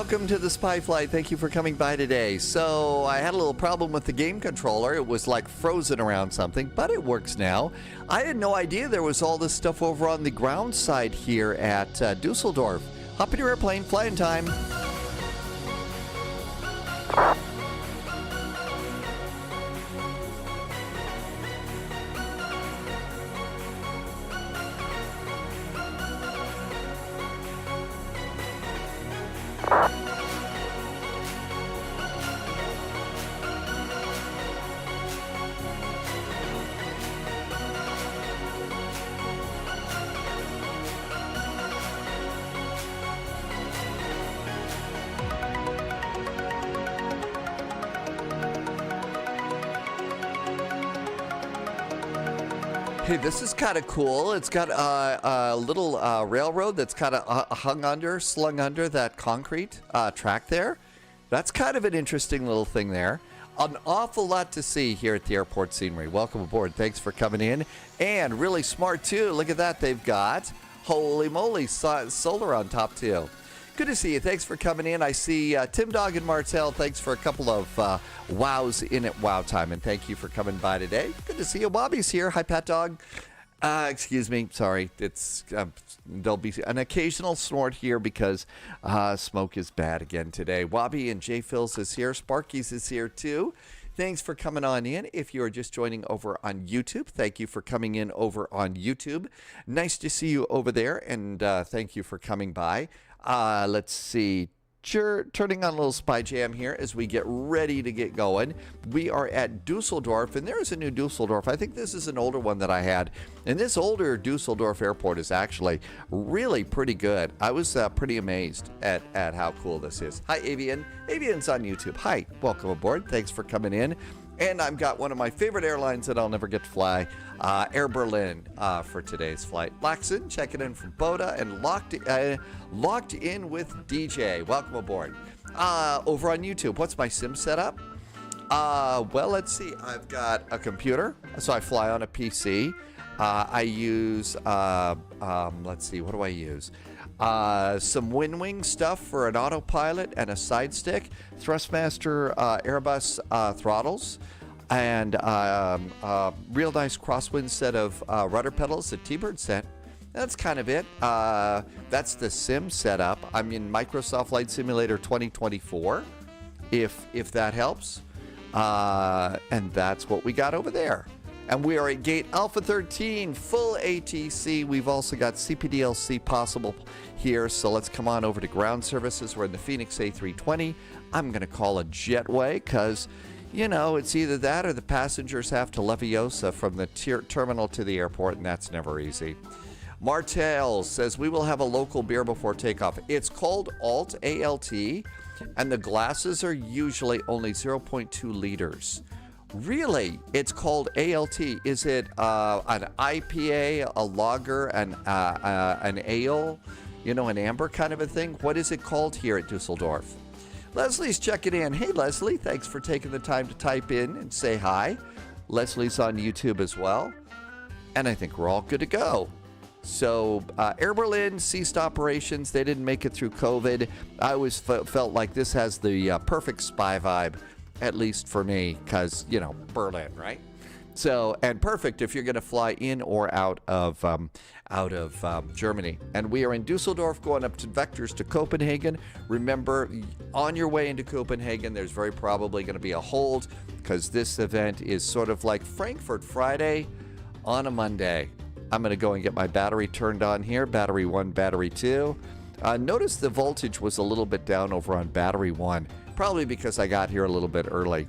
welcome to the Spy Flight. Thank you for coming by today. So I had a little problem with the game controller. It was like frozen around something, but it works now. I had no idea there was all this stuff over on the ground side here at Düsseldorf. Hop in your airplane, flying time. Hey, this is kind of cool. It's got a little railroad that's kind of slung under that concrete track there. That's kind of an interesting little thing there. An awful lot to see here at the airport scenery. Welcome aboard. Thanks for coming in. And really smart, too. Look at that. They've got, holy moly, solar on top, too. Good to see you. Thanks for coming in. I see Tim Dog and Martel. Thanks for a couple of wows in at Wow Time, and thank you for coming by today. Good to see you. Bobby's here. Hi, Pat Dog. Excuse me. Sorry. It's there'll be an occasional snort here because smoke is bad again today. Wobby and J Phils is here. Sparky's is here too. Thanks for coming on in. If you are just joining over on YouTube, thank you for coming in over on YouTube. Nice to see you over there, and thank you for coming by. Let's see. Turning on a little Spy Jam here as we get ready to get going. We are at Düsseldorf, and there's a new Düsseldorf. I think this is an older one that I had. And this older Düsseldorf airport is actually really pretty good. I was pretty amazed at how cool this is. Hi, Avian. Avian's on YouTube. Hi, welcome aboard. Thanks for coming in. And I've got one of my favorite airlines that I'll never get to fly, Air Berlin, for today's flight. Laxon, checking in from Boda, and locked in with DJ. Welcome aboard. Over on YouTube, what's my sim setup? Well, let's see. I've got a computer, so I fly on a PC. I use, let's see, what do I use? Some WinWing stuff for an autopilot and a side stick, Thrustmaster Airbus throttles, and real nice crosswind set of rudder pedals that T-Bird sent. That's kind of it. That's the sim setup. I'm in Microsoft Flight Simulator 2024, if that helps. And that's what we got over there. And we are at gate Alpha 13, full ATC. We've also got CPDLC possible here, so let's come on over to ground services. We're in the Phoenix A320. I'm going to call it Jetway because, you know, it's either that or the passengers have to Leviosa from the terminal to the airport, and that's never easy. Martel says, we will have a local beer before takeoff. It's called Alt, A-L-T, and the glasses are usually only 0.2 liters. Really? It's called ALT. Is it an IPA, a lager, an ale, you know, an amber kind of a thing? What is it called here at Düsseldorf? Leslie's checking in. Hey, Leslie, thanks for taking the time to type in and say hi. Leslie's on YouTube as well. And I think we're all good to go. So Air Berlin ceased operations. They didn't make it through COVID. I always felt like this has the perfect spy vibe. At least for me, because, you know, Berlin, right? So, and perfect if you're going to fly in or out of Germany. And we are in Düsseldorf going up to vectors to Copenhagen. Remember, on your way into Copenhagen, there's very probably going to be a hold because this event is sort of like Frankfurt Friday on a Monday. I'm going to go and get my battery turned on here. Battery 1, battery 2. Notice the voltage was a little bit down over on battery 1. Probably because I got here a little bit early.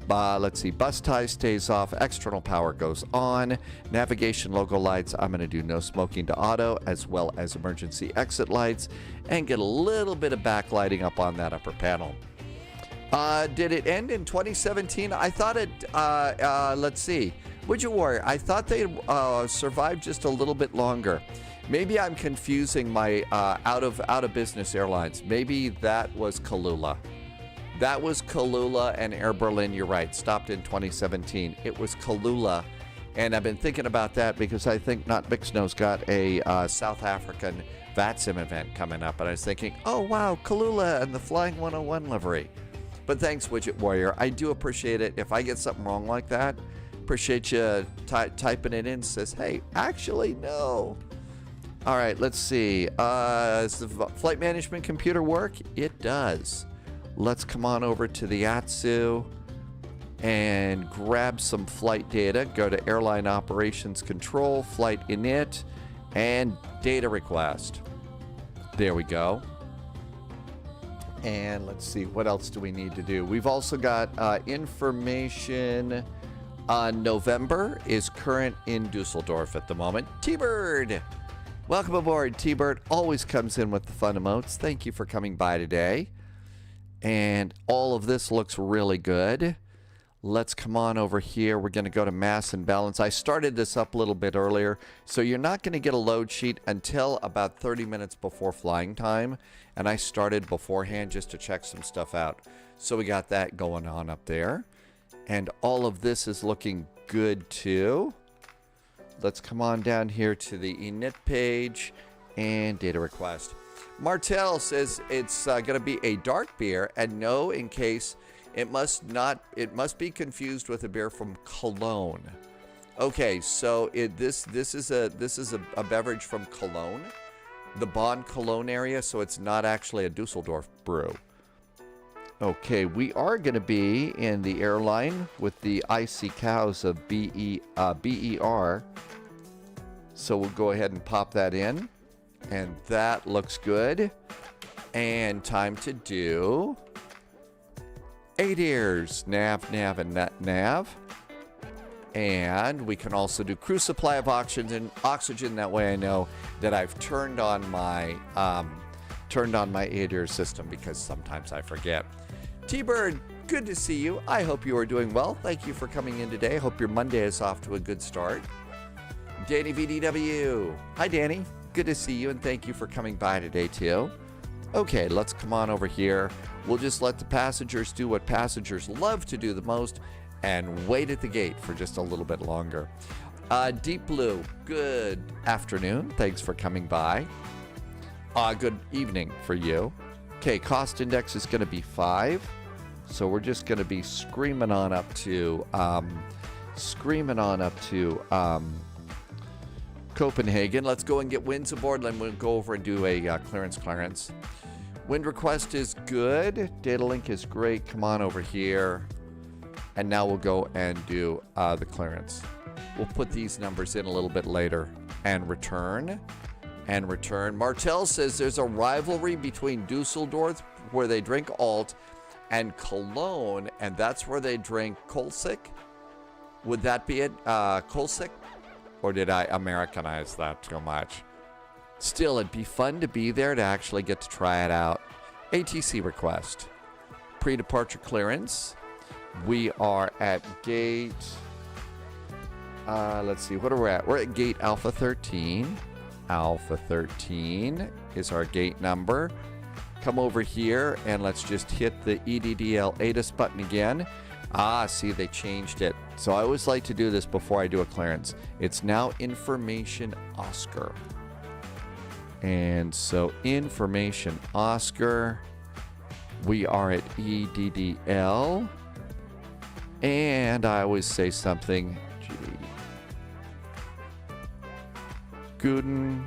Let's see, bus tie stays off, external power goes on, navigation logo lights, I'm going to do no smoking to auto, as well as emergency exit lights, and get a little bit of backlighting up on that upper panel. Did it end in 2017? I thought it, let's see, would you worry? I thought they survived just a little bit longer. Maybe I'm confusing my out of business airlines. Maybe that was Kalula. That was Kalula and Air Berlin, you're right, stopped in 2017. It was Kalula And I've been thinking about that because I think Not Bixno's got a South African VATSIM event coming up. And I was thinking, oh, wow, Kalula and the Flying 101 livery. But thanks, Widget Warrior. I do appreciate it. If I get something wrong like that, appreciate you typing it in. Says, hey, actually, no. All right, let's see. Does the flight management computer work? It does. Let's come on over to the ATSU and grab some flight data. Go to Airline Operations Control, Flight Init, and Data Request. There we go. And let's see, what else do we need to do? We've also got information on November is current in Düsseldorf at the moment. T-Bird! Welcome aboard, T-Bird. Always comes in with the fun emotes. Thank you for coming by today. And all of this looks really good. Let's come on over here. We're going to go to mass and balance. I started this up a little bit earlier, so you're not going to get a load sheet until about 30 minutes before flying time. And I started beforehand just to check some stuff out. So we got that going on up there. And all of this is looking good too. Let's come on down here to the init page and data request. Martel says it's going to be a dark beer, and no, in case it must be confused with a beer from Cologne. Okay, so this is a beverage from Cologne, the Bonn Cologne area, so it's not actually a Düsseldorf brew. Okay, we are going to be in the airline with the icy cows of BER. So we'll go ahead and pop that in. And that looks good. And time to do ADIRS, nav, and nav. And we can also do crew supply of oxygen. That way I know that I've turned on my ADIRS system, because sometimes I forget. T-Bird, good to see you. I hope you are doing well. Thank you for coming in today. Hope your Monday is off to a good start. Danny VDW. Hi, Danny. Good to see you, and thank you for coming by today, too. Okay, let's come on over here. We'll just let the passengers do what passengers love to do the most and wait at the gate for just a little bit longer. Deep Blue, good afternoon. Thanks for coming by. Good evening for you. Okay, cost index is going to be 5. So we're just going to be screaming on up to Copenhagen. Let's go and get winds aboard, then we'll go over and do a clearance. Wind request is good. Data link is great. Come on over here. And now we'll go and do the clearance. We'll put these numbers in a little bit later. And return. Martel says there's a rivalry between Düsseldorf, where they drink Alt, and Cologne, and that's where they drink Kolsik. Would that be it? Kolsik? Or did I Americanize that too much? Still, it'd be fun to be there to actually get to try it out. ATC request. Pre-departure clearance. We are at gate... let's see, what are we at? We're at gate Alpha 13. Alpha 13 is our gate number. Come over here and let's just hit the EDDL ATIS button again. See, they changed it. So I always like to do this before I do a clearance. It's now Information Oscar. And so Information Oscar, we are at EDDL. And I always say something. Guten,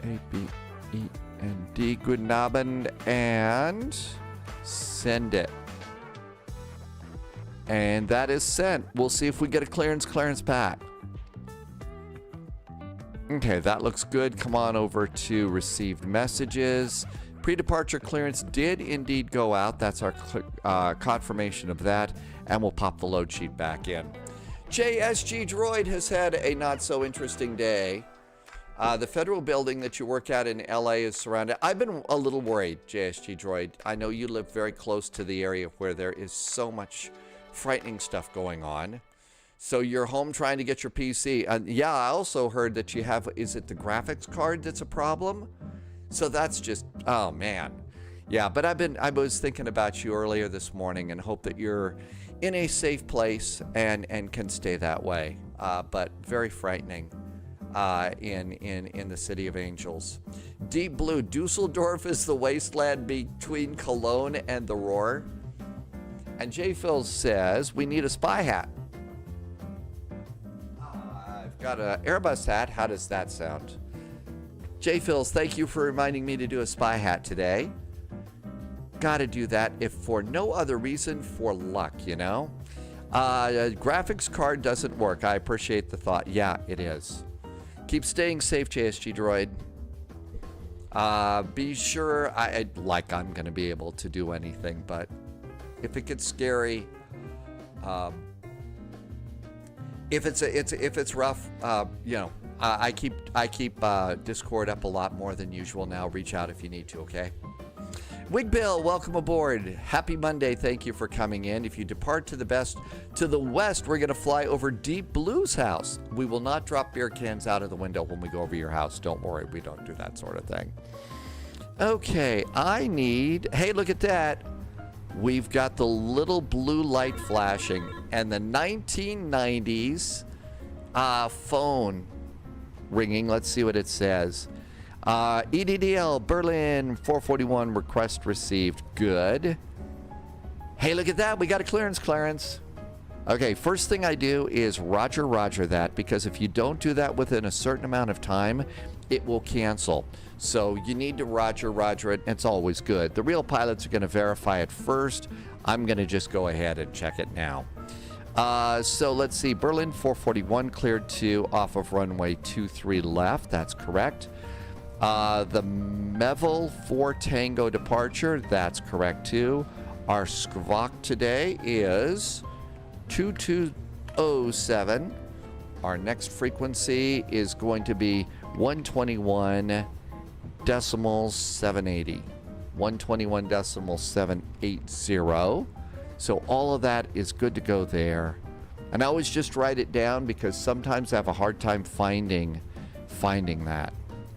A-B-E-N-D, guten Abend, and send it. And that is sent. We'll see if we get a clearance back. Okay, that looks good. Come on over to received messages. Pre-departure clearance did indeed go out. That's our confirmation of that. And we'll pop the load sheet back in. JSG Droid has had a not so interesting day. The federal building that you work at in LA is surrounded. I've been a little worried, JSG Droid. I know you live very close to the area where there is so much frightening stuff going on. So you're home trying to get your PC. Yeah, I also heard that you have, is it the graphics card that's a problem? So that's just, oh man. Yeah, but I was thinking about you earlier this morning and hope that you're in a safe place and can stay that way. But very frightening in the City of Angels. Deep Blue, Düsseldorf is the wasteland between Cologne and the Ruhr. And J. Phil says, we need a spy hat. I've got an Airbus hat. How does that sound? J. Phils, thank you for reminding me to do a spy hat today. Got to do that if for no other reason, for luck, you know? Graphics card doesn't work. I appreciate the thought. Yeah, it is. Keep staying safe, JSG Droid. Be sure, I'm going to be able to do anything, but if it gets scary, if it's rough, you know, I keep Discord up a lot more than usual now. Reach out if you need to, okay? Wig Bill, welcome aboard. Happy Monday. Thank you for coming in. If you depart to the west, we're going to fly over Deep Blue's house. We will not drop beer cans out of the window when we go over your house. Don't worry, we don't do that sort of thing. Okay, hey, look at that. We've got the little blue light flashing and the 1990s phone ringing. Let's see what it says. EDDL Berlin 441 request received. Good. Hey, look at that. We got a clearance. Okay, first thing I do is roger that, because if you don't do that within a certain amount of time, it will cancel. So you need to roger it. It's always good. The real pilots are going to verify it first. I'm going to just go ahead and check it now. So let's see. Berlin 441 cleared to off of runway 23 left. That's correct. The Mevel 4 Tango departure, that's correct too. Our SCVOC today is 2207. Our next frequency is going to be 121.780. 121.780. So all of that is good to go there. And I always just write it down because sometimes I have a hard time finding that.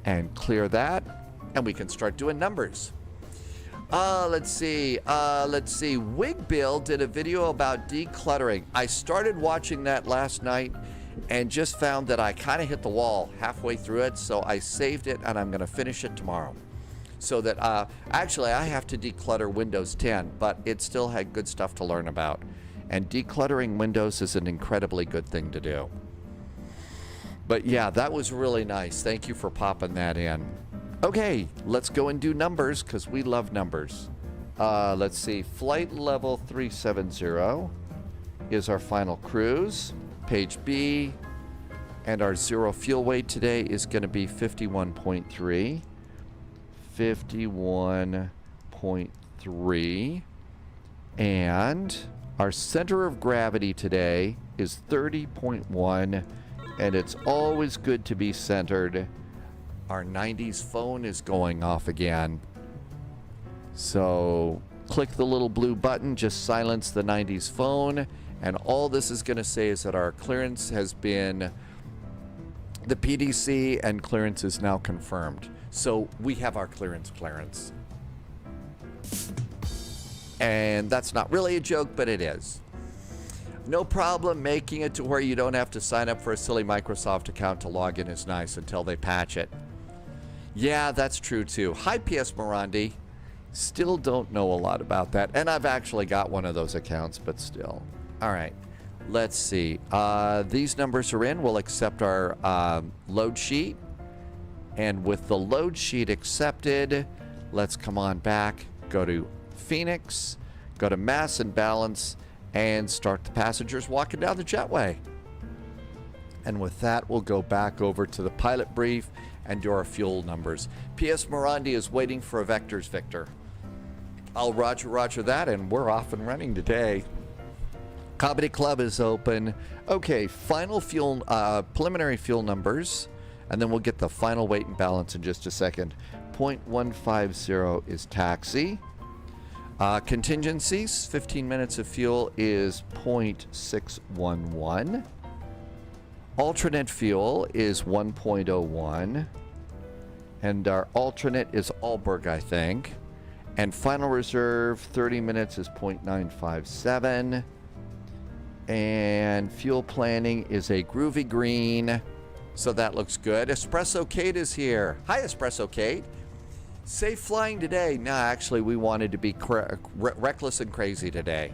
And clear that, and we can start doing numbers. Let's see. Wig Bill did a video about decluttering. I started watching that last night and just found that I kind of hit the wall halfway through it, so I saved it and I'm going to finish it tomorrow. So that, actually, I have to declutter Windows 10, but it still had good stuff to learn about. And decluttering Windows is an incredibly good thing to do. But yeah, that was really nice. Thank you for popping that in. Okay, let's go and do numbers because we love numbers. Let's see. Flight level 370 is our final cruise. Page B. And our zero fuel weight today is going to be 51.3. 51.3. And our center of gravity today is 30.1. And it's always good to be centered. Our 90s phone is going off again. So click the little blue button, just silence the 90s phone. And all this is going to say is that our clearance has been, the PDC and clearance is now confirmed. So we have our clearance. And that's not really a joke, but it is. No problem making it to where you don't have to sign up for a silly Microsoft account to log in is nice until they patch it. Yeah, that's true too. Hi, PS Morandi. Still don't know a lot about that. And I've actually got one of those accounts, but still. All right, let's see. These numbers are in. We'll accept our load sheet. And with the load sheet accepted, let's come on back. Go to Phoenix. Go to Mass and Balance. And start the passengers walking down the jetway. And with that, we'll go back over to the pilot brief and do our fuel numbers. PS Morandi is waiting for a Vectors Victor. I'll roger that, and we're off and running today. Comedy Club is open. Okay, final fuel, preliminary fuel numbers, and then we'll get the final weight and balance in just a second. 0.150 is taxi. Contingencies, 15 minutes of fuel is 0.611. Alternate fuel is 1.01. And our alternate is Aalborg, I think. And final reserve, 30 minutes is 0.957. And fuel planning is a groovy green. So that looks good. Espresso Kate is here. Hi, Espresso Kate. Safe flying today. No, actually, we wanted to be reckless and crazy today.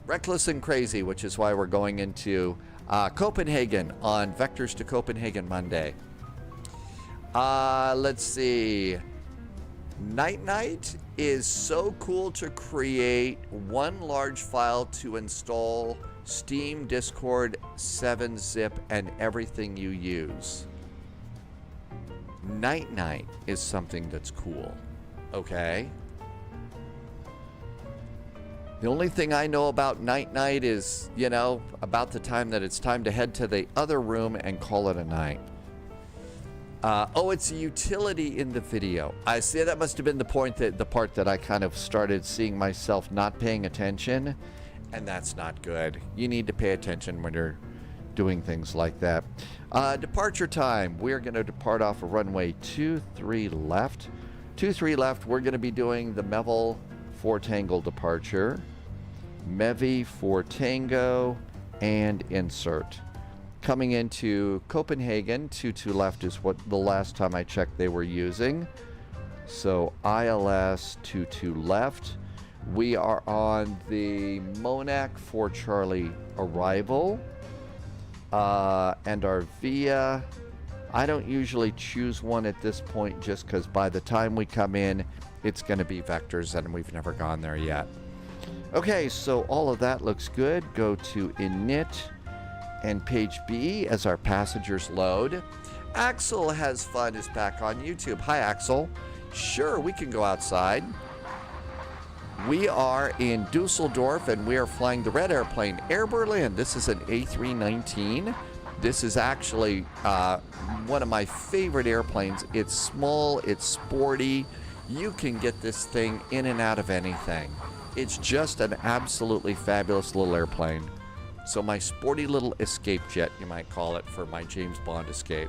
Reckless and crazy, which is why we're going into Copenhagen on Vectors to Copenhagen Monday. Let's see. Night is so cool to create one large file to install Steam, Discord, 7-zip, and everything you use. Night is something that's cool. Okay? The only thing I know about night is, you know, about the time that it's time to head to the other room and call it a night. Oh, it's a utility in the video. I see that must have been the part that I kind of started seeing myself not paying attention, and that's not good. You need to pay attention when you're doing things like that. Departure time. We're going to depart off of runway 23 left. 23 left, we're going to be doing the Melville 4 Tango departure. Mevi 4 Tango and insert. Coming into Copenhagen, 22 left is what the last time I checked they were using. So ILS 22 left. We are on the Monac 4 Charlie arrival. And our VIA, I don't usually choose one at this point just because by the time we come in, it's going to be Vectors and we've never gone there yet. Okay, so all of that looks good. Go to init and page B as our passengers load. Axel Has Fun is back on YouTube. Hi, Axel. Sure, we can go outside. We are in Düsseldorf and we are flying the red airplane, Air Berlin. This is an A319. This is actually one of my favorite airplanes. It's small, it's sporty. You can get this thing in and out of anything. It's just an absolutely fabulous little airplane. So my sporty little escape jet, you might call it, for my James Bond escape.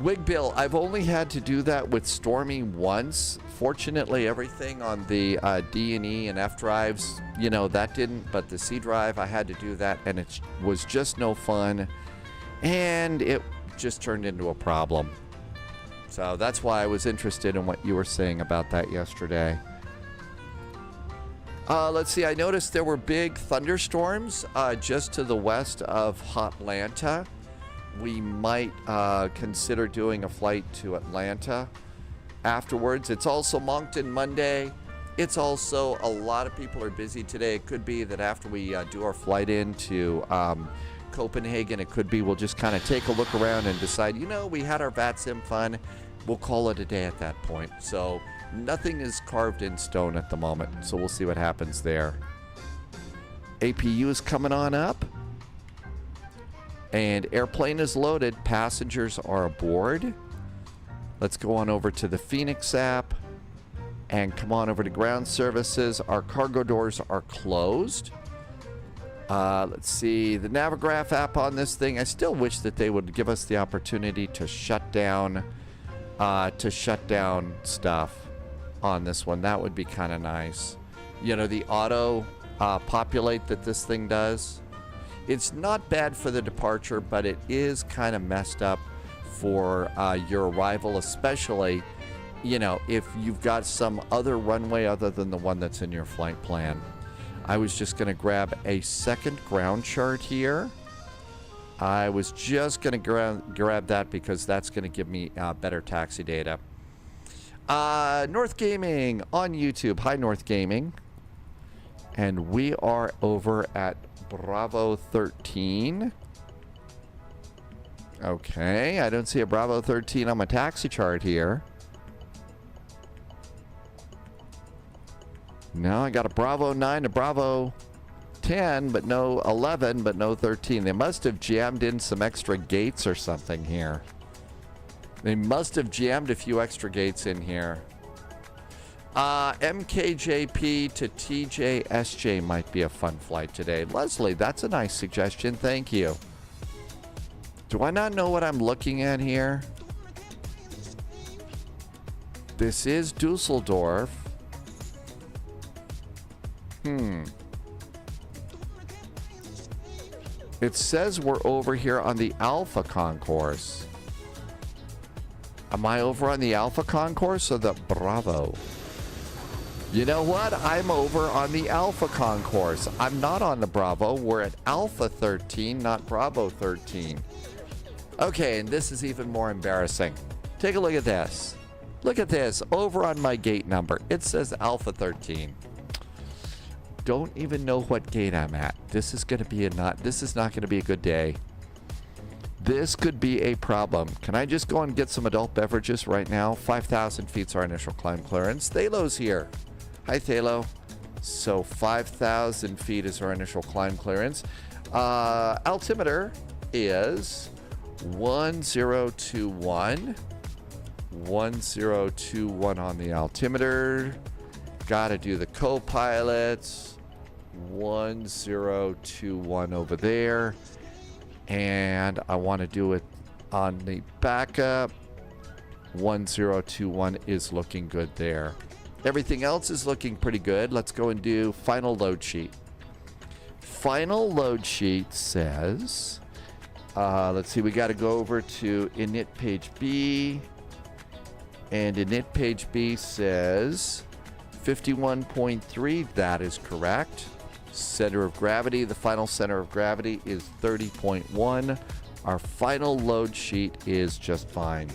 Wig Bill, I've only had to do that with Stormy once. Fortunately, everything on the D and E and F drives, you know, that didn't. But the C drive, I had to do that, and it was just no fun. And it just turned into a problem. So that's why I was interested in what you were saying about that yesterday. Let's see, I noticed there were big thunderstorms just to the west of Hotlanta. We might consider doing a flight to Atlanta afterwards. It's also Moncton Monday. It's also a lot of people are busy today. It could be that after we do our flight into Copenhagen, it could be we'll just kind of take a look around and decide, you know, we had our VATSIM fun. We'll call it a day at that point. So nothing is carved in stone at the moment. So we'll see what happens there. APU is coming on up. And airplane is loaded. Passengers are aboard. Let's go on over to the Phoenix app and come on over to ground services. Our cargo doors are closed. Let's see the Navigraph app on this thing. I still wish that they would give us the opportunity to shut down stuff on this one. That would be kind of nice. You know, the auto populate that this thing does. It's not bad for the departure, but it is kind of messed up for your arrival, especially, you know, if you've got some other runway other than the one that's in your flight plan. I was just going to grab a second ground chart here. I was just going to grab that because that's going to give me better taxi data. North Gaming on YouTube. Hi, North Gaming. And we are over at Bravo 13. Okay, I don't see a Bravo 13 on my taxi chart here. No, I got a Bravo 9, a Bravo 10, but no 11, but no 13. They must have jammed in some extra gates or something here. They must have jammed a few extra gates in here. MKJP to TJSJ might be a fun flight today. Leslie, that's a nice suggestion. Thank you. Do I not know what I'm looking at here? This is Düsseldorf. It says we're over here on the Alpha concourse. Am I over on the Alpha concourse or the Bravo? You know what? I'm over on the Alpha concourse. I'm not on the Bravo. We're at Alpha 13, not Bravo 13. Okay, and this is even more embarrassing. Take a look at this. Look at this. Over on my gate number, it says Alpha 13. Don't even know what gate I'm at. This is going to be this is not going to be a good day. This could be a problem. Can I just go and get some adult beverages right now? 5,000 feet's our initial climb clearance. Thalo's here. Hi, Thalo. So 5,000 feet is our initial climb clearance. Altimeter is 1021. 1021 on the altimeter. Gotta do the co-pilots. 1021 over there. And I want to do it on the backup. 1021 is looking good there. Everything else is looking pretty good. Let's go and do final load sheet. Final load sheet says, let's see, we got to go over to init page B. And init page B says 51.3. That is correct. Center of gravity, the final center of gravity is 30.1. Our final load sheet is just fine.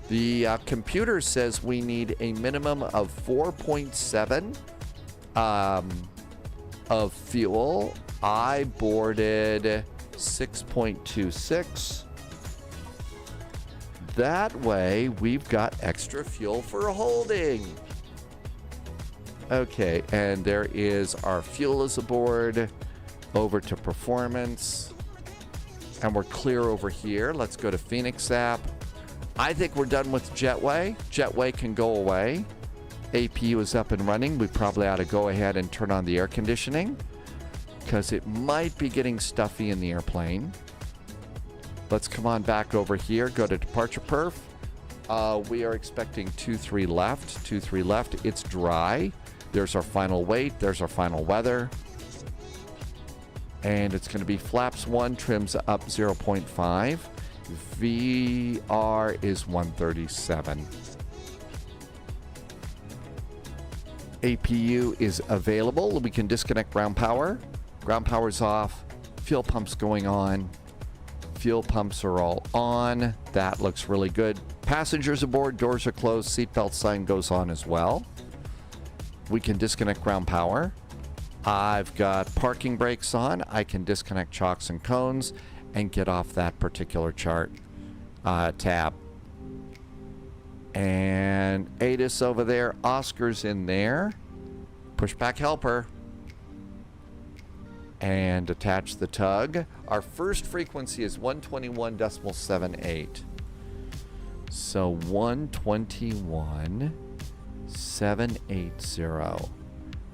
The computer says we need a minimum of 4.7 of fuel. I boarded 6.26. That way, we've got extra fuel for holding. Okay, and there is our fuel is aboard. Over to performance. And we're clear over here. Let's go to Phoenix app. I think we're done with Jetway. Jetway can go away. APU is up and running. We probably ought to go ahead and turn on the air conditioning because it might be getting stuffy in the airplane. Let's come on back over here. Go to departure perf. We are expecting 23 left. 23 left. It's dry. There's our final weight. There's our final weather. And it's going to be flaps 1, trims up 0.5. VR is 137. APU is available. We can disconnect ground power. Ground power's off. Fuel pumps going on. Fuel pumps are all on. That looks really good. Passengers aboard. Doors are closed. Seatbelt sign goes on as well. We can disconnect ground power. I've got parking brakes on. I can disconnect chocks and cones and get off that particular chart tab. And ATIS over there. Oscar's in there. Pushback helper. And attach the tug. Our first frequency is 121.78. So 121.780.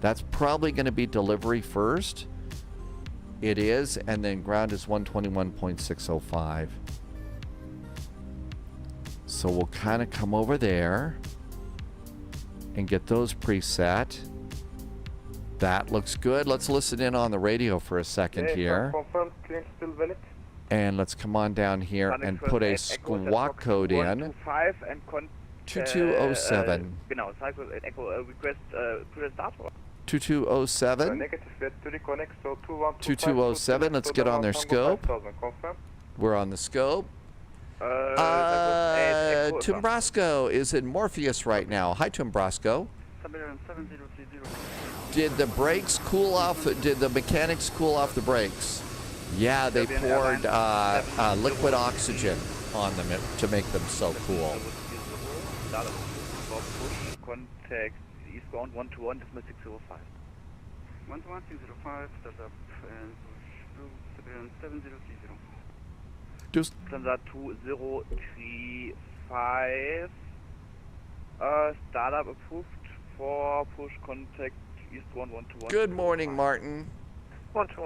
That's probably going to be delivery first. It is, and then ground is 121.605. So we'll kind of come over there and get those preset. That looks good. Let's listen in on the radio for a second here. Confirmed, clean, still valid. And let's come on down here and put a squawk code in. 2207. Genau, cycle echo request press start. 2207. Negative, to reconnect, so 2207. Let's get on their scope. We're on the scope. Tumbrasco is in Morpheus right now. Hi, Tumbrasco. Did the brakes cool off? Did the mechanics cool off the brakes? Yeah, they poured liquid oxygen on them to make them so cool. Contact eastbound 121, decimal 605. 121, 605, startup and 7030. Just Standard 2035. Startup approved for push contact eastbound 121. good morning, Martin.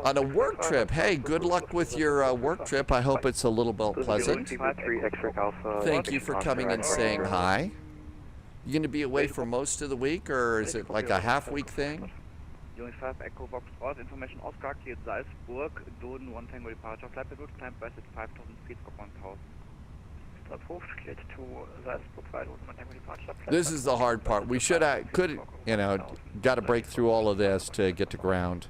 On a work trip. Hey, good luck with your work trip. I hope it's a little bit pleasant. Thank you for coming and saying hi. You going to be away for most of the week, or is it like a half-week thing? Unit 5 Echo Foxtrot, information Oscar, cleared Salzburg, Doden, 1 Tango departure, flight by route, climb west at 5,000 feet, scope 1,000. Approved, cleared to Salzburg, flight route, 1 Tango departure. This is the hard part. We got to break through all of this to get to ground.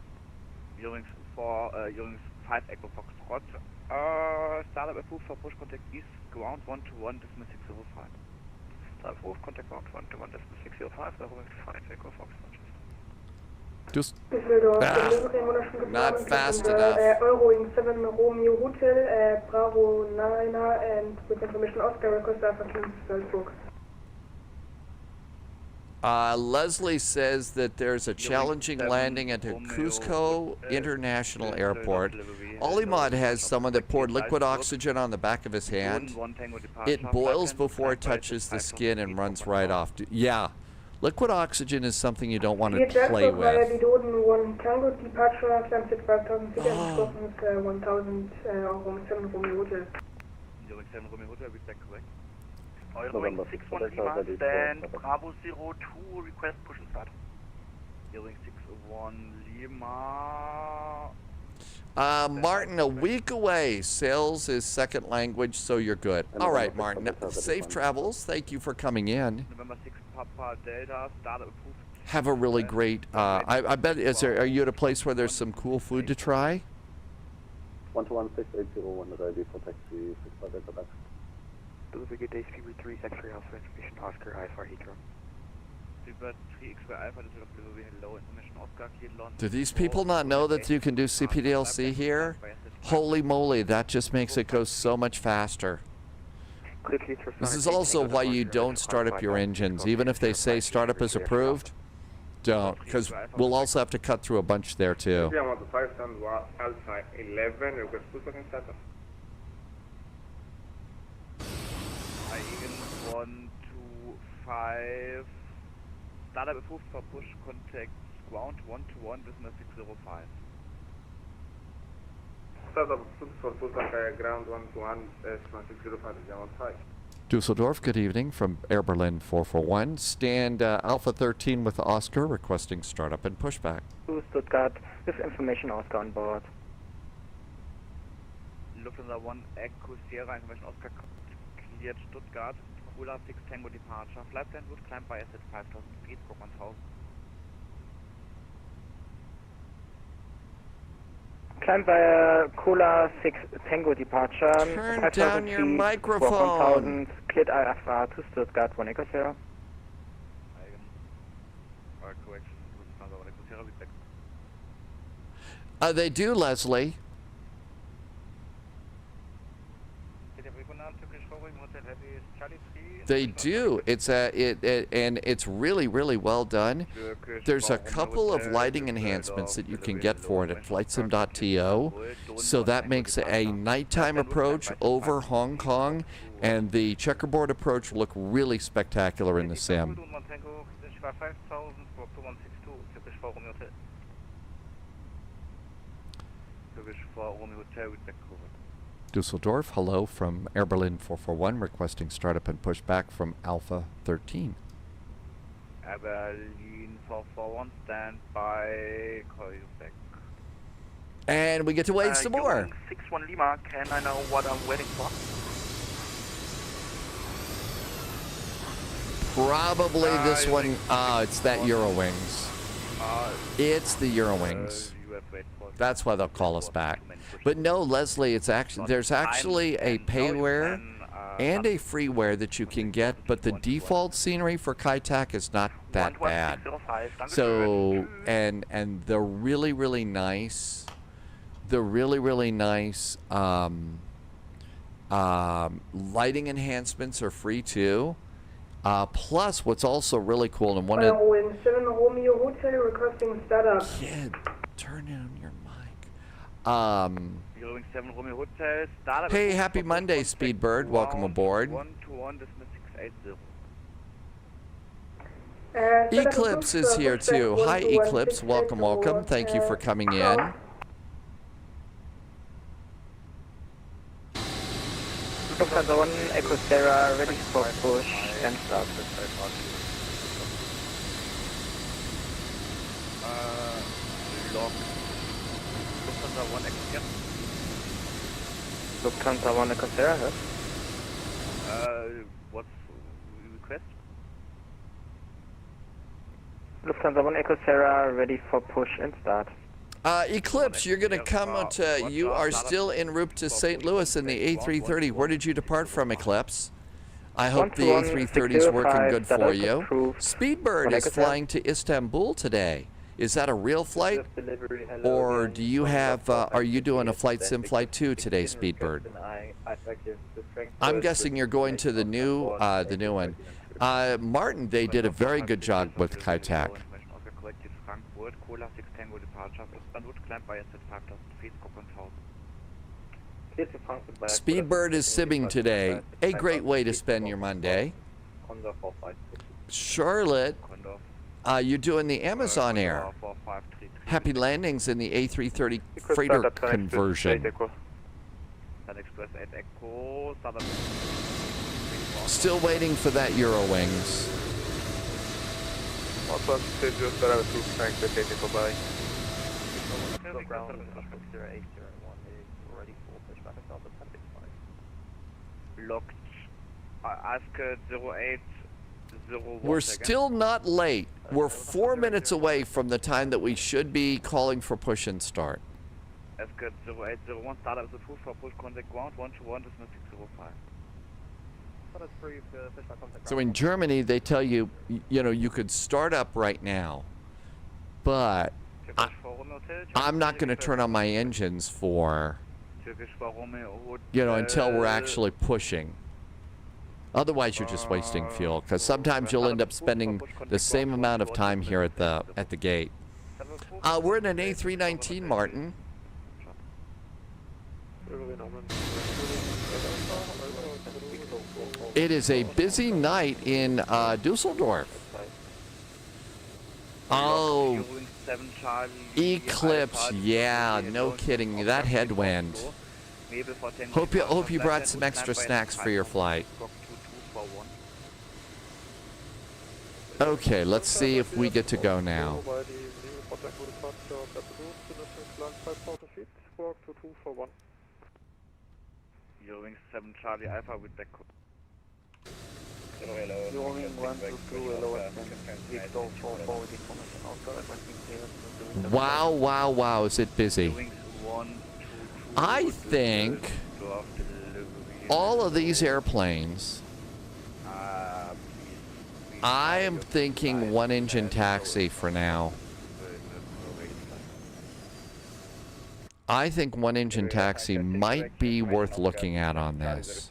Unit 5 Echo Foxtrot, startup approved for push contact east, ground 121, decimal 605. Startup approved, contact ground 121, decimal 605, the route 5 Echo Foxtrot. Just Düsseldorf, not fast enough. Euro 7 Romeo Hotel, Bravo 9, and with information Oscar request Alpha King Salzburg. Leslie says that there's a challenging landing at the Cusco International Airport. Olimod has someone that poured liquid oxygen on the back of his hand. It boils before it touches the skin and runs right off. Yeah. Liquid oxygen is something you don't want to play with. Doden 1 Tango departure, climb at 5,000 feet and scope is 1,000 Euro 7 Romeo Hotel. 7 Romeo Hotel, is that correct? Euro 61 Lima, stand Bravo 02, request push and start. Euro 61 Lima. Martin, a week away. Sales is second language, so you're good. All right, Martin. Safe travels. Thank you for coming in. November 6 Papa Delta, start approved. Have a really great. I bet. Are you at a place where there's some cool food to try? 121-680 ready for taxi 6 Delta back. Delivery days Fever 3 X-ray Alpha information Oscar IFR Heathrow. Fever 3 X-ray Alpha delivery hello information Oscar cleared London. Do these people not know that you can do CPDLC here? Holy moly, that just makes it go so much faster. This is also why you don't start up your engines. Even if they say startup is approved, don't, because we'll also have to cut through a bunch there too. Alpha 11, request pushback and status. Eigen 1, 2, 5. Startup approved for push contact ground 121, decimal 605. Startup approved for pushback ground 121, decimal 605 is on site. Düsseldorf, good evening from Air Berlin 441. Stand Alpha 13 with Oscar requesting startup and pushback. Stuttgart, with information Oscar on board. Lufthansa 1 Echo Sierra, information Oscar cleared Stuttgart. Cola 6 Tango departure. Flight plan route, climb by at 5,000 feet, scope 1,000. Climb via Cola 6 Tango departure. Turn down your microphone. 1,000, cleared IFR to Stuttgart 1 Echo Sierra. Correction, Lufthansa 1 Echo Sierra, back. They do, Leslie. They do. It's and it's really, really well done. There's a couple of lighting enhancements that you can get for it at flightsim.to. So that makes a nighttime approach over Hong Kong, and the checkerboard approach look really spectacular in the sim. Düsseldorf, hello from Air Berlin 441, requesting startup and pushback from Alpha 13. Air Berlin 441, stand by, call you back. And we get to wait some more. 61 Lima, can I know what I'm waiting for? Probably this one. It's that Eurowings. It's the Eurowings. That's why they'll call us back. But no, Leslie, it's actually there's actually a payware and a freeware that you can get, but the default scenery for KATL is not that bad. So and the really, really nice, lighting enhancements are free too. Plus, what's also really cool and one of 7 Romeo Hotel requesting startup. Kid, turn down your mic. 7 Romeo Hotel, startup. Hey, happy Monday, Speedbird. Welcome aboard. 121, decimal 680. Eclipse is here too. Hi, Eclipse. Welcome, welcome. Thank you for coming in. Lufthansa 1 Echo Sierra, ready for push and start. Log. Lufthansa 1 Express. Lufthansa 1 Echo Sierra, yes. What's request? Lufthansa 1 Echo Sierra ready for push and start. Eclipse, you're going to come to, you are still en route to St. Louis in the A330. Where did you depart from, Eclipse? I hope the A330 is working good for you. Speedbird is flying to Istanbul today. Is that a real flight? Or do you have, are you doing a flight sim flight 2 today, Speedbird? I'm guessing you're going to the new one. Martin, they did a very good job with KATL. Speedbird is simming today. A great way to spend your Monday. Charlotte, you're doing the Amazon Air. Happy landings in the A330 freighter conversion. Still waiting for that Eurowings. Locked. Ask 0801. We're still not late. We're 4 minutes away from the time that we should be calling for push and start. Ask 0801. Startup is approved for push contact ground 121 dismiss 605. So in Germany, they tell you, you know, you could start up right now, but I'm not going to turn on my engines for, you know, until we're actually pushing. Otherwise, you're just wasting fuel, because sometimes you'll end up spending the same amount of time here at the gate. We're in an A319, Martin. It is a busy night in Düsseldorf. Oh, Eclipse, yeah, no kidding, that headwind. Hope you brought some extra snacks for your flight. Okay, let's see if we get to go now. Eurowings 7 Charlie Alpha with back. Wow, wow, wow, is it busy? I think all of these airplanes, I am thinking one engine taxi for now. I think one engine taxi might be worth looking at on this.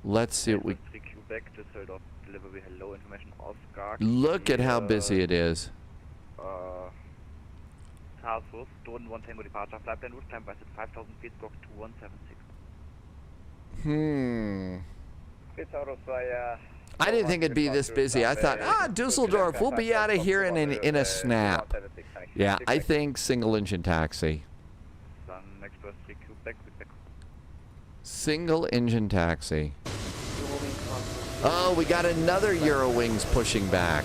Let's see what we... Look at how busy it is. I didn't think it'd be this busy. I thought, Düsseldorf, we'll be out of here in a snap. Yeah, I think single engine taxi. Single engine taxi. Oh, we got another Eurowings pushing back.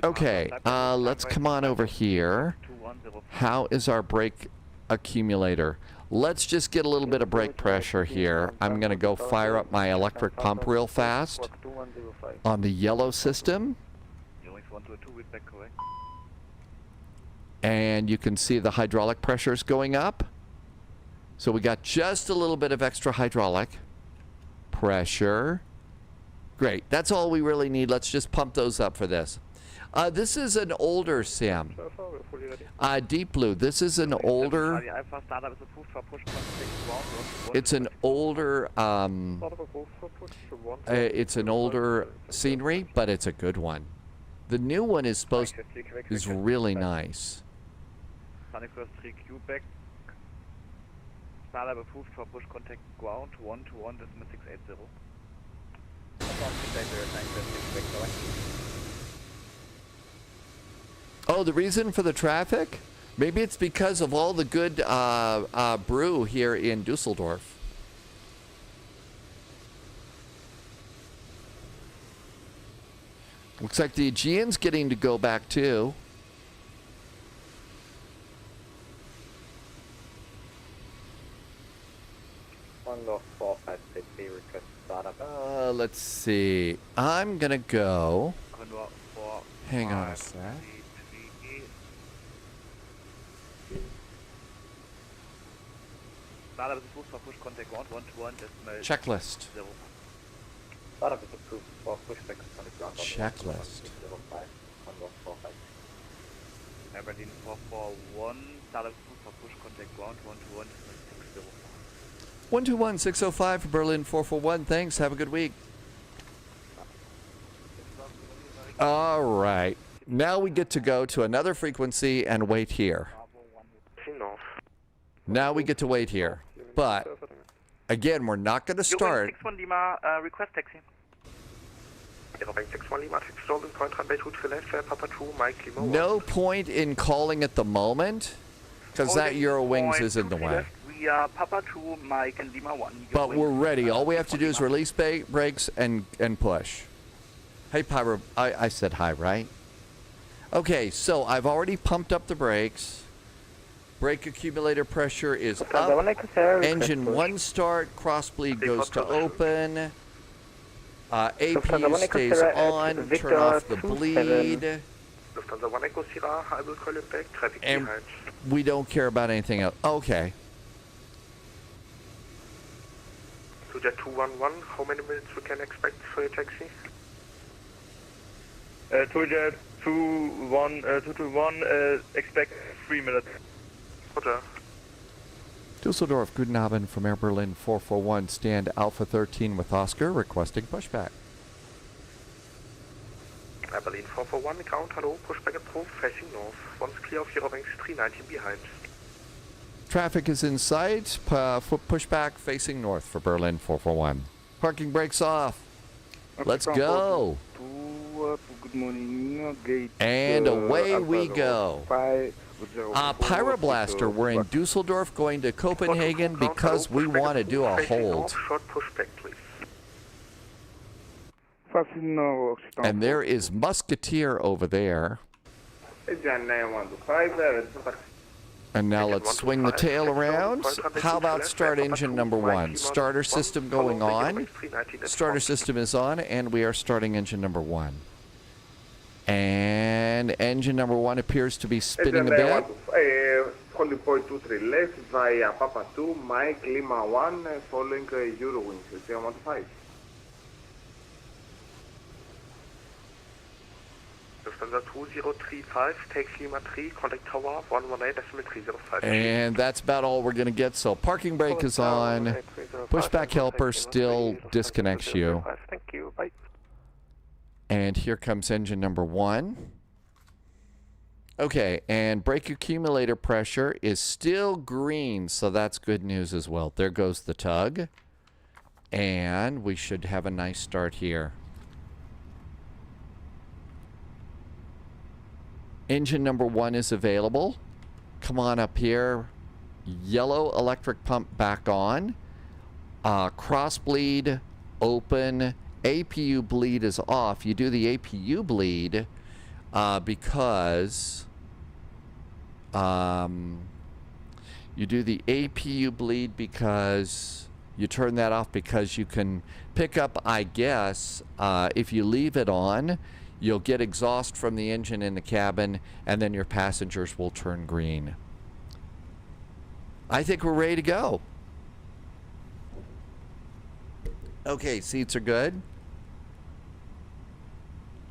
Okay, let's come on over here. How is our brake accumulator? Let's just get a little bit of brake pressure here. I'm going to go fire up my electric pump real fast on the yellow system. And you can see the hydraulic pressures going up. So we got just a little bit of extra hydraulic pressure. Great. That's all we really need. Let's just pump those up for this. This is an older sim. Deep Blue, this is an older... It's an older... it's an older scenery, but it's a good one. The new one is really nice. Startup approved for push contact ground 121 decimal 680. Oh, the reason for the traffic? Maybe it's because of all the good brew here in Düsseldorf. Looks like the Aegean's getting to go back too. One North 456, request startup. Let's see. I'm gonna go. Convert 4. Hang on a sec. Startup is approved for push contact ground 121 decimal Checklist. 0. Startup is approved for pushback on the ground. Checklist. 05, one North 45. Aberdeen 441. Startup is approved for push contact ground 121 decimal 605. 121605 for Berlin 441. Thanks. Have a good week. All right. Now we get to go to another frequency and wait here. Now we get to wait here. But again, we're not going to start. 61 Lima, request taxi. 61 Lima, taxi stolen, point runway 23 left, Papa 2, Mike Lima 1. No point in calling at the moment because that Eurowings is in the way. We are Papa 2, Mike and Lima 1. But we're ready. All we have to do is release brakes and push. Hey, Pyro. I said hi, right? Okay, so I've already pumped up the brakes. Brake accumulator pressure is up. Engine 1 start. Cross bleed goes to open. APU stays on. Turn off the bleed. And we don't care about anything else. Okay. Sujet 211, how many minutes we can expect for your taxi? Sujet 221, expect 3 minutes. Roger. Düsseldorf, guten Abend from Air Berlin 441. Stand Alpha 13 with Oscar, requesting pushback. Air Berlin 441, ground, hello, pushback approved, facing north. Once clear of Eurowings 390 behind. Traffic is in sight. Pushback facing north for Berlin 441. Parking brakes off. Let's go. Good morning. Gate, And away we Alpha go. 5, Pyroblaster, we're in Düsseldorf going to Copenhagen because we want to do a hold. Short pushback, please. And there is Musketeer over there. And now let's swing the tail around. How about start engine number 1? Starter system going on. Starter system is on, and we are starting engine number 1. And engine number 1 appears to be spinning a bit. Holding point 23 left via Papa 2, Mike Lima 1, following Eurowings 015. Lufthansa 2035, takes Lima 3, contact tower 118.305. And that's about all we're going to get. So parking brake is on. Pushback helper still disconnects you. Thank you, bye. And here comes engine number 1. Okay, and brake accumulator pressure is still green, so that's good news as well. There goes the tug. And we should have a nice start here. Engine number 1 is available. Come on up here. Yellow electric pump back on. Cross bleed open. APU bleed is off. You do the APU bleed because you do the APU bleed because you turn that off because you can pick up, I guess, if you leave it on, you'll get exhaust from the engine in the cabin, and then your passengers will turn green. I think we're ready to go. Okay, seats are good.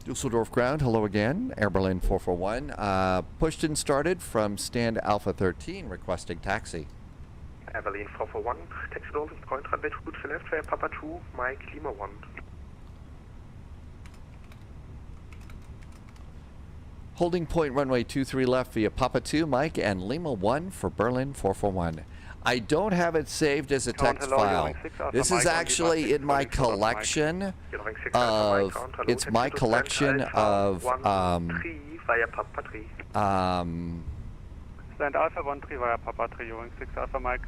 Düsseldorf ground, hello again. Air Berlin 441. Pushed and started from stand Alpha 13, requesting taxi. Air Berlin 441, taxi north, point runway 23 left via Papa 2, Mike Lima 1. Holding point runway 23 left via Papa 2, Mike, and Lima 1 for Berlin 441. I don't have it saved as a text file. This is actually in my collection of, it's my collection of, Stand Alpha 13 via Papa 3, Ewing 6 Alpha Mike.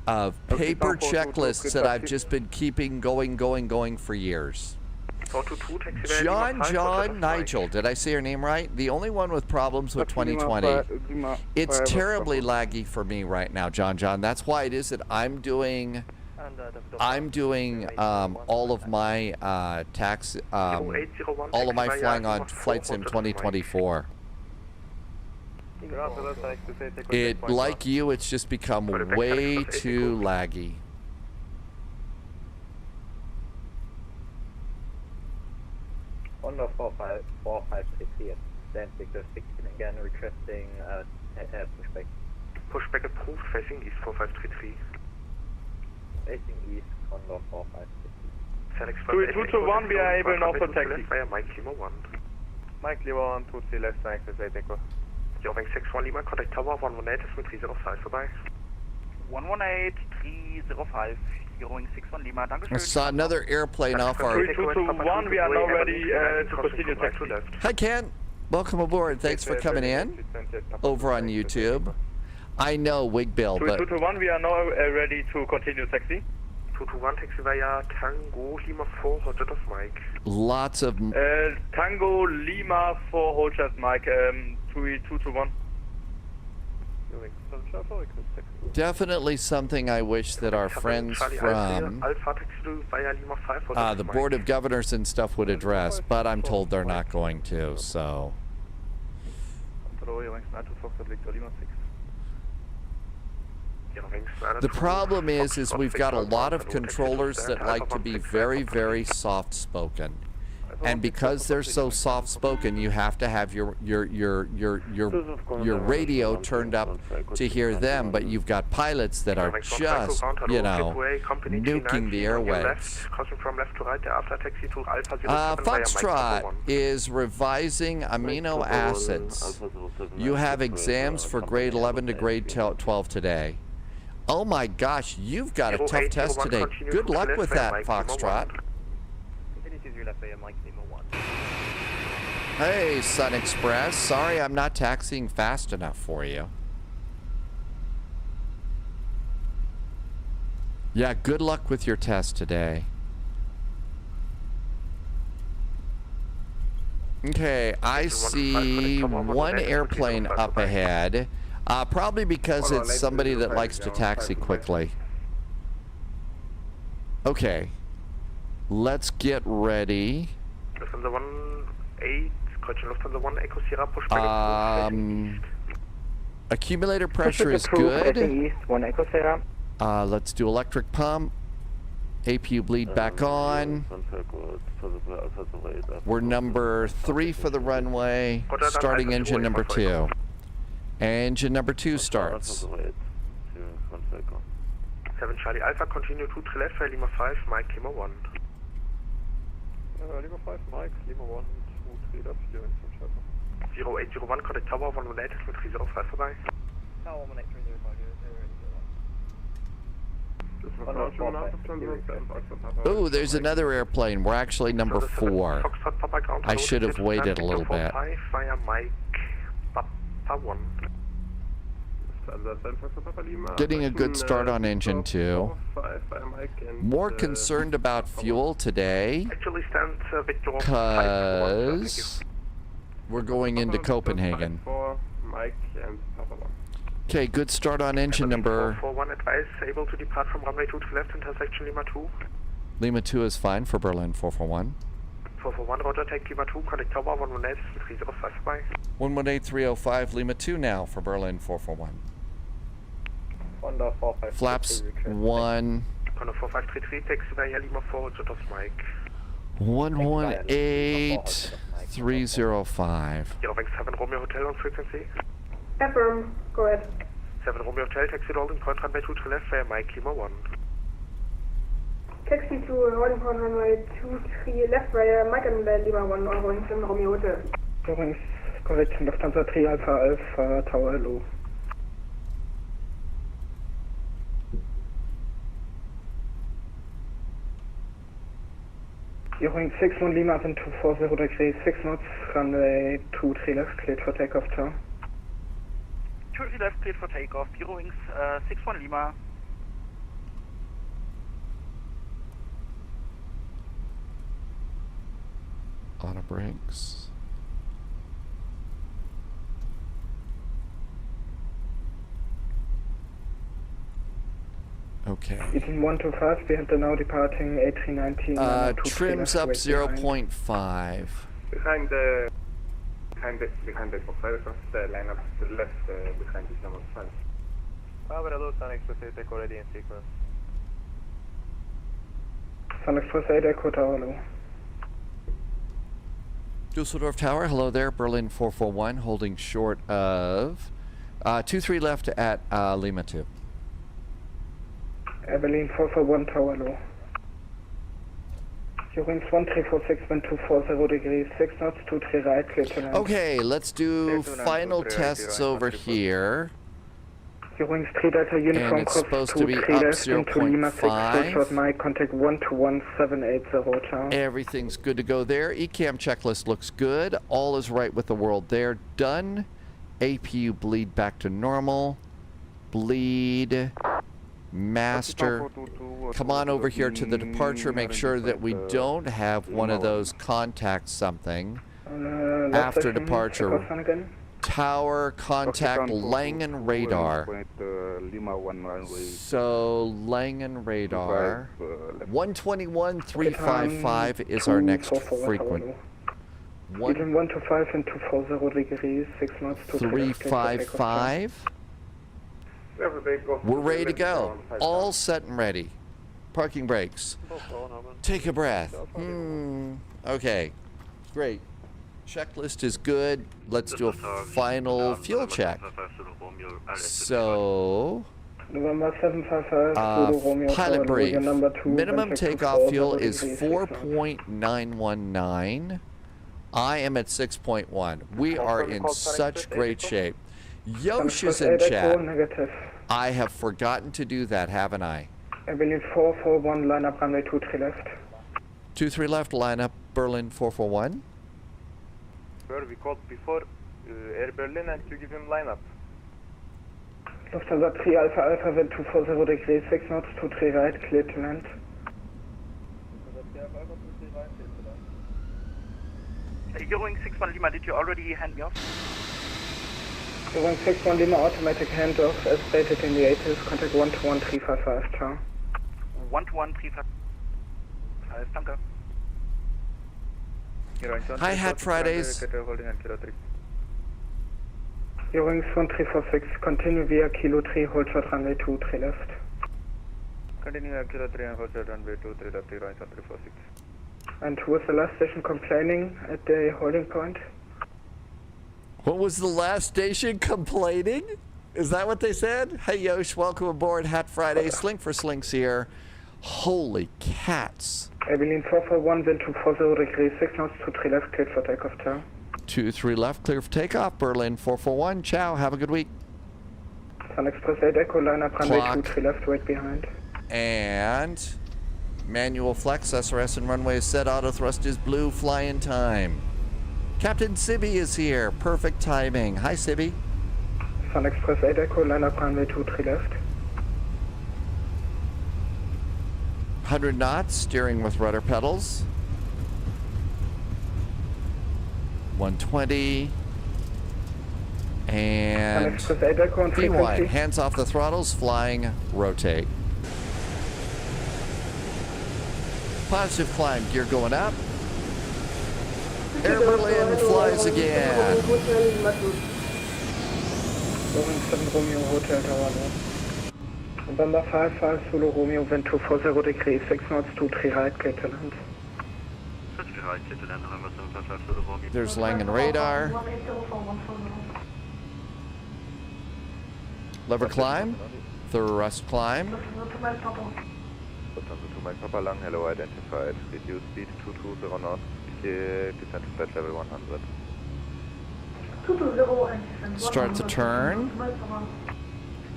of paper checklists that I've just been keeping going for years. 422, taxi via Lima 5, John Nigel, did I say your name right? The only one with problems with 2020. It's terribly laggy for me right now, John. That's why it is that I'm doing all of my all of my flying on flights in 2024. Like you, it's just become way too laggy. On 4533 then Victor 16 again requesting pushback. Pushback approved, facing east 4533. Facing east, Condor 4533. 221, we are able now for taxi. Via Mike Lima 1. Mike Lima 1, 23 left, thanks, Takeoff. Eurowing 61 Lima, contact tower 118 is with 305 vorbei. 118, 305, Eurowing 61 Lima, danke schön. I saw another airplane off our... 221, we are now ready to continue taxi. Hi, Ken. Welcome aboard. Thanks for coming in over on YouTube. I know, Wig Bill, but... 221, we are now ready to continue taxi. 221, taxi via Tango Lima 4, Roger, das Mike. Lots of... Tango Lima 4, hold just Mike, 221. Definitely something I wish that our friends from the Board of Governors and stuff would address, but I'm told they're not going to, so... The problem is we've got a lot of controllers that like to be very, very soft-spoken. And because they're so soft-spoken, you have to have your radio turned up to hear them. But you've got pilots that are just, you know, nuking the airwaves. Foxtrot is revising amino acids. You have exams for grade 11 to grade 12 today. Oh my gosh, you've got a tough test today. Good luck with that, Foxtrot. Hey, Sun Express. Sorry I'm not taxiing fast enough for you. Yeah, good luck with your test today. Okay, I see one airplane up ahead. Probably because it's somebody that likes to taxi quickly. Okay. Let's get ready. Accumulator pressure is good. Let's do electric pump. APU bleed back on. We're number 3 for the runway. Starting engine number 2. Engine number 2 starts. 7 Charlie Alpha, continue 2 3 left, Lima 5, Mike Lima 1. Lima 5, Mike, Lima 1, 2 3 left, you're in some shelter. 0801, contact tower 118 with 305 vorbei. Tower 18305. Oh, there's another airplane. We're actually number 4. I should have waited a little bit. Via Mike Papa 1. Getting a good start on engine 2. More concerned about fuel today because we're going into Copenhagen. Okay, good start on engine number... 441 advice, able to depart from runway 2 to left, intersection Lima 2. Lima 2 is fine for Berlin 441. 441, roger, take Lima 2, contact tower 118 with 305 vorbei. 118-305, Lima 2 now for Berlin 441. Flaps 1. Condor 4533, taxi via Lima 4, roger, das Mike. 118-305. Eurowing 7 Romeo Hotel on frequency. Affirm, go ahead. 7 Romeo Hotel, taxi holding point runway 2 to left via Mike Lima 1. Taxi to holding point runway 23 left via Mike and Lima 1, Eurowing 7 Romeo Hotel. Eurowing, correction, Lufthansa 3 Alpha Alpha Tower, hello. Eurowing 61 Lima up in 240 degree 6 knots, runway 23 left, cleared for takeoff, ciao. 23 left, cleared for takeoff, Eurowings 61 Lima. Auto brakes. Okay. Eaton 125, we have the now departing A319. Trims up 0.5. Behind the cockpit, the line up to the left behind this number 5. Hello, Sun Express 8 Echo ready in sequence. Sun Express 8 Echo Tower low. Düsseldorf Tower, hello there. Berlin 441, holding short of 23 left at Lima 2. Berlin 441 Tower low. Eurowings 1346, wind 240 degrees, 6 knots, 23 right, clear to land. Okay, let's do final tests over here. Eurowings 3 Delta Uniform And it's cross supposed to be 23 up left into Lima 6, full 0.5. short Mike, contact 121780, ciao. Everything's good to go there. ECAM checklist looks good. All is right with the world there. Done. APU bleed back to normal. Bleed. Master. Come on over here to the departure. Make sure that we don't have one of those contact something. After departure. Tower contact Langen radar. So Langen radar. 121.355 is our next frequent. Eaton 125 and 240 degrees, 6 knots, 355. We're ready to go. All set and ready. Parking brakes. Take a breath. Okay. Great. Checklist is good. Let's do a final fuel check. So, November 755, pilot brief. number 2, Minimum takeoff fuel is 4.919. I am at 6.1. We are in such great shape. Yosh is in chat. I have forgotten to do that, haven't I? I believe 441, line up runway 23 left. 23 left, line up Berlin 441. Sir, we called before Air Berlin and to give him lineup. Lufthansa 3 Alpha Alpha, wind 240 degrees, 6 knots, 23 right, clear to land. Eurowings 61 Lima, did you already hand me off? Eurowings 61 Lima, automatic handoff, as stated in the ATIS, contact 121355, ciao. 12135, danke. Hi, Hat Fridays. Eurowings 1346, continue via Kilo 3, hold short runway 23 left. Continue via Kilo 3 and hold short runway 23 left, right 1346. And who was the last station complaining at the holding point? What was the last station complaining? Is that what they said? Hey, Yosh, welcome aboard Hat Friday. Slink for Slinks here. Holy cats. Abilene 441, wind 240 degrees, 6 knots, 23 left, cleared for takeoff, ciao. 23 left, clear for takeoff. Berlin 441, ciao. Have a good week. Sun Express 8 Echo, line up runway Clock. 23 left, wait behind. And manual flex, SRS and runway is set. Auto thrust is blue. Fly-in time. Captain Sibby is here. Perfect timing. Hi, Sibby. Sun Express 8 Echo, line up runway 23 left. 100 knots, steering with rudder pedals. 120. And Sun Express 8 Echo on V1, frequency. hands off the throttles, flying, rotate. Positive climb, gear going up. Air Berlin flies again. Boeing 7 Romeo Hotel Tower low. November 55 Zulu Romeo, wind 240 degrees, 6 knots, 23 right, clear to land. There's Langen radar. Lever climb. Thrust climb. Papa Lang, hello, identified. Reduce speed 220 knots. Descent to flight level 100. Start to turn.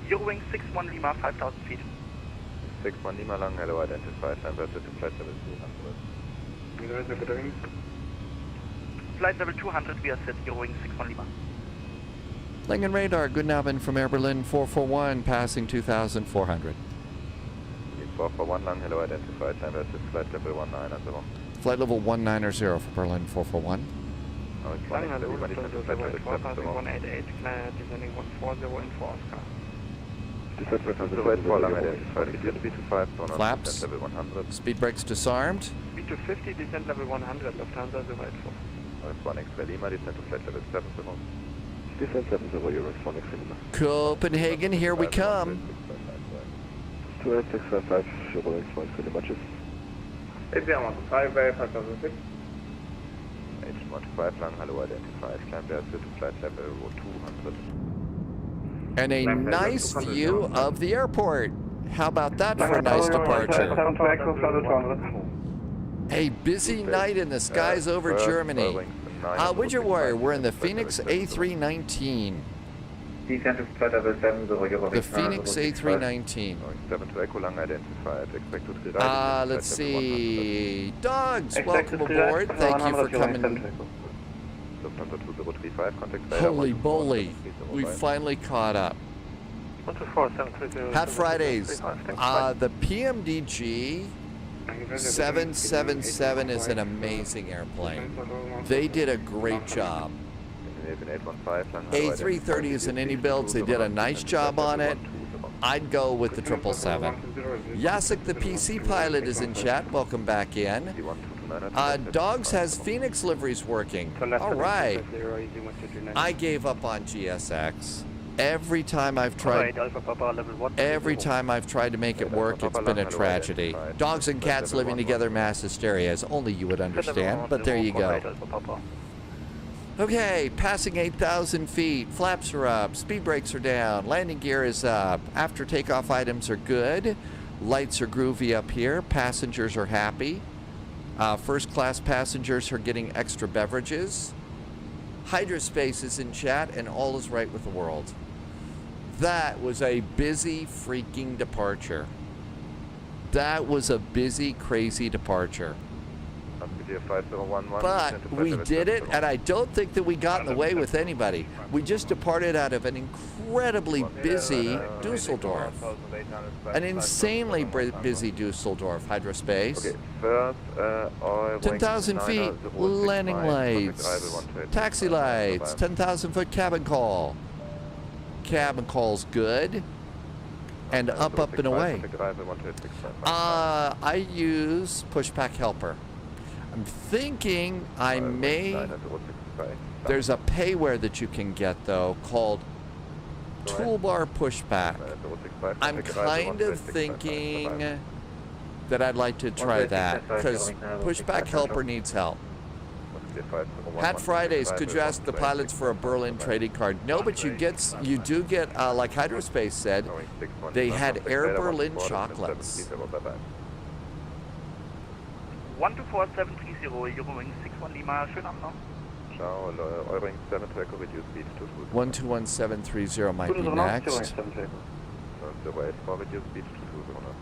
Eurowings 61 Lima, 5,000 feet. 61 Lima Lang, hello, identified. Converted to flight level 200. Flight level 200, we are set Eurowings 61 Lima. Langen radar, good Abend from Air Berlin 441, passing 2,400. 441 Lang, hello, identified. Converted to flight level 190. Flight level 190 for Berlin 441. Flying Hello, Lima, descend to flight level 7 passing zero. 188, descending 140 info Oscar. Descent to 084 lang identified, reduce speed to 5, turn on Flaps. descent level 100. Speed brakes disarmed. Speed to 50, descent level 100, Lufthansa 084. One X-ray Lima, descend to flight level 7 zero. Descent 70 Euro, Phonics Lima. Copenhagen, here we come. 28655, Euro, Phonics Lima, cheers. ATR 5006. H15 lang, hello identified, climb airspeed to flight level 200. And a nice view of the airport. How about that for a nice departure? A busy night in the skies over Germany. Widget Warrior, we're in the Phoenix A319. Descent to flight level 70 Euro. The Phoenix A319. 7 to Echo lang identified, expect to redirect. Let's see. Dogs, welcome aboard. Thank you for coming. Lufthansa 2035, contact radar. Holy moly. We finally caught up. 124, Hat Fridays. The PMDG 777 is an amazing airplane. They did a great job. A330 is an Indy builds. They did a nice job on it. I'd go with the 777. Yasik, the PC pilot, is in chat. Welcome back in. Dogs has Phoenix liveries working. All right. I gave up on GSX. Every time I've tried to make it work, it's been a tragedy. Dogs and cats living together, mass hysteria, as only you would understand, but there you go. Okay, passing 8,000 feet, flaps are up, speed brakes are down, landing gear is up, after takeoff items are good, lights are groovy up here, passengers are happy, first class passengers are getting extra beverages, Hydrospace is in chat, and all is right with the world. That was a busy freaking departure. That was a busy, crazy departure. But we did it, and I don't think that we got in the way with anybody. We just departed out of an incredibly busy Düsseldorf. An insanely busy Düsseldorf, Hydrospace. Okay, first, 10,000 feet, landing lights, taxi lights, 10,000 foot cabin call. Cabin call's good. And up and away. I use Pushback Helper. I'm thinking I may... There's a payware that you can get, though, called Toolbar Pushback. I'm kind of thinking that I'd like to try that, because Pushback Helper needs help. Hat Fridays, could you ask the pilots for a Berlin trading card? No, but you do get, like Hydrospace said, they had Air Berlin chocolates. 124730, Eurowing 61 Lima, schönen Abend noch. Ciao, Eurowing 7 to Echo, reduce speed to 121730 might be next. 084, reduce speed to 209.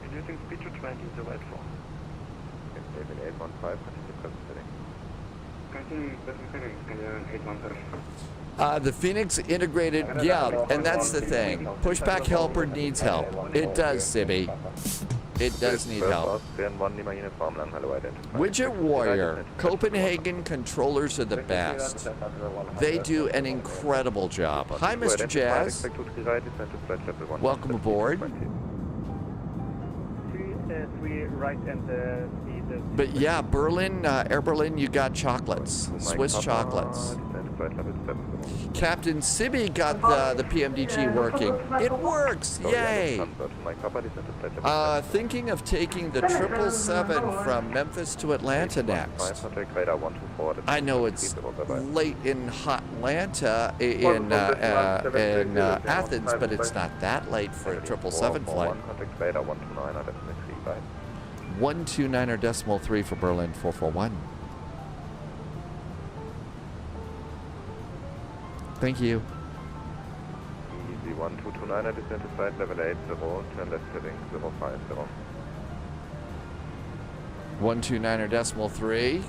Reducing speed to 20, 084. 815, continue present setting. Continue present setting, 815. The Phoenix integrated, yeah, and that's the thing. Pushback Helper needs help. It does, Sibby. It does need help. Widget Warrior, Copenhagen controllers are the best. They do an incredible job. Hi, Mr. Jazz. Welcome aboard. 3 right and speed. But yeah, Berlin, Air Berlin, you got chocolates, Swiss chocolates. Captain Sibby got the PMDG working. It works! Yay! Thinking of taking the 777 from Memphis to Atlanta next. I know it's late in hot Atlanta, in Athens, but it's not that late for a 777 flight. 129.3 for Berlin 441. Thank you. Easy 1229, descent to flight level 80, turn left heading 050. 129.3.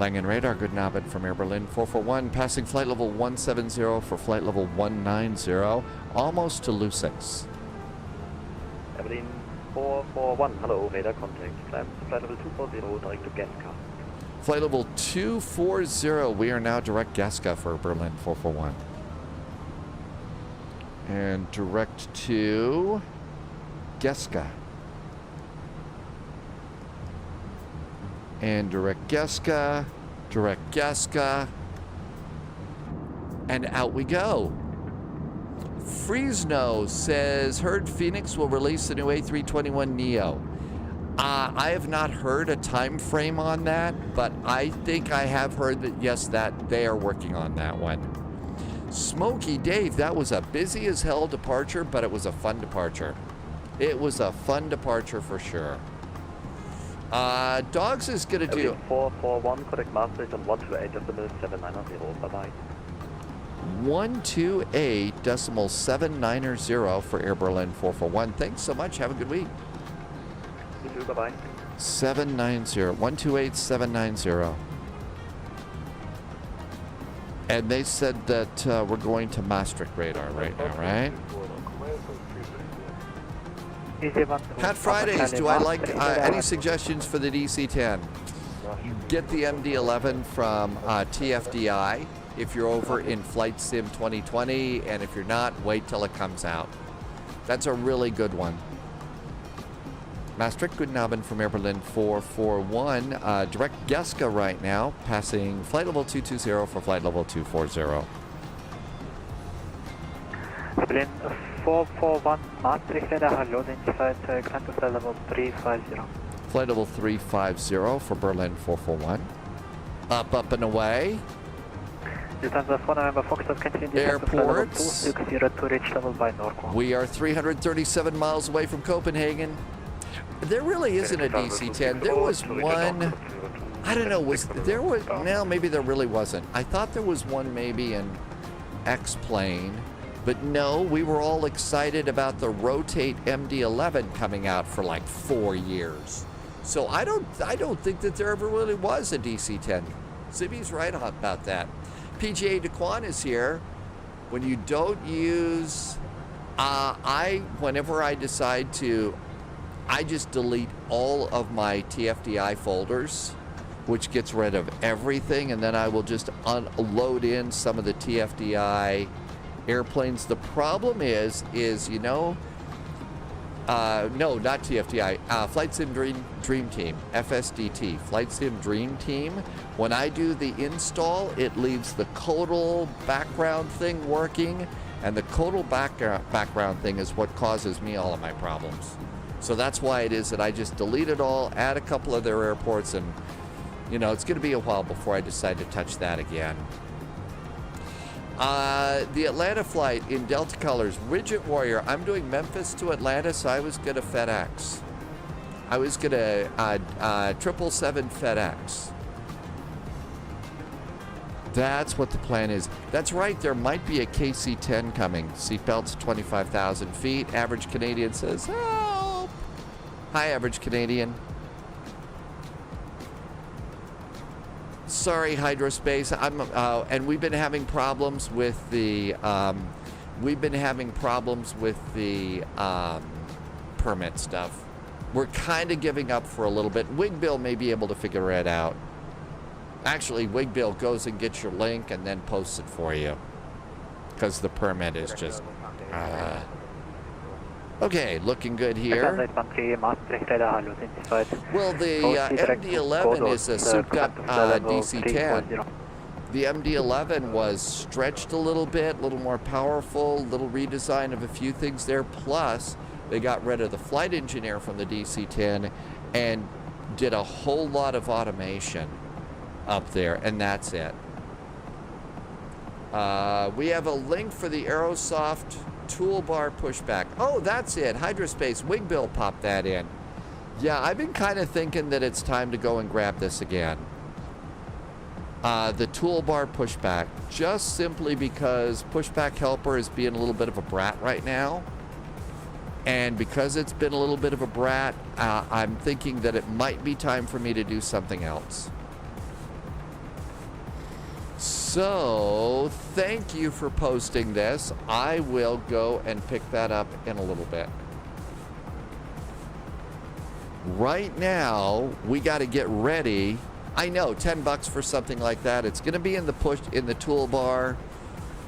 Langen Radar, good Abend from Air Berlin 441, passing flight level 170 for flight level 190, almost to Lucix. Air Berlin 441, hello, radar contact. Climb to flight level 240, direct to Gaska. Flight level 240, we are now direct Gaska for Berlin 441. And direct to Gaska. And direct Gaska, and out we go. Friesno says, heard Phoenix will release the new A321neo. I have not heard a time frame on that, but I think I have heard that, yes, that they are working on that one. Smokey Dave, that was a busy as hell departure, but it was a fun departure. It was a fun departure for sure. Dogs is gonna do 441, correct Maastricht on 128.790, bye-bye. 128.790 for Air Berlin 441. Thanks so much. Have a good week. You too, bye-bye. 790, 128.790. And they said that we're going to Maastricht radar right now, right? Pat Fridays, do I like any suggestions for the DC-10? Get the MD-11 from TFDI if you're over in Flight Sim 2020, and if you're not, wait till it comes out. That's a really good one. Maastricht, guten Abend from Air Berlin 441. Direct Geska right now, passing flight level 220 for flight level 240. Berlin 441, Maastricht radar, hello, identified, climb to flight level 350. Flight level 350 for Berlin 441. Up and away. Lufthansa 4 November Foxtrot, continue Airports. to reach level by Norco. We are 337 miles away from Copenhagen. There really isn't a DC-10. There was one, I don't know, no, maybe there really wasn't. I thought there was one maybe in X-Plane, but no, we were all excited about the Rotate MD-11 coming out for like 4 years. So I don't think that there ever really was a DC-10. Zibby's right about that. PGA Daquan is here. When you don't use, whenever I decide to, I just delete all of my TFDI folders, which gets rid of everything, and then I will just unload in some of the TFDI airplanes. The problem is you know, no, not TFDI, Flight Sim Dream Team, FSDT, Flight Sim Dream Team. When I do the install, it leaves the CODL background thing working, and the CODL background thing is what causes me all of my problems. So that's why it is that I just delete it all, add a couple of their airports, and, you know, it's going to be a while before I decide to touch that again. The Atlanta flight in Delta colors, Widget Warrior. I'm doing Memphis to Atlanta, so I was going to FedEx. I was going to 777 FedEx. That's what the plan is. That's right, there might be a KC-10 coming. Seatbelts 25,000 feet. Average Canadian says, help! Hi, Average Canadian. Sorry, Hydrospace. And we've been having problems with the permit stuff. We're kind of giving up for a little bit. Wigbill may be able to figure it out. Actually, Wigbill goes and gets your link and then posts it for you, because the permit is just. Okay, looking good here. Well, the MD-11 is a souped-up DC-10. The MD-11 was stretched a little bit, a little more powerful, a little redesign of a few things there. Plus, they got rid of the flight engineer from the DC-10 and did a whole lot of automation up there, and that's it. We have a link for the Aerosoft toolbar pushback. Oh, that's it. Hydrospace. Wigbill popped that in. Yeah, I've been kind of thinking that it's time to go and grab this again. The toolbar pushback, just simply because Pushback Helper is being a little bit of a brat right now. And because it's been a little bit of a brat, I'm thinking that it might be time for me to do something else. So, thank you for posting this. I will go and pick that up in a little bit. Right now, we got to get ready. I know, $10 for something like that. It's going to be in the toolbar.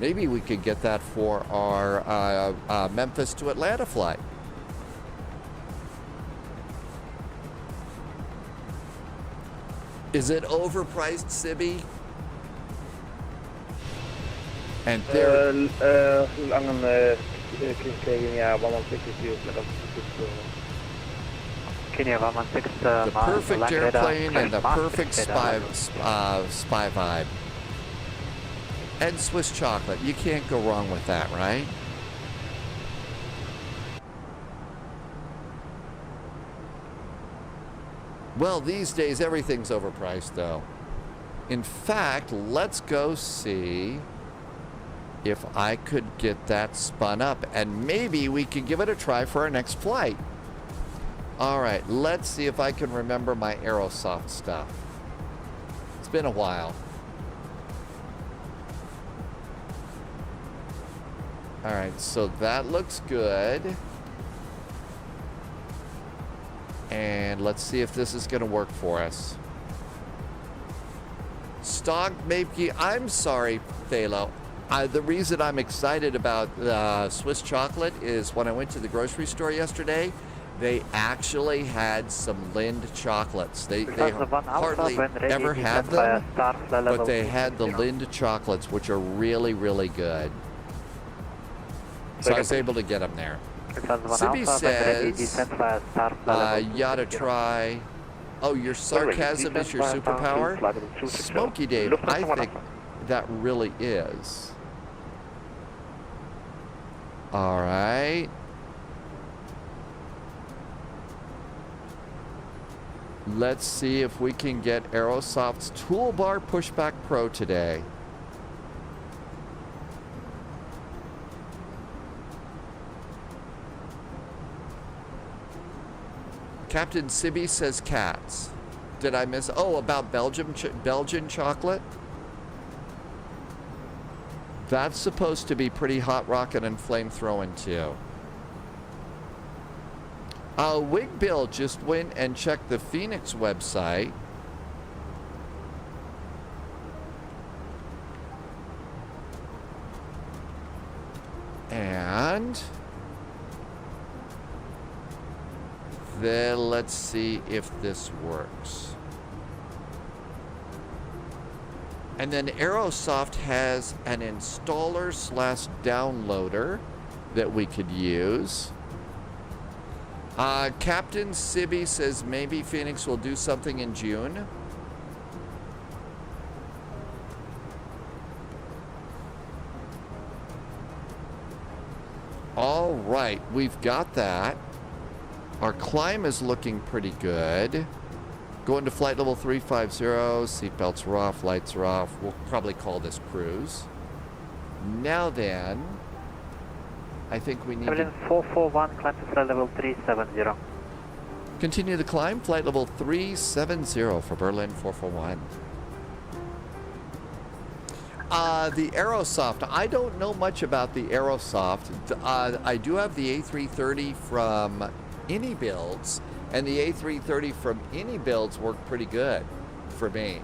Maybe we could get that for our Memphis to Atlanta flight. Is it overpriced, Sibby? And there. The perfect airplane and the perfect spy vibe. And Swiss chocolate. You can't go wrong with that, right? Well, these days everything's overpriced, though. In fact, let's go see if I could get that spun up, and maybe we can give it a try for our next flight. All right, let's see if I can remember my Aerosoft stuff. It's been a while. All right, so that looks good. And let's see if this is going to work for us. Stock Mapke, I'm sorry, Thalo. The reason I'm excited about Swiss chocolate is when I went to the grocery store yesterday, they actually had some Lind chocolates. They hardly ever have them, but they had the Lind chocolates, which are really, really good. So I was able to get them there. Sibby says, you ought to try. Oh, your sarcasm is your superpower? Smokey Dave, I think that really is. All right. Let's see if we can get Aerosoft's Toolbar Pushback Pro today. Captain Sibby says cats. Did I miss? Oh, about Belgian chocolate? That's supposed to be pretty hot rocket and flamethrowing too. Wig Bill just went and checked the Phoenix website. And then let's see if this works. And then Aerosoft has an installer/downloader that we could use. Captain Sibby says maybe Phoenix will do something in June. All right, we've got that. Our climb is looking pretty good. Going to flight level 350. Seatbelts are off, lights are off. We'll probably call this cruise. Now then, I think we need to... 441, climb to flight level 370. Continue the climb, flight level 370 for Berlin 441. The Aerosoft. I don't know much about the Aerosoft. I do have the A330 from AnyBuilds, and the A330 from AnyBuilds worked pretty good for me.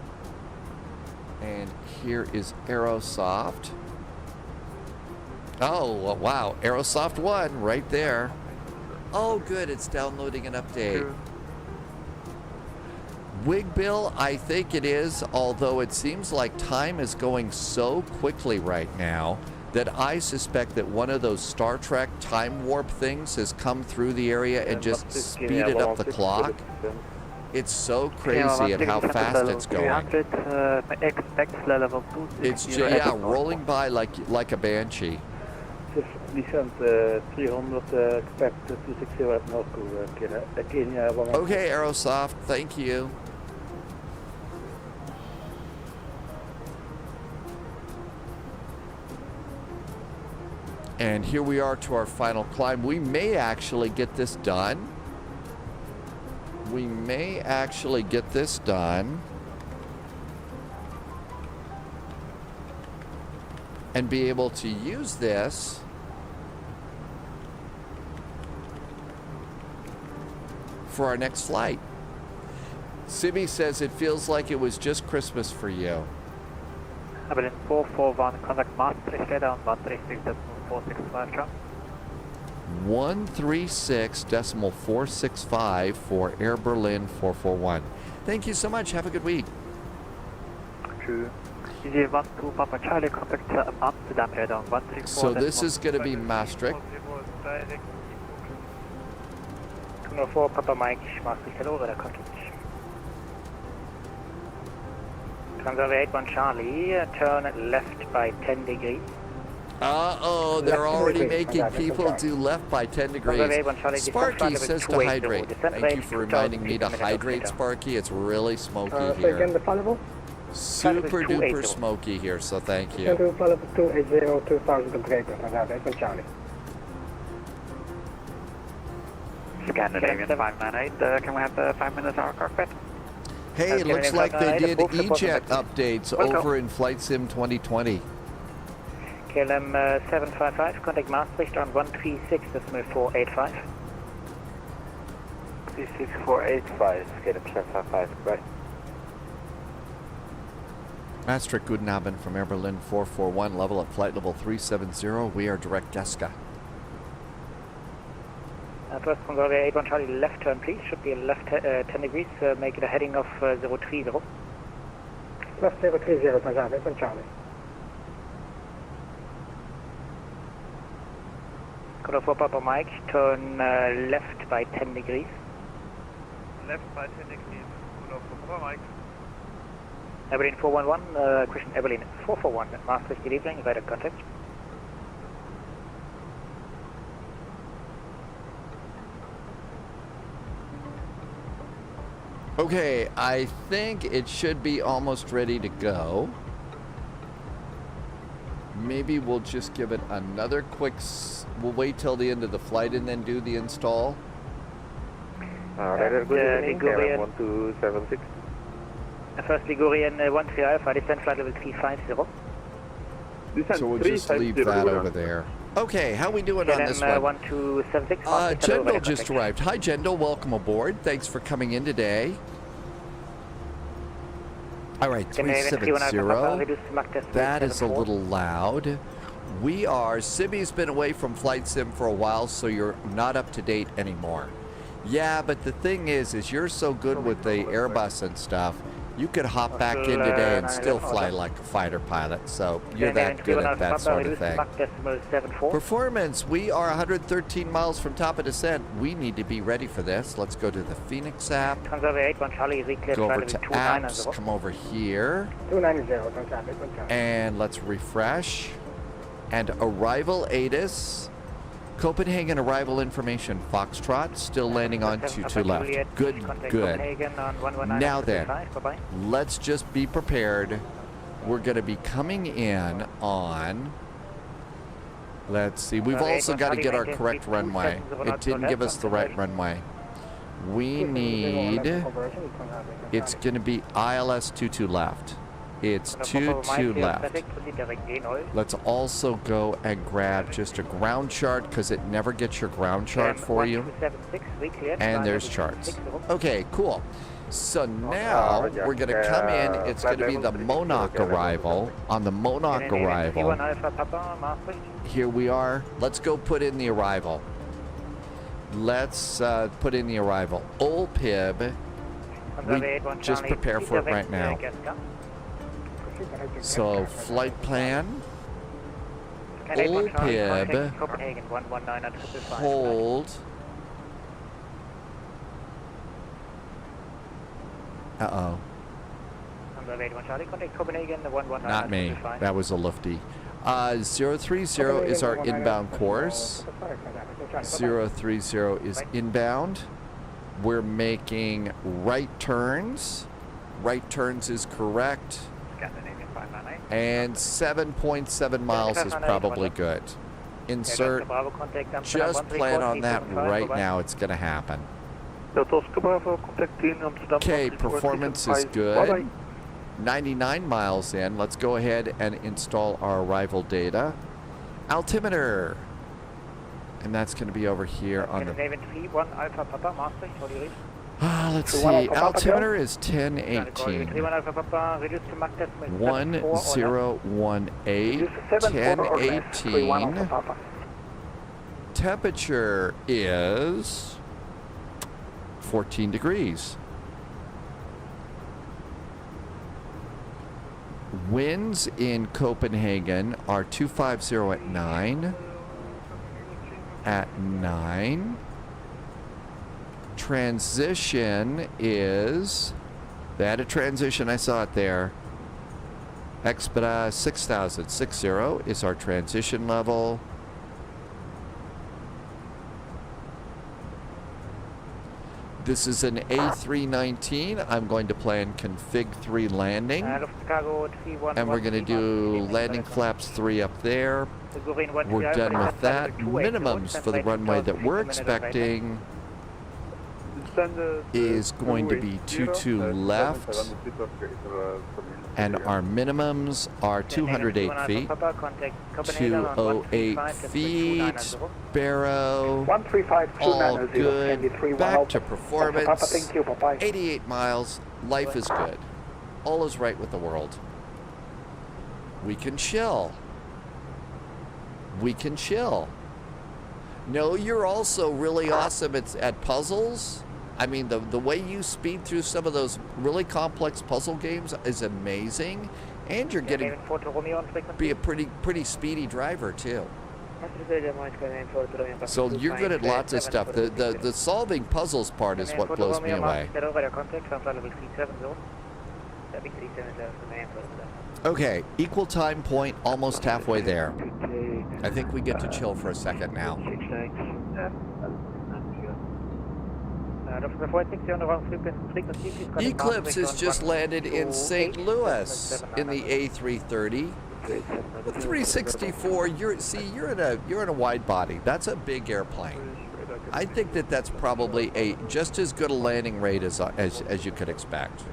And here is Aerosoft. Oh, wow. Aerosoft 1 right there. Oh, good. It's downloading an update. Wig Bill, I think it is, although it seems like time is going so quickly right now that I suspect that one of those Star Trek time warp things has come through the area and just speeded up the clock. It's so crazy at how fast it's going. It's yeah, rolling by like a banshee. Okay, Aerosoft, thank you. And here we are to our final climb. We may actually get this done. We may actually get this done. and be able to use this for our next flight. Sibby says it feels like it was just Christmas for you. Berlin 441, contact Maastricht radar on 136.465 Trump. 136.465 for Air Berlin 441. Thank you so much. Have a good week. True. Easy 12 Papa Charlie, contact Amsterdam radar on 134. So this is going to be Maastricht. 204 Papa Mike, Maastricht, hello, radar contact. Conserve 81 Charlie, turn left by 10 degrees. Uh-oh, they're already making people do left by 10 degrees. Sparky says to hydrate. Thank you for reminding me to hydrate, Sparky. It's really smoky here. Super duper smoky here, so thank you. Scandinavian 598, can we have the 5 minutes hour cockpit? Hey, it looks like they did EJet updates over in Flight Sim 2020. KLM 755, contact Maastricht on 136.485. 36485, KLM 755, right. Maastricht, guten Abend from Air Berlin 441, level at flight level 370. We are direct Deska. First control 81 Charlie, left turn please, should be a left 10 degrees, make it a heading of 030. Left 030, Control 81 Charlie. Control 4 Papa Mike, turn left by 10 degrees. Left by 10 degrees. Control 4 Papa Mike. Evelyn 411, Christian Evelyn 441, Maastricht, good evening, radar contact. Okay, I think it should be almost ready to go. Maybe we'll just give it another quick... we'll wait till the end of the flight and then do the install. Radar, good evening, KLM 1276. First Ligurian 13 Alpha, descent flight level 350. So we'll just leave that over there. Okay, how we doing on this one? 1276. Jendal just arrived. Hi, Jendal. Welcome aboard. Thanks for coming in today. All right, 370. That is a little loud. We are... Sibby's been away from Flight Sim for a while, so you're not up to date anymore. Yeah, but the thing is you're so good with the Airbus and stuff, you could hop back in today and still fly like a fighter pilot, so you're that good at that sort of thing. Performance, we are 113 miles from top of descent. We need to be ready for this. Let's go to the Phoenix app. Go over to apps, come over here. And let's refresh. And arrival ATIS. Copenhagen arrival information, Foxtrot, still landing on 22 left. Good, good. Now then, let's just be prepared. We're going to be coming in on, let's see, we've also got to get our correct runway. It didn't give us the right runway. We need, it's going to be ILS 22 left. It's 22 left. Let's also go and grab just a ground chart because it never gets your ground chart for you. And there's charts. Okay, cool. So now we're going to come in. It's going to be the Monarch arrival. On the Monarch arrival, here we are. Let's go put in the arrival. Let's put in the arrival. OLPIB. We just prepare for it right now. So, flight plan, OLPIB, hold, uh-oh, not me, that was a lifty. 030 is our inbound course, 030 is inbound, we're making right turns is correct. And 7.7 miles is probably good. Insert. Just plan on that right now. It's going to happen. Okay, performance is good. 99 miles in. Let's go ahead and install our arrival data. Altimeter. And that's going to be over here on the... let's see. Altimeter is 1018. 1018. 1018. Temperature is 14 degrees. Winds in Copenhagen are 250 at 9. At 9. Transition is... They had a transition, I saw it there. Expedite 6000. 60 is our transition level. This is an A319. I'm going to plan config 3 landing. And we're going to do landing flaps 3 up there. We're done with that. Minimums for the runway that we're expecting is going to be 22 left. And our minimums are 208 feet, 208 feet, Sparrow, all good, back to performance, 88 miles, life is good, all is right with the world. We can chill. We can chill. No, you're also really awesome at puzzles. I mean, the way you speed through some of those really complex puzzle games is amazing, and you're getting be a pretty speedy driver too. So you're good at lots of stuff. The solving puzzles part is what blows me away. Okay, equal time point, almost halfway there. I think we get to chill for a second now. Eclipse has just landed in St. Louis in the A330. The 364. You're in a wide body. That's a big airplane. I think that's probably a just as good a landing rate as you could expect.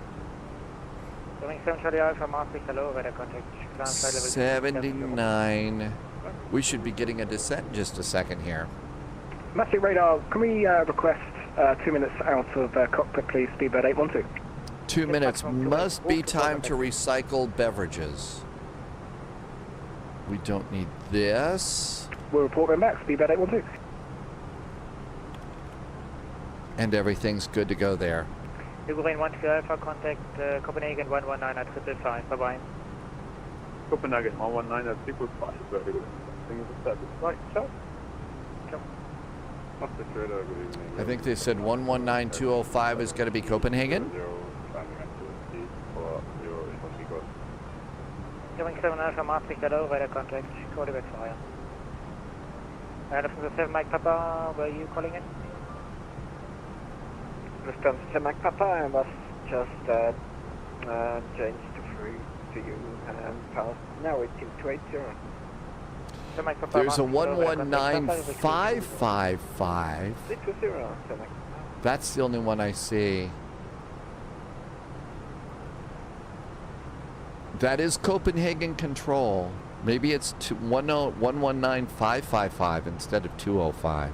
79. We should be getting a descent in just a second here. Massive radar. Can we request 2 minutes out of cockpit, please? Speedbird 812. 2 minutes must be time to recycle beverages. We don't need this. We'll report them back. Speedbird 812. And everything's good to go there. Green 1 Alpha, contact Copenhagen 119 at 555. Bye bye. Copenhagen 119 at 555. Very good. Right, ciao. I think they said 119205 is going to be Copenhagen. 7 Alpha Maastricht, hello, radar contact, Quebec Flyin. From the 7 Mike Papa, were you calling in? Response to Mike Papa, I must just change to free to you and pass. Now it's 280. There's a 119555. That's the only one I see. That is Copenhagen control. Maybe it's 119555 instead of 205.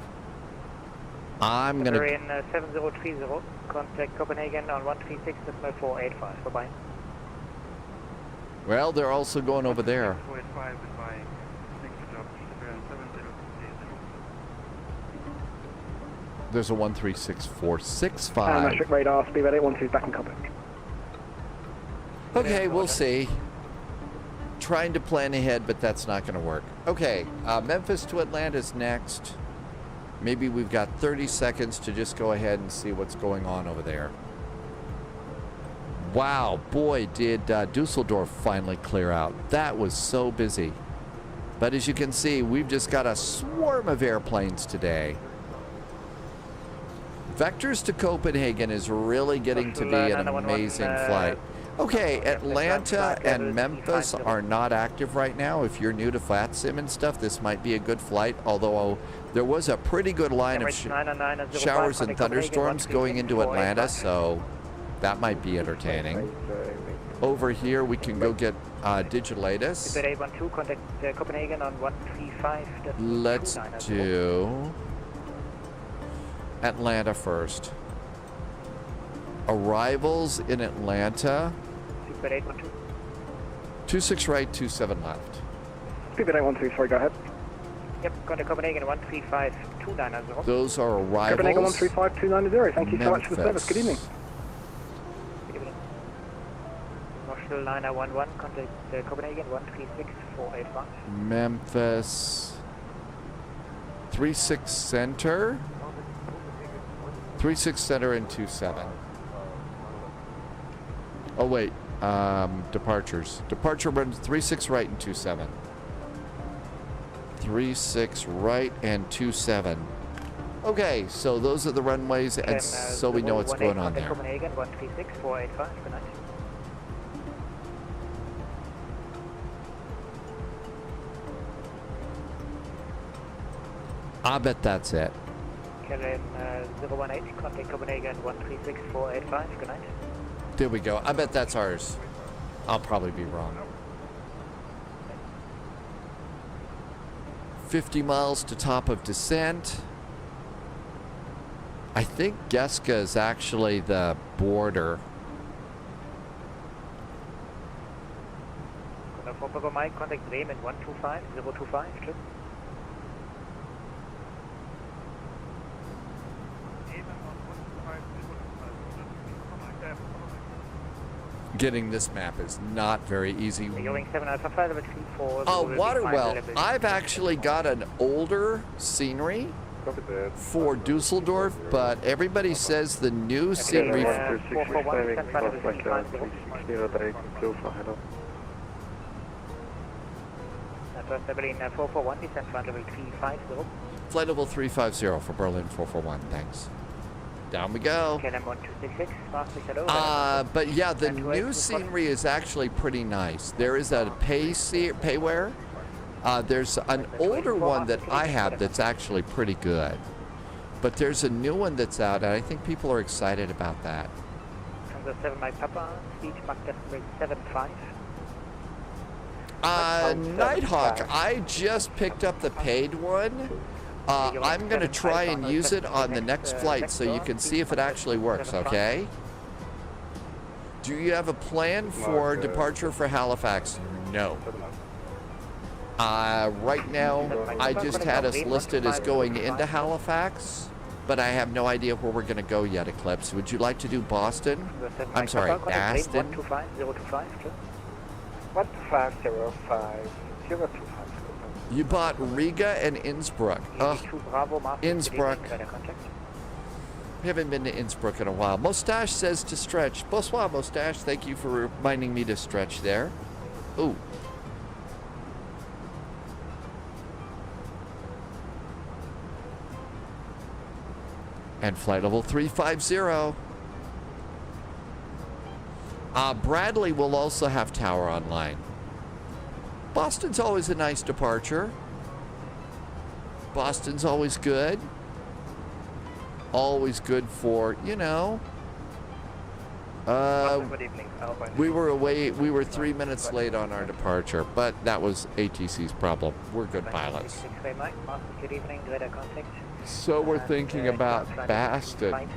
I'm gonna. We're in 7030. Contact Copenhagen on 136.485. Bye bye. Well, they're also going over there. There's a 136465. Metric radar, speedbird 812 back in cockpit. Okay, we'll see. Trying to plan ahead, but that's not going to work. Okay, Memphis to Atlanta is next. Maybe we've got 30 seconds to just go ahead and see what's going on over there. Wow, boy, did Düsseldorf finally clear out. That was so busy. But as you can see, we've just got a swarm of airplanes today. Vectors to Copenhagen is really getting to be an amazing flight. Okay, Atlanta and Memphis are not active right now. If you're new to VATSIM and stuff, this might be a good flight, although there was a pretty good line of showers and thunderstorms going into Atlanta, so that might be entertaining. over here, we can go get Digitatus. Super 812, contact Copenhagen on 135. Let's do Atlanta first. Arrivals in Atlanta. Super 812. 26 right, 27 left. Speedbird 812, sorry, go ahead. Yep, contact Copenhagen 135-290. Those are arrivals. Copenhagen 135-290, thank you so much for the service. Good evening. Good evening. Marshall 911, contact Copenhagen 136-485. Memphis 36 center. 36 center and 27. Oh wait, departures. Departure runs 36 right and 27. 36 right and 27. Okay, so those are the runways, and so we know what's going on there. Copenhagen 136-485. Good night. I bet that's it. KLM 018, contact Copenhagen 136-485. Good night. There we go. I bet that's ours. I'll probably be wrong. 50 miles to top of descent. I think Geska is actually the border. Contact Bremen 125-025. Tschüss. Getting this map is not very easy. Going 7 Alpha 5 level 34. Waterwell. I've actually got an older scenery for Düsseldorf, but everybody says the new scenery. Berlin 441, descent flight level 350. Flight level 350 for Berlin 441, thanks. Down we go. KLM 1266, but yeah, the new scenery is actually pretty nice. There is a payware. There's an older one that I have that's actually pretty good. But there's a new one that's out, and I think people are excited about that. From the 7 Mike Papa, speed Mach decimal 75. Nighthawk, I just picked up the paid one. I'm going to try and use it on the next flight so you can see if it actually works, okay? Do you have a plan for departure for Halifax? No. Right now, I just had us listed as going into Halifax, but I have no idea where we're going to go yet, Eclipse. Would you like to do Boston? I'm sorry, Aston? 12505 025. You bought Riga and Innsbruck. Innsbruck. We haven't been to Innsbruck in a while. Mustache says to stretch. Bonsoir, Mustache. Thank you for reminding me to stretch there. Ooh. And flight level 350. Bradley will also have tower online. Boston's always a nice departure. Boston's always good. Always good for, you know. We were 3 minutes late on our departure, but that was ATC's problem. We're good pilots. So we're thinking about Boston.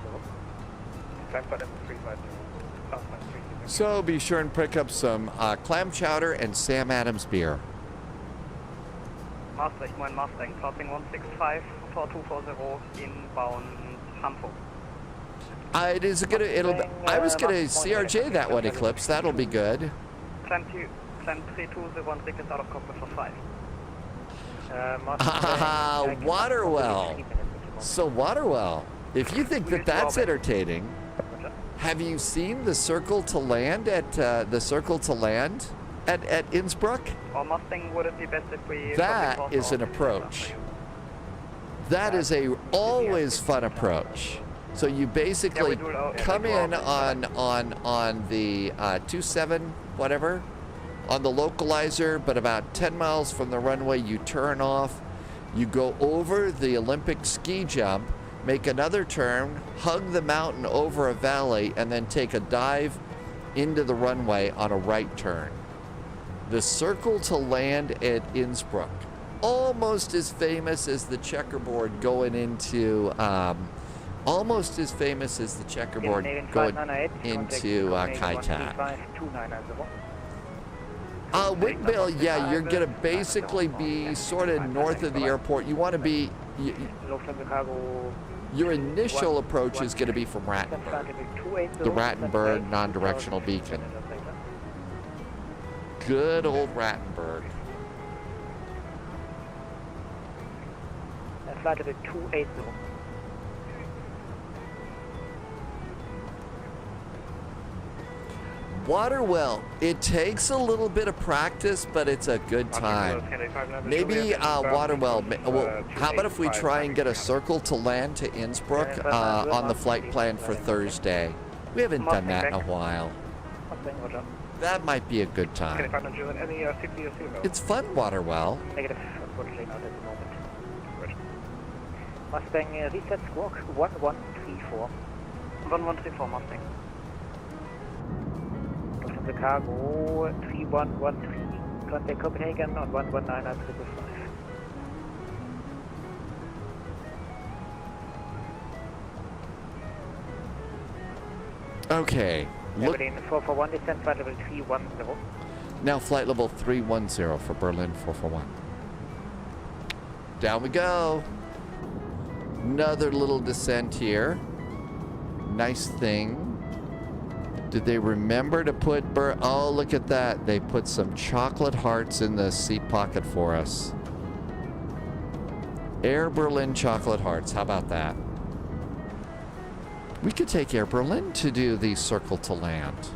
So be sure and pick up some clam chowder and Sam Adams beer. Maastricht, moin Mustang, crossing 165, 4240, inbound Hamburg. I was gonna CRJ that one, Eclipse. That'll be good. Climb 320, one ticket out of cockpit for 5. Waterwell. So Waterwell, if you think that that's entertaining, have you seen the circle to land at Innsbruck? Or Mustang, would it be best if we... That is an approach. That is a always fun approach. So you basically come in on the 27 whatever on the localizer, but about 10 miles from the runway you turn off. You go over the Olympic ski jump, make another turn, hug the mountain over a valley, and then take a dive into the runway on a right turn. The circle to land at Innsbruck. Almost as famous as the checkerboard going into, almost as famous as the checkerboard going into KATL. Windmill, yeah, you're going to basically be sort of north of the airport. You want to be, your initial approach is going to be from Rattenberg, the Rattenberg non-directional beacon. Good old Rattenberg. Flight level 280. Waterwell, it takes a little bit of practice, but it's a good time. Maybe Waterwell, well, how about if we try and get a circle to land to Innsbruck on the flight plan for Thursday? We haven't done that in a while. That might be a good time. It's fun, Waterwell. Negative, unfortunately not at the moment. Mustang reset squawk 1134. 1134 Mustang. The cargo 3113, contact Copenhagen on 119 at 555. Okay. Look. Berlin 441, descent flight level 310. Now flight level 310 for Berlin 441. Down we go. Another little descent here. Nice thing. Did they remember to put oh, look at that. They put some chocolate hearts in the seat pocket for us. Air Berlin chocolate hearts. How about that? We could take Air Berlin to do the circle to land.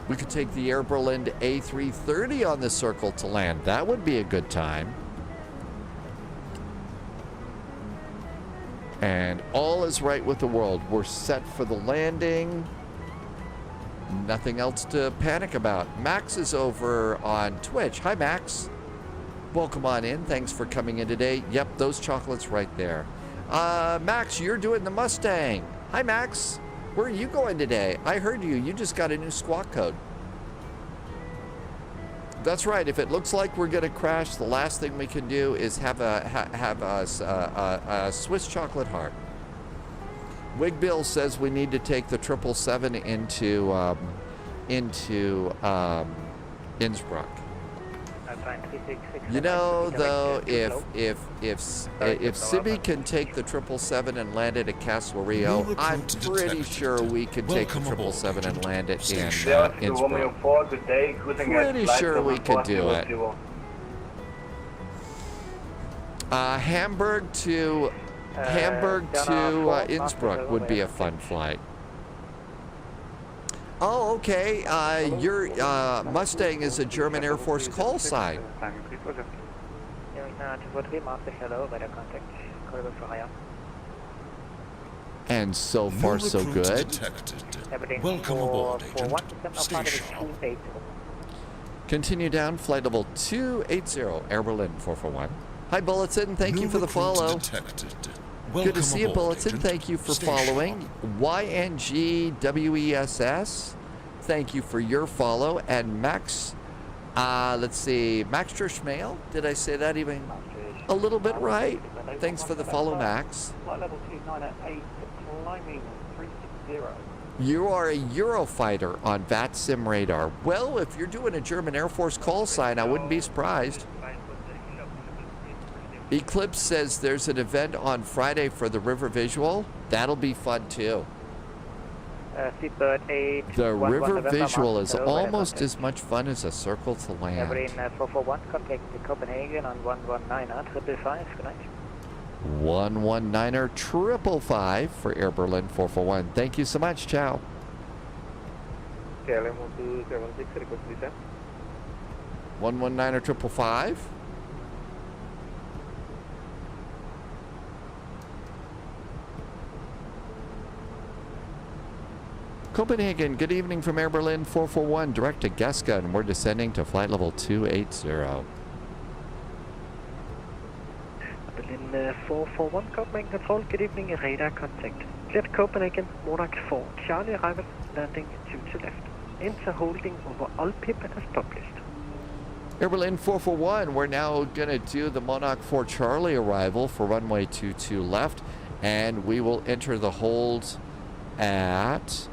We could take the Air Berlin to A330 on the circle to land. That would be a good time. And all is right with the world. We're set for the landing. Nothing else to panic about. Max is over on Twitch. Hi, Max. Welcome on in. Thanks for coming in today. Yep, those chocolates right there. Max, you're doing the Mustang. Hi, Max. Where are you going today? I heard you. You just got a new squawk code. That's right. If it looks like we're going to crash, the last thing we can do is have a Swiss chocolate heart. Wigbill says we need to take the 777 into Innsbruck. You know, though, if Sibby can take the 777 and land it at Castle Rio, I'm pretty sure we could take the 777 and land it in Innsbruck. Pretty sure we could do it. Hamburg to Innsbruck would be a fun flight. Oh, okay. Your Mustang is a German Air Force call sign. And so far, so good. Welcome aboard, Agent. Stay sharp. Continue down, flight level 280, Air Berlin 441. Hi, Bulletin. Thank you for the follow. Good to see you, Bulletin. Thank you for following. YNGWESS, thank you for your follow. And Max, let's see, Max Schmail, did I say that even a little bit right? Thanks for the follow, Max. Flight level 2988, climbing 360. You are a Eurofighter on VATSIM radar. Well, if you're doing a German Air Force call sign, I wouldn't be surprised. Eclipse says there's an event on Friday for the river visual. That'll be fun too. The river visual is almost as much fun as a circle to land. 441, contact Copenhagen on 119er 555. Good night. 119er 555 for Air Berlin 441. Thank you so much. Ciao. KLM 12716, request descent. 119er 555. Copenhagen, good evening from Air Berlin 441, direct to Geska, and we're descending to flight level 280. Berlin 441, Copenhagen control, good evening, radar contact Cleared Copenhagen, Monarch 4, Charlie arrival, landing 2 to left. Enter holding over all PIP as published. Air Berlin 441, we're now going to do the Monarch 4 Charlie arrival for runway 22 left, and we will enter the hold at,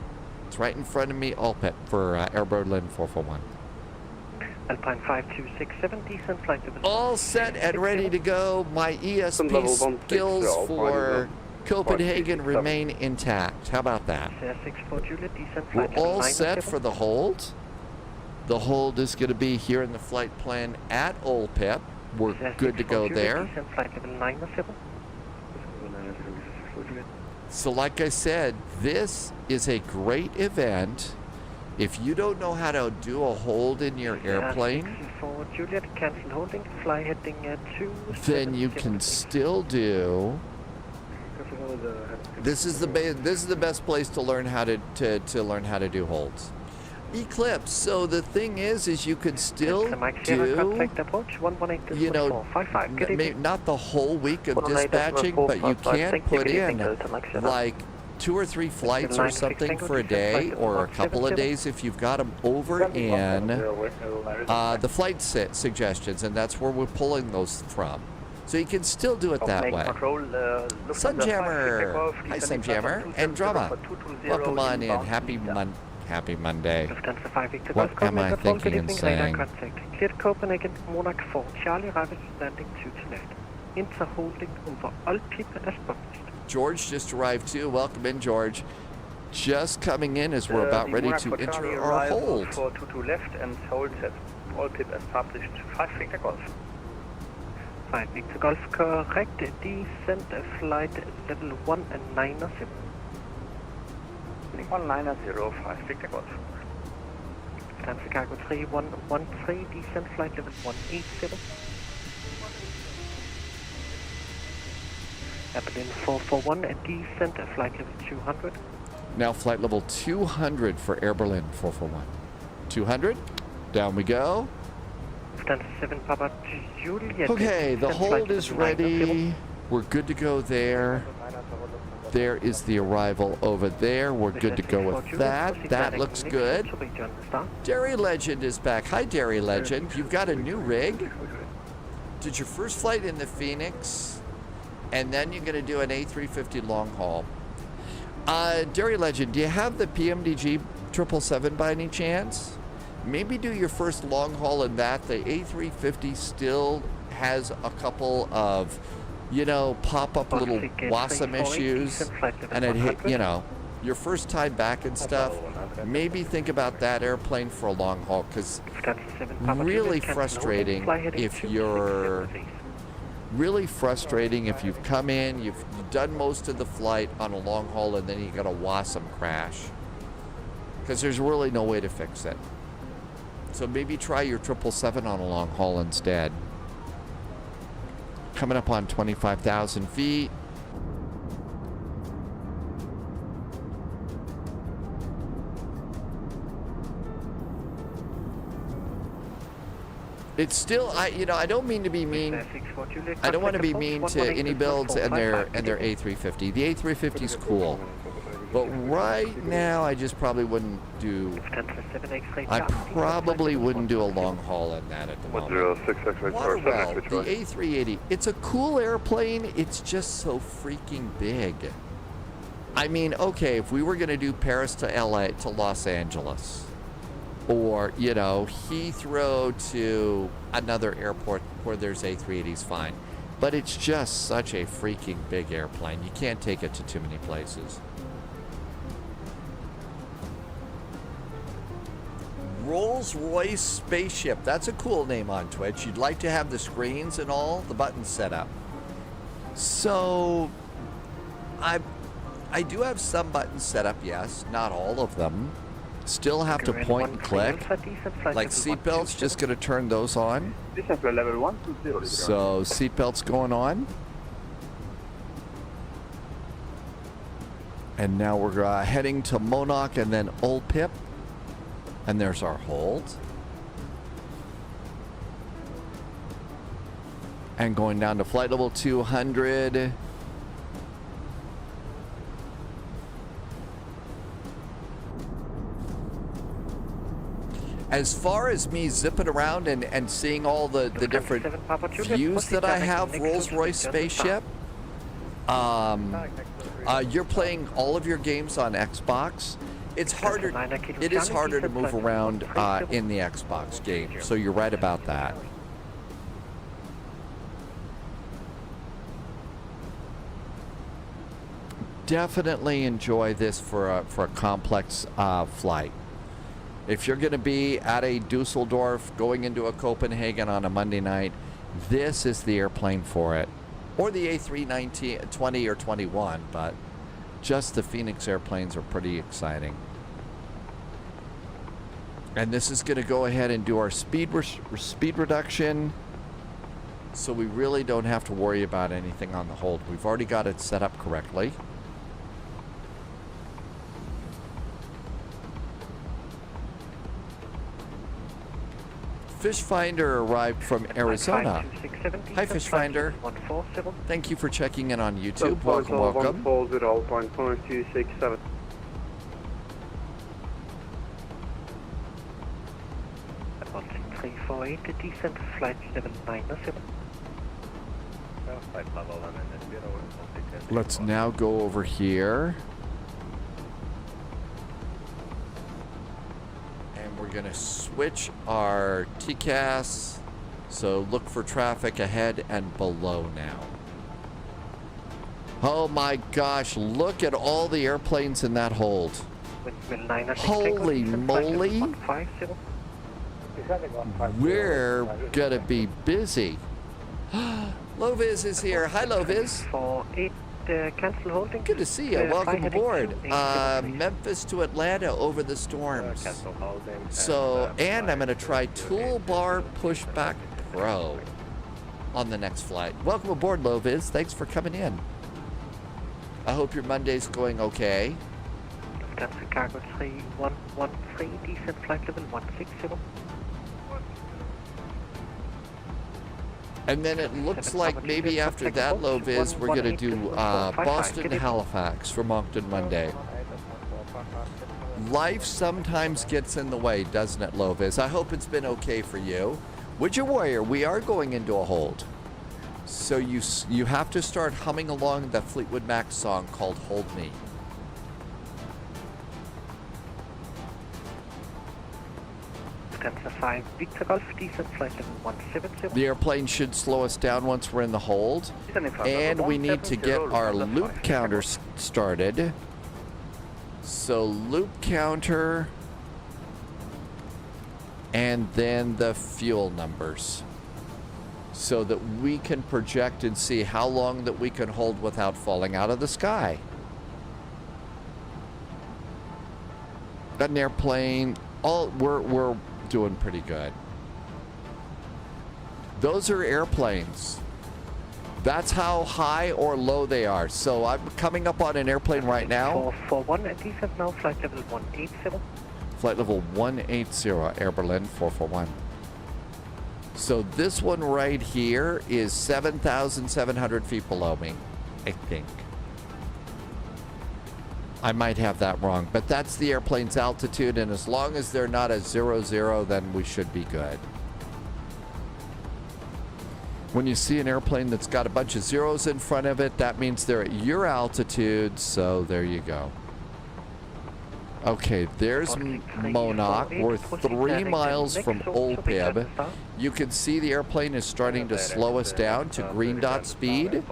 it's right in front of me, Alpet for Air Berlin 441. Alpine 5267, descent flight level. All set and ready to go. My ESP skills for Copenhagen remain intact. How about that? We're all set for the hold. The hold is going to be here in the flight plan at Olpep. We're good to go there. So like I said, this is a great event. If you don't know how to do a hold in your airplane, then you can still do. This is the best place to learn how to learn how to do holds. Eclipse. So the thing is you could still do, you know, not the whole week of dispatching, but you can put in like 2 or 3 flights or something for a day, or a couple of days if you've got them over in the flight suggestions, and that's where we're pulling those from. So you can still do it that way. Sunjammer, hi Sunjammer, and Drama, welcome on in. Happy Monday. What am I thinking and saying? Cleared Copenhagen, Monarch 4, Charlie arrival, landing 2 to left. Enter holding over all PIP as published. George just arrived too. Welcome in, George. Just coming in as we're about ready to enter our hold. For 22 left and hold set. All PIP as published. 5 Victor Golf. 5 Victor Golf, correct. Descent flight level 190. 1905 Victor Golf. Stand Chicago 3113, descent flight level 187. Berlin 441, descent flight level 200. Now flight level 200 for Air Berlin 441. 200, down we go. Stand 7 Papa Juliet. Okay, the hold is ready. We're good to go there. There is the arrival over there. We're good to go with that. That looks good. Dairy Legend is back. Hi, Dairy Legend. You've got a new rig. Did your first flight in the Phoenix, and then you're going to do an A350 long haul. Dairy Legend, do you have the PMDG 777 by any chance? Maybe do your first long haul in that. The A350 still has a couple of, you know, pop-up little WASM issues, and it hit, you know, your first time back and stuff. Maybe think about that airplane for a long haul, because really frustrating if you've come in, you've done most of the flight on a long haul, and then you got a WASM crash, because there's really no way to fix it. So maybe try your 777 on a long haul instead. Coming up on 25,000 feet. It's still, I don't mean to be mean. I don't want to be mean to any builds and their A350. The A350 is cool, but right now I just probably wouldn't do. I probably wouldn't do a long haul in that at the moment. Waterwell, the A380. It's a cool airplane. It's just so freaking big. I mean, okay, if we were gonna do Paris to LA to Los Angeles, or, you know, Heathrow to another airport where there's A380s, fine. But it's just such a freaking big airplane. You can't take it to too many places. Rolls-Royce Spaceship. That's a cool name on Twitch. You'd like to have the screens and all the buttons set up. So, I do have some buttons set up, yes. Not all of them. Still have to point and click. Like seatbelts, just going to turn those on. So seatbelts going on. And now we're heading to Monarch and then Olpip. And there's our hold. And going down to flight level 200. As far as me zipping around and seeing all the different views that I have, Rolls-Royce spaceship, you're playing all of your games on Xbox. It's harder. It is harder to move around in the Xbox game. So you're right about that. Definitely enjoy this for a complex flight. If you're going to be at a Düsseldorf going into a Copenhagen on a Monday night, this is the airplane for it. Or the A319, 20 or 21, but just the Phoenix airplanes are pretty exciting. And this is going to go ahead and do our speed reduction, so we really don't have to worry about anything on the hold. We've already got it set up correctly. Fish Finder arrived from Arizona. Hi, Fish Finder. Thank you for checking in on YouTube. Welcome, welcome. 140.5267. About 348, descent to flight level 907. Let's now go over here. We're going to switch our TCAS, so look for traffic ahead and below now. Oh my gosh, look at all the airplanes in that hold. Holy moly. We're going to be busy. Loviz is here. Hi, Loviz. Cancel holding. Good to see you. Welcome aboard. Memphis to Atlanta over the storms. So, and I'm going to try Toolbar Pushback Pro on the next flight. Welcome aboard, Loviz. Thanks for coming in. I hope your Monday's going okay. Cancel cargo 3113, descent flight level 160. And then it looks like maybe after that, Loviz, we're going to do Boston to Halifax for Moncton Monday. Life sometimes gets in the way, doesn't it, Loviz? I hope it's been okay for you. Widget Warrior, we are going into a hold. So you have to start humming along the Fleetwood Mac song called Hold Me. The airplane should slow us down once we're in the hold. And we need to get our loop counter started. So loop counter and then the fuel numbers, so that we can project and see how long that we can hold without falling out of the sky. An airplane, we're doing pretty good. Those are airplanes. That's how high or low they are. So I'm coming up on an airplane right now. 441, descent now, flight level 180. Flight level 180, Air Berlin 441. So this one right here is 7,700 feet below me, I think. I might have that wrong, but that's the airplane's altitude, and as long as they're not at 00, then we should be good. When you see an airplane that's got a bunch of zeros in front of it, that means they're at your altitude, so there you go. Okay, there's Monarch. We're 3 miles from Olpib. You can see the airplane is starting to slow us down to green dot speed.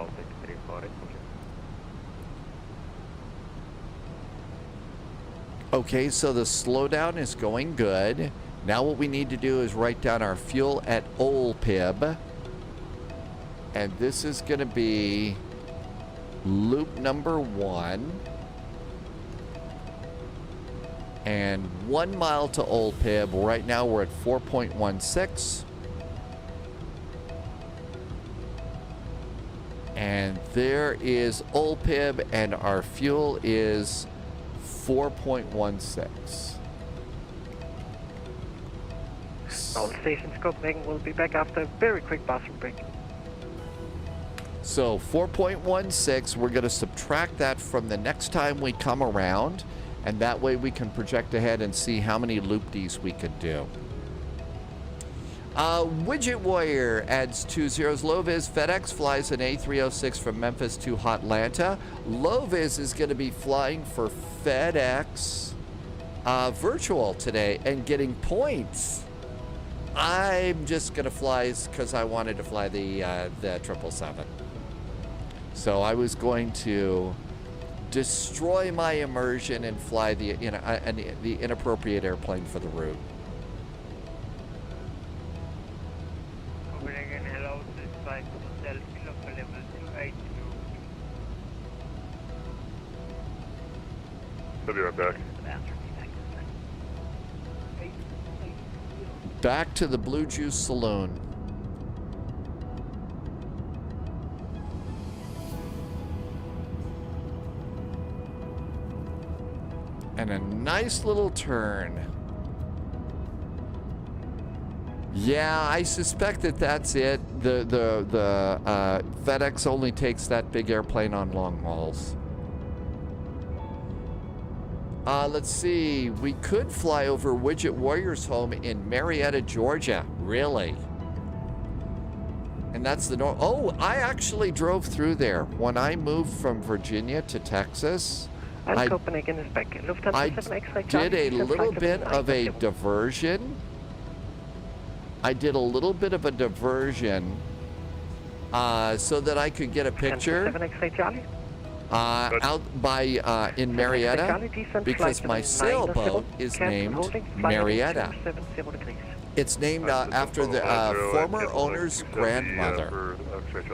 Okay, so the slowdown is going good. Now what we need to do is write down our fuel at Olpib. And this is going to be loop number 1. And 1 mile to Olpib. Right now we're at 4.16. And there is Olpib, and our fuel is 4.16. All stations Copenhagen will be back after a very quick bathroom break. So 4.16, we're going to subtract that from the next time we come around, and that way we can project ahead and see how many loop-Ds we could do. Widget Warrior adds 2 zeros. Low-vis FedEx flies an A306 from Memphis to Hotlanta. Low-vis is going to be flying for FedEx virtual today and getting points. I'm just going to fly because I wanted to fly the 777. So I was going to destroy my immersion and fly the inappropriate airplane for the route. Copenhagen, hello, this flight Hotel Kilo for level 282. I'll be right back. Back to the Blue Juice Saloon. And a nice little turn. Yeah, I suspect that that's it. The FedEx only takes that big airplane on long hauls. Let's see. We could fly over Widget Warrior's home in Marietta, Georgia. Really? And that's the north. Oh, I actually drove through there when I moved from Virginia to Texas. I did a little bit of a diversion. I did a little bit of a diversion so that I could get a picture out by in Marietta because my sailboat is named Marietta. It's named after the former owner's grandmother.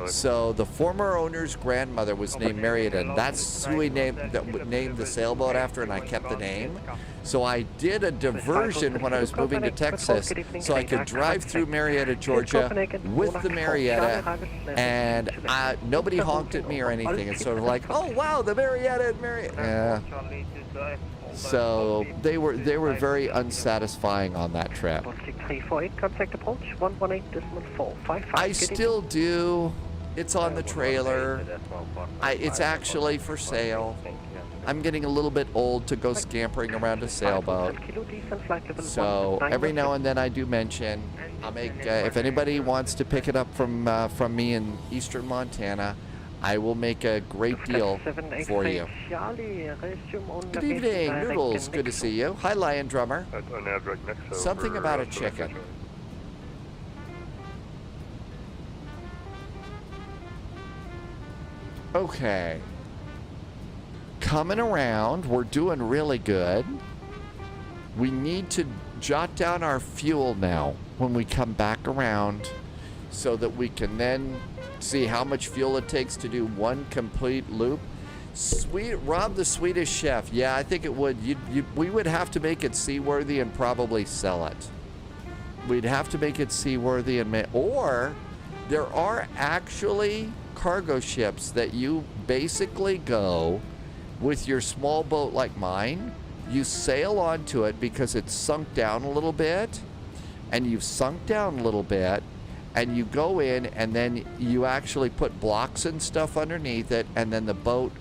So the former owner's grandmother was named Marietta, and that's who we named the sailboat after, and I kept the name. So I did a diversion when I was moving to Texas, so I could drive through Marietta, Georgia, with the Marietta, and nobody honked at me or anything. It's sort of like, oh wow, the Marietta and Marietta. Yeah. So they were very unsatisfying on that trip. I still do. It's on the trailer. It's actually for sale. I'm getting a little bit old to go scampering around a sailboat. So every now and then I do mention. I'll make if anybody wants to pick it up from me in eastern Montana, I will make a great deal for you. Good evening, Noodles. Good to see you. Hi, Lion Drummer. Something about a chicken. Okay. Coming around. We're doing really good. We need to jot down our fuel now when we come back around so that we can then see how much fuel it takes to do one complete loop. Rob the Swedish chef. Yeah, I think it would. We would have to make it seaworthy and probably sell it. We'd have to make it seaworthy or there are actually cargo ships that you basically go with your small boat like mine. You sail onto it because it's sunk down a little bit, and you've sunk down a little bit, and you go in and then you actually put blocks and stuff underneath it, and then the boat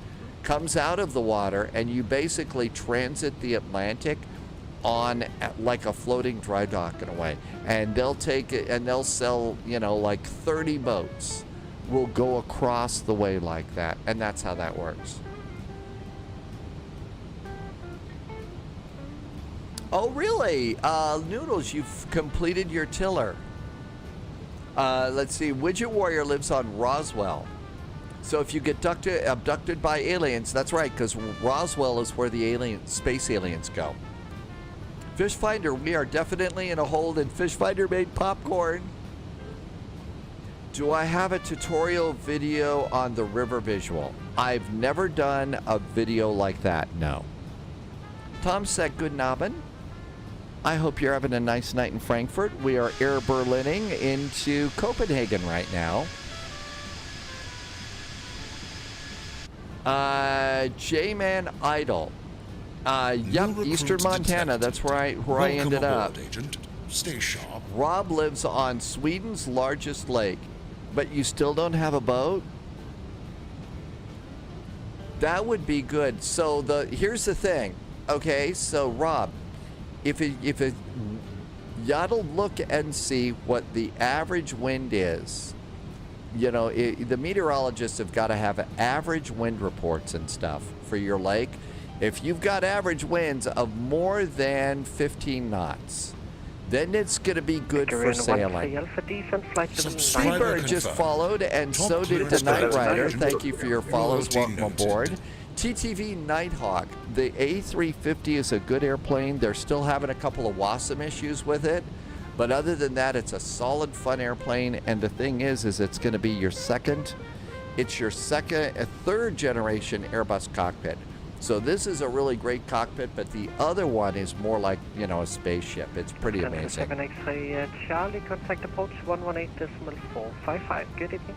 comes out of the water and you basically transit the Atlantic on like a floating dry dock in a way. And they'll take it and they'll sell, like 30 boats will go across the way like that. And that's how that works. Oh, really? Noodles, you've completed your tiller. Let's see. Widget Warrior lives on Roswell. So if you get abducted by aliens, that's right, because Roswell is where the space aliens go. Fish Finder, we are definitely in a hold, and Fish Finder made popcorn. Do I have a tutorial video on the river visual? I've never done a video like that, no. Tom said, good nobbin'. I hope you're having a nice night in Frankfurt. We are air Berlining into Copenhagen right now. J-Man Idol. Yep, Eastern Montana. That's where I ended up. Agent. Stay sharp. Rob lives on Sweden's largest lake, but you still don't have a boat? That would be good. So here's the thing. Okay, so Rob, if you ought to look and see what the average wind is. You know, the meteorologists have got to have average wind reports and stuff for your lake. If you've got average winds of more than 15 knots, then it's going to be good for sailing. Freebird just followed, and so did the Night Rider. Thank you for your follows. Welcome aboard. TTV Nighthawk. The A350 is a good airplane. They're still having a couple of WASM issues with it. But other than that, it's a solid, fun airplane. And the thing is it's going to be your third generation Airbus cockpit. So this is a really great cockpit, but the other one is more like, you know, a spaceship. It's pretty amazing. 7 X-ray Charlie, contact approach 118.455. Good evening.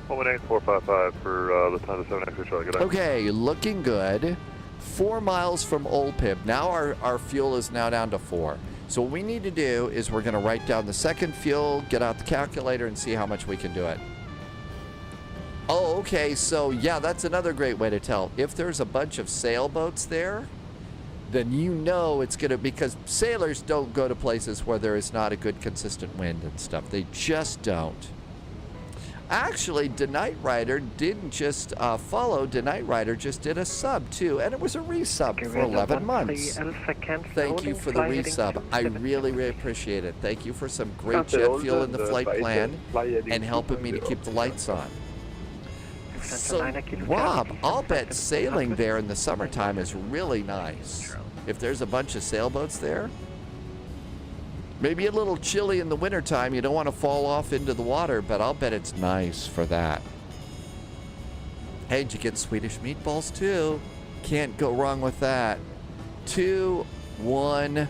118.455 for the time of 7 X-ray Charlie. Good afternoon. Okay, looking good. 4 miles from Old Pib. Now our fuel is now down to 4. So what we need to do is we're going to write down the second fuel, get out the calculator, and see how much we can do it. Oh, okay, so yeah, that's another great way to tell. If there's a bunch of sailboats there, then you know it's going to, because sailors don't go to places where there is not a good consistent wind and stuff. They just don't. Actually, the Night Rider didn't just follow. The Night Rider just did a sub too, and it was a resub for 11 months. Thank you for the resub. I really, really appreciate it. Thank you for some great jet fuel in the flight plan and helping me to keep the lights on. So, Rob, I'll bet sailing there in the summertime is really nice. If there's a bunch of sailboats there. Maybe a little chilly in the wintertime. You don't want to fall off into the water, but I'll bet it's nice for that. Hey, did you get Swedish meatballs too? Can't go wrong with that. 2, 1,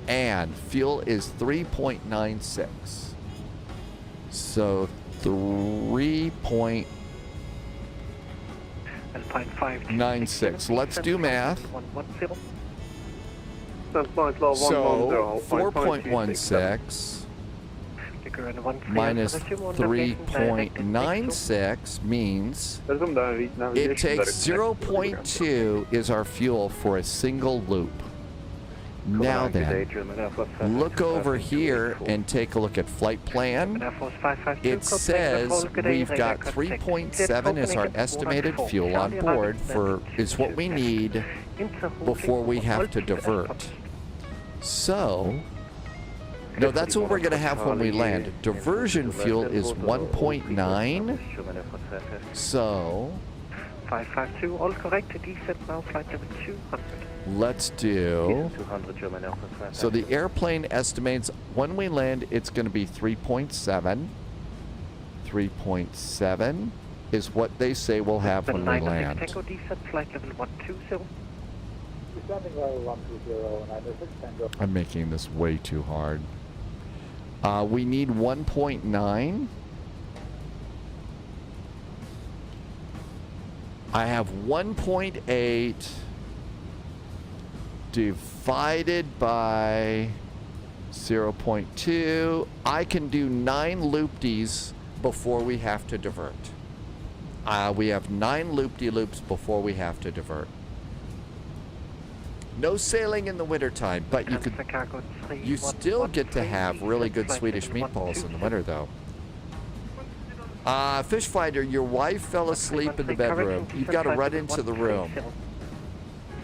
and fuel is 3.96. So 3.96. Let's do math. So 4.16 minus 3.96 means it takes 0.2 is our fuel for a single loop. Now then, look over here and take a look at flight plan. It says we've got 3.7 as our estimated fuel on board is what we need before we have to divert. So, no, that's what we're going to have when we land. Diversion fuel is 1.9. So, 552, all correct. Descent now, flight level 200. Let's do. So the airplane estimates when we land, it's going to be 3.7. 3.7 is what they say we'll have when we land. I'm making this way too hard. We need 1.9. I have 1.8 divided by 0.2. I can do 9 loop-d's before we have to divert. We have 9 loop-de-loops before we have to divert. No sailing in the wintertime, but you still get to have really good Swedish meatballs in the winter, though. Fish Fighter, your wife fell asleep in the bedroom. You've got to run into the room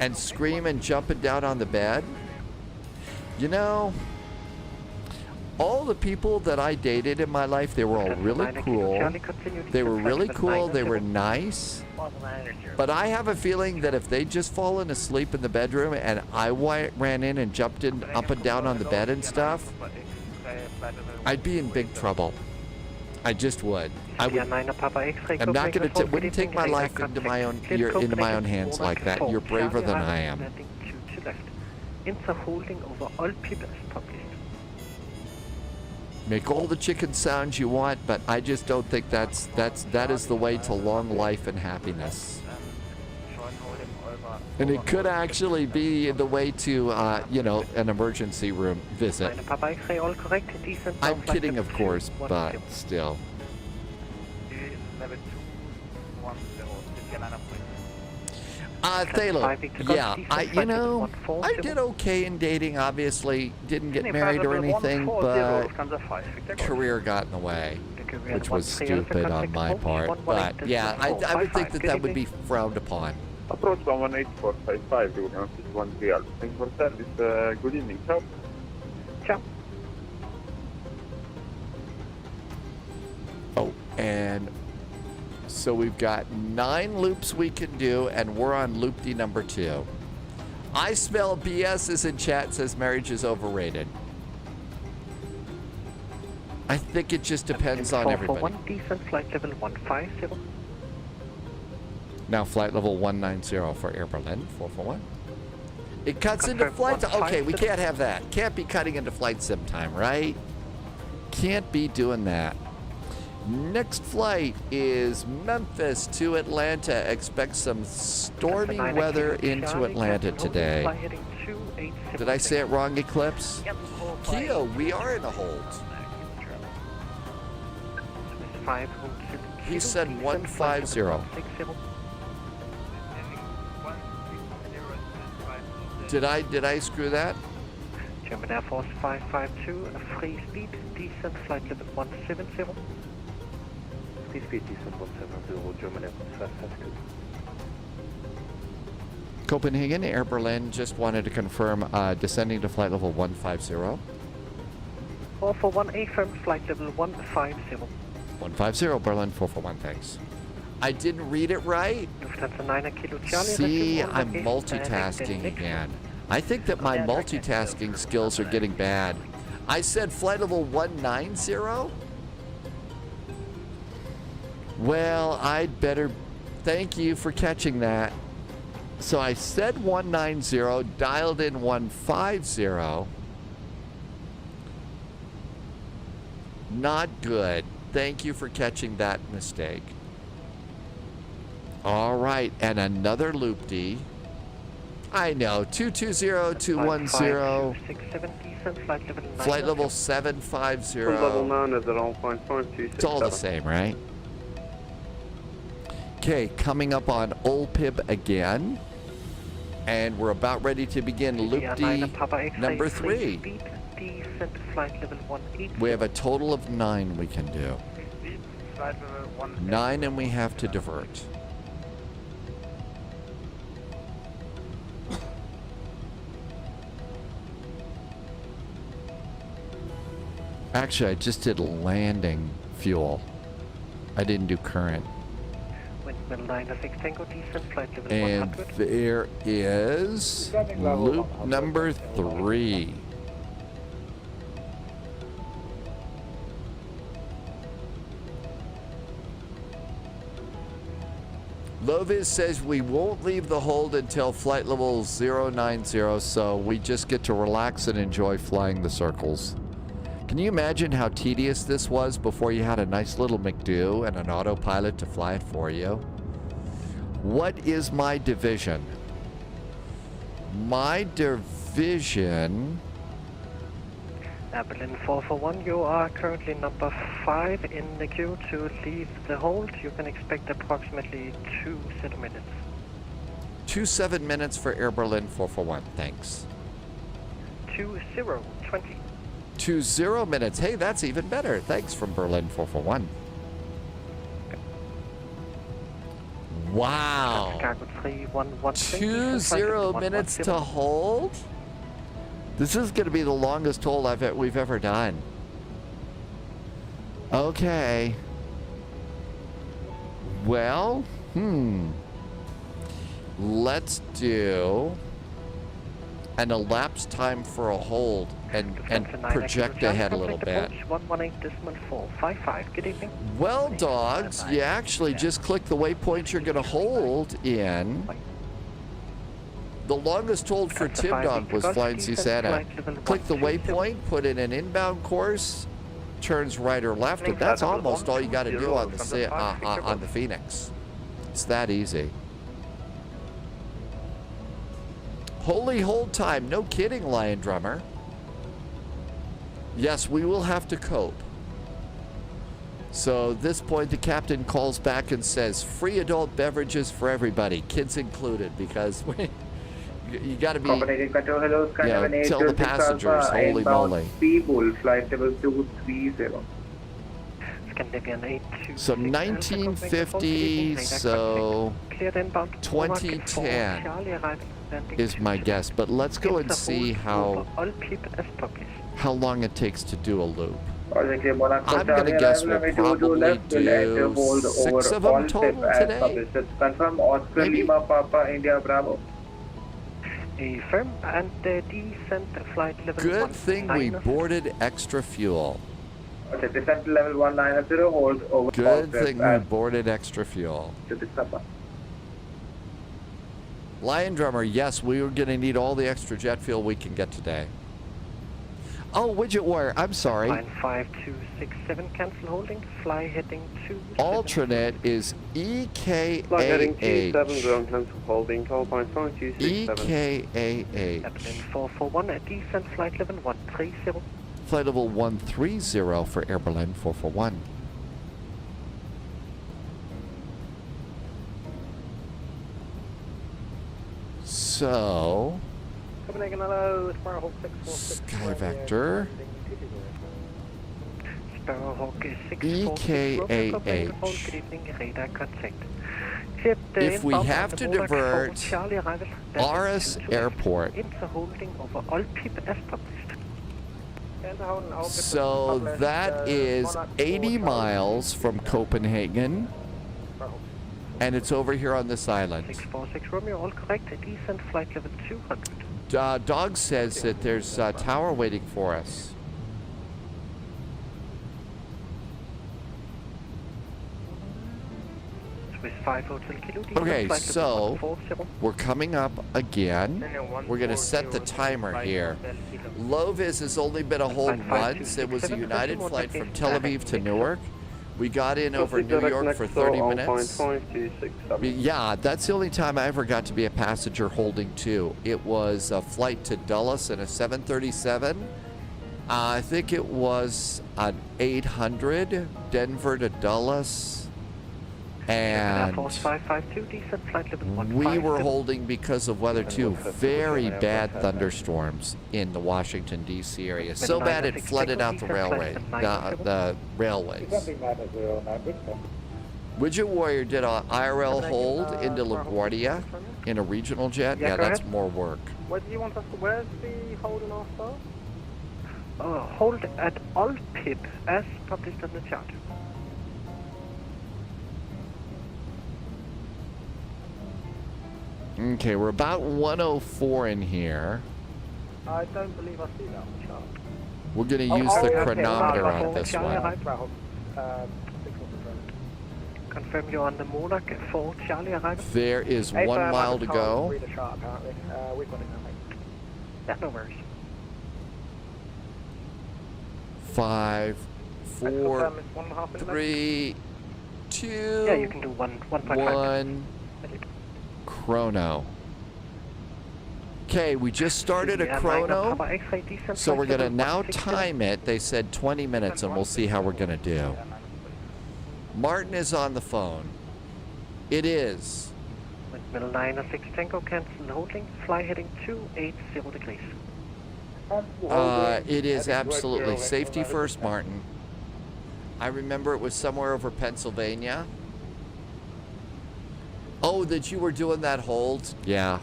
and scream and jumping down on the bed. You know, all the people that I dated in my life, they were all really cool. They were really cool. They were nice. But I have a feeling that if they'd just fallen asleep in the bedroom and I ran in and jumped in up and down on the bed and stuff, I'd be in big trouble. I just would. I'm not going to. Wouldn't take my life into my own hands like that. You're braver than I am. Make all the chicken sounds you want, but I just don't think that is the way to long life and happiness. And it could actually be the way to, an emergency room visit. I'm kidding, of course, but still. Thalo, yeah, I did okay in dating, obviously. Didn't get married or anything, but career got in the way, which was stupid on my part. But yeah, I would think that would be frowned upon. Approach 118.455, you will 1 real. Thanks for service. Good evening. Ciao. Ciao. Oh, and so we've got 9 loops we can do, and we're on loopty number 2. I smell BS is in chat, says marriage is overrated. I think it just depends on everybody. 441, decent flight level 150. Now flight level 190 for Air Berlin, 441. It cuts into flight. Okay, we can't have that. Can't be cutting into flight sim time, right? Can't be doing that. Next flight is Memphis to Atlanta. Expect some stormy weather into Atlanta today. Did I say it wrong, Eclipse? Keo, we are in a hold. He said 150. Did I screw that? German Air Force 552, a free speed, decent flight level 170. Free speed, decent 170, German Air Force 552. Copenhagen, Air Berlin, just wanted to confirm descending to flight level 150. 441, affirm flight level 150. 150, Berlin, 441, thanks. I didn't read it right. See, I'm multitasking again. I think that my multitasking skills are getting bad. I said flight level 190? Well, I'd better thank you for catching that. So I said 190, dialed in 150. Not good. Thank you for catching that mistake. All right, and another loop-D. I know, 220, 210. Flight level 750. Level 9 is at all fine, It's all the same, right? Okay, coming up on OLPIB again. And we're about ready to begin loop-D number 3. We have a total of 9 we can do. 9 and we have to divert. Actually, I just did landing fuel. I didn't do current. And there is loop number 3. Lovis says we won't leave the hold until flight level 090, so we just get to relax and enjoy flying the circles. Can you imagine how tedious this was before you had a nice little McDo and an autopilot to fly it for you? What is my division? My division... Berlin 441, you are currently number 5 in the queue to leave the hold. You can expect approximately 27 minutes. 27 minutes for Air Berlin 441, thanks. 20. 20 minutes. Hey, that's even better. Thanks from Berlin 441. Wow. 20 minutes to hold? This is going to be the longest hold we've ever done. Okay. Well, let's do an elapsed time for a hold and project ahead a little bit. Well, dogs, you actually just click the waypoint you're going to hold in. The longest hold for Tim Dog was flying Susanna. Click the waypoint, put in an inbound course, turns right or left, and that's almost all you got to do on the Phoenix. It's that easy. Holy hold time. No kidding, Lion Drummer. Yes, we will have to cope. So this point, the captain calls back and says, free adult beverages for everybody, kids included, because you got to be, tell the passengers, holy moly. Flight level 230. So 1950, so 2010 is my guess, but let's go and see how long it takes to do a loop. I'm going to guess we'll probably do 6 of them total today. Confirm Oscar Lima Papa India Bravo. Affirm, and descent flight level Good thing we boarded extra fuel. Okay, descent level 190, hold over. Good thing we boarded extra fuel. Lion Drummer, yes, we are going to need all the extra jet fuel we can get today. Oh, Widget Warrior, I'm sorry. Line 5267, cancel holding, fly heading 2. Alternate is EKAH. Fly heading 27, ground cancel holding, call point 5267. EKAH. Airplane 441, descent flight level 130. Flight level 130 for Air Berlin 441. So, Copenhagen, hello, Sparrowhawk 646. Sky Vector. Sparrowhawk 646. EKAH. Good evening, radar contact. If we have to divert RS Airport, so that is 80 miles from Copenhagen, and it's over here on this island. 646 Romeo, all correct. Descent flight level 200. Dog says that there's a tower waiting for us. Okay, so we're coming up again. We're going to set the timer here. Low vis has only been a hold once. It was a United flight from Tel Aviv to Newark. We got in over New York for 30 minutes. Yeah, that's the only time I ever got to be a passenger holding two. It was a flight to Dulles in a 737. I think it was an 800, Denver to Dulles. And we were holding because of weather too. Very bad thunderstorms in the Washington, D.C. area. So bad it flooded out the railways. Widget Warrior did an IRL hold into LaGuardia in a regional jet. Yeah, that's more work. Where do you want us to, where's the hold and off though? Hold at all PIP as published on the chart. Okay, we're about 104 in here. I don't believe I see that on the chart. We're going to use the chronometer on this one. Confirm you're on the Monarch for Charlie arrival. There is 1 mile to go. Read the chart, apparently. We've got it now, mate. Yeah, no worries. 5, 4, 3, 2, yeah, you can do 1.5. 1. Chrono. Okay, we just started a chrono, so we're going to now time it. They said 20 minutes, and we'll see how we're going to do. Martin is on the phone. It is. Middle 906 Tango, cancel holding, fly heading 280 degrees. It is absolutely safety first, Martin. I remember it was somewhere over Pennsylvania. Oh, that you were doing that hold? Yeah.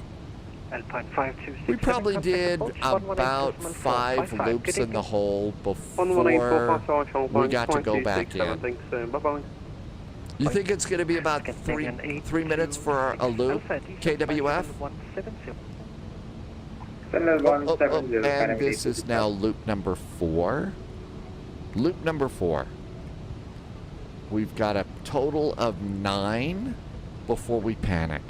We probably did about 5 loops in the hole before we got to go back in. You think it's going to be about 3 minutes for a loop, KWF? And this is now loop number 4. Loop number 4. We've got a total of 9 before we panic.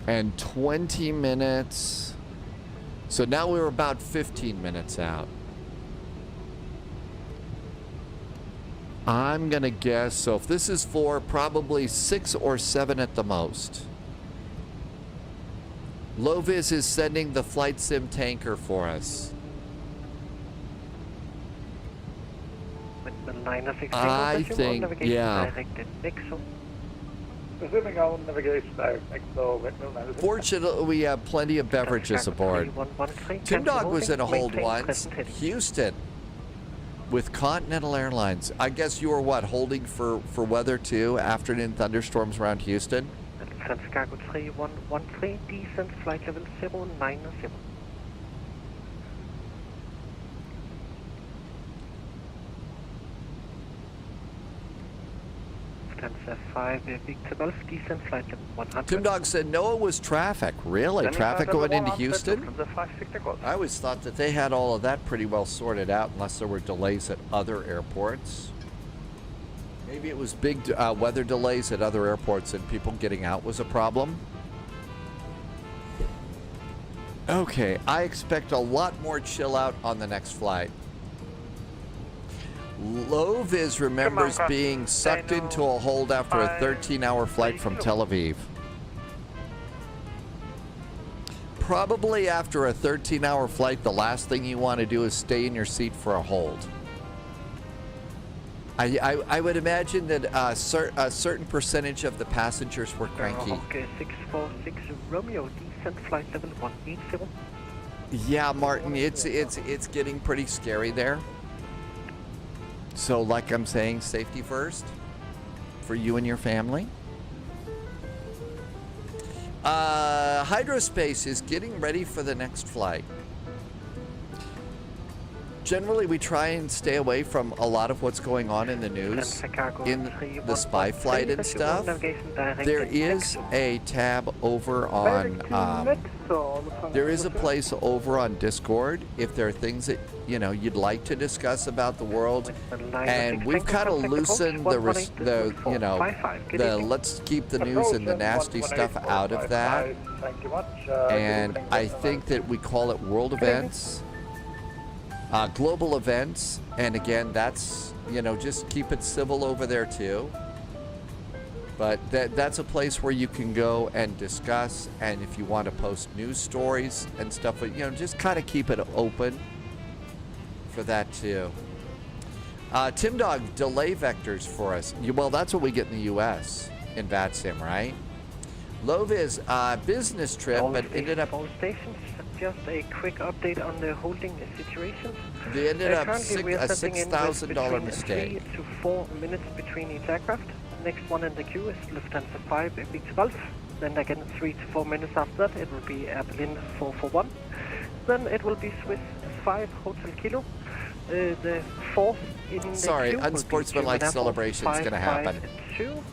And 20 minutes. So now we're about 15 minutes out. I'm going to guess, so if this is 4, probably 6 or 7 at the most. Low-vis is sending the flight sim tanker for us. I think, yeah. Resuming all navigation direct, so windmill 96. Fortunately, we have plenty of beverages aboard. Tim Dog was in a hold once. Houston with Continental Airlines. I guess you were what, holding for weather too, afternoon thunderstorms around Houston? Cargo 3113, descent flight level 090. Lufthansa 5, Victor Golf, descent flight level 100. Tim Dog said NOAA was traffic. Really? Traffic going into Houston? I always thought that they had all of that pretty well sorted out unless there were delays at other airports. Maybe it was big weather delays at other airports and people getting out was a problem. Okay, I expect a lot more chill out on the next flight. Low-vis remembers being sucked into a hold after a 13-hour flight from Tel Aviv. Probably after a 13-hour flight, the last thing you want to do is stay in your seat for a hold. I would imagine that a certain percentage of the passengers were cranky. Okay, 646 Romeo, descent flight level 180. Yeah, Martin, it's getting pretty scary there. So, like I'm saying, safety first for you and your family. Hydrospace is getting ready for the next flight. Generally, we try and stay away from a lot of what's going on in the news, in the spy flight and stuff. There is a tab over on, there is a place over on Discord if there are things that, you know, you'd like to discuss about the world. And we've kind of loosened the let's keep the news and the nasty stuff out of that. And I think that we call it world events. Global events, and again, that's, you know, just keep it civil over there too. But that's a place where you can go and discuss, and if you want to post news stories and stuff, you know, just kind of keep it open for that too. Tim Dog, delay vectors for us. Well, that's what we get in the U.S. in VATSIM, right? Low-vis business trip, but ended up... All stations, just a quick update on the holding situation. They ended up a $6,000 mistake. 3 to 4 minutes between each aircraft. Next one in the queue is Lufthansa 5, Victor Golf. Then again 3 to 4 minutes after that, it will be Air Berlin 441. Then it will be Swiss 5 Hotel Kilo. The fourth in the queue unsportsmanlike celebration is going to happen. 552.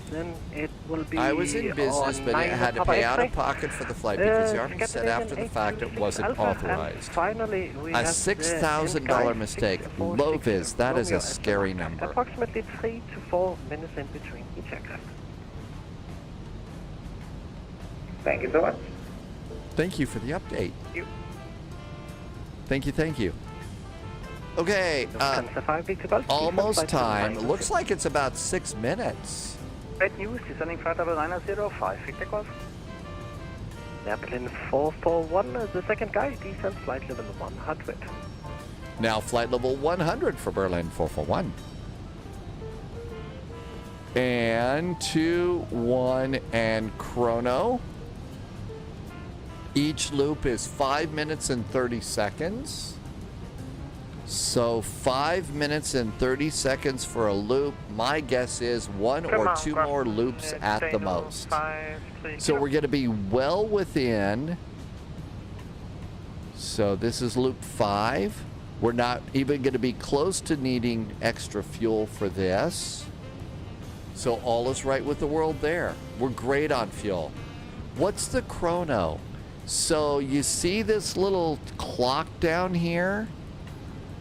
Then it will be I was in business, but I had to pay out of pocket for the flight because the Army said after the fact it wasn't authorized. Finally, we a $6,000 mistake. Low-vis, that is a scary number. Approximately 3 to 4 minutes in between each aircraft. Thank you so much. Thank you for the update. Thank you. Okay, almost time. Looks like it's about 6 minutes. Bad news, descending flight level 905, Victor Golf. Air Berlin 441, the second guy, descent flight level 100. Now flight level 100 for Berlin 441. And 2, 1, and chrono. Each loop is 5 minutes and 30 seconds. So 5 minutes and 30 seconds for a loop. My guess is 1 or 2 more loops at the most. So we're going to be well within. So this is loop 5. We're not even going to be close to needing extra fuel for this. So all is right with the world there. We're great on fuel. What's the chrono? So you see this little clock down here?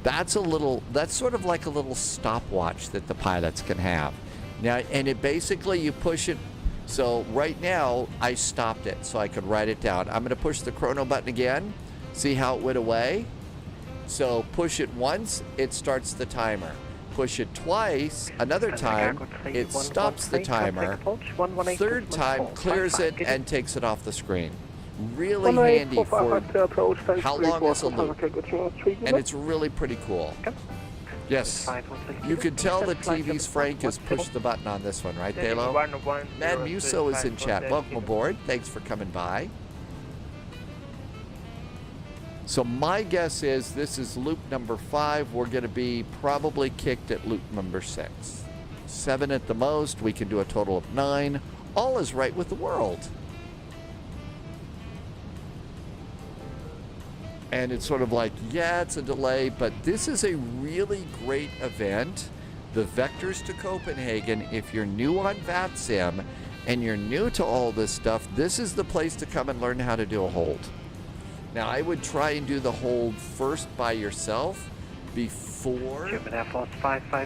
That's sort of like a little stopwatch that the pilots can have. Now, and it basically, you push it. So right now, I stopped it so I could write it down. I'm going to push the chrono button again. See how it went away? So push it once, it starts the timer. push it twice, another time, it stops the timer. Third time, clears it and takes it off the screen. Really handy for how long is a loop. And it's really pretty cool. Yes, you can tell the TV's Frank has pushed the button on this one, right, Dalo? Mad Muso is in chat. Welcome aboard. Thanks for coming by. So my guess is this is loop number 5. We're going to be probably kicked at loop number 6. 7 at the most. We can do a total of 9. All is right with the world. And it's sort of like, yeah, it's a delay, but this is a really great event. The Vectors to Copenhagen, if you're new on VATSIM and you're new to all this stuff, this is the place to come and learn how to do a hold. Now, I would try and do the hold first by yourself before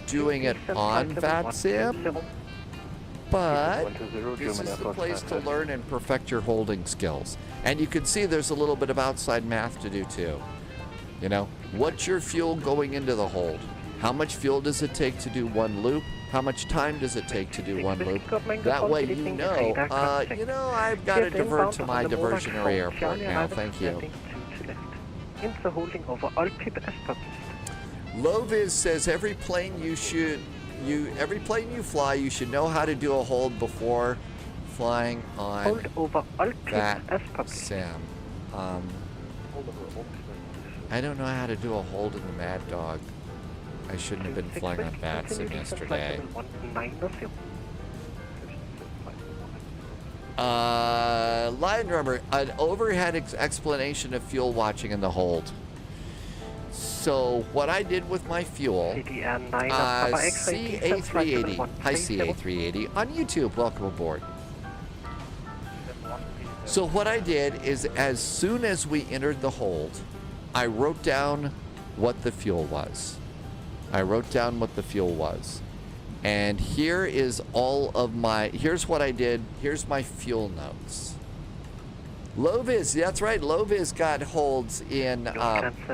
doing it on VATSIM, but this is the place to learn and perfect your holding skills. And you can see there's a little bit of outside math to do too. You know, what's your fuel going into the hold? How much fuel does it take to do one loop? How much time does it take to do one loop? That way you know, I've got to divert to my diversionary airport now. Thank you. Loviz says every plane you fly, you should know how to do a hold before flying on VATSIM. I don't know how to do a hold in the Mad Dog. I shouldn't have been flying on VATSIM yesterday. Lion Drummer, an overhead explanation of fuel watching in the hold. So what I did with my fuel, CA380, hi CA380, on YouTube, welcome aboard. So what I did is as soon as we entered the hold, I wrote down what the fuel was. And here is all of here's what I did. Here's my fuel notes. Loviz, that's right. Loviz got holds in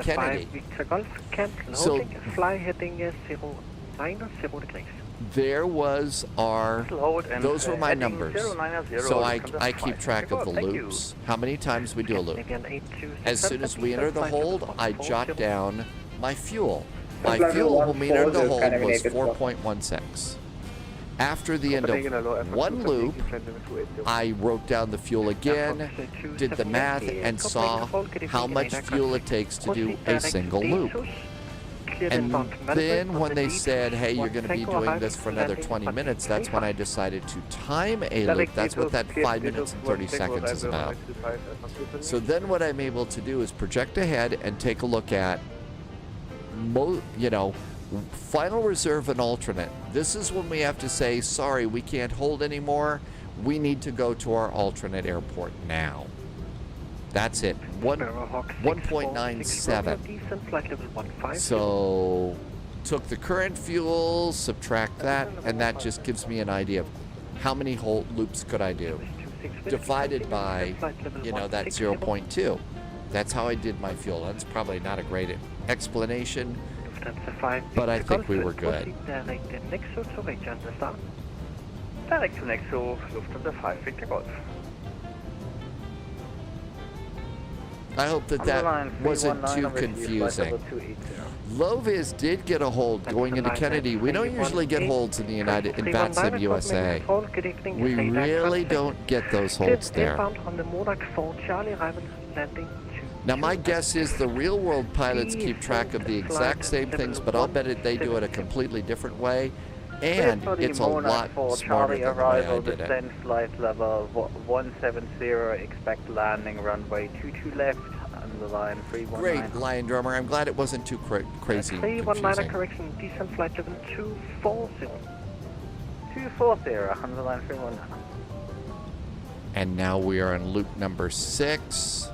Kennedy. So there was those were my numbers. So I keep track of the loops, how many times we do a loop. As soon as we enter the hold, I jot down my fuel. My fuel when we entered the hold was 4.16. After the end of one loop, I wrote down the fuel again, did the math, and saw how much fuel it takes to do a single loop. And then when they said, hey, you're going to be doing this for another 20 minutes, that's when I decided to time a loop. That's what that 5 minutes and 30 seconds is about. So then what I'm able to do is project ahead and take a look at, final reserve and alternate. This is when we have to say, sorry, we can't hold anymore. We need to go to our alternate airport now. That's it. 1.97. So took the current fuel, subtract that, and that just gives me an idea of how many hold loops could I do. Divided by, that 0.2. That's how I did my fuel. That's probably not a great explanation, but I think we were good. I hope that wasn't too confusing. Loviz did get a hold going into Kennedy. We don't usually get holds in the VATSIM USA. We really don't get those holds there. Now my guess is the real world pilots keep track of the exact same things, but I'll bet they do it a completely different way, and it's a lot smarter than the way I did it. Flight level 170, expect landing runway 22 left, on the line 319. Great, Lion Drummer. I'm glad it wasn't too crazy and 319 correction, descent flight level 240. 240, on the line 319. And now we are on loop number 6.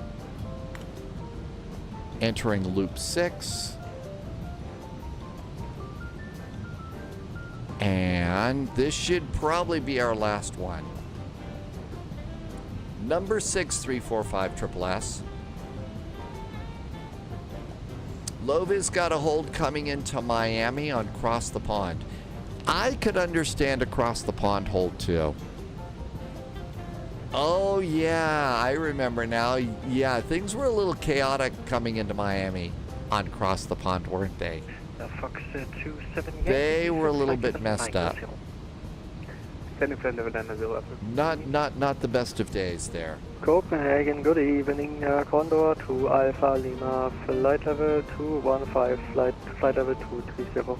Entering loop 6. And this should probably be our last one. Number 6345 Triple S. Lova's got a hold coming into Miami on Cross the Pond. I could understand a Cross the Pond hold too. Oh yeah, I remember now. Yeah, things were a little chaotic coming into Miami on Cross the Pond, weren't they? Fox 27. They were a little bit messed up. Not the best of days there. Copenhagen, good evening. Condor to Alpha Lima, flight level 215, flight level 230.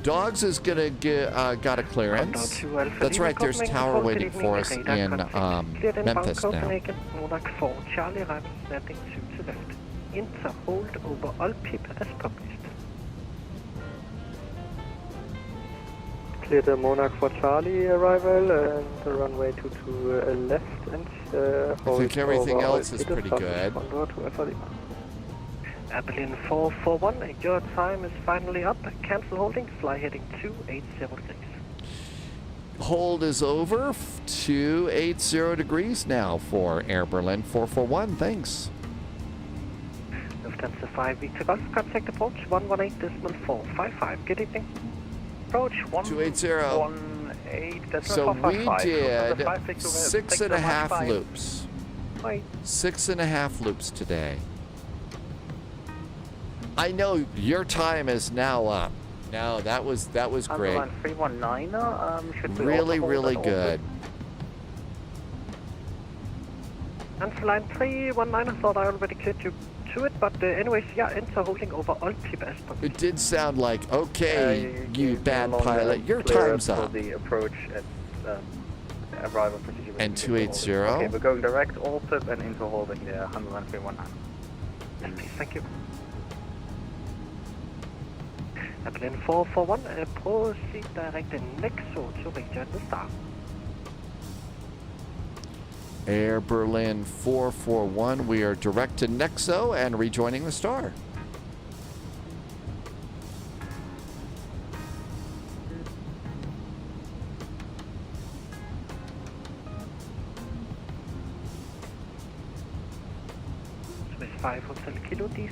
Dogs is gonna get got a clearance. That's right. There's tower waiting for us in Memphis now. Monarch 4 Charlie, arrival landing 2 to left. Inter hold over all PIP as published. Clear the Monarch 4 Charlie arrival and the runway 22 left and I think everything else is pretty good. Condor to Alpha Lima. Berlin 441, your time is finally up. Cancel holding, fly heading 280 degrees. Hold is over. 280 degrees now for Air Berlin 441. Thanks. Lufthansa 5 Victor Golf, contact approach 118.455. Good evening. Approach 280. So we did 6.5 loops. 6.5 loops today. I know your time is now up. No, that was great. 319, Really good. And for line 319, I thought I already cleared you to it, but anyways, yeah, enter holding over all people as published. It did sound like, okay, you bad pilot, your time's up. The approach at arrival procedure. And 280. Okay, we're going direct, all tip and into holding there, 10319. Yes, please, thank you. Berlin 441, proceed direct Nexo to rejoin the star. Air Berlin 441, we are direct to Nexo and rejoining the star.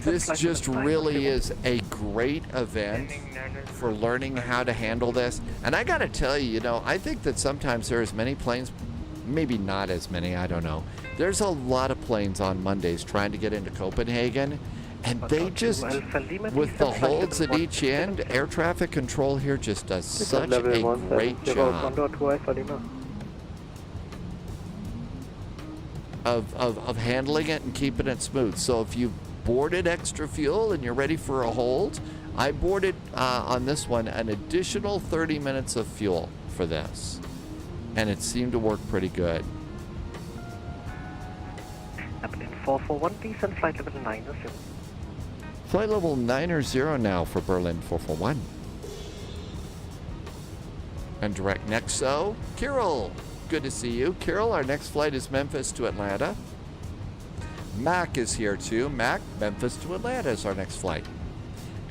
This just really is a great event for learning how to handle this. And I gotta tell you, I think that sometimes there are as many planes, maybe not as many, I don't know. There's a lot of planes on Mondays trying to get into Copenhagen, and they just, with the holds at each end, air traffic control here just does such a great job of handling it and keeping it smooth. So if you boarded extra fuel and you're ready for a hold, I boarded on this one an additional 30 minutes of fuel for this, and it seemed to work pretty good. Berlin 441, decent flight level 90. Flight level 90 now for Berlin 441. And direct Nexo, Kirill. Good to see you. Kirill, our next flight is Memphis to Atlanta. Mac is here too. Mac, Memphis to Atlanta is our next flight.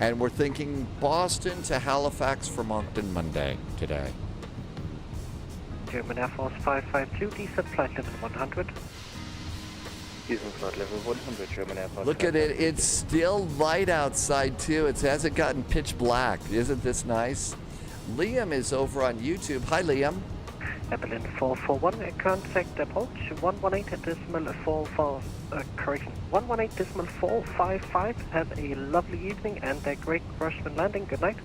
And we're thinking Boston to Halifax for Moncton Monday today. German Air Force 552, decent flight level 100. Decent flight level 100, German Air Force. Look at it. It's still light outside too. It hasn't gotten pitch black. Isn't this nice? Liam is over on YouTube. Hi, Liam. Berlin 441, contact approach 118.455. Have a lovely evening and a great freshman landing. Good night.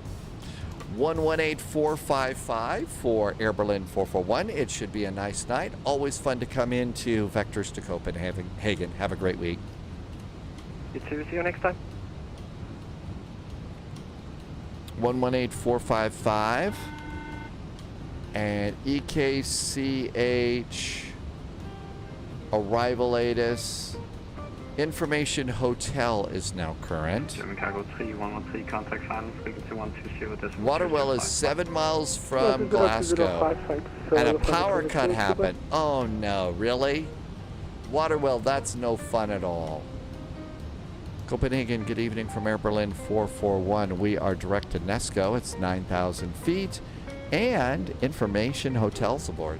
118.455 for Air Berlin 441. It should be a nice night. Always fun to come into Vectors to Copenhagen. Have a great week. You too. See you next time. 118.455. And EKCH arrival ATIS information hotel is now current. German Cargo 3113, contact final frequency 120. Waterwell is 7 miles from Glasgow. And a power cut happened. Oh no, really? Waterwell, that's no fun at all. Copenhagen, good evening from Air Berlin 441. We are direct to Nesco. It's 9,000 feet. And information hotels aboard.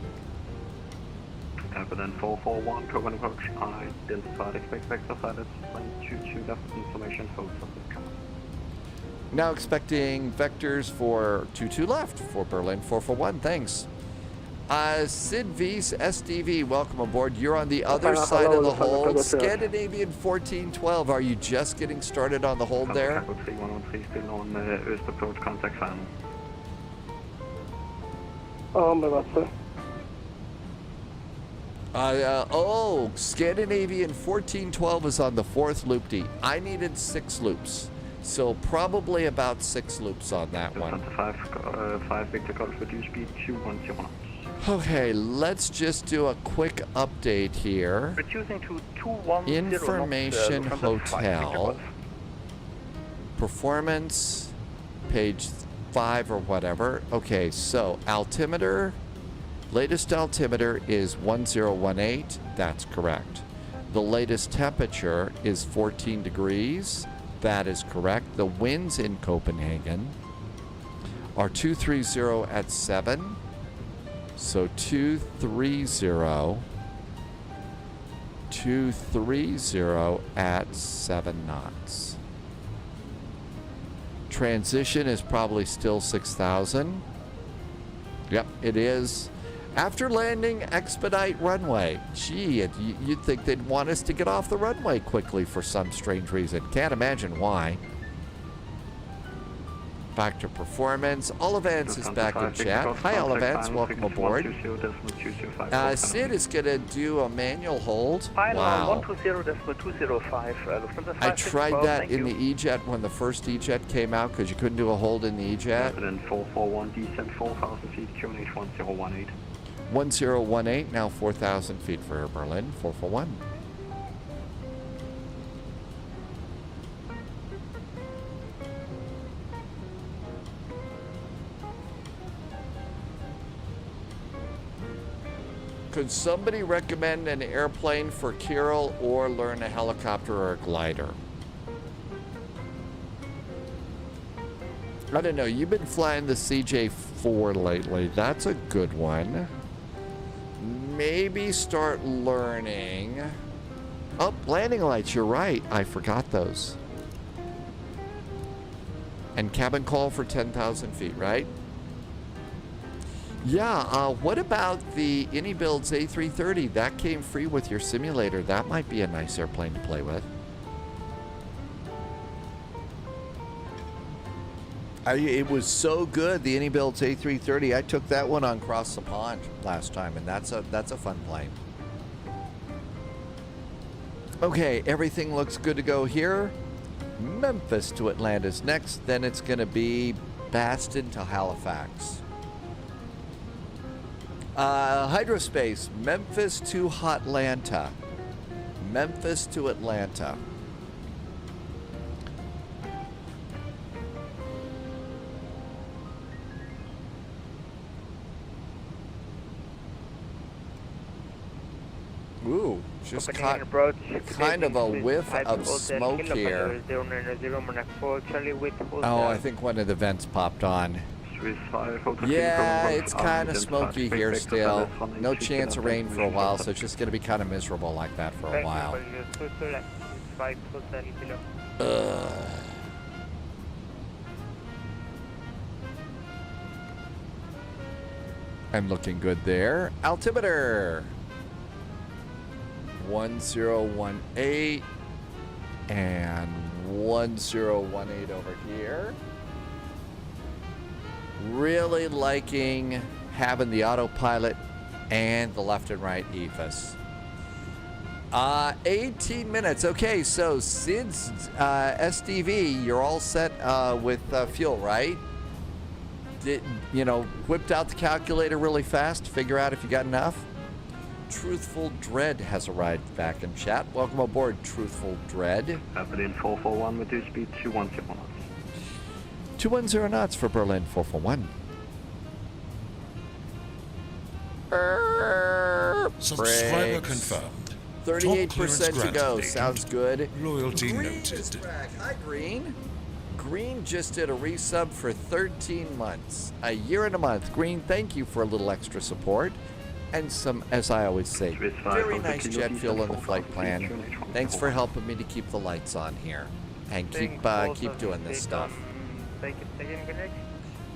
Berlin 441, Copenhagen approach, identified, expect vector silence, plane 22 left, information, hold subject command. Now expecting vectors for 22 left for Berlin 441, thanks. Sid V's SDV, welcome aboard. You're on the other side of the hold. Scandinavian 1412, are you just getting started on the hold there? 3113 still on Öst approach, contact final. Scandinavian 1412 is on the 4th loop D. I needed 6 loops, so probably about 6 loops on that one. 5 Victor Golf, reduce speed 210 knots. Okay, let's just do a quick update here. Reducing to 210 Information knots, Hotel. Performance, page 5 or whatever. Okay, so altimeter, latest altimeter is 1018. That's correct. The latest temperature is 14 degrees. That is correct. The winds in Copenhagen are 230 at 7. So 230 at 7 knots. Transition is probably still 6,000. Yep, it is. After landing, expedite runway. Gee, you'd think they'd want us to get off the runway quickly for some strange reason. Can't imagine why. Back to performance. Olivance is back in chat. Hi, Olivance. Welcome aboard. Sid is going to do a manual hold. Wow. 120.205. I tried that in the E-Jet when the first E-Jet came out because you couldn't do a hold in the E-Jet. 441, descent 4,000 feet, QNH 1018. 1018, now 4,000 feet for Berlin, 441. Could somebody recommend an airplane for Kirill or learn a helicopter or a glider? I don't know. You've been flying the CJ4 lately. That's a good one. Maybe start learning. Oh, landing lights. You're right. I forgot those. And cabin call for 10,000 feet, right? Yeah, what about the AnyBuilds A330? That came free with your simulator. That might be a nice airplane to play with. It was so good, the AnyBuilds A330. I took that one on Cross the Pond last time, and that's a fun plane. Okay, everything looks good to go here. Memphis to Atlanta's next. Then it's going to be Boston to Halifax. Hydrospace, Memphis to Hotlanta. Memphis to Atlanta. Ooh, just caught kind of a whiff of smoke here. Oh, I think one of the vents popped on. Yeah, it's kind of smoky here still. No chance of rain for a while, so it's just going to be kind of miserable like that for a while. I'm looking good there. Altimeter 1018 and 1018 over here. Really liking having the autopilot and the left and right EFIS. 18 minutes. Okay, so Sid's SDV, you're all set with fuel, right? Whipped out the calculator really fast to figure out if you got enough? Truthful Dread has arrived back in chat. Welcome aboard, Truthful Dread. Berlin 441 with speed 210 knots. 210 knots for Berlin 441. Subscriber confirmed. 38% to go. Sounds good. Loyalty Green noted. is back. Hi, Green. Green just did a resub for 13 months. A year and a month. Green, thank you for a little extra support. and some, as I always say, very nice jet fuel in the flight plan. Thanks for helping me to keep the lights on here and keep doing this stuff.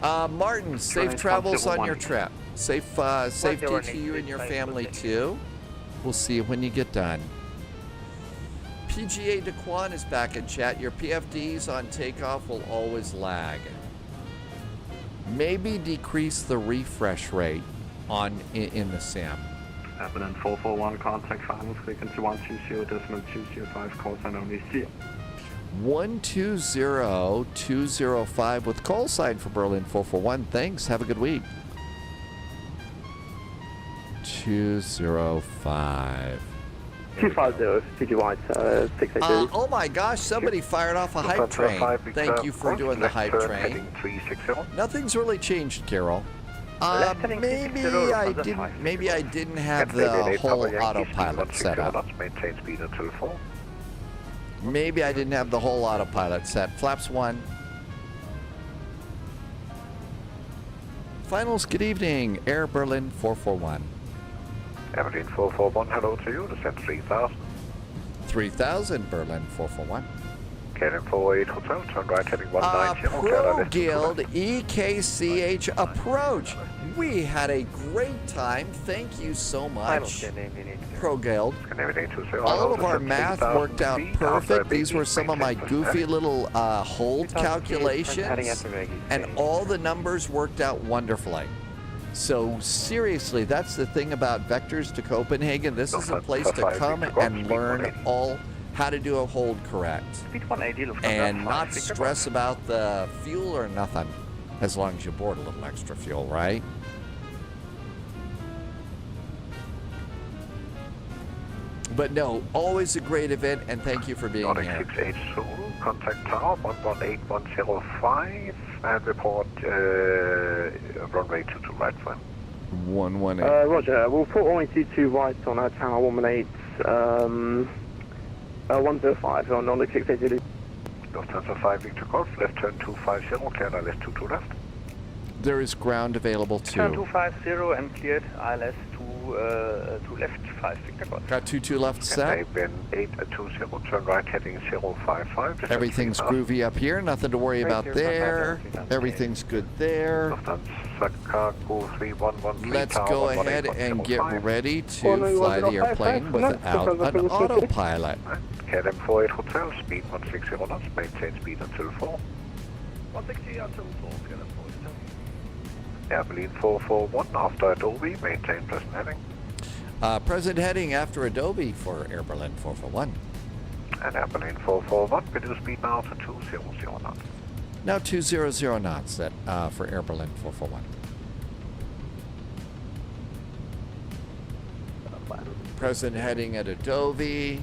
Martin, safe travels on your trip. Safety to you and your family too. We'll see you when you get done. PGA DeQuan is back in chat. Your PFDs on takeoff will always lag. Maybe decrease the refresh rate in the sim. Abilene 441, contact final frequency 120.205, call sign only C. 120205 with call sign for Berlin 441. Thanks. Have a good week. 205. 250, PGY 682. Oh my gosh, somebody fired off a hype train. Thank you for doing the hype train. Nothing's really changed, Carol. Maybe I didn't have the whole autopilot set up. Maybe I didn't have the whole autopilot set. Flaps 1. Finals, good evening. Air Berlin 441. Berlin 441, hello to you. Descent 3000. 3000, Berlin 441. KLM 48 Hotel, turn right heading 190. Pro Guild EKCH approach. We had a great time. Thank you so much, Pro Guild. All of our math worked out perfect. These were some of my goofy little hold calculations, and all the numbers worked out wonderfully. So seriously, that's the thing about Vectors to Copenhagen. This is a place to come and learn all how to do a hold correct and not stress about the fuel or nothing, as long as you board a little extra fuel, right? But no, always a great event, and thank you for being here. 68 Zulu, contact tower 118105 and report runway 22 right for 118. Roger, we'll put runway 22 right on our tower 118 105 on the 680. Lufthansa 5 Victor Golf, left turn 250, clear ILS 22 left. There is ground available too. Turn 250 and cleared ILS to left 5 Victor Golf. Got 22 left set. Ben 820, turn right heading 055. Everything's groovy up here, nothing to worry about there. Everything's good there. Let's go ahead and get ready to fly the airplane without an autopilot. KLM 48 Hotel, speed 160 knots, maintain speed until 4. 160 until 4, KLM 48. Air Berlin 441 after Adobe, maintain present heading. Present heading after Adobe for Air Berlin 441. And Air Berlin 441, reduce speed now to 200 knots. Now 200 knots for Air Berlin 441. Present heading at Adobe.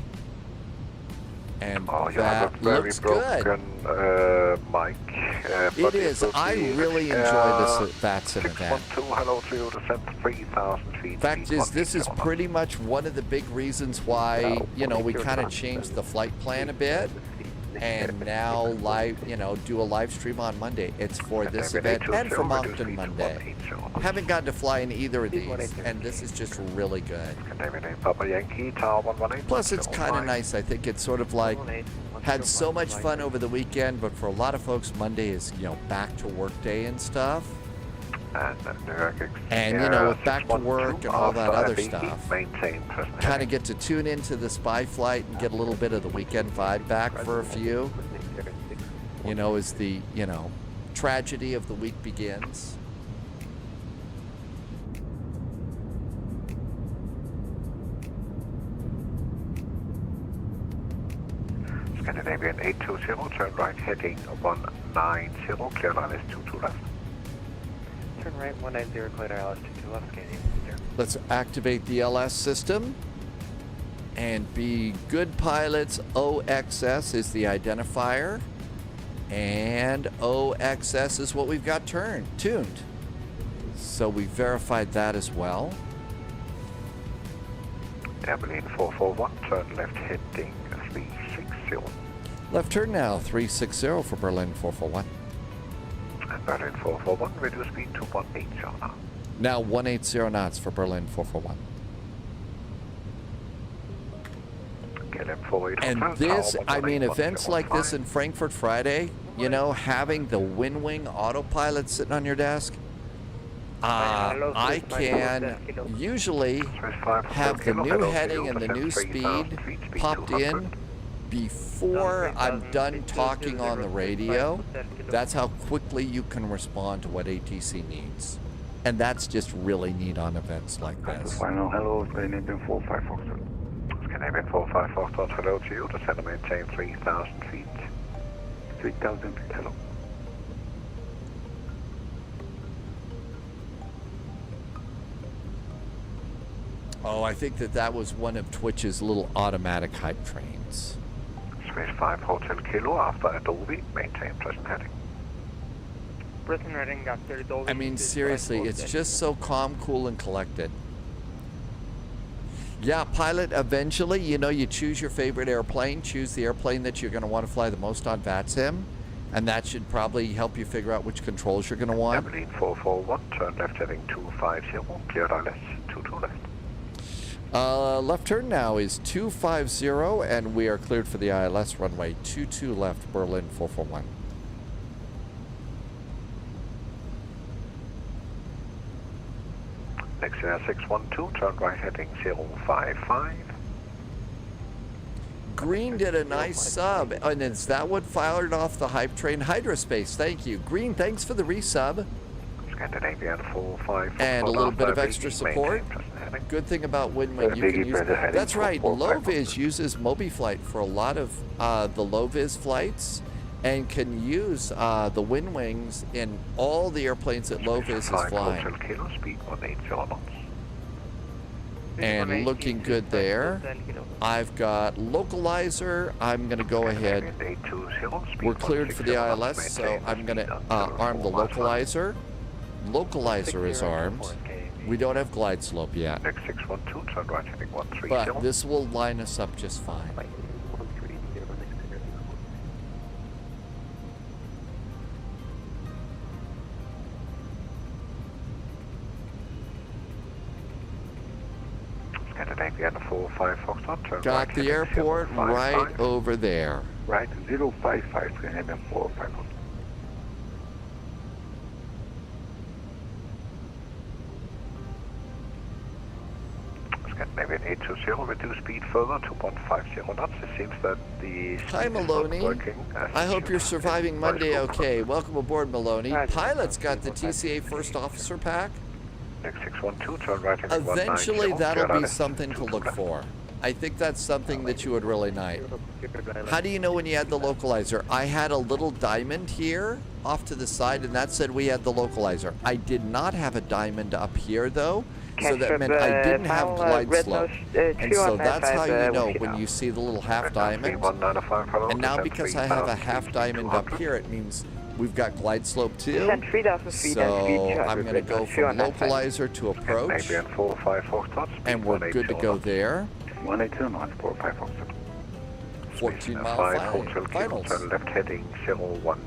And that looks good. Mic, it is. I really enjoy this VATSIM event. Hello to you, descent 3,000 feet. Fact is, this is pretty much one of the big reasons why, we kind of changed the flight plan a bit. And now do a live stream on Monday. It's for this event and for Moncton Monday. Haven't gotten to fly in either of these, and this is just really good. Plus, it's kind of nice. I think it's sort of like had so much fun over the weekend, but for a lot of folks, Monday is back to work day and stuff. And with back to work and all that other stuff, kind of get to tune into the spy flight and get a little bit of the weekend vibe back for a few. As the tragedy of the week begins. Scandinavian 820, turn right heading 190, clear ILS 22 left. Turn right 190, clear ILS 22 left, Canadian 0. Let's activate the LS system and be good pilots. OXS is the identifier, and OXS is what we've got tuned. So we verified that as well. Air Berlin 441, turn left heading 360. Left turn now, 360 for Berlin 441. And Berlin 441, reduce speed to 180 now. Now 180 knots for Berlin 441. And this, I mean, events like this in Frankfurt Friday, you know, having the wind wing autopilot sitting on your desk, I can usually have the new heading and the new speed popped in before I'm done talking on the radio. That's how quickly you can respond to what ATC needs. And that's just really neat on events like this. Final hello, Scandinavian 45 Foxtrot. Scandinavian 45 Foxtrot, hello to you. Descend and maintain 3,000 feet. 3,000 feet, hello. Oh, I think that was one of Twitch's little automatic hype trains. Space 5 Hotel Kilo after Adobe, maintain present heading. Britain heading got 30 Dolby. I mean, seriously, it's just so calm, cool, and collected. Yeah, pilot, eventually, you know, you choose your favorite airplane, choose the airplane that you're going to want to fly the most on VATSIM, and that should probably help you figure out which controls you're going to want. Abilene 441, turn left heading 250, clear ILS 22 left. Left turn now is 250, and we are cleared for the ILS runway 22 left, Berlin 441. Next air 612, turn right heading 055. Green did a nice sub, and is that what fired off the hype train? Hydraspace, thank you. Green, thanks for the resub. Scandinavian 45. And a little bit of extra support. Good thing about Windwing, you can use. That's right, Low-Vis uses MobiFlight for a lot of the Low-Vis flights, and can use the wind wings in all the airplanes that Low-Vis is flying. And looking good there. I've got localizer. I'm going to go ahead. We're cleared for the ILS, so I'm going to arm the localizer. Localizer is armed. We don't have glide slope yet. But this will line us up just fine. Got the airport right over there. Right, 055, Scandinavian 45. Scandinavian 820, reduce speed further to 150 knots. It seems that the Hi, Maloney. I hope you're surviving Monday okay. Welcome aboard, Maloney. Pilot's got the TCA First Officer Pack. Next 612, turn right heading 190. Eventually, that'll be something to look for. I think that's something that you would really like. How do you know when you had the localizer? I had a little diamond here off to the side, and that said we had the localizer. I did not have a diamond up here, though, so that meant I didn't have glide slope. And so that's how you know when you see the little half diamond. And now because I have a half diamond up here, it means we've got glide slope too. So I'm going to go from localizer to approach, and we're good to go there. 182 knots, 45 14 mile finals. Left heading 010. Left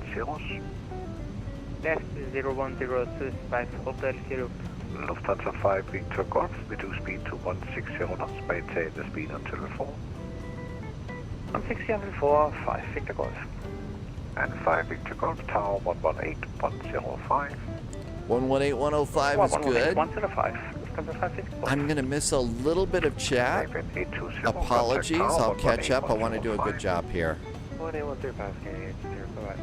010 Spice Hotel Kilo. Lufthansa 5 Victor Golf, reduce speed to 160 knots, maintain the speed until the 4. 160 until 4, 5 Victor Golf. And 5 Victor Golf, Tower 118, 105. 118, 105 is good. 105. I'm going to miss a little bit of chat. Apologies, I'll catch up. I want to do a good job here. 18135,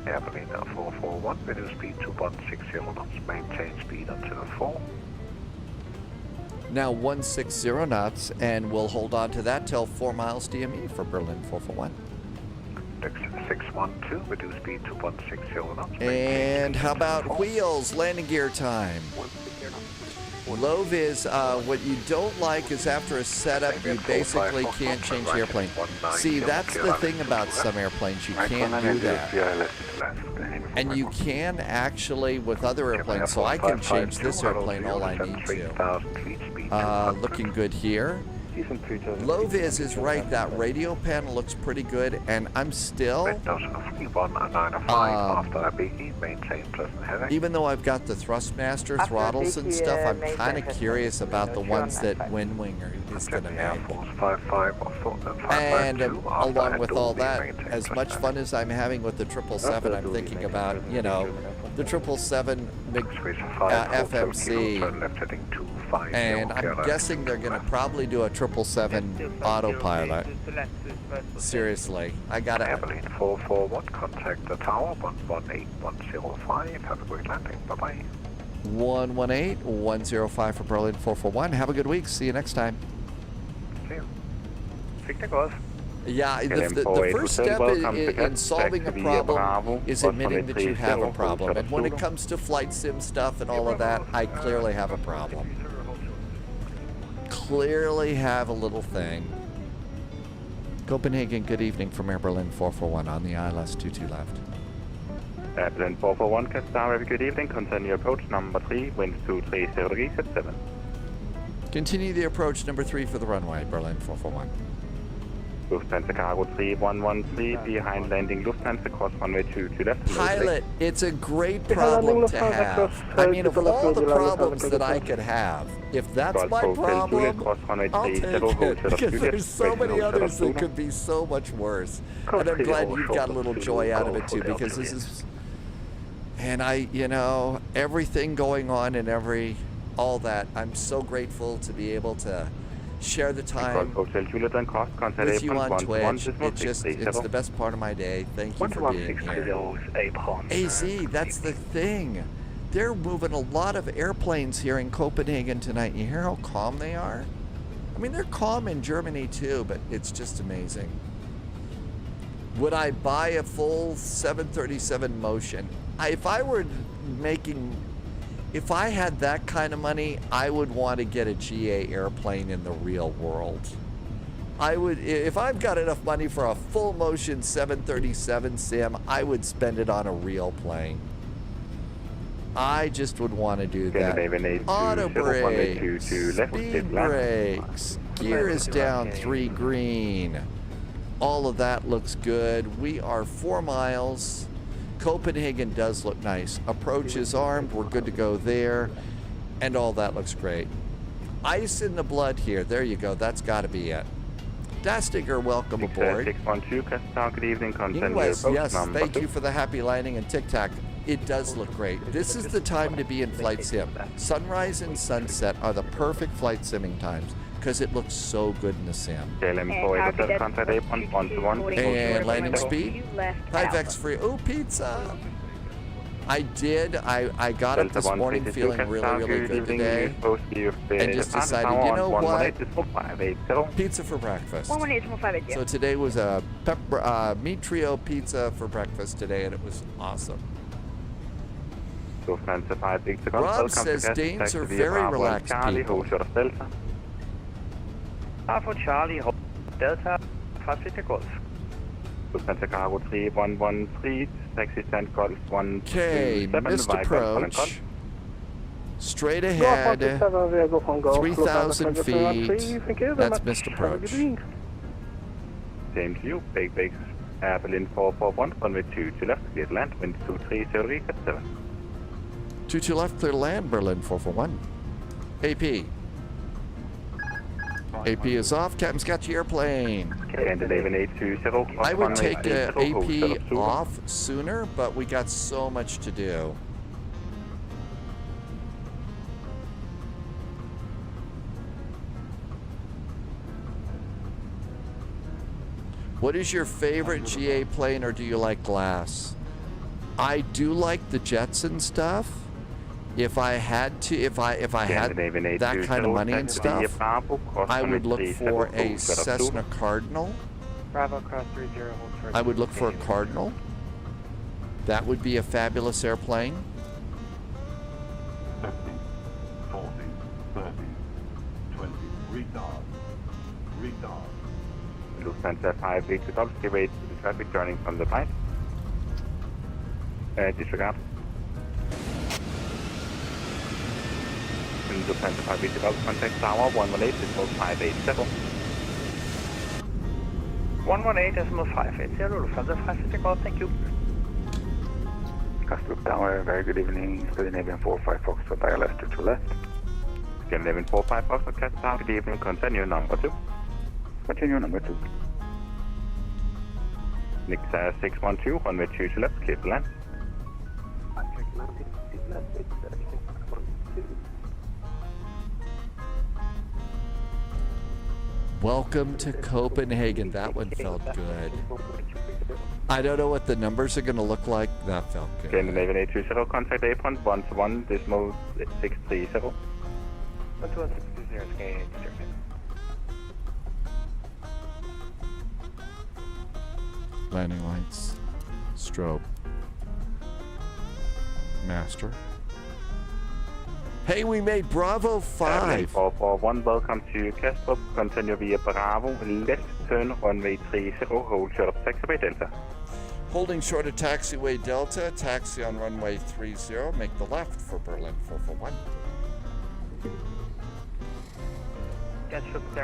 Abilene 441, reduce speed to 160 knots, maintain speed until 4. Now 160 knots, and we'll hold on to that till 4 miles DME for Berlin 441. Next 612, reduce speed to 160 knots. And how about wheels, landing gear time? Low-vis, what you don't like is after a setup, you basically can't change the airplane. See, that's the thing about some airplanes, you can't do that. And you can actually with other airplanes, so I can change this airplane all I need to. Looking good here. Low vis is right. That radio panel looks pretty good, and I'm still. Even though I've got the Thrustmaster throttles and stuff, I'm kind of curious about the ones that Windwinger is going to make. And along with all that, as much fun as I'm having with the 777, I'm thinking about, you know, the 777 FMC. And I'm guessing they're going to probably do a 777 autopilot. Seriously, I gotta. Airplane 441, contact the tower 118-105. Have a great landing. Bye bye. 118-105 for Berlin 441. Have a good week. See you next time. See you. Yeah, the first step in solving a problem is admitting that you have a problem. And when it comes to flight sim stuff and all of that, I clearly have a problem. Clearly have a little thing. Copenhagen, good evening from Air Berlin 441 on the ILS 22 left. Air Berlin 441, Qatar, have a good evening. Continue approach number 3, winds 230 degrees at 7. Continue the approach number 3 for the runway, Berlin 441. Lufthansa Cargo 3113, behind landing Lufthansa, cross runway 22 left. Pilot, it's a great problem to have. I mean, of all the problems that I could have, if that's my problem, I'll take it, because there's so many others that could be so much worse. And I'm glad you've got a little joy out of it too, because this is, and you know, everything going on and all that, I'm so grateful to be able to share the time with you on Twitch. It's the best part of my day. Thank you for being here. AZ, that's the thing. They're moving a lot of airplanes here in Copenhagen tonight. You hear how calm they are? I mean, they're calm in Germany too, but it's just amazing. Would I buy a full 737 Motion? If I had that kind of money, I would want to get a GA airplane in the real world. I would, if I've got enough money for a full motion 737 sim, I would spend it on a real plane. I just would want to do that. Auto brakes, speed brakes, gear is down 3 green. All of that looks good. We are 4 miles. Copenhagen does look nice. Approach is armed. We're good to go there. And all that looks great. Ice in the blood here. There you go. That's got to be it. Dastiger, welcome aboard. 612, Qatar, good evening. Yes, thank you for the happy landing and Tic Tac. It does look great. This is the time to be in flight sim. Sunrise and sunset are the perfect flight simming times because it looks so good in the sim. And landing speed. Halifax free. Oh, pizza. I did. I got up this morning feeling really, really good today. And just decided, you know what? Pizza for breakfast. So today was a meat trio pizza for breakfast today, and it was awesome. Rob says Danes are very relaxed people. For Charlie, Delta, Pacific Golf. Lufthansa Cargo 3113, taxi stand Golf 127. Okay, missed approach. Straight ahead, 3,000 feet. That's missed approach. Same to you, big. Air Berlin 441, runway 22 left, clear to land, wind 230 at 7. 22 left, clear to land, Berlin 441. AP. AP is off. Captain's got your airplane. I would take AP off sooner, but we got so much to do. What is your favorite GA plane, or do you like glass? I do like the jets and stuff. If I had to, if I had that kind of money and stuff, I would look for a Cessna Cardinal. Bravo cross 30, I would look for a Cardinal. That would be a fabulous airplane. 50, 40, 30, 20, retard. Lufthansa 5 to Golf, wait to the traffic turning from the right. Lufthansa 5 Victor Golf, contact tower 118, decimal 580. 118.580, Lufthansa 5 Victor Golf, thank you. Kastrup Tower, very good evening. Scandinavian 45 Foxtrot, dial left to left. Scandinavian 45 Foxtrot, Castle Tower, good evening, continue number 2. Continue number 2. Nixa 612, runway 2 to left, clear to land. Welcome to Copenhagen. That one felt good. I don't know what the numbers are going to look like. That felt good. Scandinavian 820, contact apron 121, decimal 630. 121.620, Landing lights. Strobe. Master. Hey, we made Bravo 5. 441, welcome to Kastrup. Continue via Bravo, left turn, runway 30, hold short of taxiway Delta. Holding short of taxiway Delta, taxi on runway 30, make the left for Berlin 441.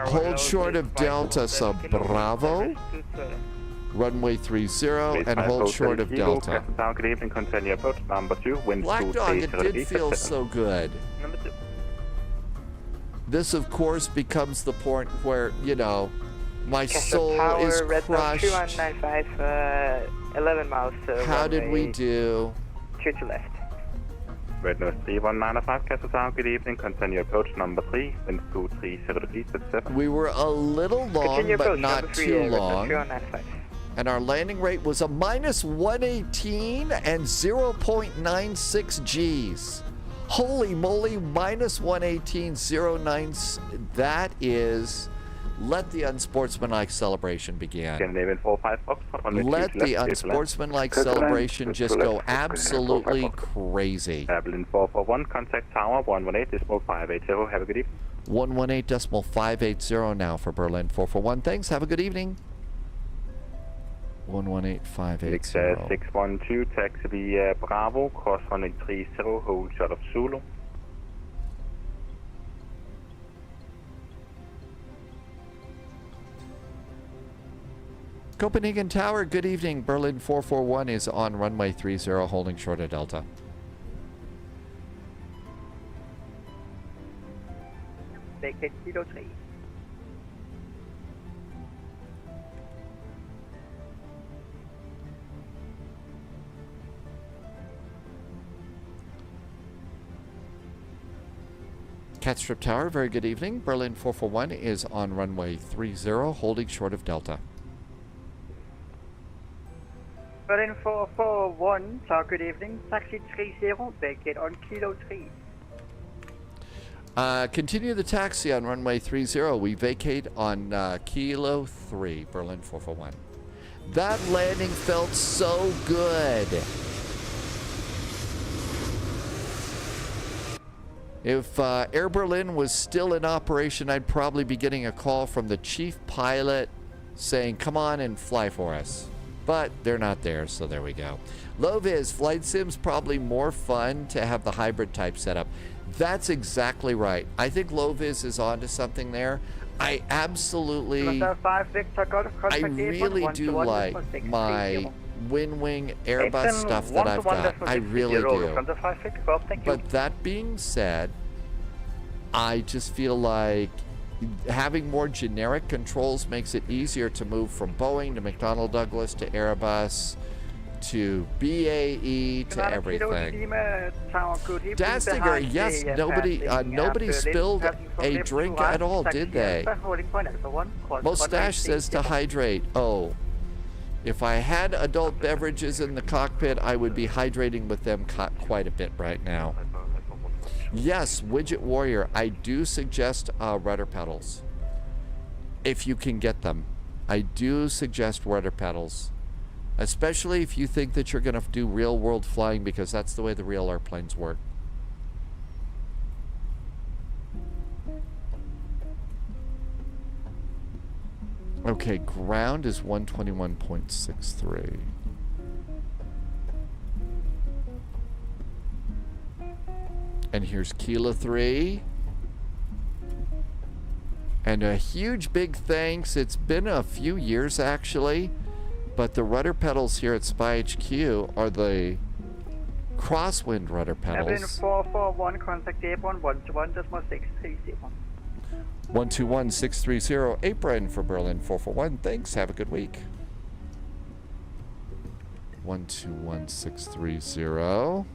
Hold short of Delta, so Bravo. Runway 30 and hold short of Delta. Good evening, continue approach number 2, wind Black Dog, it did feel so good. Number 2. This, of course, becomes the point where, you know, my soul is crushed. 2195, 11 miles. How did we do? 2 to left. Red Nose 3195, Castle Town, good evening, continue approach number 3, wind 230 degrees at 7. We were a little long, but not too long. And our landing rate was a minus 118 and 0.96 Gs. Holy moly, minus 118.09. That is, let the unsportsmanlike celebration begin. Let the unsportsmanlike celebration just go absolutely crazy. Berlin 441, contact tower 118.580. Have a good evening. 118.580 now for Berlin 441. Thanks. Have a good evening. 118.580. 612, taxi via Bravo, cross runway 30, hold short of Zulu. Copenhagen Tower, good evening. Berlin 441 is on runway 30, holding short of Delta. Vacate Kilo 3. Catstrip Tower, very good evening. Berlin 441 is on runway 30, holding short of Delta. Berlin 441, Tower, good evening. Taxi 30, vacate on Kilo 3. Continue the taxi on runway 30. We vacate on Kilo 3, Berlin 441. That landing felt so good. If Air Berlin was still in operation, I'd probably be getting a call from the chief pilot saying, come on and fly for us. But they're not there, so there we go. Loviz, flight sim's probably more fun to have the hybrid type setup. That's exactly right. I think Loviz is onto something there. I absolutely, I really do like my WinWing Airbus stuff that I've got. I really do. But that being said, I just feel like having more generic controls makes it easier to move from Boeing to McDonnell Douglas to Airbus to BAE to everything. Dastinger, yes, nobody spilled a drink at all, did they? Mustache says to hydrate. Oh, if I had adult beverages in the cockpit, I would be hydrating with them quite a bit right now. Yes, Widget Warrior, I do suggest rudder pedals. If you can get them. I do suggest rudder pedals. Especially if you think that you're going to do real world flying, because that's the way the real airplanes work. Okay, ground is 121.63. And here's Kilo 3. And a huge big thanks. It's been a few years actually, but the rudder pedals here at SPY-HQ are the crosswind rudder Airplane pedals. 441, contact Apron 121.630. 121-630 apron for Berlin 441. Thanks. Have a good week. 121-630.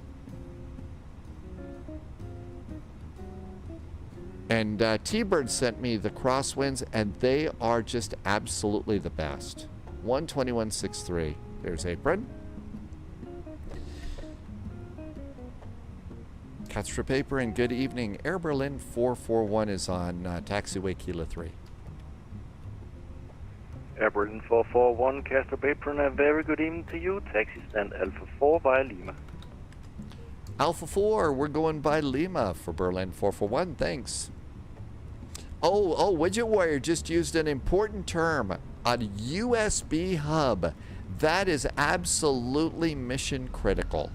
And T-Bird sent me the crosswinds, and they are just absolutely the best. 121.63. There's apron. Catstrip apron, good evening. Air Berlin 441 is on taxiway Kilo 3. Air Berlin 441, Catstrip apron, a very good evening to you. Taxi stand Alpha 4 via Lima. Alpha 4, we're going by Lima for Berlin 441. Thanks. Oh, Widget Warrior just used an important term, a USB hub. That is absolutely mission critical.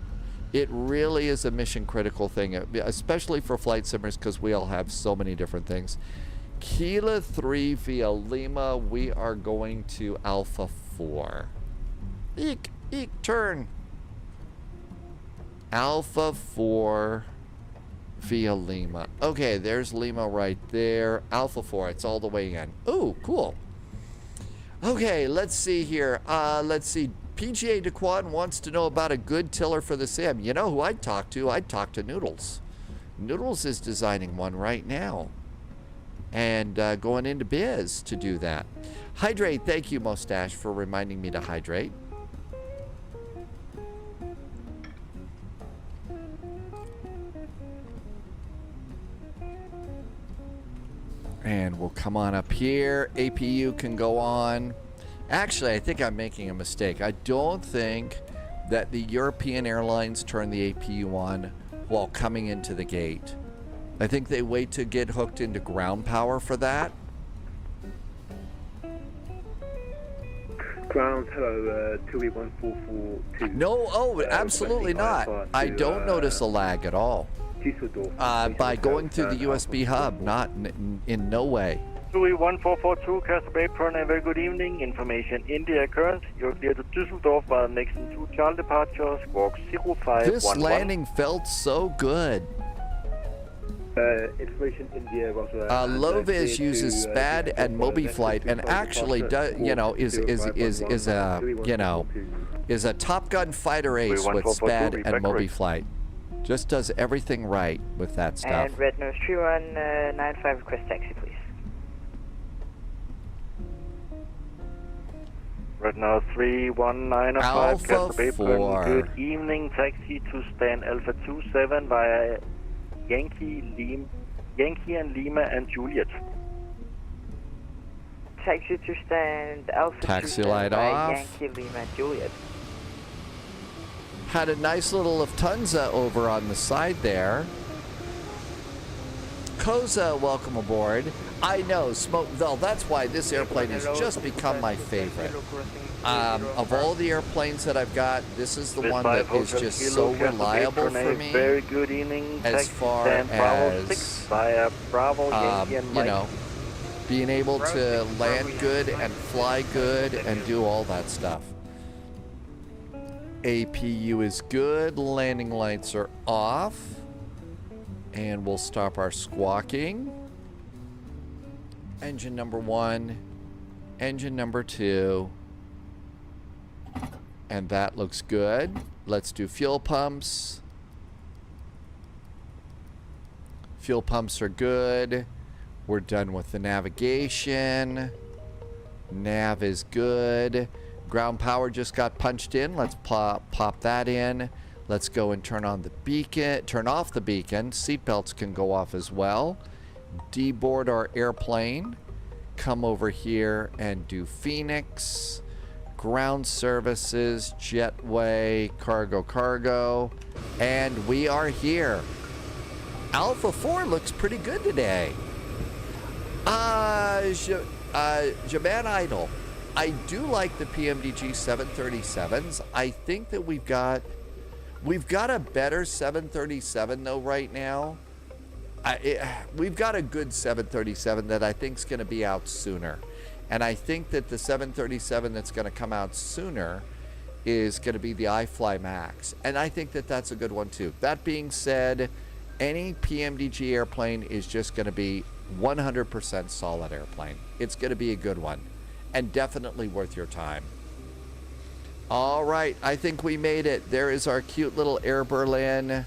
It really is a mission critical thing, especially for flight simmers, because we all have so many different things. Kilo 3 via Lima, we are going to Alpha 4. Eek, turn. Alpha 4 via Lima. Okay, there's Lima right there. Alpha 4, it's all the way in. Ooh, cool. Okay, let's see here. Let's see. PGA DeQuan wants to know about a good tiller for the Sim. You know who I'd talk to? I'd talk to Noodles. Noodles is designing one right now. And going into biz to do that. Hydrate, thank you, Mustache, for reminding me to hydrate. And we'll come on up here. APU can go on. Actually, I think I'm making a mistake. I don't think that the European airlines turn the APU on while coming into the gate. I think they wait to get hooked into ground power for that. Ground, hello, 2E1442. No, absolutely not. I don't notice a lag at all. Düsseldorf. By going through the USB hub, not in no way. 2E1442, Catstrip apron, a very good evening. Information India current. You're clear to Düsseldorf via the next 2 Charles departures. Squawk 0511. This landing felt so good. Information India was Loviz uses SPAD and MobiFlight, and actually does, is a Top Gun fighter ace with SPAD and MobiFlight. Just does everything right with that stuff. And Red Nose 3195, request taxi, please. Right now 3195, Alpha 4. Good evening, taxi to stand Alpha 27 via Yankee and Lima and Juliet. Taxi to stand Alpha Taxi 27 light via off. Yankee, Lima, and Juliet. Had a nice little Lufthansa over on the side there. Koza, welcome aboard. I know, well, that's why this airplane has just become my favorite. Of all the airplanes that I've got, this is the one that is just so reliable for me. Very good evening. As far as, being able to land good and fly good and do all that stuff. APU is good. Landing lights are off. And we'll stop our squawking. Engine number 1. Engine number 2. And that looks good. Let's do fuel pumps. Fuel pumps are good. We're done with the navigation. Nav is good. Ground power just got punched in. Let's pop that in. Let's go and turn on the beacon. Turn off the beacon. Seatbelts can go off as well. Deboard our airplane. Come over here and do Phoenix. Ground services, jetway, cargo. And we are here. Alpha 4 looks pretty good today. Jaban Idol. I do like the PMDG 737s. I think that we've got a better 737 though right now. we've got a good 737 that I think is going to be out sooner. And I think that the 737 that's going to come out sooner is going to be the iFly Max. And I think that that's a good one too. That being said, any PMDG airplane is just going to be 100% solid airplane. It's going to be a good one and definitely worth your time. All right, I think we made it. There is our cute little Air Berlin.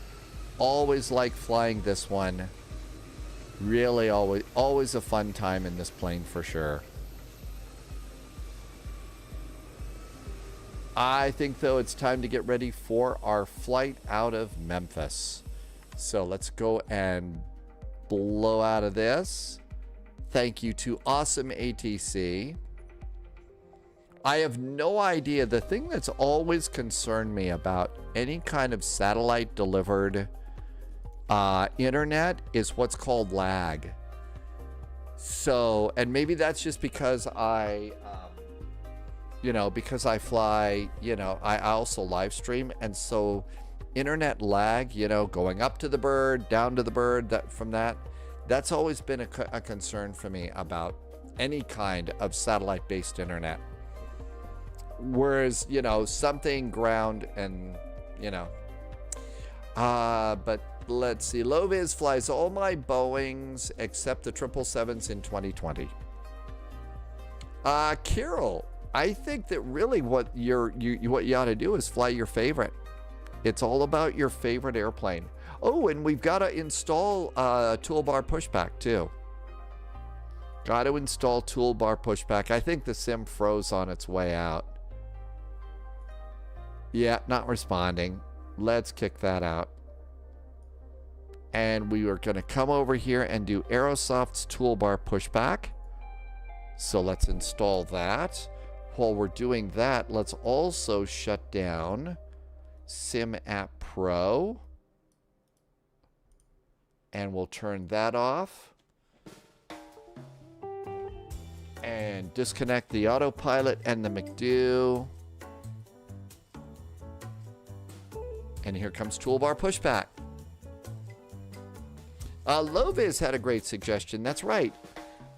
Always like flying this one. Really always a fun time in this plane for sure. I think though it's time to get ready for our flight out of Memphis. So let's go and blow out of this. Thank you to Awesome ATC. I have no idea. The thing that's always concerned me about any kind of satellite delivered internet is what's called lag. So, and maybe that's just because because I fly, I also live stream. And so internet lag, going up to the bird, down to the bird, that's always been a concern for me about any kind of satellite-based internet. Whereas, something ground and, but let's see. Loviz flies all my Boeings except the 777s in 2020. Carol, I think that really what you ought to do is fly your favorite. It's all about your favorite airplane. Oh, and we've got to install toolbar pushback too. Got to install toolbar pushback. I think the sim froze on its way out. Yeah, not responding. Let's kick that out. And we are going to come over here and do Aerosoft's toolbar pushback. So let's install that. While we're doing that, let's also shut down Sim App Pro. And we'll turn that off. And disconnect the autopilot and the McDo. And here comes toolbar pushback. Loviz had a great suggestion. That's right.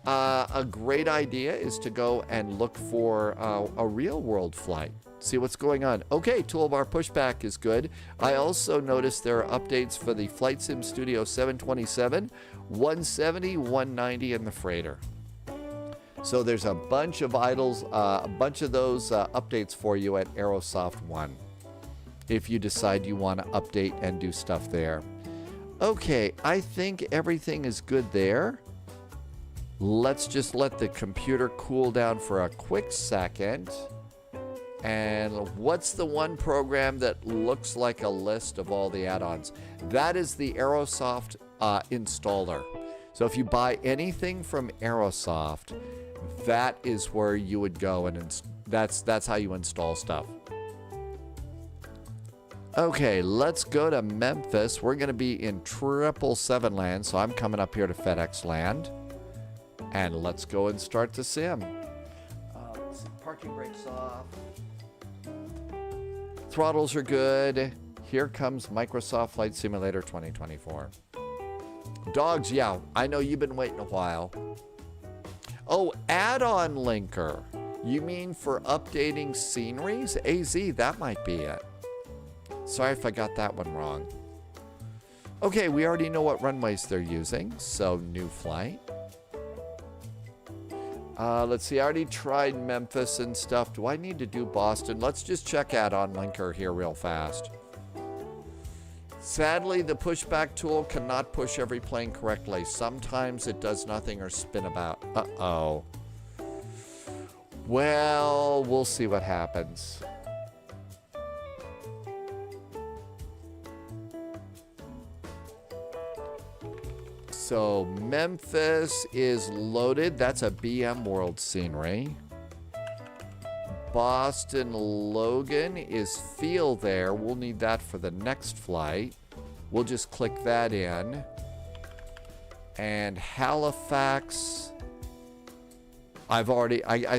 A great idea is to go and look for a real world flight. See what's going on. Okay, toolbar pushback is good. I also noticed there are updates for the Flight Sim Studio 727, 170, 190, and the Freighter. So there's a bunch of those updates for you at Aerosoft One, if you decide you want to update and do stuff there. Okay, I think everything is good there. Let's just let the computer cool down for a quick second. And what's the one program that looks like a list of all the add-ons? That is the Aerosoft installer. So if you buy anything from Aerosoft, that is where you would go, and that's how you install stuff. Okay, let's go to Memphis. We're going to be in 777 land, so I'm coming up here to FedEx land. And let's go and start the sim. Let's see, parking brakes off. Throttles are good. Here comes Microsoft Flight Simulator 2024. Dogs, yeah, I know you've been waiting a while. Oh, add-on linker. You mean for updating sceneries? AZ, that might be it. Sorry if I got that one wrong. Okay, we already know what runways they're using, so new flight. Let's see, I already tried Memphis and stuff. Do I need to do Boston? Let's just check add-on linker here real fast. Sadly, the pushback tool cannot push every plane correctly. Sometimes it does nothing or spin about. Uh-oh. Well, we'll see what happens. So Memphis is loaded. That's a BM World scenery. Boston Logan is field there. We'll need that for the next flight. We'll just click that in. And Halifax, I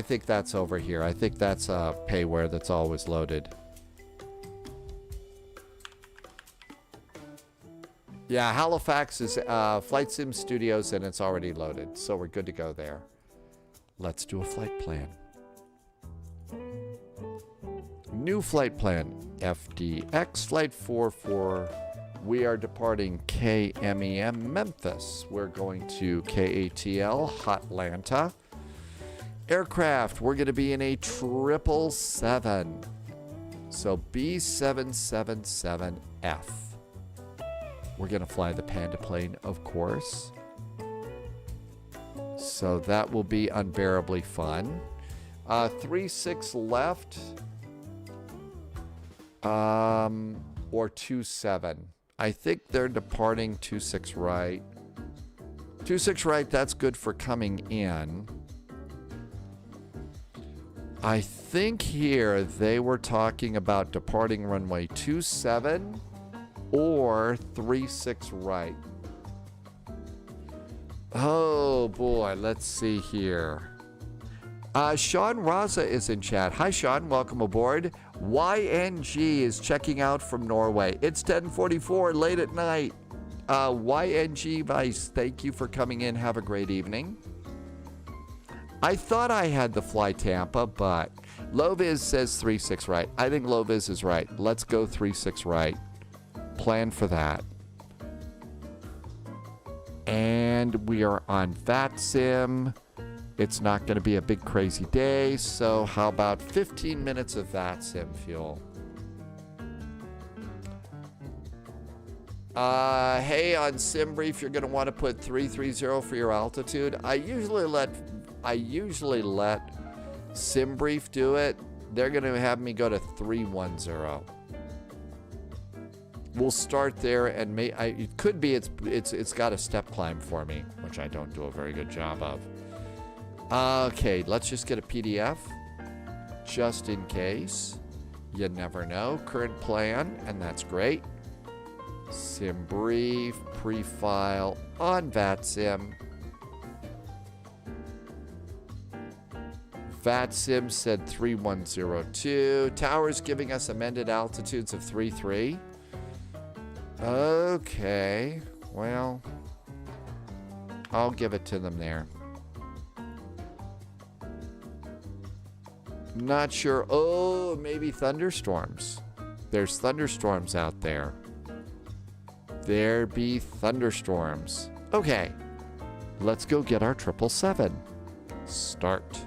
think that's over here. I think that's a payware that's always loaded. Yeah, Halifax is Flight Sim Studios, and it's already loaded, so we're good to go there. Let's do a flight plan. New flight plan, FDX Flight 44. We are departing KMEM Memphis. We're going to KATL Hotlanta. Aircraft, we're going to be in a 777. So B777F. We're going to fly the Panda plane, of course. So that will be unbearably fun. 36 left. Or 27. I think they're departing 26 right. 26 right, that's good for coming in. I think here they were talking about departing runway 27 or 36 right. Oh boy, let's see here. Sean Raza is in chat. Hi Sean, welcome aboard. YNG is checking out from Norway. It's 10:44 late at night. YNG Vice, thank you for coming in. Have a great evening. I thought I had the Fly Tampa, but Loviz says 36 right. I think Loviz is right. Let's go 36 right. Plan for that. And we are on VATSIM. It's not going to be a big crazy day, so how about 15 minutes of VATSIM fuel? Hey, on SimBrief, you're going to want to put 330 for your altitude. I usually let SimBrief do it. They're going to have me go to 310. We'll start there, and it could be it's got a step climb for me, which I don't do a very good job of. Okay, let's just get a PDF, just in case. You never know. Current plan, and that's great. SimBrief, pre-file on VATSIM. VATSIM said 3102. Tower's giving us amended altitudes of 33. Okay, well, I'll give it to them there. Not sure. Oh, maybe thunderstorms. There's thunderstorms out there. There be thunderstorms. Okay, let's go get our 777. Start.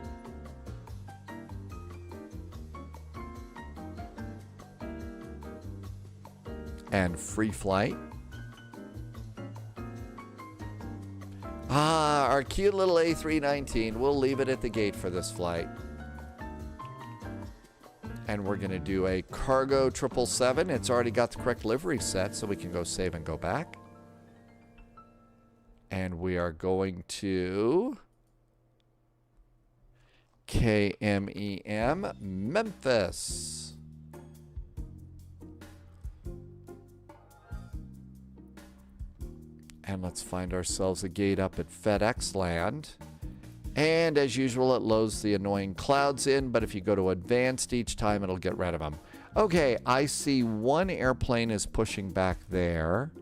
And free flight. Our cute little A319. We'll leave it at the gate for this flight. And we're going to do a cargo 777. It's already got the correct livery set, so we can go save and go back. And we are going to KMEM Memphis. And let's find ourselves a gate up at FedEx Land. And as usual, it loads the annoying clouds in, but if you go to advanced each time, it'll get rid of them. Okay, I see one airplane is pushing back there.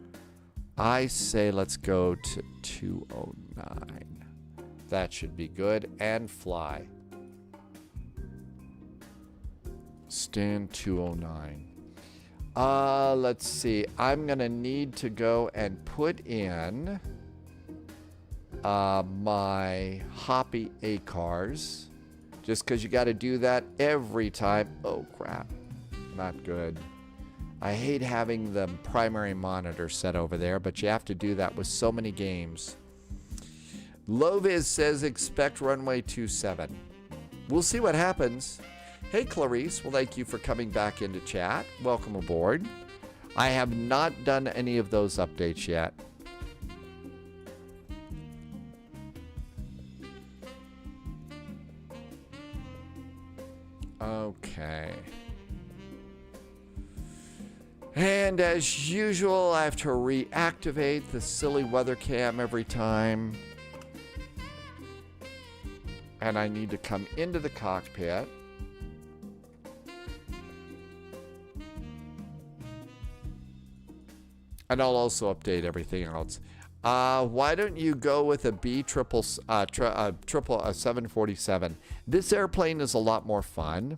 I say let's go to 209. That should be good. And fly. Stand 209. Let's see. I'm going to need to go and put in my Hoppy ACARs. Just because you got to do that every time. Oh, crap. Not good. I hate having the primary monitor set over there, but you have to do that with so many games. Loviz says expect runway 27. We'll see what happens. Hey, Clarice. Well, thank you for coming back into chat. Welcome aboard. I have not done any of those updates yet. Okay. And as usual, I have to reactivate the silly weather cam every time. And I need to come into the cockpit. And I'll also update everything else. Why don't you go with a triple 747? This airplane is a lot more fun.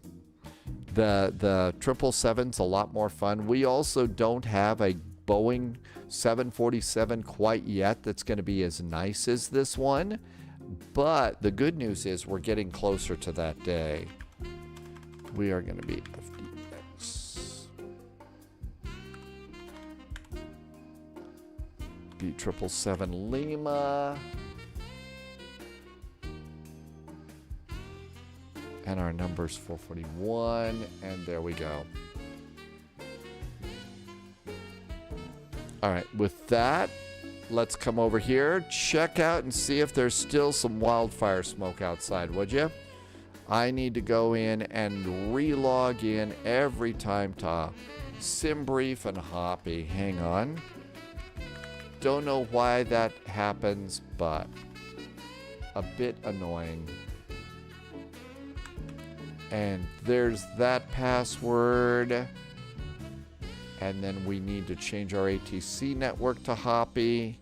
The 777's a lot more fun. We also don't have a Boeing 747 quite yet that's going to be as nice as this one. But the good news is we're getting closer to that day. We are going to be FDX. B777 Lima. And our number's 441. And there we go. All right, with that, let's come over here, check out and see if there's still some wildfire smoke outside, would you? I need to go in and re-log in every time to SimBrief and Hoppy. Hang on. Don't know why that happens, but a bit annoying. And there's that password. And then we need to change our ATC network to Hoppy.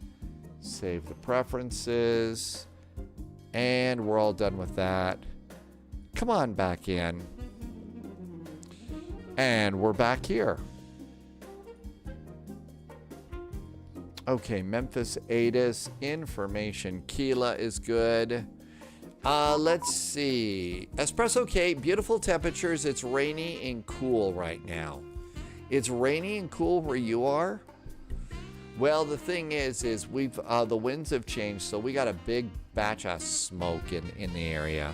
Save the preferences. And we're all done with that. Come on back in. And we're back here. Okay, Memphis, ATIS, information. Kila is good. Let's see. Espresso Kate, beautiful temperatures. It's rainy and cool right now. It's rainy and cool where you are? Well, the thing is we've the winds have changed, so we got a big batch of smoke in the area.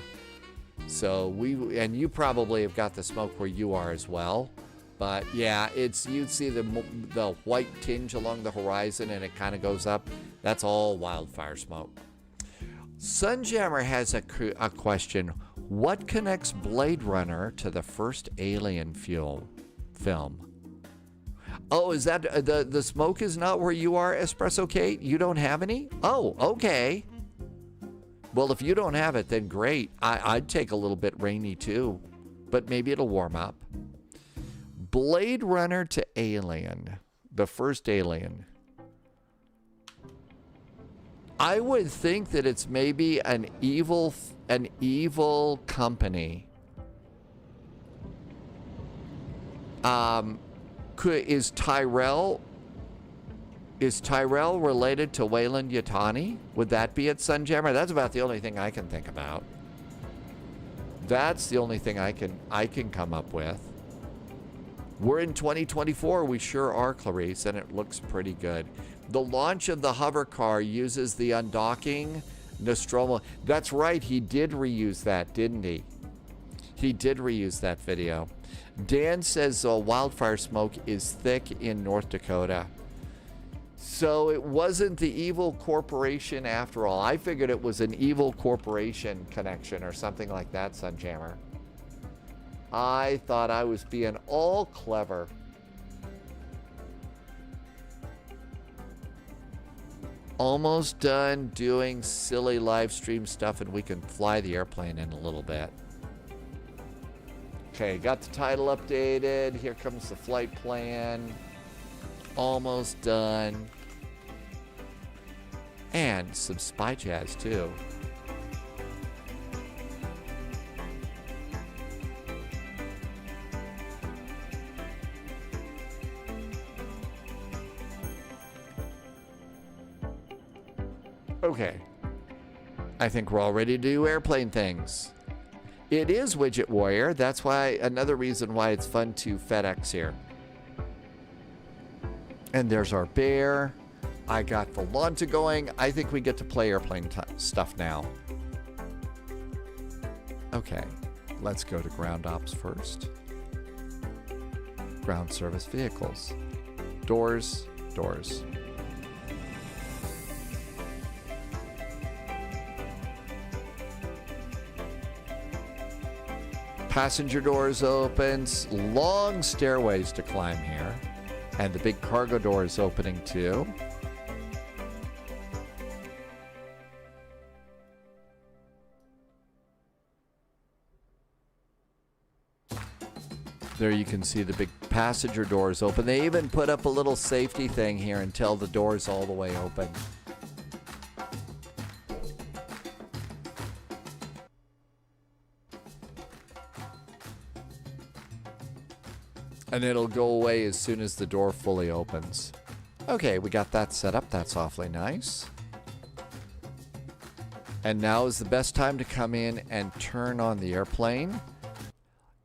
So and you probably have got the smoke where you are as well. But yeah, you'd see the white tinge along the horizon, and it kind of goes up. That's all wildfire smoke. Sunjammer has a question. What connects Blade Runner to the first Alien film? Oh, is that the smoke is not where you are, Espresso Kate? You don't have any? Oh, okay. Well, if you don't have it, then great. I'd take a little bit rainy too, but maybe it'll warm up. Blade Runner to Alien, the first Alien. I would think that it's maybe an evil company. Is Tyrell related to Wayland Yutani? Would that be at Sunjammer? That's about the only thing I can think about. That's the only thing I can come up with. We're in 2024. We sure are, Clarice, and it looks pretty good. The launch of the hover car uses the undocking Nostromo. That's right. He did reuse that, didn't he? He did reuse that video. Dan says wildfire smoke is thick in North Dakota. So it wasn't the evil corporation after all. I figured it was an evil corporation connection or something like that, Sunjammer. I thought I was being all clever. Almost done doing silly live stream stuff, and we can fly the airplane in a little bit. Okay, got the title updated. Here comes the flight plan. Almost done. And some spy jazz too. Okay. I think we're all ready to do airplane things. It is Widget Warrior. That's why another reason why it's fun to FedEx here. And there's our bear. I got Volanta going. I think we get to play airplane stuff now. Okay, let's go to ground ops first. Ground service vehicles. Doors, doors. Passenger doors opens, long stairways to climb here, and the big cargo door is opening too. There you can see the big passenger doors open. They even put up a little safety thing here until the door's all the way open. And it'll go away as soon as the door fully opens. Okay, we got that set up. That's awfully nice. And now is the best time to come in and turn on the airplane.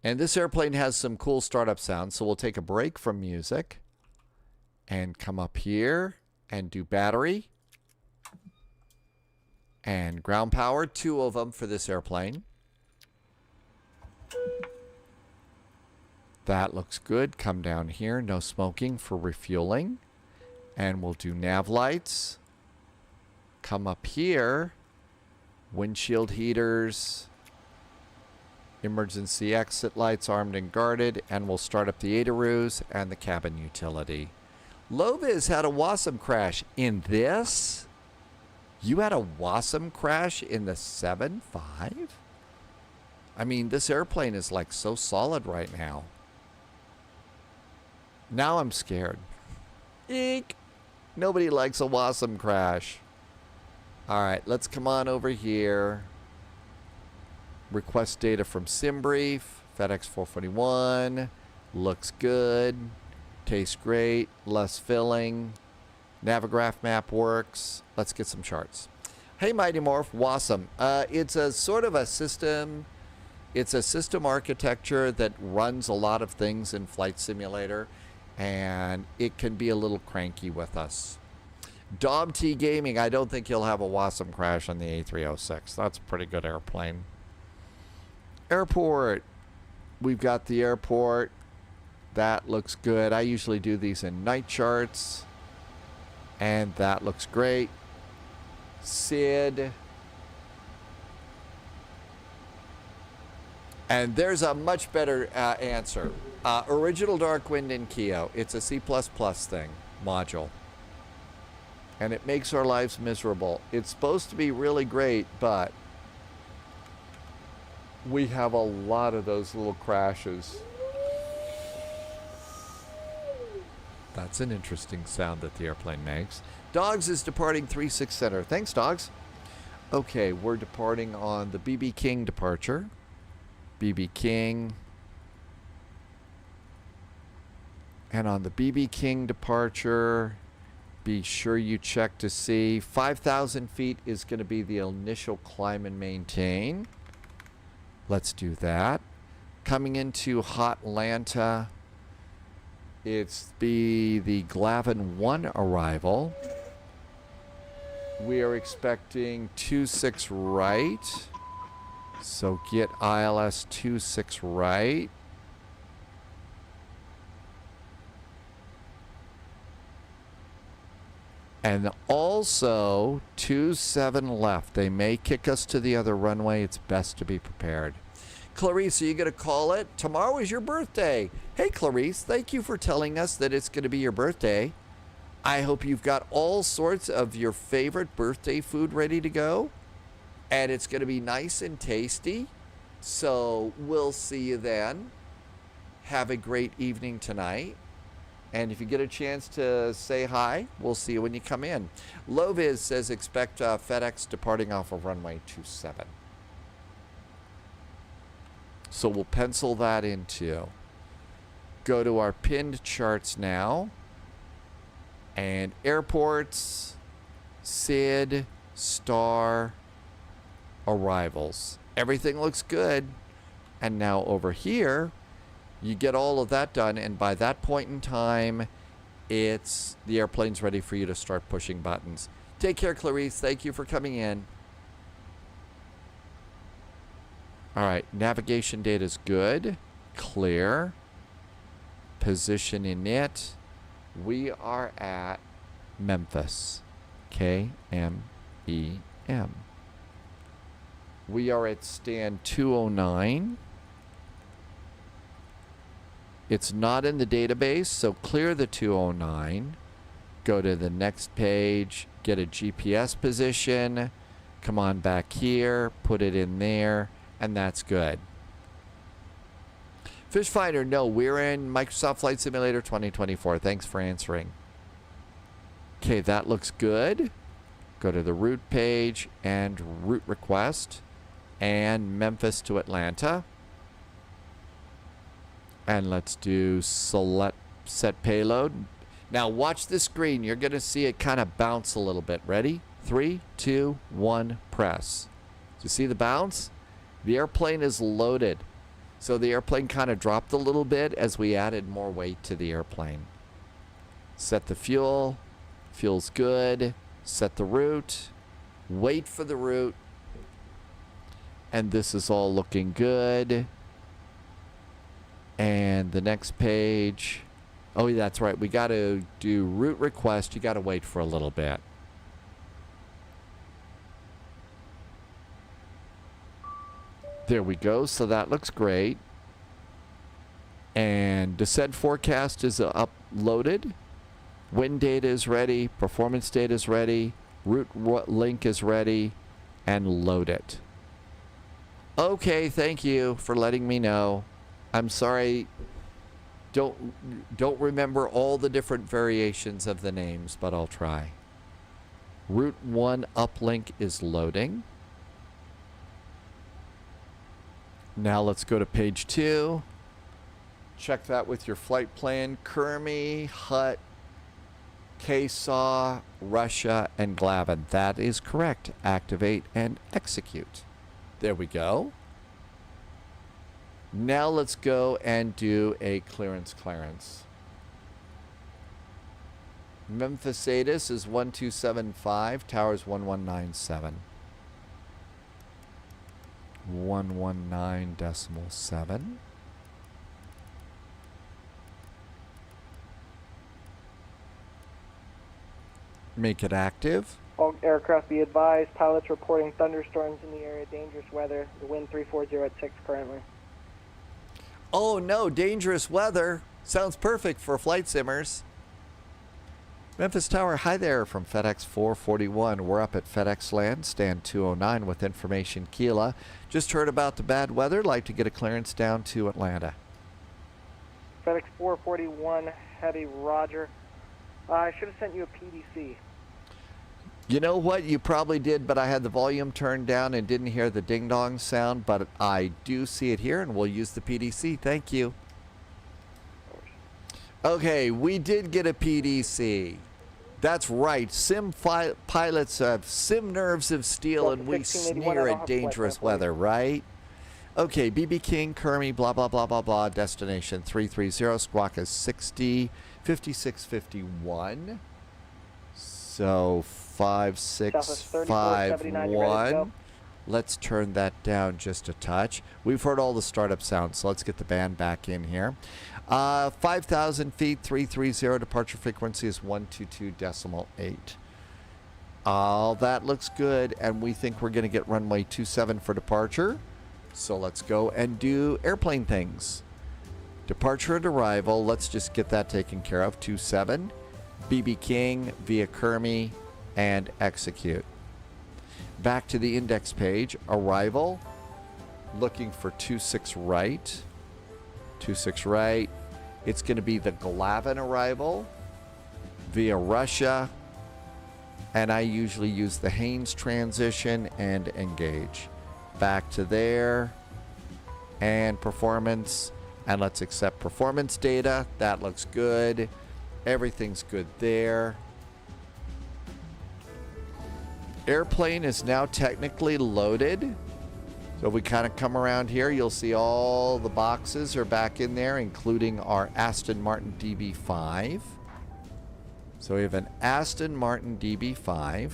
And this airplane has some cool startup sounds, so we'll take a break from music and come up here and do battery and ground power, 2 of them for this airplane. That looks good. Come down here, no smoking for refueling. And we'll do nav lights. Come up here, windshield heaters, emergency exit lights armed and guarded, and we'll start up the ADARUs and the cabin utility. Loviz had a WASM crash in this? You had a WASM crash in the 7.5? I mean, this airplane is like so solid right now. Now I'm scared. Eek! Nobody likes a WASM crash. Alright, let's come on over here. Request data from SimBrief. FedEx 441. Looks good. Tastes great. Less filling. Navigraph map works. Let's get some charts. Hey, Mighty Morph. WASM. It's a sort of a system. It's a system architecture that runs a lot of things in Flight Simulator. And it can be a little cranky with us. Dom T Gaming. I don't think you'll have a WASM crash on the A306. That's a pretty good airplane. Airport. We've got the airport. That looks good. I usually do these in night charts. And that looks great. SID. And there's a much better answer. Original Darkwind in Keo. It's a C++ thing. Module. And it makes our lives miserable. It's supposed to be really great, but we have a lot of those little crashes. That's an interesting sound that the airplane makes. Dogs is departing 36 Center. Thanks, Dogs. Okay, we're departing on the BB King departure. BB King. And on the BB King departure, be sure you check to see 5,000 feet is going to be the initial climb and maintain. Let's do that. Coming into Hotlanta, it's the Glavin 1 arrival. We are expecting 26 right. So get ILS 26 right. And also 27 left. They may kick us to the other runway. It's best to be prepared. Clarice, are you going to call it? Tomorrow is your birthday. Hey, Clarice, thank you for telling us that it's going to be your birthday. I hope you've got all sorts of your favorite birthday food ready to go. And it's going to be nice and tasty. So we'll see you then. Have a great evening tonight. And if you get a chance to say hi, we'll see you when you come in. Loviz says expect FedEx departing off of runway 27. So we'll pencil that in too. Go to our pinned charts now. And airports, SID, star, arrivals. Everything looks good. And now over here, you get all of that done, and by that point in time, the airplane's ready for you to start pushing buttons. Take care, Clarice. Thank you for coming in. All right, navigation data is good. Clear. Position in it. We are at Memphis. KMEM. We are at stand 209. It's not in the database, so clear the 209. Go to the next page, get a GPS position, come on back here, put it in there, and that's good. Fish Finder, no, we're in Microsoft Flight Simulator 2024. Thanks for answering. Okay, that looks good. Go to the route page and route request and Memphis to Atlanta. And let's do select set payload. Now watch the screen. You're going to see it kind of bounce a little bit. Ready? 3, 2, 1, press. Do you see the bounce? The airplane is loaded. So the airplane kind of dropped a little bit as we added more weight to the airplane. Set the fuel. Fuel's good. Set the route. Wait for the route. And this is all looking good. And the next page. Oh, that's right. We got to do route request. You got to wait for a little bit. There we go. So that looks great. And descent forecast is uploaded. Wind data is ready. Performance data is ready. Route link is ready. And load it. Okay, thank you for letting me know. I'm sorry. Don't remember all the different variations of the names, but I'll try. Route 1 uplink is loading. Now let's go to page 2. Check that with your flight plan. Kermi, Hut, KSAW, Russia, and Glavin. That is correct. Activate and execute. There we go. Now let's go and do a clearance. Memphis ATIS is 1275, towers 1197. 119.7. Make it active. All aircraft be advised, pilots reporting thunderstorms in the area, dangerous weather, the wind 340 at 6 currently. Oh no, dangerous weather. Sounds perfect for flight simmers. Memphis Tower, hi there from FedEx 441. We're up at FedEx Land, stand 209 with information Kila. Just heard about the bad weather. Like to get a clearance down to Atlanta. FedEx 441, heavy Roger. I should have sent you a PDC. You know what? You probably did, but I had the volume turned down and didn't hear the ding-dong sound, but I do see it here, and we'll use the PDC. Thank you. Okay, we did get a PDC. That's right. Pilots have sim nerves of steel, and we sneer at dangerous weather, right? Okay, BB King, Kermi, blah, blah, blah, blah, blah. Destination 330, squawk is 60, 5651. So 5651. Let's turn that down just a touch. We've heard all the startup sounds, so let's get the band back in here. 5,000 feet, 330. Departure frequency is 122.8. All that looks good, and we think we're going to get runway 27 for departure. So let's go and do airplane things. Departure and arrival. Let's just get that taken care of. 27. BB King via Kermi and execute. Back to the index page. Arrival. Looking for 26 right. 26 right. It's going to be the Glavin arrival via Russia. And I usually use the Haynes transition and engage. Back to there. And performance. And let's accept performance data. That looks good. Everything's good there. Airplane is now technically loaded. So we kind of come around here. You'll see all the boxes are back in there, including our Aston Martin DB5. So we have an Aston Martin DB5.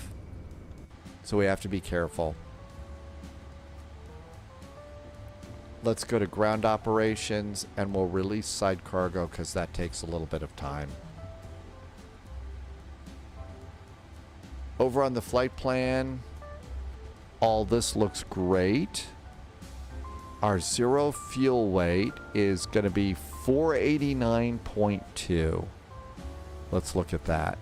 So we have to be careful. Let's go to ground operations, and we'll release side cargo because that takes a little bit of time. Over on the flight plan, all this looks great. Our zero fuel weight is going to be 489.2. Let's look at that.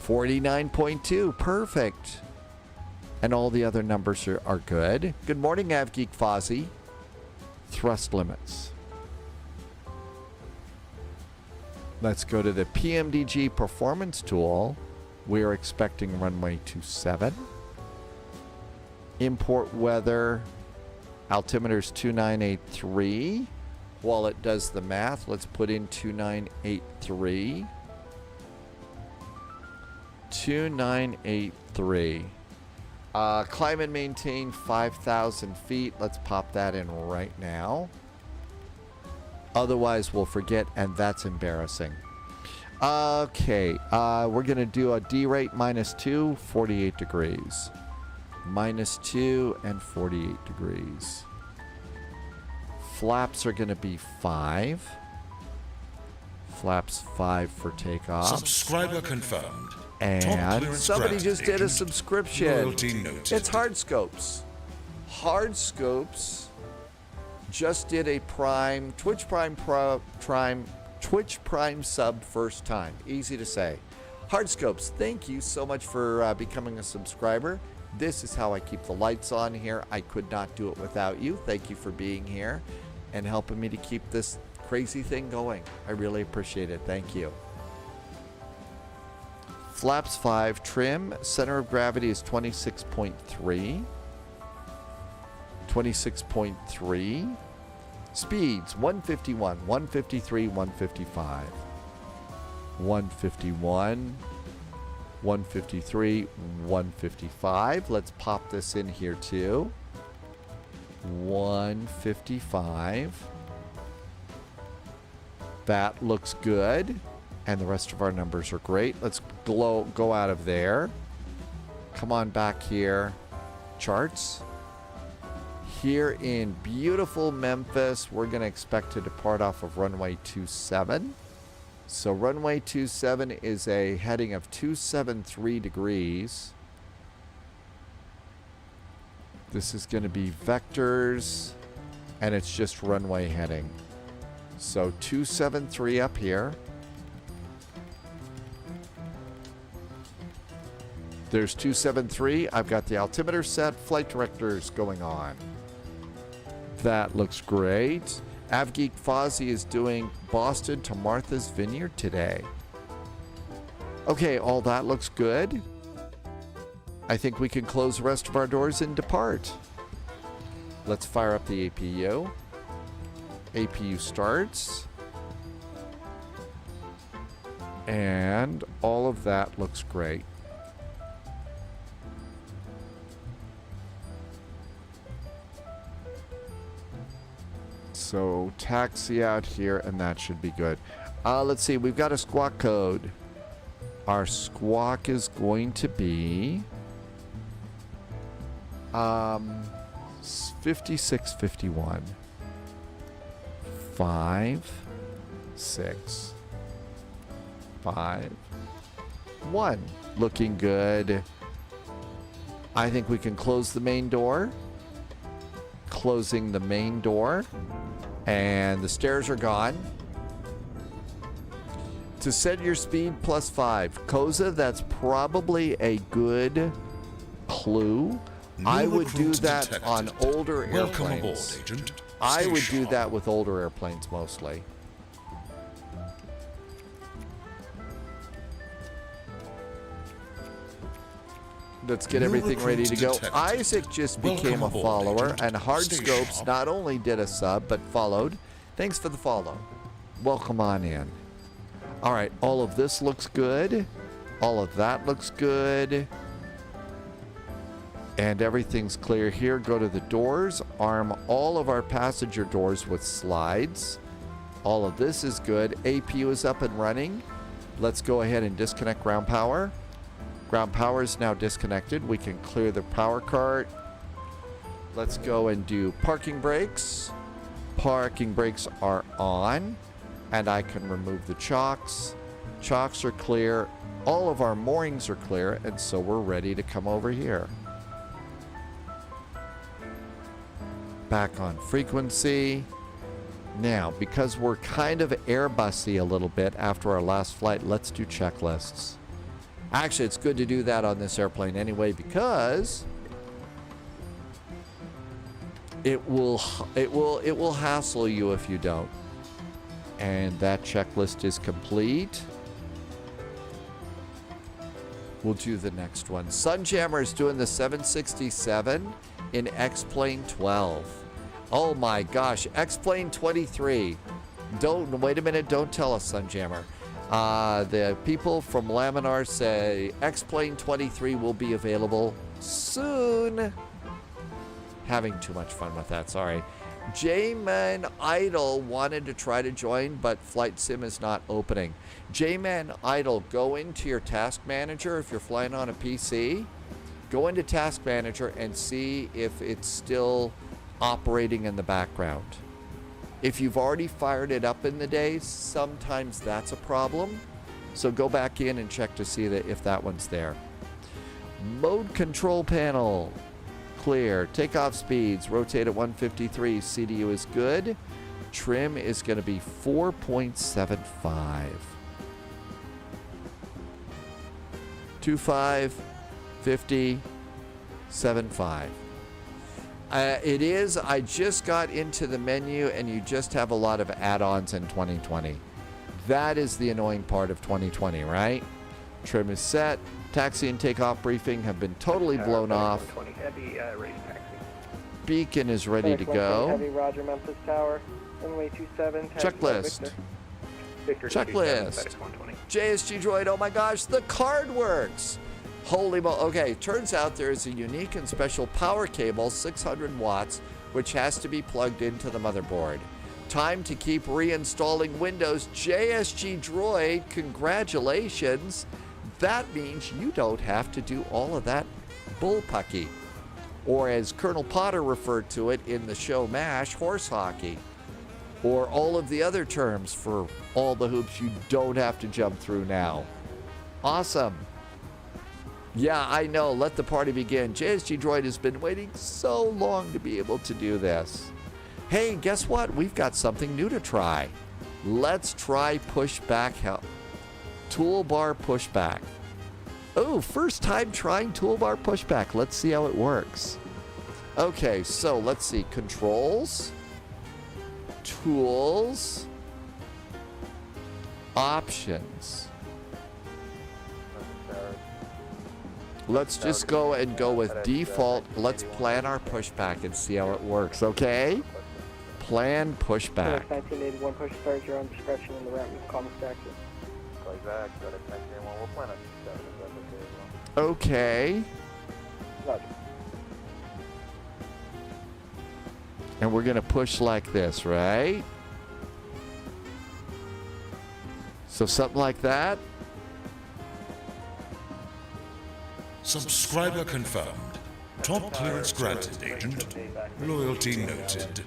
489.2, perfect. And all the other numbers are good. Good morning, AvGeek Fozzie. Thrust limits. Let's go to the PMDG performance tool. We're expecting runway 27. Import weather. Altimeter's 2983. While it does the math, let's put in 2983. 2983. Climb and maintain 5,000 feet. Let's pop that in right now. Otherwise, we'll forget, and that's embarrassing. Okay, we're going to do a D rate -2, 48 degrees. -2 and 48 degrees. Flaps are going to be 5. Flaps 5 for takeoff. Subscriber confirmed. And somebody just did a agent. subscription. Loyalty noted. It's Hardscopes. Hardscopes just did a Prime, Twitch Prime sub first time. Easy to say. Hardscopes, thank you so much for becoming a subscriber. This is how I keep the lights on here. I could not do it without you. Thank you for being here and helping me to keep this crazy thing going. I really appreciate it. Thank you. Flaps 5, trim, center of gravity is 26.3. 26.3. Speeds 151, 153, 155. 151, 153, 155. Let's pop this in here too. 155. That looks good. And the rest of our numbers are great. Let's go out of there. Come on back here. Charts. Here in beautiful Memphis, we're going to expect to depart off of runway 27. So runway 27 is a heading of 273 degrees. This is going to be vectors, and it's just runway heading. So 273 up here. There's 273. I've got the altimeter set. Flight directors going on. That looks great. AvGeek Fozzie is doing Boston to Martha's Vineyard today. Okay, all that looks good. I think we can close the rest of our doors and depart. Let's fire up the APU. APU starts. And all of that looks great. So taxi out here, and that should be good. Let's see, we've got a squawk code. Our squawk is going to be 5651. 5, 6, 5, 1. Looking good. I think we can close the main door. Closing the main door. And the stairs are gone. To set your speed +5. Koza, that's probably a good clue. I would do that on older airplanes. Welcome aboard, Agent. I would do that with older airplanes mostly. Let's get everything ready to go. Isaac just became a follower, and Hardscopes not only did a sub, but followed. Thanks for the follow. Welcome on in. All right, all of this looks good. All of that looks good. And everything's clear here. Go to the doors. Arm all of our passenger doors with slides. All of this is good. APU is up and running. Let's go ahead and disconnect ground power. Ground power is now disconnected. We can clear the power cart. Let's go and do parking brakes. Parking brakes are on. And I can remove the chocks. Chocks are clear. All of our moorings are clear. And so we're ready to come over here. Back on frequency. Now, because we're kind of Airbusy a little bit after our last flight, let's do checklists. Actually, it's good to do that on this airplane anyway, because it will hassle you if you don't. And that checklist is complete. We'll do the next one. Sunjammer is doing the 767 in X-Plane 12. Oh my gosh, X-Plane 23. Wait a minute, don't tell us, Sunjammer. The people from Laminar say X-Plane 23 will be available soon. Having too much fun with that, sorry. J-Man Idol wanted to try to join, but Flight Sim is not opening. J-Man Idol, go into your task manager if you're flying on a PC. Go into task manager and see if it's still operating in the background. If you've already fired it up in the day, sometimes that's a problem. So go back in and check to see that if that one's there. Mode control panel. Clear. Takeoff speeds. Rotate at 153. CDU is good. Trim is going to be 4.75. 25, 50, 75. It is. I just got into the menu and you just have a lot of add-ons in 2020. That is the annoying part of 2020, right? Trim is set. Taxi and takeoff briefing have been totally blown off. Heavy, race taxi. Beacon is ready to go. Heavy, Roger, Memphis Tower. Runway 27. Checklist. Checklist. JSG droid, oh my gosh, the card works. Holy mo. Okay, turns out there is a unique and special power cable, 600 watts, which has to be plugged into the motherboard. Time to keep reinstalling Windows. JSG droid, congratulations. That means you don't have to do all of that bullpucky. Or as Colonel Potter referred to it in the show MASH, horse hockey. Or all of the other terms for all the hoops you don't have to jump through now. Awesome. Yeah, I know. Let the party begin. JSG Droid has been waiting so long to be able to do this. Hey, guess what? We've got something new to try. Let's try pushback help. Toolbar pushback. Oh, first time trying toolbar pushback. Let's see how it works. Okay, so let's see. Controls. Tools. Options. Let's just go with default. Let's plan our pushback and see how it works, okay? Plan pushback. 1981 push start your own discretion in the ramp with common taxi. Okay. Roger. And we're going to push like this, right? So something like that. Subscriber confirmed. Top clearance granted, Agent. Loyalty noted.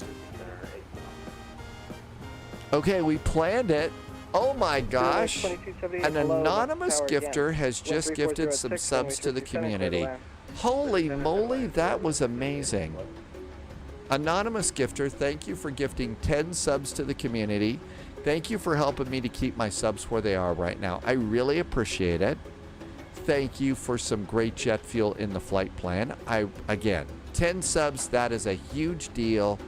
Okay, we planned it. Oh my gosh. An anonymous gifter has just gifted some subs to the community. Holy moly, that was amazing. Anonymous gifter, thank you for gifting 10 subs to the community. Thank you for helping me to keep my subs where they are right now. I really appreciate it. Thank you for some great jet fuel in the flight plan. Again, 10 subs, that is a huge deal.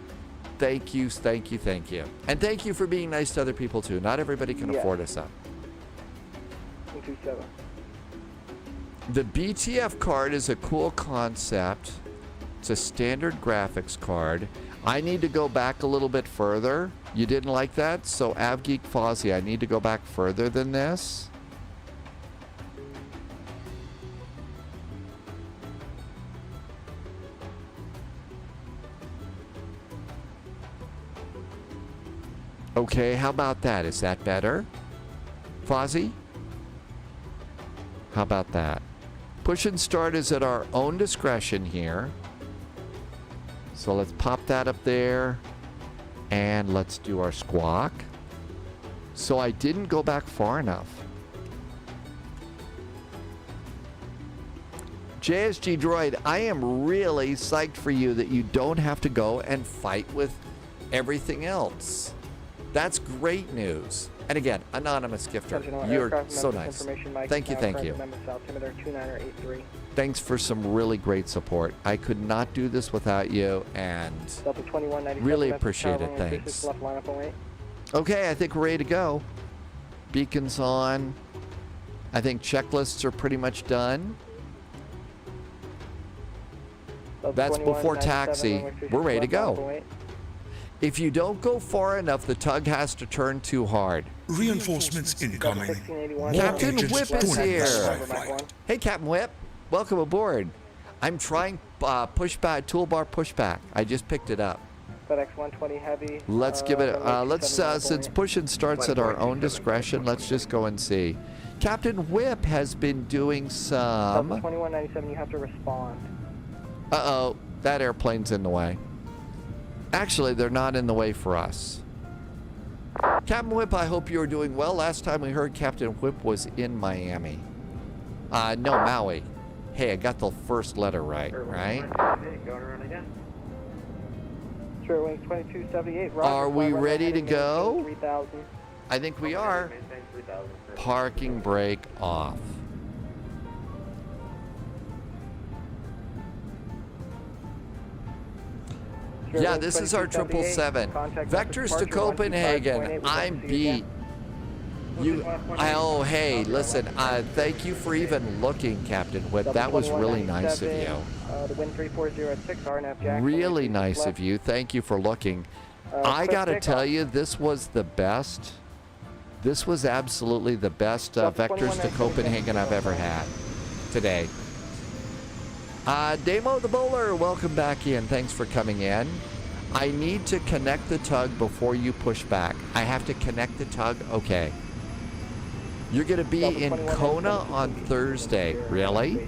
Thank you, thank you, thank you. And thank you for being nice to other people too. Not everybody can afford a sub. 127. The BTF card is a cool concept. It's a standard graphics card. I need to go back a little bit further. You didn't like that? So AvGeek Fozzie, I need to go back further than this. Okay, how about that? Is that better? Fozzie? How about that? Push and start is at our own discretion here. So let's pop that up there. And let's do our squawk. So I didn't go back far enough. JSG Droid, I am really psyched for you that you don't have to go and fight with everything else. That's great news. And again, anonymous gifter, you're so nice. Thank you, thank you. Thanks for some really great support. I could not do this without you, and really appreciate it. Thanks. Okay, I think we're ready to go. Beacons on. I think checklists are pretty much done. That's before taxi. We're ready to go. If you don't go far enough, the tug has to turn too hard. Reinforcements incoming. Captain Whip is here. Hey, Captain Whip. Welcome aboard. I'm trying pushback, toolbar pushback. I just picked it up. FedEx 120 heavy. Let's give it, since pushing starts at our own discretion, let's just go and see. Captain Whip has been doing some... 2197, you have to respond. Uh-oh, that airplane's in the way. Actually, they're not in the way for us. Captain Whip, I hope you're doing well. Last time we heard Captain Whip was in Miami. No, Maui. Hey, I got the first letter right? Sure, wing 2278. Are we ready to go? I think we are. Parking brake off. Yeah, this is our 777. Vectors to Copenhagen. I'm beat. Oh, hey, listen. Thank you for even looking, Captain Whip. That was really nice of you. The wind 340 at 6, RNF Jack. Really nice of you. Thank you for looking. I gotta tell you, this was the best. This was absolutely the best Vectors to Copenhagen I've ever had today. Damo the Bowler, welcome back in. Thanks for coming in. I need to connect the tug before you push back. I have to connect the tug? Okay. You're going to be in Kona on Thursday. Really?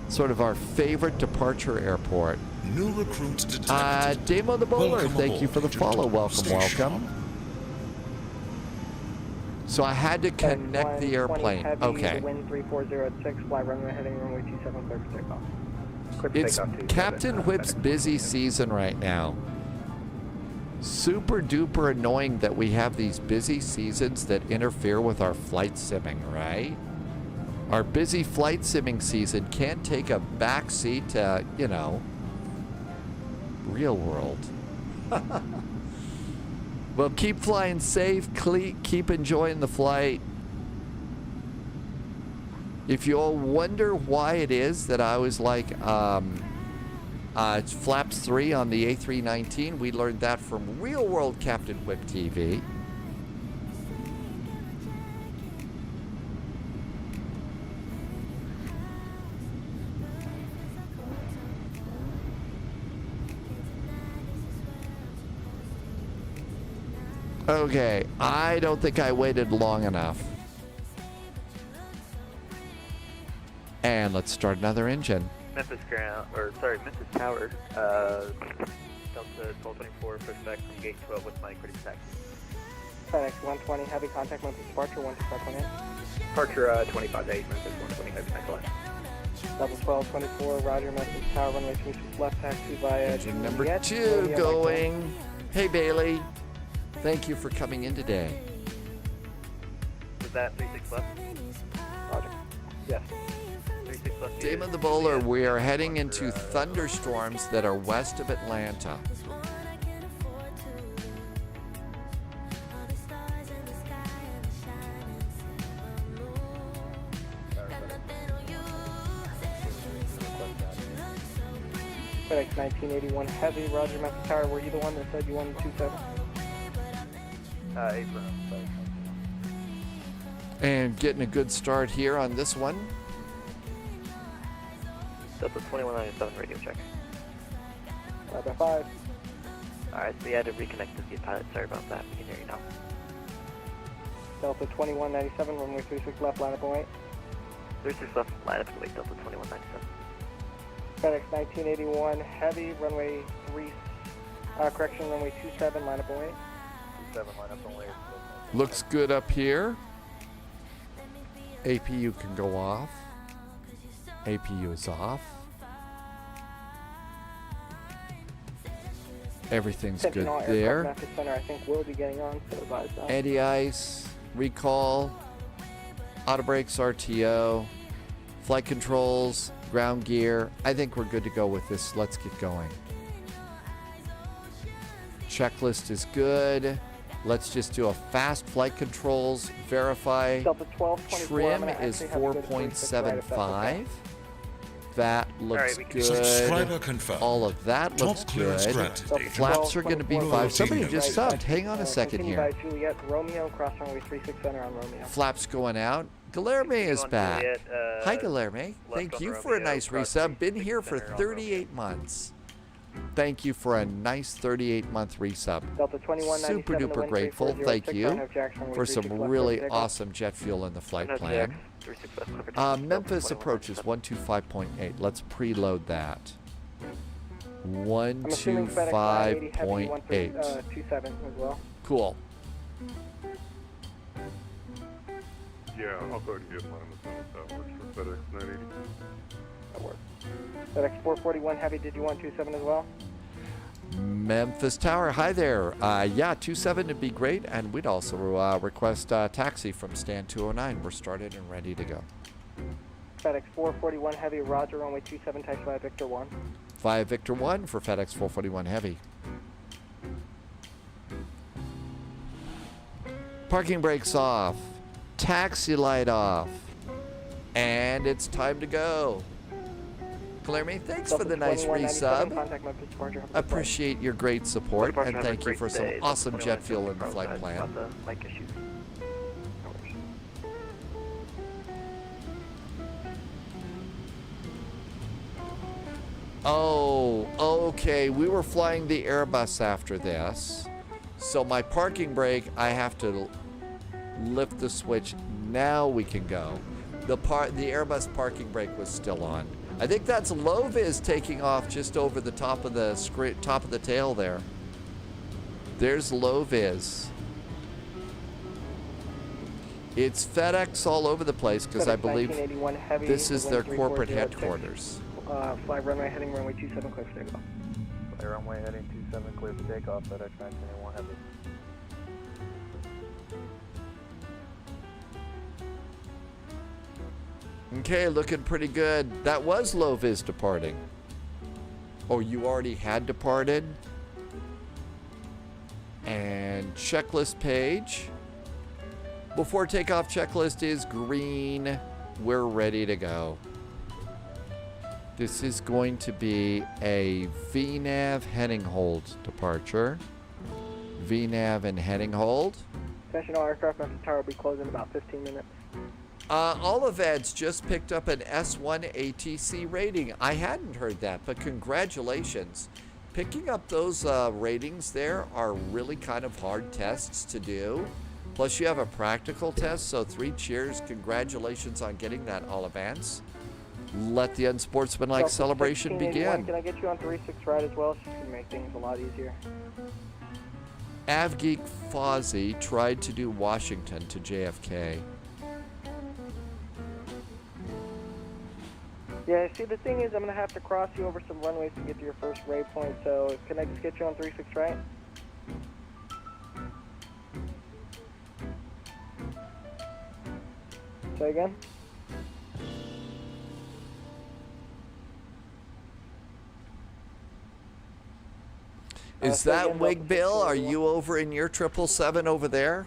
Sort of our favorite departure airport. New recruits detected. Damo the Bowler, Welcome thank you aboard, for the Agent. follow. Welcome, Station. welcome. So I had to connect the airplane. Heavy, Okay. Wind 340 at 6, fly runway heading runway 27, clear for takeoff. It's Captain Whip's busy season right now. Super duper annoying that we have these busy seasons that interfere with our flight simming, right? Our busy flight simming season can't take a back seat to, you know, real world. Well, keep flying safe, keep enjoying the flight. If you all wonder why it is that I was like, it's flaps 3 on the A319, we learned that from Real World Captain Whip TV. Okay, I don't think I waited long enough. And let's start another engine. Memphis ground, Memphis Tower, Delta 1224, pushback from gate 12 with my critical taxi. FedEx 120 heavy contact Memphis departure 125.8. Departure 25 to 8, Memphis 120 heavy contact. Double 1224, Roger, Memphis Tower, runway 36 left taxi via Engine number Juliet, 2 Romeo, going. Hey Bailey, thank you for coming in today. Was that 36 left? Roger. Yes. 36 left. Damon the Bowler, we are heading into thunderstorms that are west of Atlanta. FedEx 1981 heavy, Roger, Memphis Tower, were you the one that said you wanted 27? April. And getting a good start here on this one. Delta 2197 radio check. 5. Alright, so we had to reconnect with the pilot. Sorry about that. We can hear you now. Delta 2197, runway 36 left, line up and wait. 36 left, line up and wait, Delta 2197. FedEx 1981 heavy, runway 3, runway 27, line up and wait. 27, line up and wait. Looks good up here. APU can go off. APU is off. Everything's good there. Memphis Center, I think we'll be getting on, so advise that. Anti-ice, recall, auto brakes, RTO, flight controls, ground gear. I think we're good to go with this. Let's get going. Checklist is good. Let's just do a fast flight controls, verify. Delta 1224, Trim is 4.75. That looks good. Subscriber confirmed. All of that looks Top clearance good. granted. Flaps are going to be 5. Somebody just subbed. Hang on a second Continue here. by Juliet, Romeo, cross runway 36 center on Romeo. Flaps going out. Guilherme is back. Hi, Guilherme. Thank you for a nice resub. Been here for 38 months. Thank you for a nice 38-month resub. Super duper grateful. Thank you for some really awesome jet fuel in the flight plan. Memphis approaches 125.8. Let's preload that. 125.8. 27 as well. Cool. Yeah, I'll go ahead and get mine as soon as that works for FedEx 980. That works. FedEx 441 Heavy, did you want 27 as well? Memphis Tower, hi there. Yeah, 27 would be great, and we'd also request a taxi from stand 209. We're started and ready to go. FedEx 441 Heavy, Roger, runway 27, type 5 Victor 1. 5 Victor 1 for FedEx 441 Heavy. Parking brakes off. Taxi light off. And it's time to go. Guilherme, thanks for the nice resub. Appreciate your great support, and thank you for some awesome jet fuel in the flight plan. Oh, okay. We were flying the Airbus after this. So my parking brake, I have to lift the switch. Now we can go. The Airbus parking brake was still on. I think that's low vis taking off just over the top of the tail there. There's low vis. It's FedEx all over the place because I believe this is their corporate headquarters. Fly runway heading runway 27, clear for takeoff. Fly runway heading 27, clear for takeoff, FedEx 921 Heavy. Okay, looking pretty good. That was low vis departing. Oh, you already had departed. And checklist page. Before takeoff checklist is green. We're ready to go. This is going to be a VNAV heading hold departure. VNAV and heading hold. Attention all aircraft, Memphis Tower will be closing in about 15 minutes. All events just picked up an S1 ATC rating. I hadn't heard that, but congratulations. Picking up those ratings there are really kind of hard tests to do. Plus you have a practical test, so 3 cheers. Congratulations on getting that all advance. Let the unsportsmanlike celebration begin. Can I get you on 36 right as well? It's just going to make things a lot easier. Avgeek Fozzie tried to do Washington to JFK. Yeah, see, the thing is, I'm going to have to cross you over some runways to get to your first waypoint, so can I just get you on 36 right? Say again? Is that Wig Bill? Are you over in your 777 over there?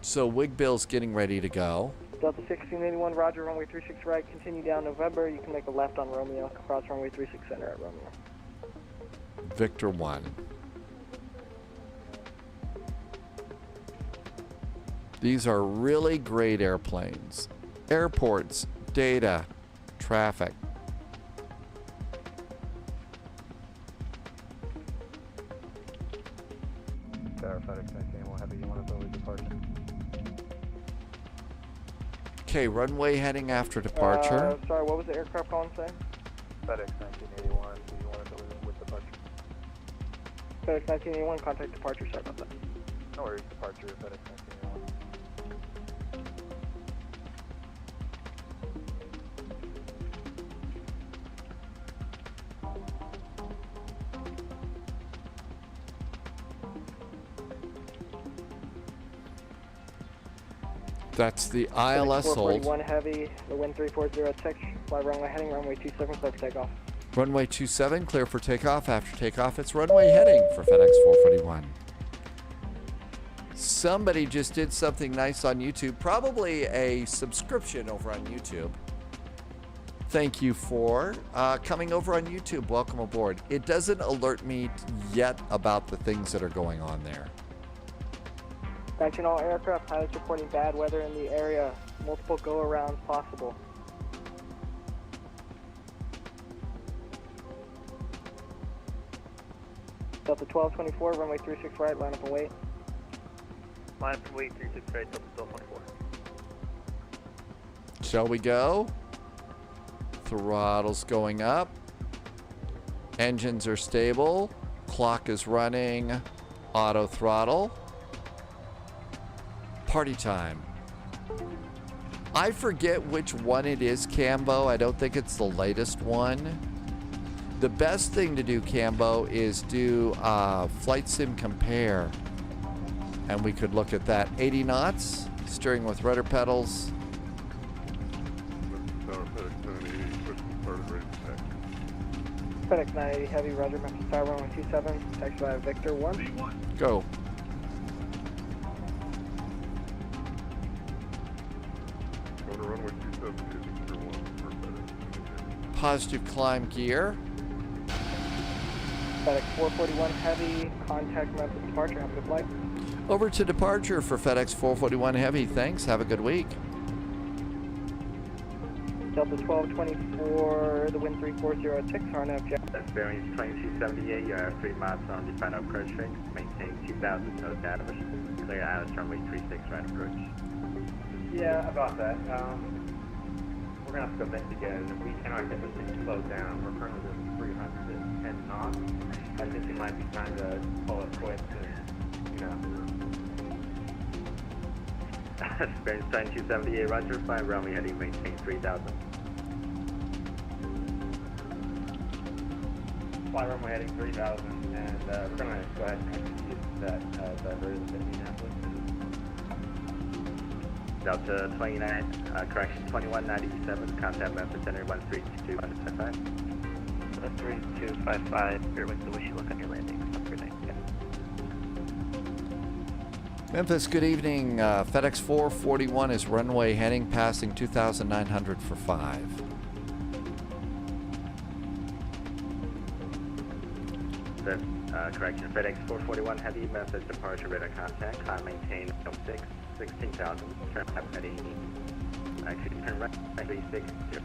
So Wig Bill's getting ready to go. Delta 1681, Roger, runway 36 right, continue down November. You can make a left on Romeo, cross runway 36 center at Romeo. Victor 1. These are really great airplanes. Airports, data, traffic. FedEx 921 Heavy, you want to go with departure? Okay, runway heading after departure. Sorry, what was the aircraft calling saying? FedEx 1981, do you want to go with departure? FedEx 1981, contact departure, sorry about that. No worries, departure, FedEx 1981. That's the ILS hold. 441 Heavy, the wind 340 at 6, fly runway heading, runway 27, clear for takeoff. Runway 27, clear for takeoff. After takeoff, it's runway heading for FedEx 441. Somebody just did something nice on YouTube, probably a subscription over on YouTube. Thank you for coming over on YouTube. Welcome aboard. It doesn't alert me yet about the things that are going on there. Attention all aircraft, pilots reporting bad weather in the area. Multiple go-arounds possible. Delta 1224, runway 36 right, line up and wait. Line up and wait, 36 right, Delta 1224. Shall we go? Throttle's going up. Engines are stable. Clock is running. Auto throttle. Party time. I forget which one it is, Cambo. I don't think it's the latest one. The best thing to do, Cambo, is do Flight Sim Compare. And we could look at that. 80 knots, steering with rudder pedals. FedEx 980 Heavy, Roger, Memphis Tower 1127, taxi by Victor 1. Go. Go to runway 27, Victor 1 for FedEx. Positive climb gear. FedEx 441 Heavy, contact Memphis departure, have a good flight. Over to departure for FedEx 441 Heavy. Thanks. Have a good week. Delta 1224, the wind 340 ticks, hard enough, Jeff. That's bearings 2278, you are 3 miles on the final approach range. Maintain 2000, no damage. Clear out runway 36 right approach. Yeah, about that. We're gonna have to go investigate. If we cannot get this thing slowed down, we're currently doing 310 knots. I think it might be time to pull it quits and, you know. Bearings 2278, Roger, 5 runway heading, maintain 3000. Fly runway heading 3000, and we're gonna go ahead and execute that diversion to Indianapolis. Delta 29, correction 2197, contact Memphis Center 13255. 13255, bear with the wish you look on your landing. Have a good night. Memphis, good evening. FedEx 441 is runway heading, passing 2,900 for 5. Correction, FedEx 441 Heavy, Memphis departure radar contact, climb maintain 06, 16,000, turn left heading, actually turn right, 360.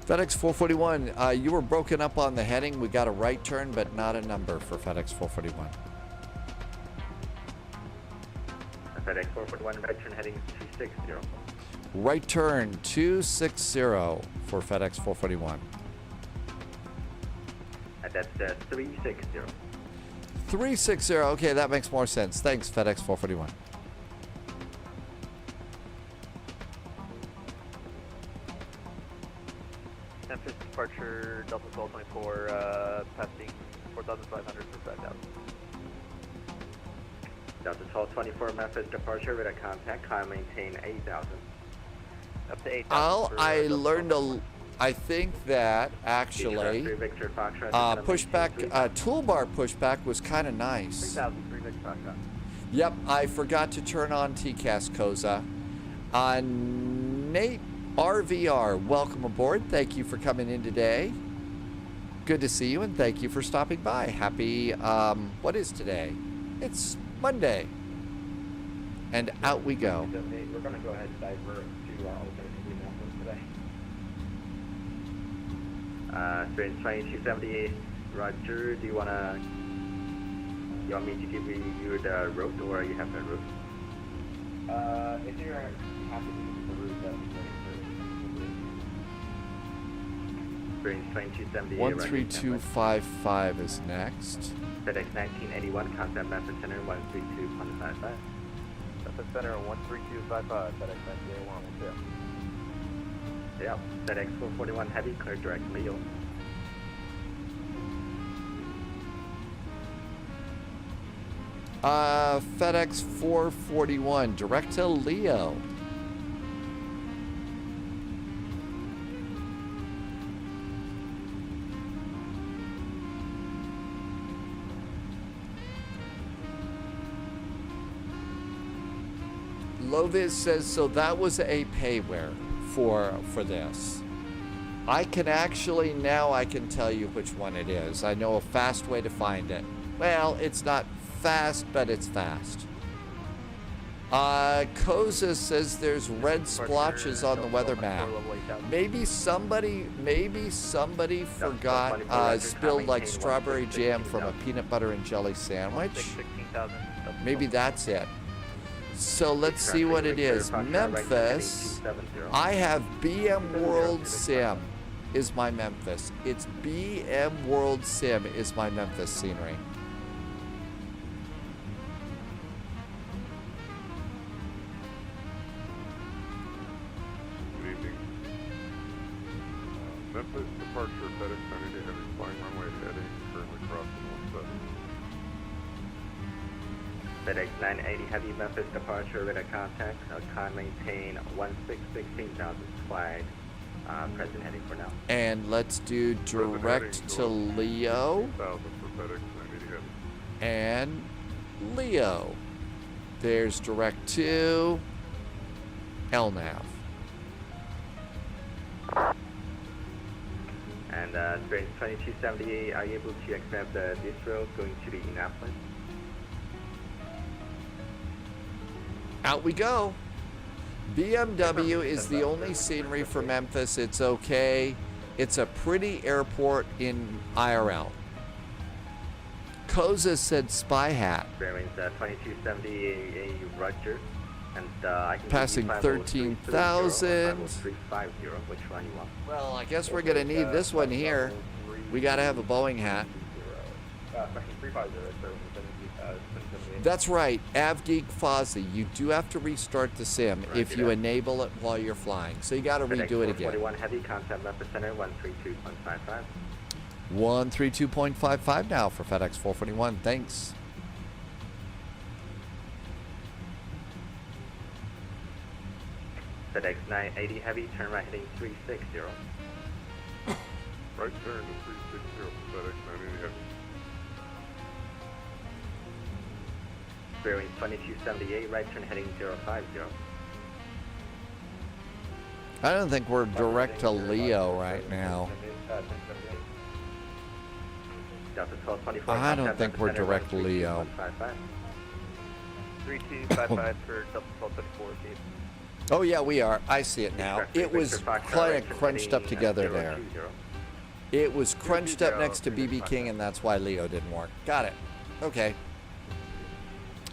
FedEx 441, you were broken up on the heading. We got a right turn, but not a number for FedEx 441. FedEx 441, right turn heading 260. Right turn 260 for FedEx 441. That's 360. 360, okay, that makes more sense. Thanks, FedEx 441. Memphis departure, Delta 1224, passing 4,500 for 5,000. Delta 1224, Memphis departure, radar contact, climb maintain 8,000. Up to 8,000. I think that actually pushback, toolbar pushback was kind of nice. 3,000, 3 Victor Foxtrot. Yep, I forgot to turn on TCAS Koza. Nate RVR, welcome aboard. Thank you for coming in today. Good to see you, and thank you for stopping by. Happy, what is today? It's Monday. And out we go. We're going to go ahead and divert to alternate Indianapolis today. Strange 2278, Roger, do you want me to give you the route, or you have the route? If you're happy to use the route, that'd be great. Strange 2278, 13255 is next. FedEx 1981, contact Memphis Center 132.55. Memphis Center 13255, FedEx 1981, we'll see. Yeah, FedEx 441 Heavy, clear direct Leo. FedEx 441, direct to Leo. Loviz says, so that was a payware for this. I can actually, now I can tell you which one it is. I know a fast way to find it. Well, it's not fast, but it's fast. Koza says there's red splotches on the weather map. Maybe somebody forgot, spilled like strawberry jam from a peanut butter and jelly sandwich. Maybe that's it. So let's see what it is. Memphis, I have BM World Sim is my Memphis. It's BM World Sim is my Memphis scenery. Good evening. Memphis departure FedEx 90 heavy flying runway heading currently crossing 17. FedEx 980 heavy Memphis departure radar contact. Con maintain 16,000 flight. Present heading for now. And let's do direct to Leo. And Leo. There's direct to LNAV. And Spirit 2278, are you able to accept this road going to the Annapolis? Out we go. BMW is the only scenery for Memphis. It's okay. It's a pretty airport in IRL. Koza said spy hat. Bearings 2270 a Roger. And I can passing 13,000. Which one you want? Well, I guess we're gonna need this one here. We gotta have a Boeing hat. That's right, AvGeek Fozzie. You do have to restart the sim if you enable it while you're flying. So you got to redo it again. 41 heavy contact Memphis Center 132.55. 132.55 now for FedEx 441. Thanks. FedEx 980 heavy, turn right heading 360. Right turn to 360 for FedEx 980 heavy. Bearing 2278, right turn heading 050. I don't think we're direct to Leo right now. I don't think we're direct to Leo. 3255 for Delta 1234, Steve. Oh yeah, we are. I see it now. It was kind of crunched up together there. It was crunched up next to BB King, and that's why Leo didn't work. Got it. Okay.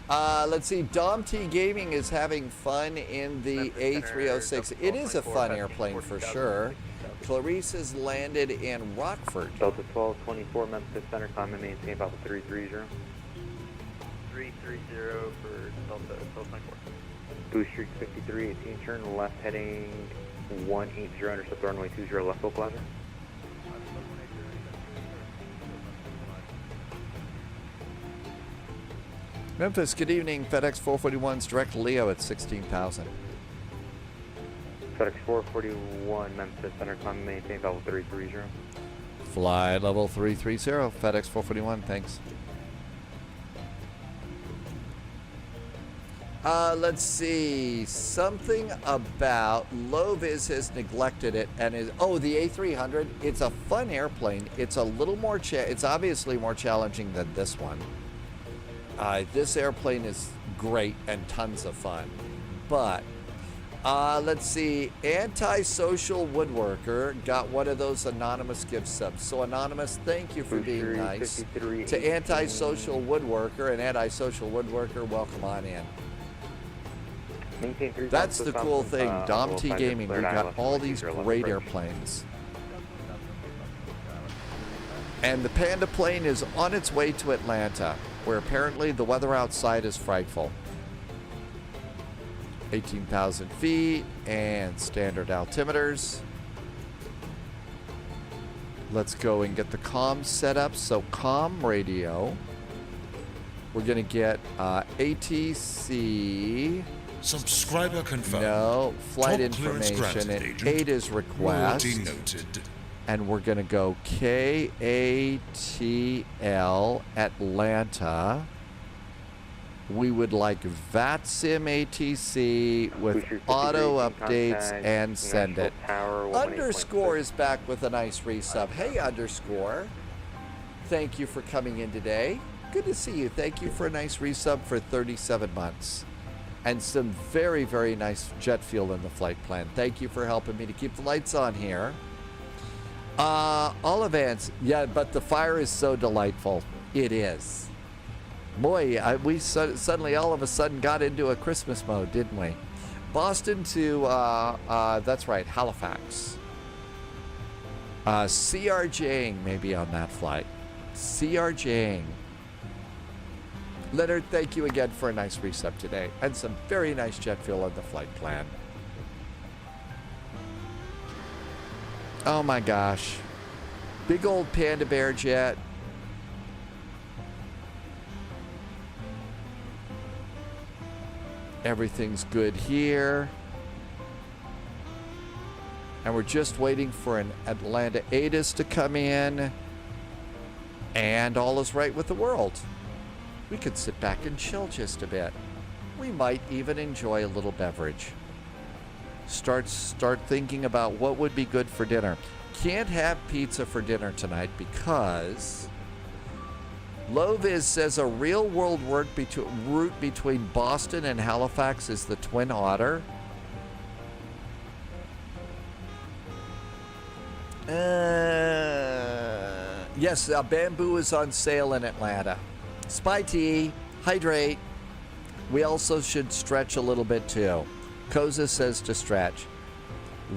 Let's see. Dom T Gaming is having fun in the A306. It is a fun airplane for sure. Clarice has landed in Rockford. Delta 1224, Memphis Center, climb and maintain about 330. 330 for Delta 1224. Boost Streak 5318, turn left heading 180, intercept runway 20 left localizer. Memphis, good evening. FedEx 441's direct Leo at 16,000. FedEx 441, Memphis Center, climb and maintain level 330. Fly level 330, FedEx 441, thanks. Let's see. Something about Loviz has neglected it and is. Oh, the A300. It's a fun airplane. It's a little more. It's obviously more challenging than this one. This airplane is great and tons of fun. But let's see. Antisocial Woodworker got one of those anonymous gift subs. So anonymous, thank you for being nice to Antisocial Woodworker. And Antisocial Woodworker, welcome on in. That's the cool thing, Dom T Gaming. We've got all these great airplanes. And the Panda plane is on its way to Atlanta, where apparently the weather outside is frightful. 18,000 feet and standard altimeters. Let's go and get the comms set up. So comm radio. We're going to get ATC. Subscriber confirmed. No, flight Top clearance information granted, and agent. 8 is request. Royalty noted. And we're going to go KATL Atlanta. We would like VATSIM ATC with auto updates and send it. Underscore is back with a nice resub. Hey, Underscore. Thank you for coming in today. Good to see you. Thank you for a nice resub for 37 months. And some very, very nice jet fuel in the flight plan. Thank you for helping me to keep the lights on here. Olivance. Yeah, but the fire is so delightful. It is. Boy, we suddenly all of a sudden got into a Christmas mode, didn't we? Boston to, that's right, Halifax. CRJing maybe on that flight. CRJing. Leonard, thank you again for a nice resub today. And some very nice jet fuel on the flight plan. Oh my gosh. Big old Panda Bear jet. Everything's good here. And we're just waiting for an Atlanta ATIS to come in. And all is right with the world. We could sit back and chill just a bit. We might even enjoy a little beverage. Start thinking about what would be good for dinner. Can't have pizza for dinner tonight because Loviz says a real-world route between Boston and Halifax is the Twin Otter. Yes, bamboo is on sale in Atlanta. Spy tea, hydrate. We also should stretch a little bit too. Koza says to stretch.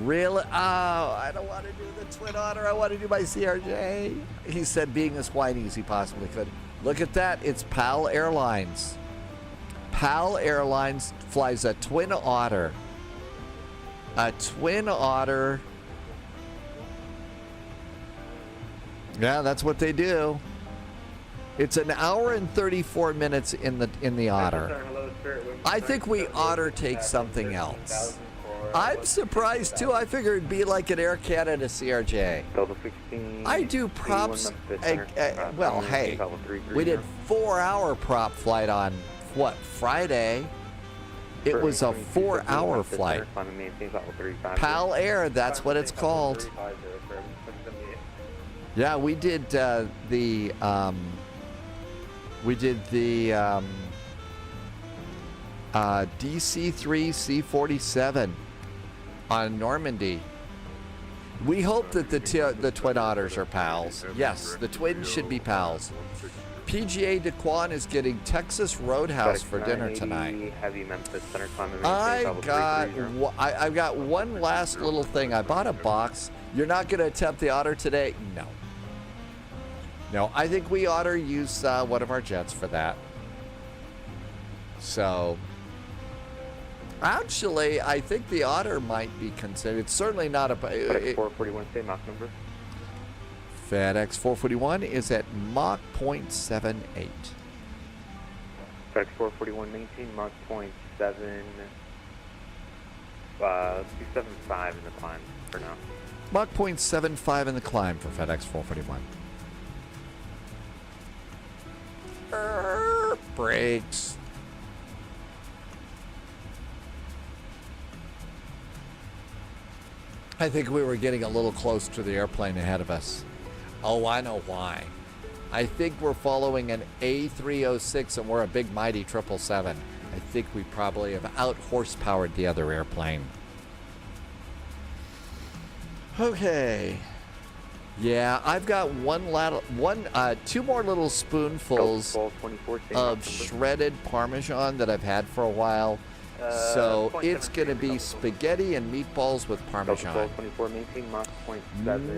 Really? Oh, I don't want to do the Twin Otter. I want to do my CRJ. He said being as whiny as he possibly could. Look at that. It's PAL Airlines. PAL Airlines flies a Twin Otter. A Twin Otter. Yeah, that's what they do. It's an hour and 34 minutes in the Otter. I think we Otter take something else. I'm surprised too. I figured it'd be like an Air Canada CRJ. I do props. Well, hey, we did 4-hour prop flight on what, Friday? It was a 4-hour flight. PAL Air, that's what it's called. Yeah, we did the DC-3 C-47 on Normandy. We hope that the Twin Otters are pals. Yes, the twins should be pals. PGA DeQuan is getting Texas Roadhouse for dinner tonight. Heavy Memphis center climb. I've got one last little thing. I bought a box. You're not going to attempt the Otter today? No. No, I think we ought to use one of our jets for that. So, actually, I think the Otter might be considered. It's certainly not a... FedEx 441, same Mach number. FedEx 441 is at Mach 0.78. FedEx 441, maintain Mach 275 in the climb for now. Mach 0.75 in the climb for FedEx 441. Brakes. I think we were getting a little close to the airplane ahead of us. Oh, I know why. I think we're following an A306 and we're a big mighty 777. I think we probably have out-horsepowered the other airplane. Okay. Yeah, I've got two more little spoonfuls of shredded Parmesan that I've had for a while. So it's going to be spaghetti and meatballs with Parmesan.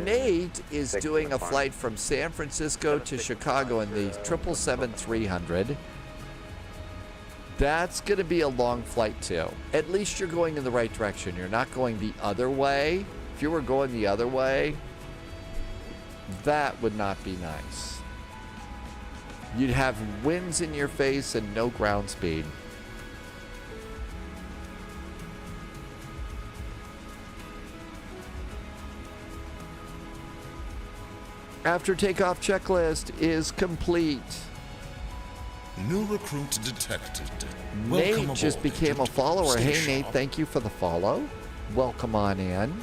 Nate is doing a flight from San Francisco to Chicago in the 777-300. That's going to be a long flight too. At least you're going in the right direction. You're not going the other way. If you were going the other way, that would not be nice. You'd have winds in your face and no ground speed. After takeoff checklist is complete. New recruit detected. Nate Welcome just aboard, became a Agent. follower. Stay Hey, Nate, sharp. thank you for the follow. Welcome on in.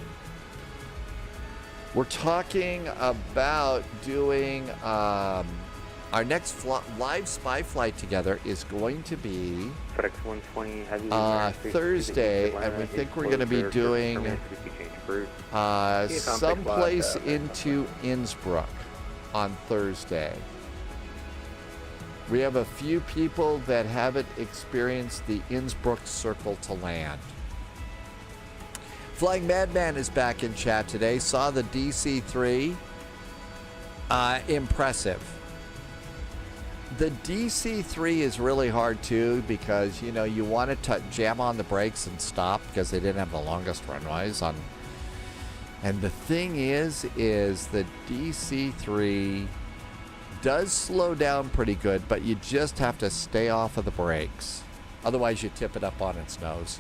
We're talking about doing our next live spy flight together is going to be FedEx 120 heavy Thursday, and we think we're going to be doing someplace into Innsbruck on Thursday. We have a few people that haven't experienced the Innsbruck circle to land. Flying Madman is back in chat today. Saw the DC-3. Impressive. The DC-3 is really hard too because, you know, you want to jam on the brakes and stop because they didn't have the longest runways on. And the thing is the DC-3 does slow down pretty good, but you just have to stay off of the brakes. Otherwise, you tip it up on its nose.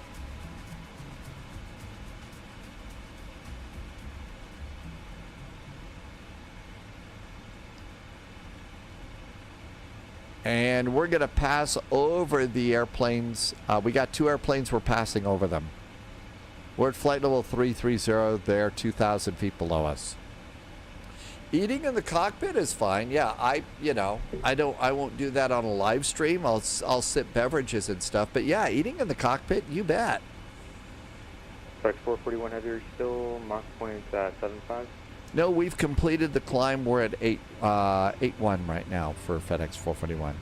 And we're going to pass over the airplanes. We got 2 airplanes. We're passing over them. We're at flight level 330. They're 2,000 feet below us. Eating in the cockpit is fine. Yeah, I won't do that on a live stream. I'll sip beverages and stuff. But yeah, eating in the cockpit, you bet. FedEx 441 heavy still Mach point 75. No, we've completed the climb. We're at 8-1 right now for FedEx 441.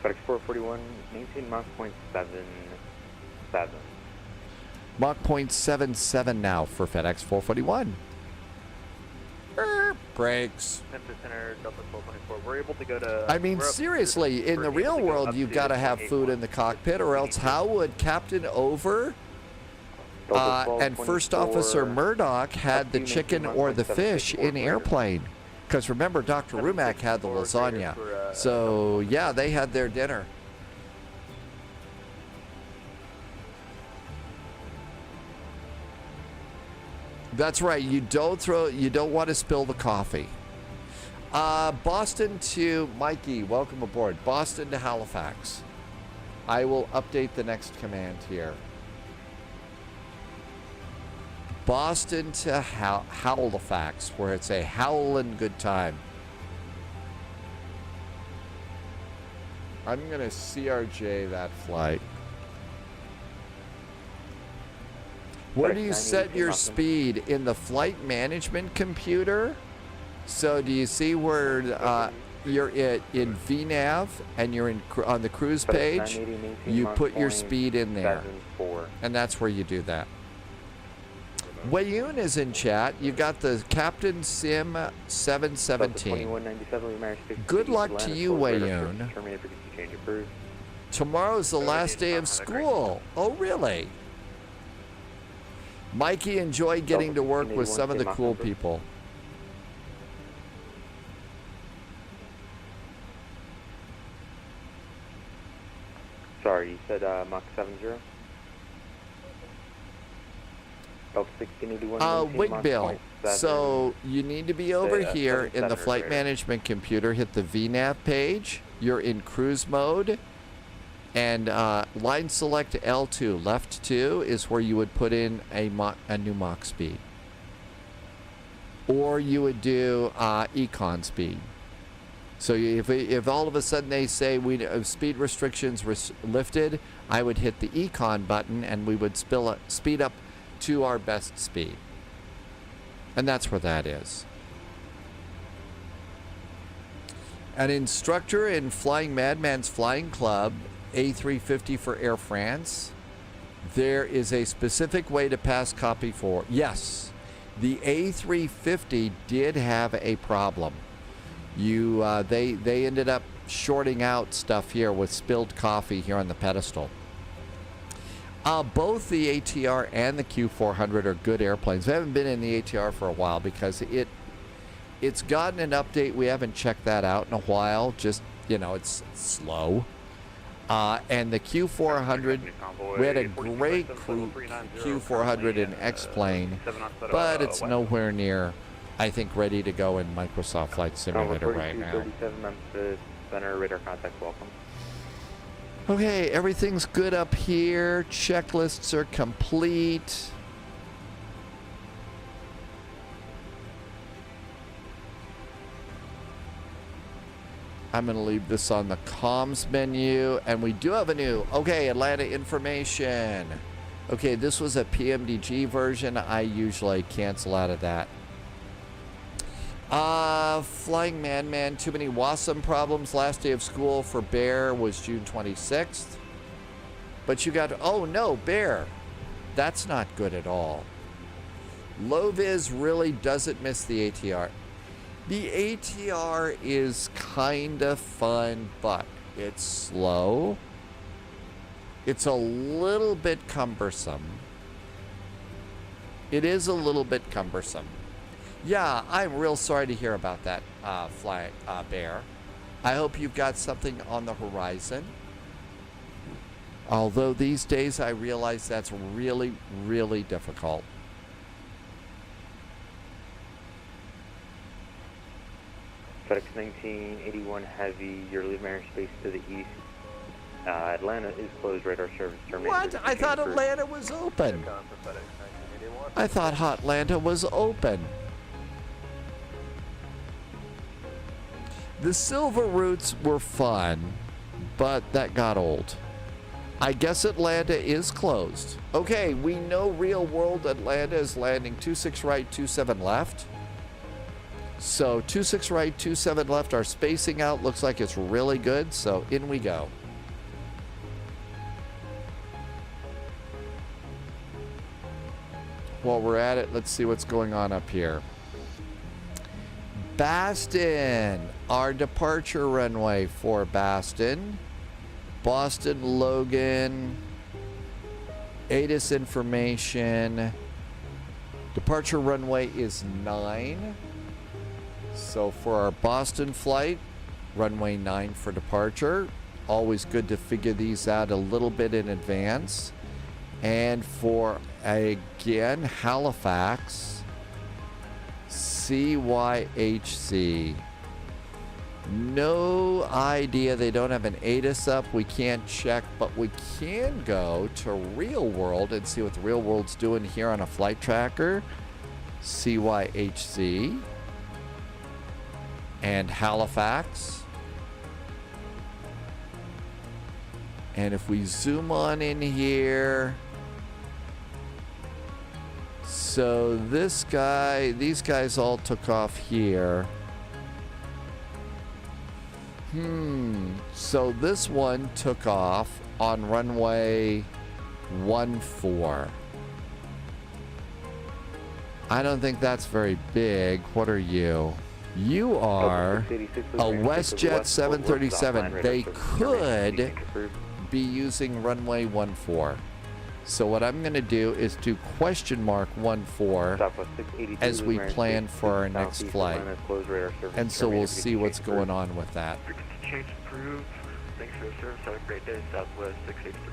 FedEx 441 maintain Mach point 77. Mach point 77 now for FedEx 441. Brakes. Memphis Center, Delta 1224. We're able to go to... I mean, seriously, in the real world, you've got to have food in the cockpit, or else how would Captain Over and First Officer Murdoch had the chicken or the fish in airplane? Because remember, Dr. Rumack had the lasagna. So, yeah, they had their dinner. That's right. You don't want to spill the coffee. Boston to Mikey. Welcome aboard. Boston to Halifax. I will update the next command here. Boston to Halifax, where it's a howlin' good time. I'm going to CRJ that flight. Where do you set your speed? In the flight management computer? So do you see where you're in VNAV and you're on the cruise page? You put your speed in there. And that's where you do that. Wayun is in chat. You got the Captain Sim 717. Good luck to you, Wayun. Tomorrow's the last day of school. Oh, really? Mikey enjoyed getting to work with some of the cool people. Sorry, you said Mach 70? Wig Bill. So you need to be over here in the flight management computer. Hit the VNAV page. You're in cruise mode. And line select L2, left 2 is where you would put in a new Mach speed. Or you would do econ speed. So if all of a sudden they say speed restrictions lifted, I would hit the econ button and we would speed up to our best speed. And that's where that is. An instructor in Flying Madman's Flying Club, A350 for Air France. There is a specific way to pass copy for. Yes, the A350 did have a problem. They ended up shorting out stuff here with spilled coffee here on the pedestal. Both the ATR and the Q400 are good airplanes. We haven't been in the ATR for a while because it's gotten an update. We haven't checked that out in a while. Just, it's slow. And the Q400, we had a great Q400 in X-Plane, but it's nowhere near, I think, ready to go in Microsoft Flight Simulator right now. 37 Memphis, center radar contact, welcome. Okay, everything's good up here. Checklists are complete. I'm going to leave this on the comms menu. And we do have a new, okay, Atlanta information. Okay, this was a PMDG version. I usually cancel out of that. Flying Man, too many WASM problems. Last day of school for Bear was June 26th. But you got, oh no, Bear. That's not good at all. Low-vis really doesn't miss the ATR. The ATR is kind of fun, but it's slow. It's a little bit cumbersome. It is a little bit cumbersome. Yeah, I'm real sorry to hear about that, Bear. I hope you've got something on the horizon. Although these days I realize that's really, really difficult. FedEx 1981 Heavy, your leave airspace to the east. Atlanta is closed, radar service terminated. What? I thought Atlanta was open. I thought Hotlanta was open. The silver routes were fun, but that got old. I guess Atlanta is closed. Okay, we know real world Atlanta is landing 26 right, 27 left. So 26 right, 27 left. Our spacing out looks like it's really good. So in we go. While we're at it, let's see what's going on up here. Baston, our departure runway for Baston. Boston, Logan. ATIS information. Departure runway is 9. So for our Boston flight, runway 9 for departure. Always good to figure these out a little bit in advance. And for, again, Halifax, CYHZ. No idea. They don't have an ATIS up. We can't check, but we can go to Real World and see what the Real World's doing here on a flight tracker. CYHZ. And Halifax. And if we zoom on in here, so this guy, these guys all took off here. So this one took off on runway 14. I don't think that's very big. What are you? You are a WestJet 737. They could be using runway 14. So what I'm going to do is do question mark 14 as we plan for our next flight. And so we'll see what's going on with that. Frequency change approved. Thanks for the service. Have a great day. Southwest 683.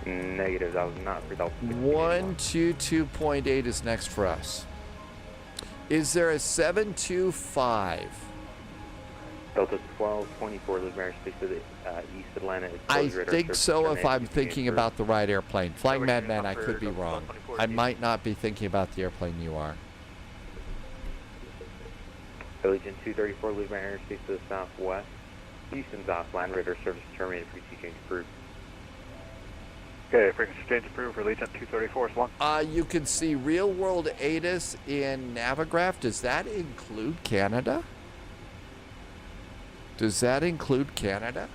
Negative, that was not free. 122.8 is next for us. Is there a 725? Delta 1224, leave airspace to the east Atlanta. I think so if I'm thinking about the right airplane. Flying Madman, I could be wrong. I might not be thinking about the airplane you are. Allegiant 234, leave airspace to the southwest. Houston's off, land radar service terminated, frequency change approved. Okay, frequency change approved for Allegiant 234 is 1. You can see real world ATIS in Navigraph. Does that include Canada? Does that include Canada?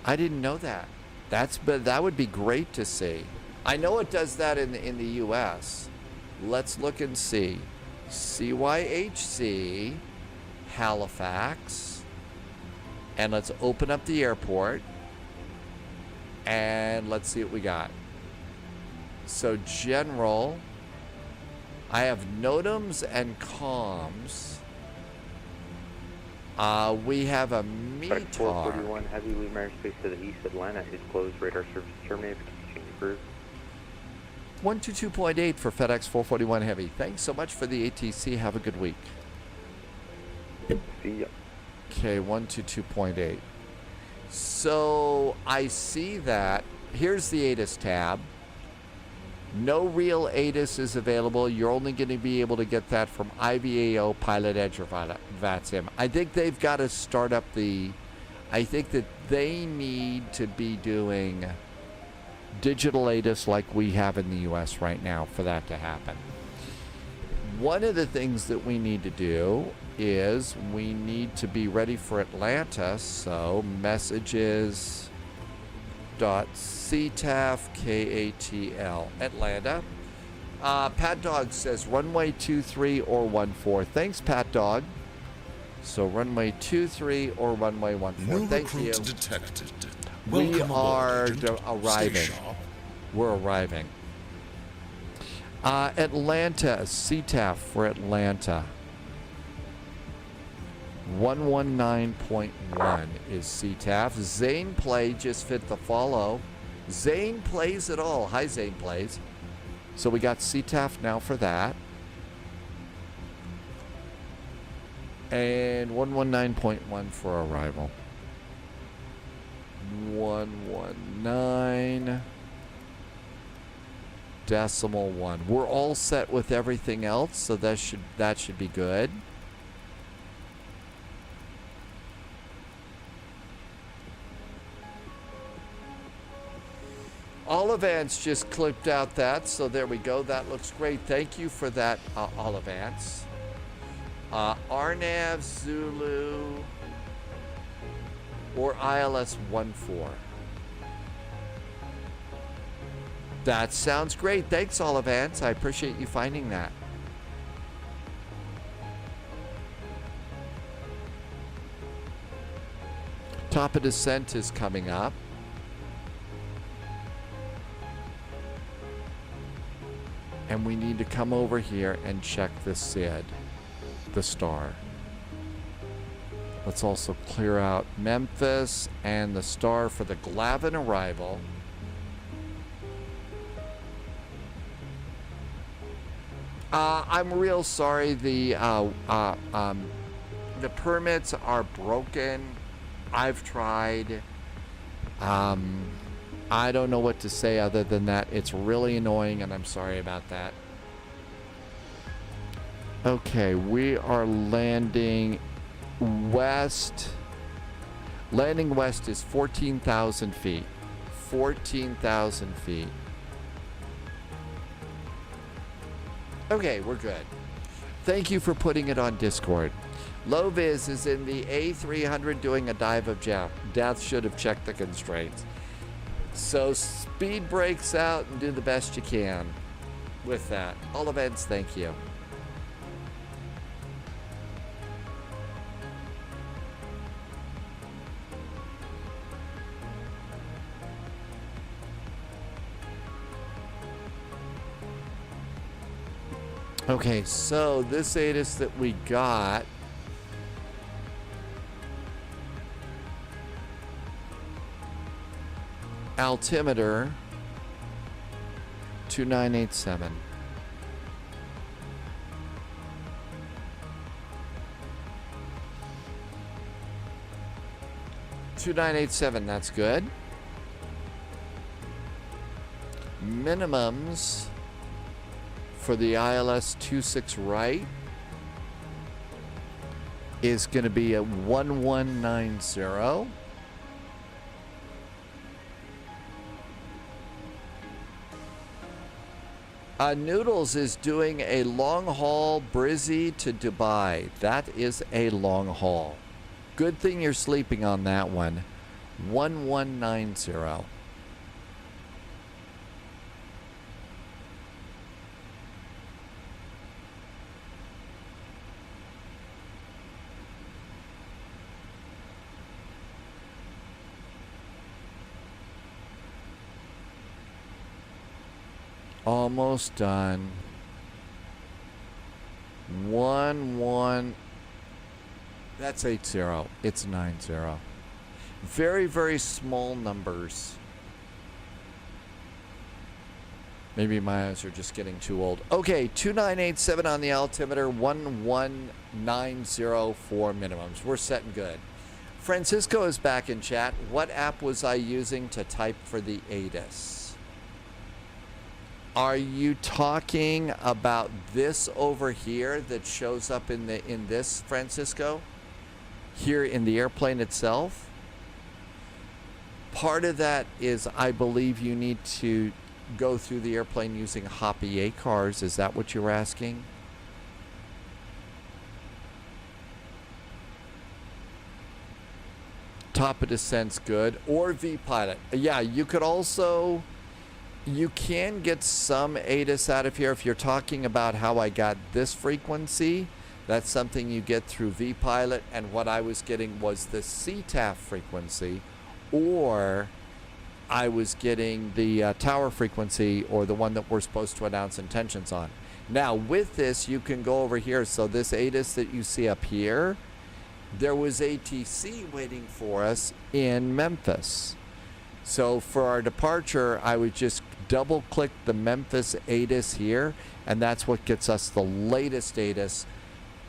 I didn't know that. That would be great to see. I know it does that in the US. Let's look and see. CYHZ, Halifax, and let's open up the airport. And let's see what we got. So general, I have NOTAMs and comms. We have a FedEx METAR. 441 Heavy, leave Marin space to the east. Atlanta is closed. Radar service terminated. Change approved. 122.8 for FedEx 441 Heavy. Thanks so much for the ATC. Have a good week. See ya. Okay, 122.8. So I see that. Here's the ATIS tab. No real ATIS is available. You're only going to be able to get that from IVAO, Pilot Edge, or VATSIM. I think they've got to start up the... I think that they need to be doing digital ATIS like we have in the U.S. right now for that to happen. One of the things that we need to do is we need to be ready for Atlanta. So messages .ctaf KATL Atlanta. Pat Dog says runway 23 or 14. Thanks, Pat Dog. So runway 23 or runway 14. No Thank you. recruits detected. We Welcome are aboard, agent. arriving. Stay sharp. We're arriving. Atlanta, CTAF for Atlanta. 119.1 is CTAF. Zane Play just fit the follow. Zane plays it all. Hi, Zane Plays. So we got CTAF now for that. And 119.1 for arrival. 119 decimal 1. We're all set with everything else, so that should be good. Olivance just clipped out that, so there we go. That looks great. Thank you for that, Olivance. RNAV, Zulu, or ILS 14. That sounds great. Thanks, Olivance. I appreciate you finding that. Top of descent is coming up. And we need to come over here and check the SID, the star. Let's also clear out Memphis and the star for the Glavin arrival. I'm real sorry. The permits are broken. I've tried. I don't know what to say other than that. It's really annoying, and I'm sorry about that. Okay, we are landing west. Landing west is 14,000 feet. 14,000 feet. Okay, we're good. Thank you for putting it on Discord. Loviz is in the A300 doing a dive of death. Should have checked the constraints. So speed brakes out and do the best you can with that. All events, thank you. Okay, so this ATIS that we got altimeter 2987. That's good. Minimums for the ILS 26 right is going to be a 1190. Noodles is doing a long haul Brizzy to Dubai. That is a long haul. Good thing you're sleeping on that one. 1190. Almost done. 11. That's 80. It's 90. Very, very small numbers. Maybe my eyes are just getting too old. Okay, 2987 on the altimeter, 1190 for minimums. We're setting good. Francisco is back in chat. What app was I using to type for the ATIS? Are you talking about this over here that shows up in this, Francisco? Here in the airplane itself? Part of that is, I believe you need to go through the airplane using Hoppy ACARS. Is that what you're asking? Top of descent's good. Or V-Pilot. Yeah, you could also... You can get some ATIS out of here. If you're talking about how I got this frequency, that's something you get through V-Pilot. And what I was getting was the CTAF frequency, or I was getting the tower frequency, or the one that we're supposed to announce intentions on. Now, with this, you can go over here. So this ATIS that you see up here, there was ATC waiting for us in Memphis. So for our departure, I would just double-click the Memphis ATIS here, and that's what gets us the latest ATIS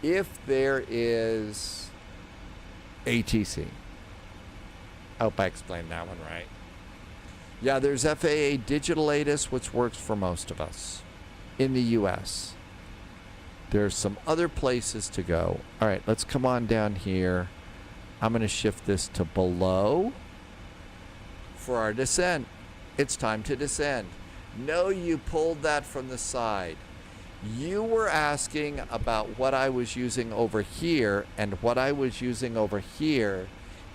if there is ATC. I hope I explained that one right. Yeah, there's FAA Digital ATIS, which works for most of us in the U.S. There's some other places to go. All right, let's come on down here. I'm going to shift this to below for our descent. It's time to descend. No, you pulled that from the side. You were asking about what I was using over here, and what I was using over here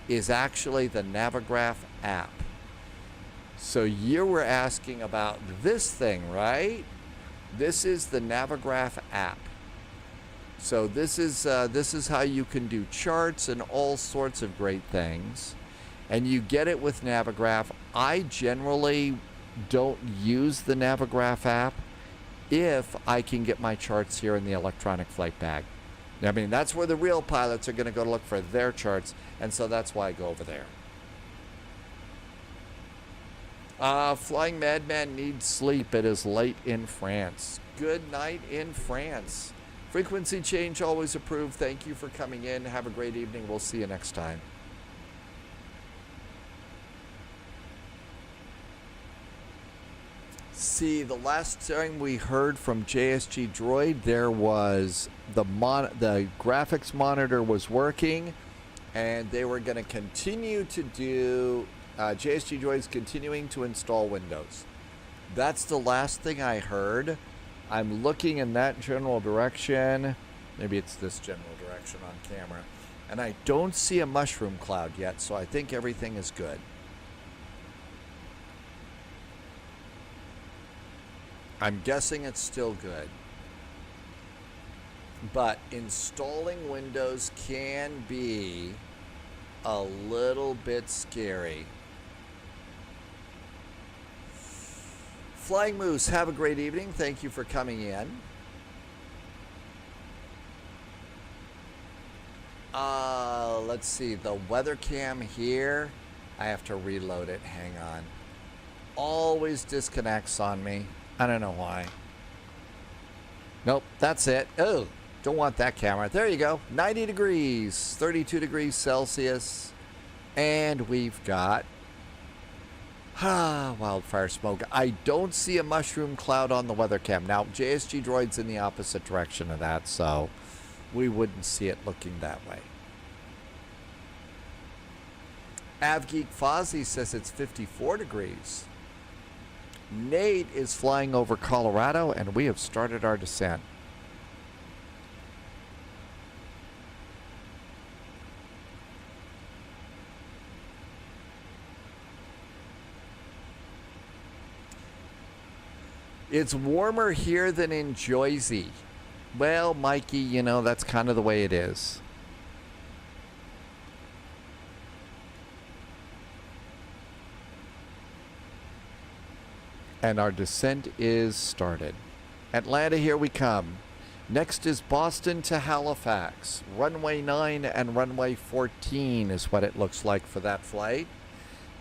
is actually the Navigraph app. So you were asking about this thing, right? This is the Navigraph app. So this is how you can do charts and all sorts of great things. And you get it with Navigraph. I generally don't use the Navigraph app if I can get my charts here in the electronic flight bag. I mean, that's where the real pilots are going to go to look for their charts, and so that's why I go over there. Flying Madman needs sleep. It is late in France. Good night in France. Frequency change always approved. Thank you for coming in. Have a great evening. We'll see you next time. See, the last time we heard from JSG Droid, there was the graphics monitor was working, and they were going to continue to do JSG Droid's continuing to install Windows. That's the last thing I heard. I'm looking in that general direction. Maybe it's this general direction on camera, and I don't see a mushroom cloud yet, so I think everything is good. I'm guessing it's still good. But installing Windows can be a little bit scary. Flying Moose, have a great evening. Thank you for coming in. Let's see, the weather cam here. I have to reload it. Hang on. Always disconnects on me. I don't know why. Nope, that's it. Oh, don't want that camera. There you go. 90 degrees, 32 degrees Celsius. And we've got wildfire smoke. I don't see a mushroom cloud on the weather cam. Now, JSG Droid's in the opposite direction of that, so we wouldn't see it looking that way. AvGeek Fozzie says it's 54 degrees. Nate is flying over Colorado, and we have started our descent. It's warmer here than in Jersey. Well, Mikey, you know, that's kind of the way it is. And our descent is started. Atlanta, here we come. Next is Boston to Halifax. Runway 9 and runway 14 is what it looks like for that flight.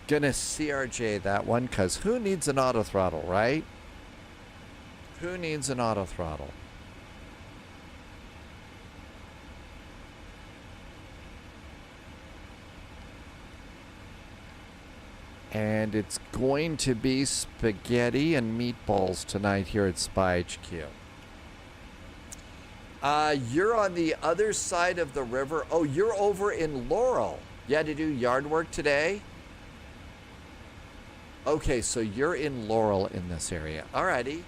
Gonna CRJ that one, because who needs an auto throttle, right? Who needs an auto throttle? And it's going to be spaghetti and meatballs tonight here at Spy HQ. You're on the other side of the river. Oh, you're over in Laurel. You had to do yard work today? Okay, so you're in Laurel in this area. Alrighty.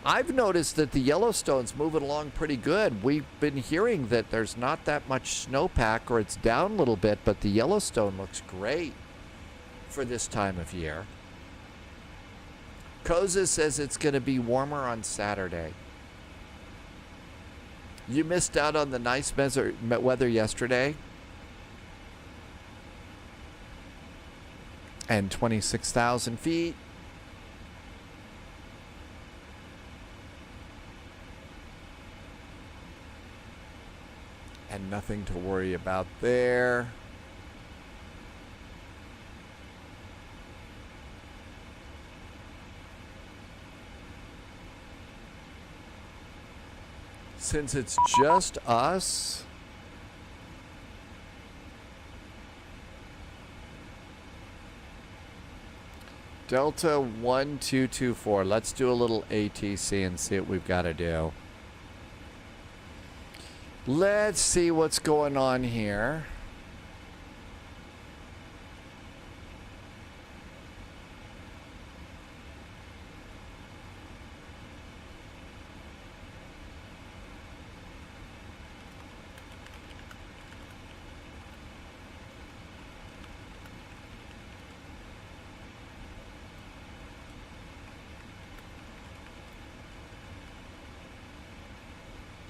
I've noticed that the Yellowstone's moving along pretty good. We've been hearing that there's not that much snowpack, or it's down a little bit, but the Yellowstone looks great for this time of year. Koza says it's going to be warmer on Saturday. You missed out on the nice weather yesterday. And 26,000 feet. And nothing to worry about there. Since it's just us, Delta 1224, let's do a little ATC and see what we've got to do. Let's see what's going on here.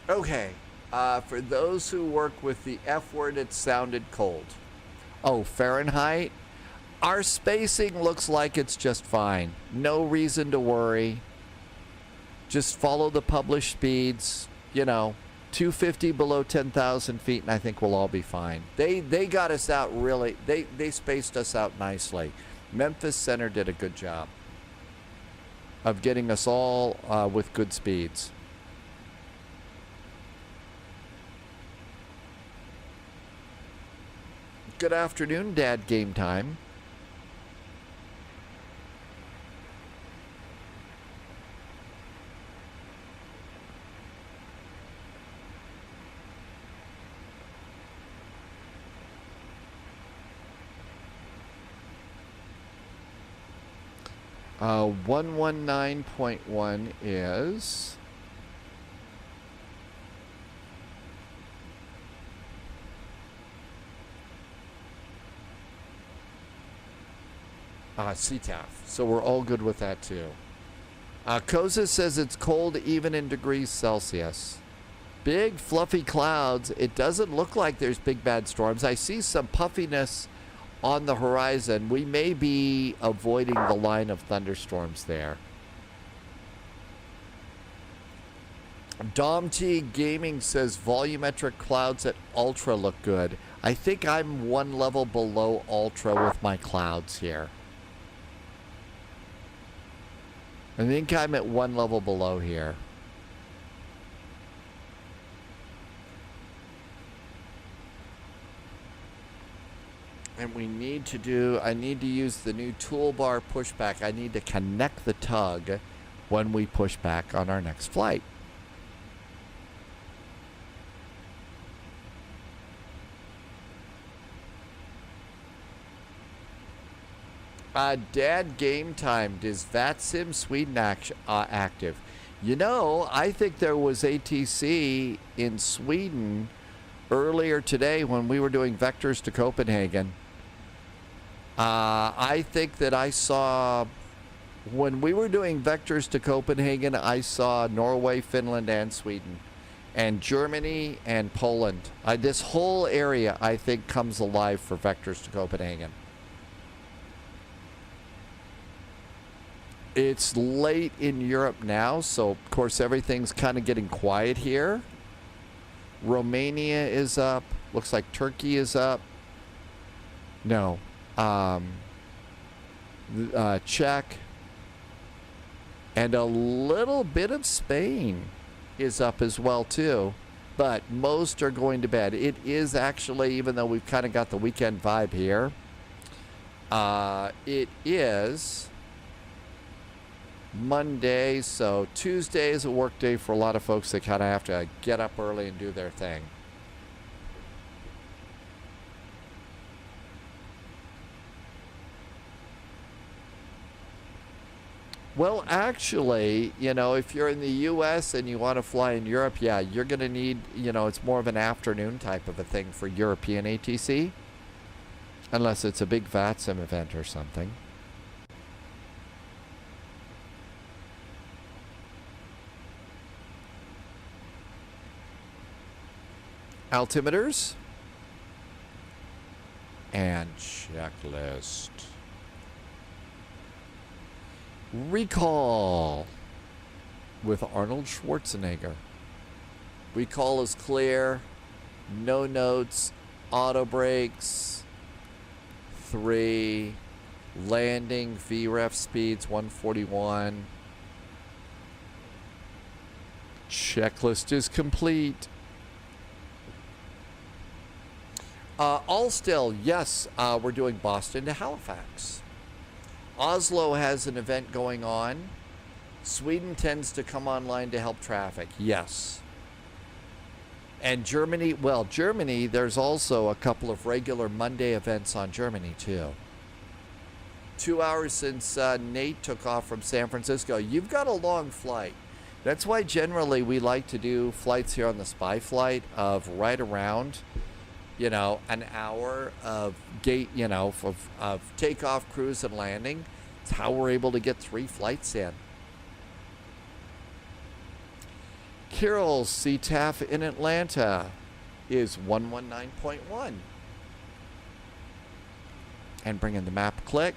Okay, for those who work with the F word, it sounded cold. Oh, Fahrenheit? Our spacing looks like it's just fine. No reason to worry. Just follow the published speeds, you know, 250 below 10,000 feet, and I think we'll all be fine. They got us out really, they spaced us out nicely. Memphis Center did a good job of getting us all with good speeds. Good afternoon, Dad. Game time. Uh, 119.1 is CTAF. So we're all good with that too. Koza says it's cold even in degrees Celsius. Big fluffy clouds. It doesn't look like there's big bad storms. I see some puffiness on the horizon. We may be avoiding the line of thunderstorms there. Dom T Gaming says volumetric clouds at Ultra look good. I think I'm one level below Ultra with my clouds here. I think I'm at one level below here. And we need to do, I need to use the new toolbar pushback. I need to connect the tug when we push back on our next flight. Dad, game time. Is VATSIM Sweden active? You know, I think there was ATC in Sweden earlier today when we were doing vectors to Copenhagen. I think that I saw, when we were doing vectors to Copenhagen, I saw Norway, Finland, and Sweden, and Germany and Poland. This whole area, I think, comes alive for vectors to Copenhagen. It's late in Europe now, so of course everything's kind of getting quiet here. Romania is up. Looks like Turkey is up. No. Czech. And a little bit of Spain is up as well too. But most are going to bed. It is actually, even though we've kind of got the weekend vibe here, it is Monday, so Tuesday is a work day for a lot of folks that kind of have to get up early and do their thing. Well, actually, you know, if you're in the U.S. and you want to fly in Europe, yeah, you're going to need, you know, it's more of an afternoon type of a thing for European ATC. Unless it's a big VATSIM event or something. Altimeters. And checklist. Recall with Arnold Schwarzenegger. Recall is clear. No notes. Auto brakes. 3. Landing. VREF speeds 141. Checklist is complete. All still, yes, we're doing Boston to Halifax. Oslo has an event going on. Sweden tends to come online to help traffic. Yes. And Germany, well, Germany, there's also a couple of regular Monday events on Germany, too. 2 hours since Nate took off from San Francisco. You've got a long flight. That's why generally we like to do flights here on the Spy Flight of right around, you know, an hour of gate, you know, of takeoff, cruise, and landing. It's how we're able to get 3 flights in. Kirill's CTAF in Atlanta is 119.1. And bring in the map click.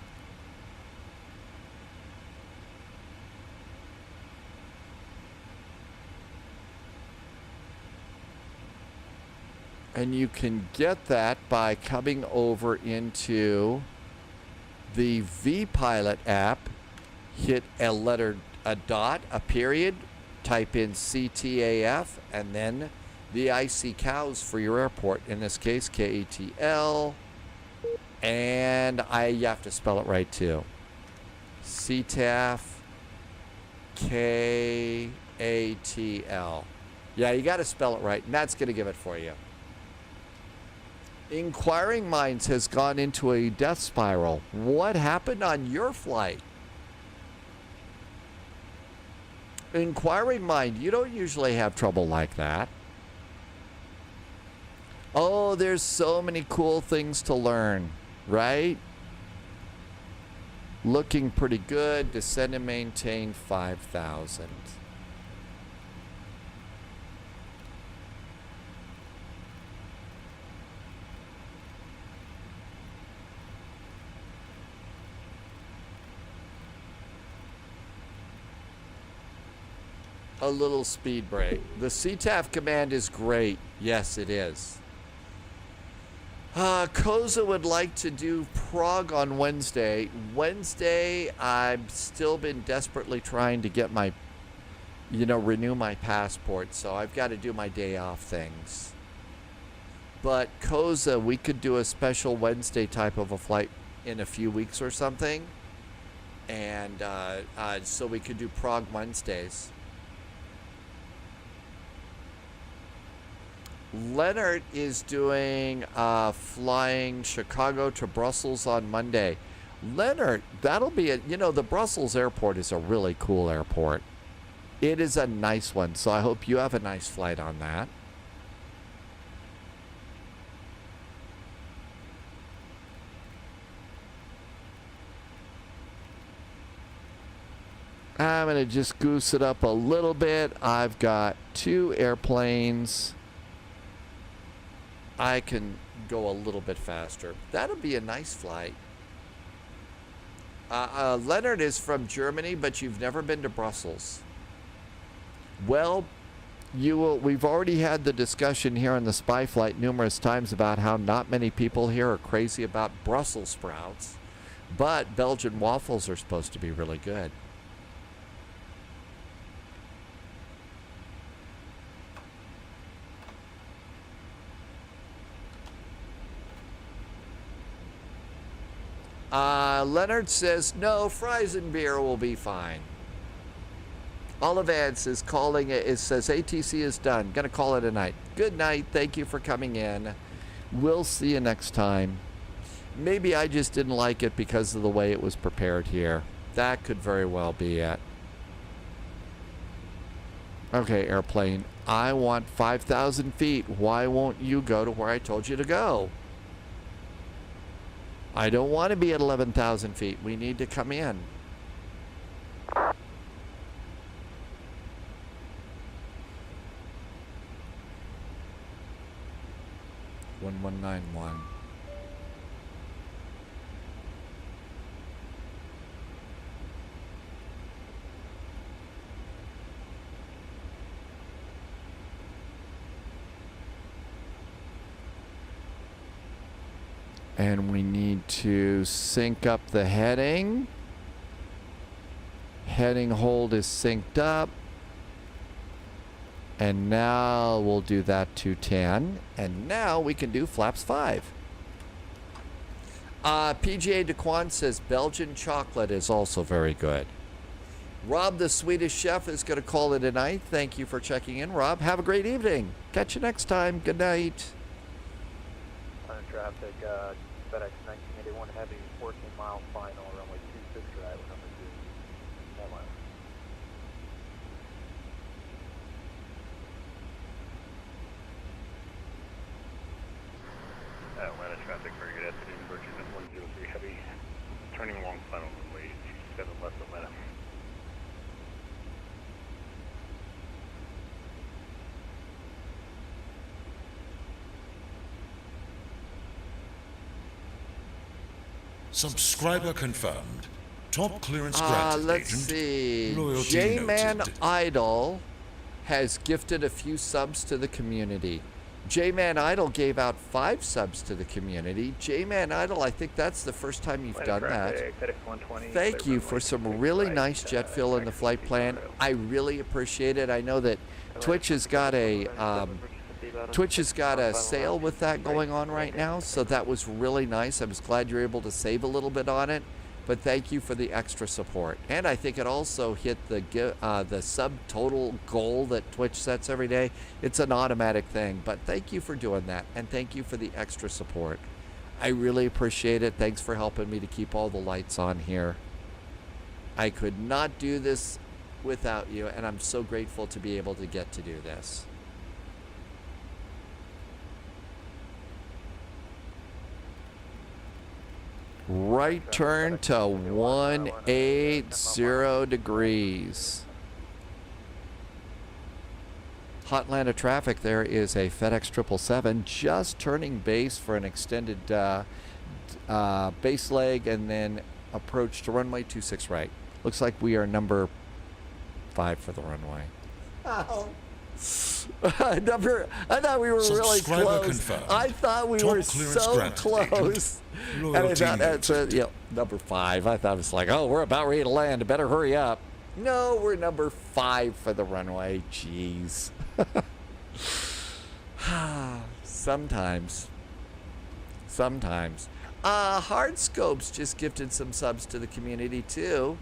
And you can get that by coming over into the vPilot app, hit a letter, a dot, a period, type in CTAF, and then the IC cows for your airport. In this case, KATL, and you have to spell it right too. CTAF, KATL. Yeah, you got to spell it right, and that's going to give it for you. Inquiring Minds has gone into a death spiral. What happened on your flight? Inquiring Mind, you don't usually have trouble like that. Oh, there's so many cool things to learn, right? Looking pretty good. Descend and maintain 5,000. A little speed brake. The CTAF command is great. Yes, it is. Koza would like to do Prague on Wednesday. Wednesday, I've still been desperately trying to get my, renew my passport. So I've got to do my day off things. But Koza, we could do a special Wednesday type of a flight in a few weeks or something. And so we could do Prague Wednesdays. Leonard is doing flying Chicago to Brussels on Monday. Leonard, that'll be the Brussels airport is a really cool airport. It is a nice one, so I hope you have a nice flight on that. I'm going to just goose it up a little bit. I've got 2 airplanes. I can go a little bit faster. That'll be a nice flight. Leonard is from Germany, but you've never been to Brussels. Well, we've already had the discussion here on the spy flight numerous times about how not many people here are crazy about Brussels sprouts, but Belgian waffles are supposed to be really good. Leonard says, no, fries and beer will be fine. Olivance is calling it. It says ATC is done. Gonna call it a night. Good night. Thank you for coming in. We'll see you next time. Maybe I just didn't like it because of the way it was prepared here. That could very well be it. Okay, airplane. I want 5,000 feet. Why won't you go to where I told you to go? I don't want to be at 11,000 feet. We need to come in. One 1191. And we need to sync up the heading. Heading hold is synced up. And now we'll do that to 10. And now we can do flaps 5. PGA DeQuan says Belgian chocolate is also very good. Rob, the Swedish chef, is going to call it a night. Thank you for checking in, Rob. Have a great evening. Catch you next time. Good night. Traffic, FedEx 1981 heavy, 14-mile final, runway 26 right, number 2. Atlanta. Atlanta traffic, very good afternoon. Virgin at 103 heavy, turning along final runway 27 left Atlanta. Subscriber confirmed. Top clearance granted. Let's agent. see. Loyalty J-Man noted. Idol has gifted a few subs to the community. J-Man Idol gave out 5 subs to the community. J-Man Idol, I think that's the first time you've done that. Thank you for some really nice jet fuel in the flight plan. I really appreciate it. I know that Twitch has got a sale with that going on right now, so that was really nice. I was glad you were able to save a little bit on it, but thank you for the extra support. And I think it also hit the subtotal goal that Twitch sets every day. It's an automatic thing, but thank you for doing that, and thank you for the extra support. I really appreciate it. Thanks for helping me to keep all the lights on here. I could not do this without you, and I'm so grateful to be able to get to do this. Right turn to 180 degrees. Hotlanta traffic, there is a FedEx 777 just turning base for an extended base leg and then approach to runway 26 right. Looks like we are number 5 for the runway. Oh. I thought we were really close. Confirmed. I thought we were so close. And I thought that's number 5. I thought it was like, oh, we're about ready to land. I better hurry up. No, we're number 5 for the runway. Jeez. Sometimes. Hard Scopes just gifted some subs to the community too.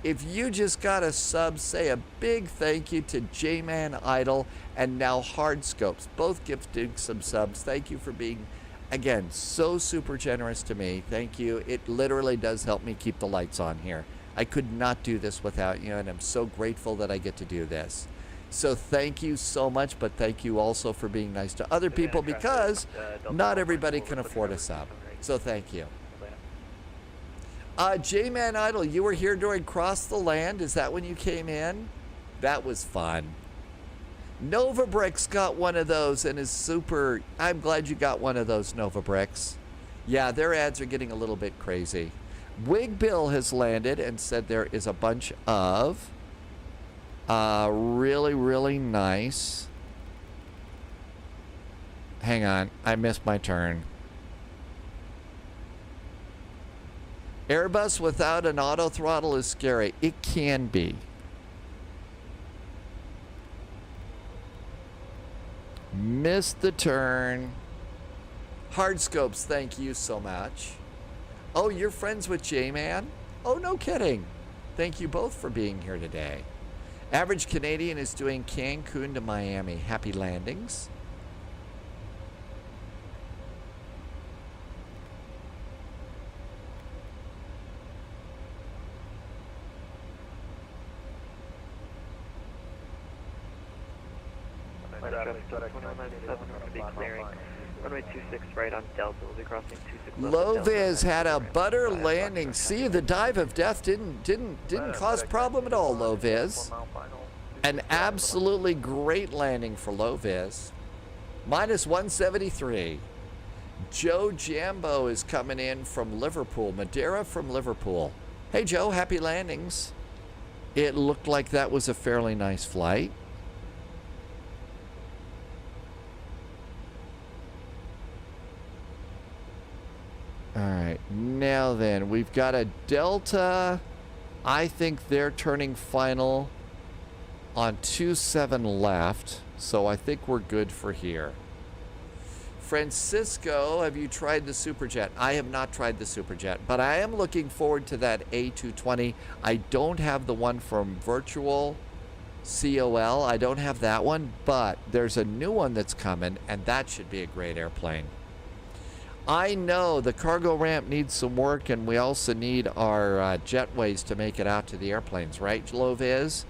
If you just got a sub, say a big thank you to J-Man Idol and now Hard Scopes, both gifting some subs. Thank you for being, again, so super generous to me. Thank you. It literally does help me keep the lights on here. I could not do this without you, and I'm so grateful that I get to do this. So thank you so much, but thank you also for being nice to other people because not everybody can afford a sub. So thank you. J-Man Idol, you were here during Cross the Land. Is that when you came in? That was fun. Nova Bricks got one of those and is super. I'm glad you got one of those, Nova Bricks. Yeah, their ads are getting a little bit crazy. Wig Bill has landed and said there is a bunch of really, really nice. Hang on, I missed my turn. Airbus without an auto throttle is scary. It can be. Missed the turn. Hardscopes, thank you so much. Oh, you're friends with J-Man? Oh, no kidding. Thank you both for being here today. Average Canadian is doing Cancun to Miami. Happy landings. Runway 26 right on Delta. We'll be crossing 26 left. Loviz had a butter landing. See, the dive of death didn't cause problem at all, Loviz. An absolutely great landing for Loviz. Minus 173. Joe Jambo is coming in from Liverpool. Madeira from Liverpool. Hey, Joe, happy landings. It looked like that was a fairly nice flight. All right, now then, we've got a Delta. I think they're turning final on 27 left, so I think we're good for here. Francisco, have you tried the Superjet? I have not tried the Superjet, but I am looking forward to that A220. I don't have the one from Virtual COL. I don't have that one, but there's a new one that's coming, and that should be a great airplane. I know the cargo ramp needs some work, and we also need our jetways to make it out to the airplanes, right, Loviz?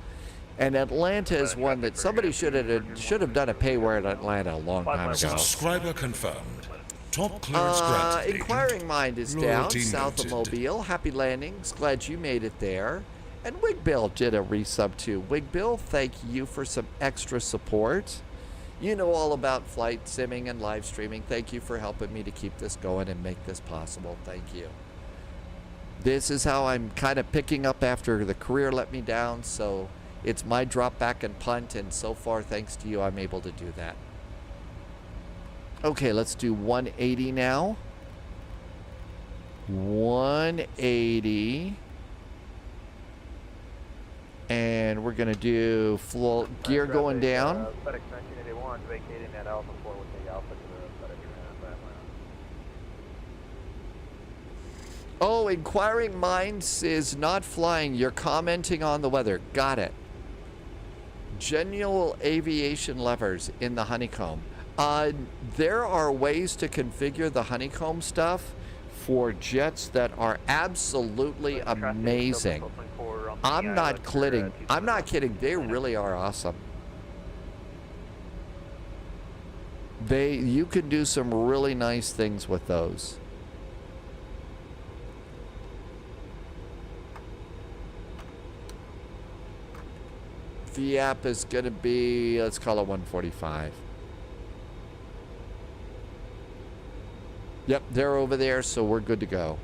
And Atlanta is one that somebody should have done a payware at Atlanta a long time ago. Subscriber confirmed. Top clearance granted. Inquiring Mind is down, south of Mobile. Happy landings. Glad you made it there. And Wig Bill did a resub too. Wig Bill, thank you for some extra support. You know all about flight simming and live streaming. Thank you for helping me to keep this going and make this possible. Thank you. This is how I'm kind of picking up after the career let me down. So it's my drop back and punt. And so far, thanks to you, I'm able to do that. Okay, let's do 180 now. 180. And we're going to do full gear going down. FedEx 1981 vacating at Alpha 4 with the Alpha to the FedEx Atlanta. Oh, Inquiring Minds is not flying. You're commenting on the weather. Got it. Genuine aviation levers in the honeycomb. There are ways to configure the honeycomb stuff for jets that are absolutely amazing. I'm not kidding. I'm not kidding. They really are awesome. You can do some really nice things with those. VAP is going to be, let's call it 145. Yep, they're over there, so we're good to go.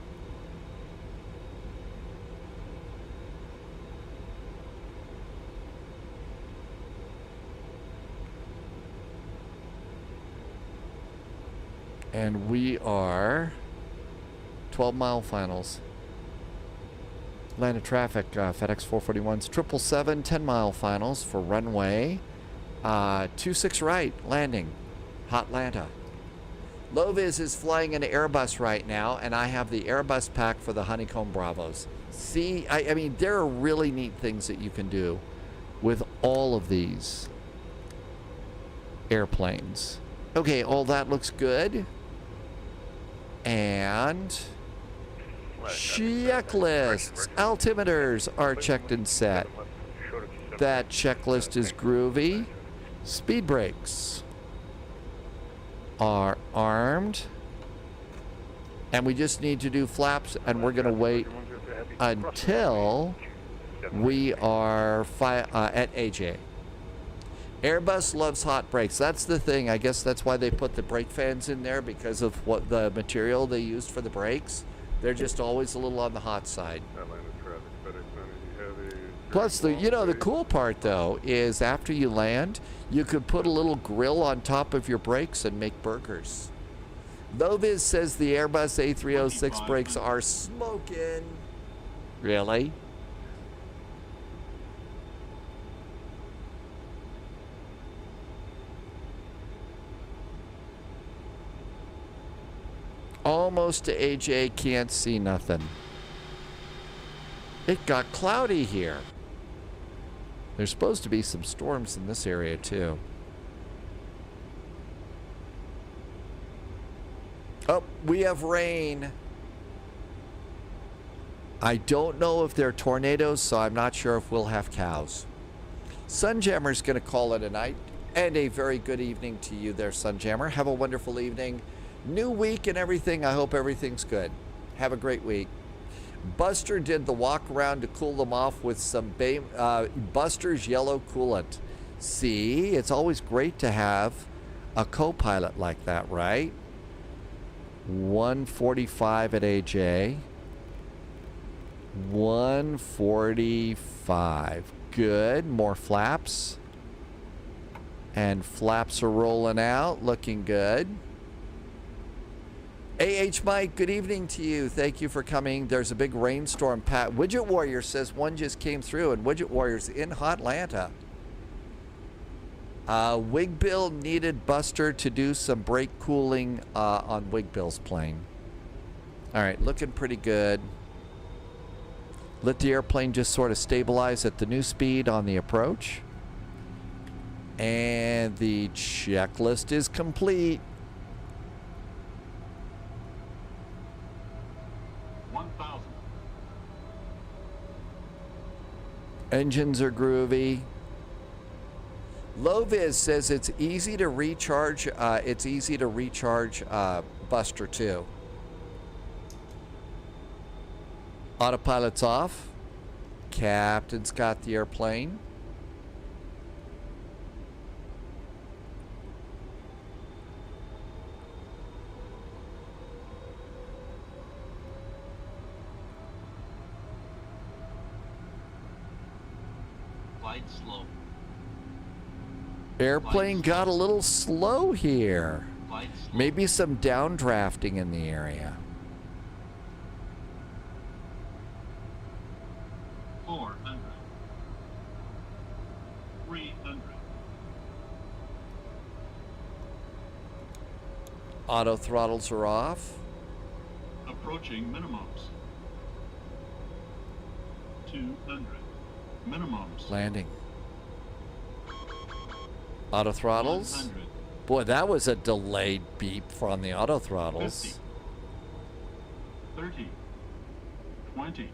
And we are 12-mile finals. Atlanta traffic, FedEx 441's 777, 10-mile finals for runway 26 right, landing, Hotlanta. Loviz is flying an Airbus right now, and I have the Airbus pack for the Honeycomb Bravos. See, I mean, there are really neat things that you can do with all of these airplanes. Okay, all that looks good. And checklists, altimeters are checked and set. That checklist is groovy. Speed brakes are armed. And we just need to do flaps, and we're going to wait until we are at AJ. Airbus loves hot brakes. That's the thing. I guess that's why they put the brake fans in there, because of what the material they used for the brakes. They're just always a little on the hot side. Atlanta traffic, FedEx 90 heavy. Plus, the cool part though is after you land, you could put a little grill on top of your brakes and make burgers. Loviz says the Airbus A306 brakes are smoking. Really? Almost to AJ, can't see nothing. It got cloudy here. There's supposed to be some storms in this area too. Oh, we have rain. I don't know if they're tornadoes, so I'm not sure if we'll have cows. Sunjammer's going to call it a night. And a very good evening to you there, Sunjammer. Have a wonderful evening. New week and everything. I hope everything's good. Have a great week. Buster did the walk around to cool them off with some Buster's yellow coolant. See, it's always great to have a co-pilot like that, right? 145 at AJ. 145. Good. More flaps. And flaps are rolling out. Looking good. AH Mike, good evening to you. Thank you for coming. There's a big rainstorm. Pat Widget Warrior says one just came through, and Widget Warrior's in Hotlanta. Wigbill needed Buster to do some brake cooling on Wigbill's plane. All right, looking pretty good. Let the airplane just sort of stabilize at the new speed on the approach. And the checklist is complete. 1,000. Engines are groovy. Loviz says it's easy to recharge. Buster 2. Autopilot's off. Captain's got the airplane. Slow. Airplane got a little slow here. Maybe some downdrafting in the area. 400. 300. Auto throttles are off. Approaching minimums. 200. Minimums. Landing. Auto throttles. 100. Boy, that was a delayed beep from the auto throttles. 50. 30. 20.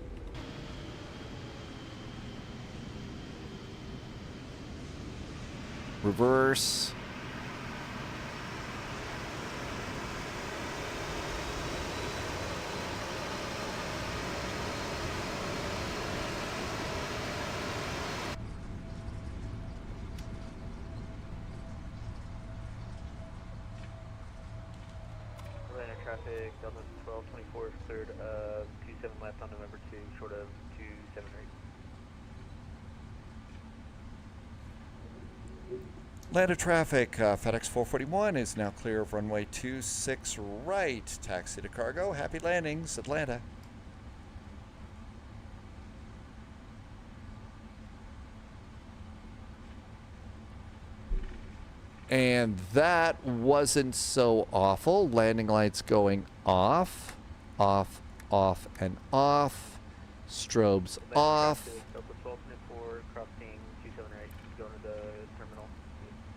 Reverse. Traffic, Delta 1224, third of 27 left on November 2, short of 278. Atlanta traffic, FedEx 441 is now clear of runway 26 right. Taxi to cargo. Happy landings, Atlanta. And that wasn't so awful. Landing lights going off, off, off, and off. Strobes off. Delta 1224, crossing 278, going to the terminal.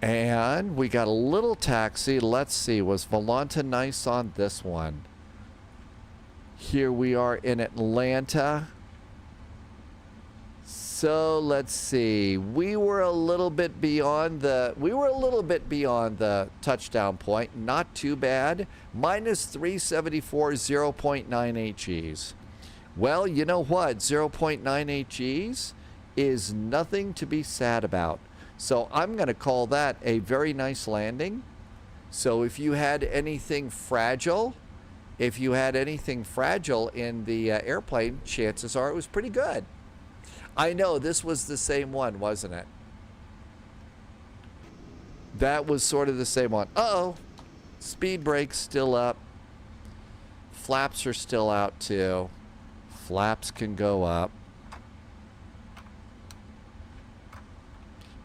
And we got a little taxi. Let's see, was Volanta nice on this one? Here we are in Atlanta. So let's see. We were a little bit beyond the touchdown point. Not too bad. Minus 374, 0.98 Gs. Well, you know what? 0.98 Gs is nothing to be sad about. So I'm going to call that a very nice landing. So if you had anything fragile, if you had anything fragile in the airplane, chances are it was pretty good. I know, this was the same one, wasn't it? That was sort of the same one. Uh-oh. Speed brake's still up. Flaps are still out too. Flaps can go up.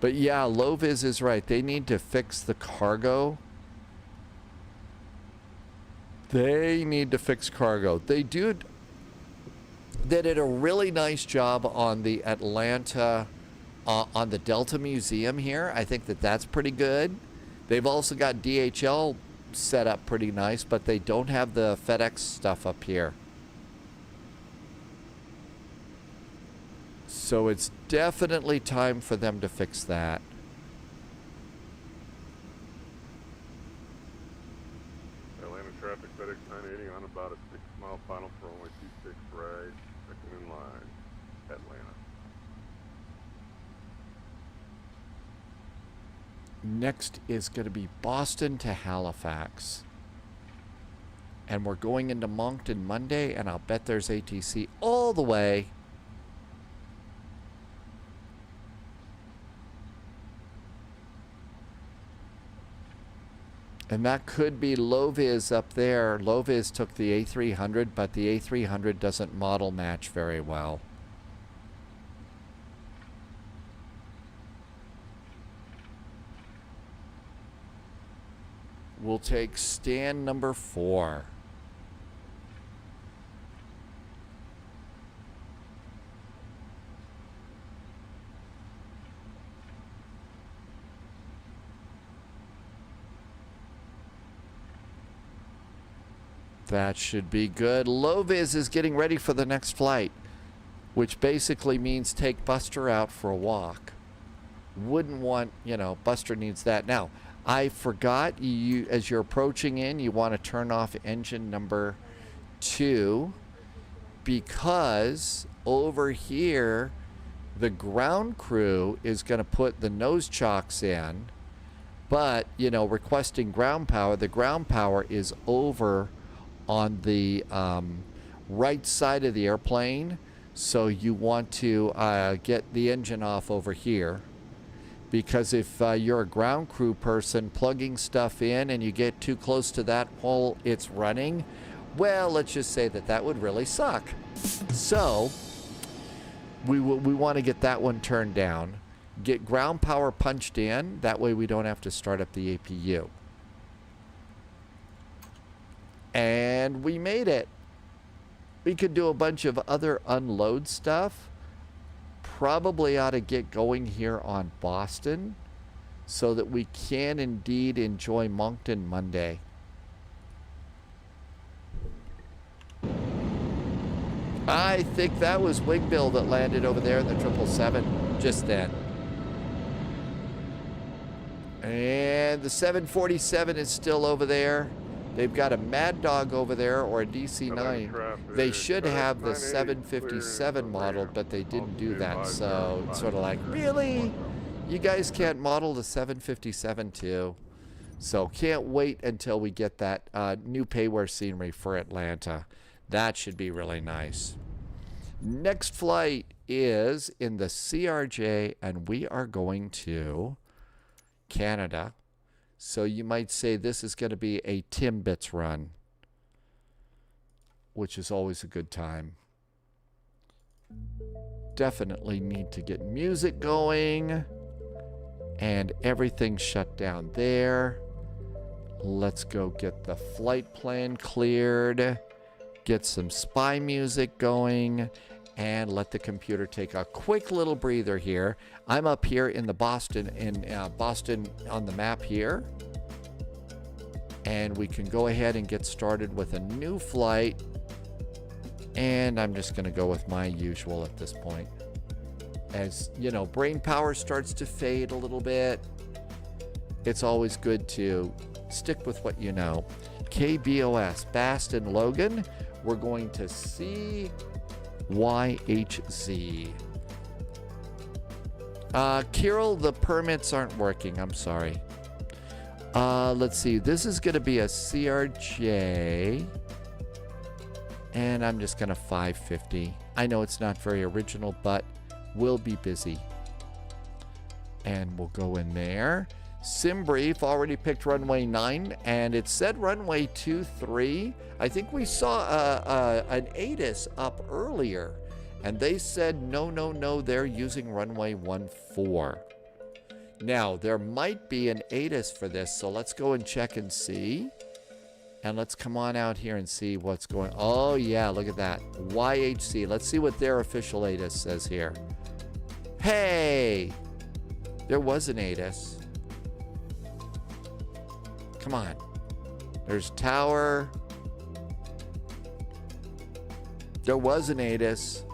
But yeah, Loviz is right. They need to fix the cargo. They need to fix cargo. They did a really nice job on the Atlanta, on the Delta Museum here. I think that that's pretty good. They've also got DHL set up pretty nice, but they don't have the FedEx stuff up here. So it's definitely time for them to fix that. Atlanta traffic, FedEx 980 on about a 6-mile final for only 26 right, second in line, Atlanta. Next is going to be Boston to Halifax. And we're going into Moncton Monday, and I'll bet there's ATC all the way. And that could be Loviz up there. Loviz took the A300, but the A300 doesn't model match very well. We'll take stand number 4. That should be good. Loviz is getting ready for the next flight, which basically means take Buster out for a walk. Wouldn't want, you know, Buster needs that. Now, I forgot, you, as you're approaching in, you want to turn off engine number 2, because over here, the ground crew is going to put the nose chocks in, but, you know, requesting ground power. The ground power is over on the right side of the airplane, so you want to get the engine off over here, because if you're a ground crew person plugging stuff in and you get too close to that while it's running, well, let's just say that that would really suck. So we want to get that one turned down, get ground power punched in, that way we don't have to start up the APU. And we made it. We could do a bunch of other unload stuff. Probably ought to get going here on Boston so that we can indeed enjoy Moncton Monday. I think that was Wigbill that landed over there in the 777 just then. And the 747 is still over there. They've got a Mad Dog over there, or a DC-9. They should have the 757 modeled, but they didn't do that. So it's sort of like, really? You guys can't model the 757 too? So can't wait until we get that new payware scenery for Atlanta. That should be really nice. Next flight is in the CRJ, and we are going to Canada. So you might say this is going to be a Timbits run, which is always a good time. Definitely need to get music going, and everything shut down there. Let's go get the flight plan cleared, get some spy music going, and let the computer take a quick little breather here. I'm up here in the Boston on the map here, and we can go ahead and get started with a new flight. And I'm just going to go with my usual at this point. As you know, brain power starts to fade a little bit. It's always good to stick with what you know. KBOS, Baston Logan. We're going to CYHZ. Kirill, the permits aren't working. I'm sorry. Let's see. This is going to be a CRJ. And I'm just going to 550. I know it's not very original, but we'll be busy. And we'll go in there. Sim brief already picked runway 9, and it said runway 23. I think we saw an ATIS up earlier, and they said no, they're using runway 14. Now, there might be an ATIS for this, so let's go and check and see. And let's come on out here and see what's going on. Oh, yeah, look at that. YHC. Let's see what their official ATIS says here. Hey! There was an ATIS. Come on. There's Tower. There was an ATIS.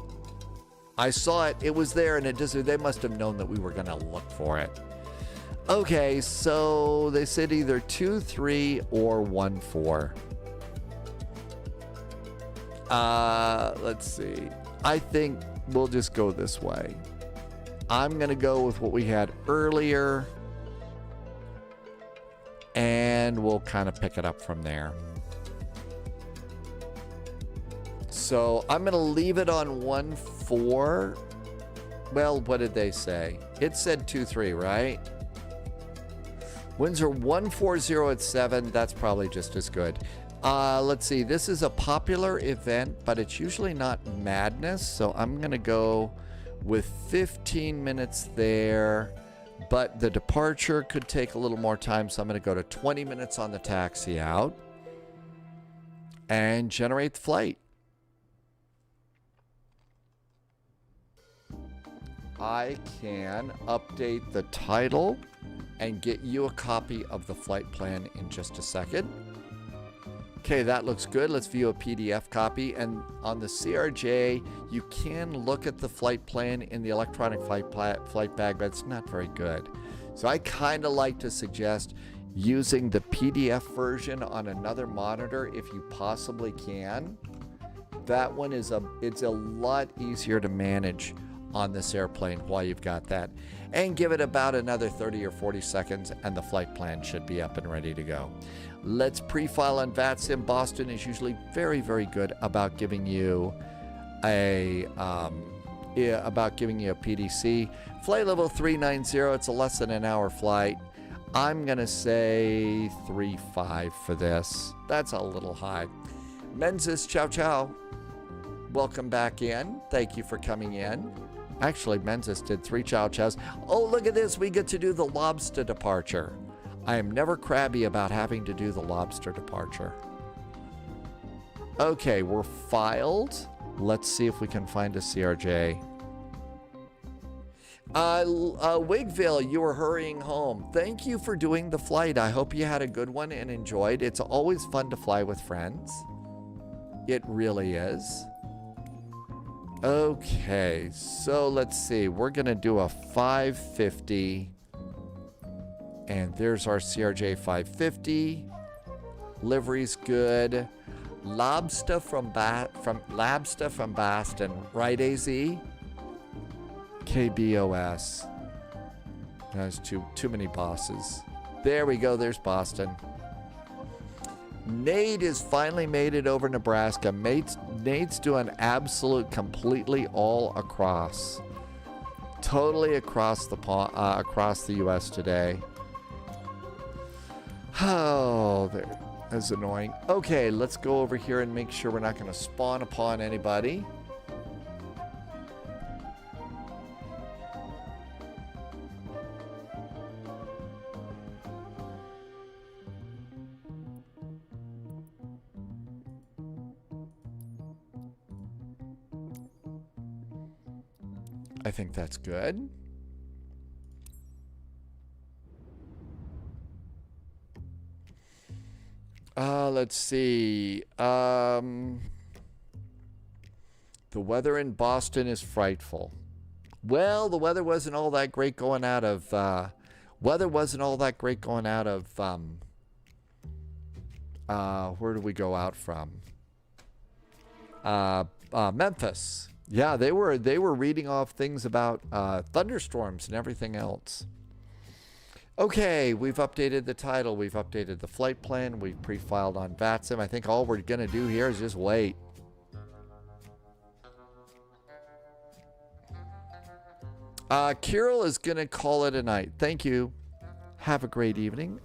I saw it. It was there, and they must have known that we were going to look for it. Okay, so they said either 2-3 or 1-4. Let's see. I think we'll just go this way. I'm going to go with what we had earlier, and we'll kind of pick it up from there. So I'm going to leave it on 1-4. Well, what did they say? It said 2-3, right? Winds are 140 at 7. That's probably just as good. Let's see. This is a popular event, but it's usually not madness. So I'm going to go with 15 minutes there. But the departure could take a little more time. So I'm going to go to 20 minutes on the taxi out. And generate the flight. I can update the title and get you a copy of the flight plan in just a second. Okay, that looks good. Let's view a PDF copy. And on the CRJ, you can look at the flight plan in the electronic flight bag, but it's not very good. So I kind of like to suggest using the PDF version on another monitor if you possibly can. That one is it's a lot easier to manage on this airplane while you've got that. And give it about another 30 or 40 seconds and the flight plan should be up and ready to go. Let's pre-file on VATSIM. Boston is usually very, very good about giving you a PDC. Flight level 390, it's a less than an hour flight. I'm gonna say 3.5 for this. That's a little high. Memphis, ciao. Welcome back in. Thank you for coming in. Actually, Memphis did 3 chows. Oh, look at this. We get to do the lobster departure. I am never crabby about having to do the lobster departure. Okay, we're filed. Let's see if we can find a CRJ. Wigville, you were hurrying home. Thank you for doing the flight. I hope you had a good one and enjoyed. It's always fun to fly with friends. It really is. Okay, so let's see. We're going to do a 550. And there's our CRJ 550. Livery's good. Lobster from Boston, right, AZ? KBOS. There's too many bosses. There we go. There's Boston. Nate has finally made it over Nebraska. Nate's doing absolute completely all across. Totally across the U.S. today. Oh, that's annoying. Okay, let's go over here and make sure we're not going to spawn upon anybody. I think that's good. Let's see. The weather in Boston is frightful. Well, the weather wasn't all that great going out of where do we go out from? Memphis. Yeah, they were reading off things about thunderstorms and everything else. Okay, we've updated the title, we've updated the flight plan, we've pre-filed on VATSIM. I think all we're gonna do here is just wait. Kirill is going to call it a night. Thank you. Have a great evening.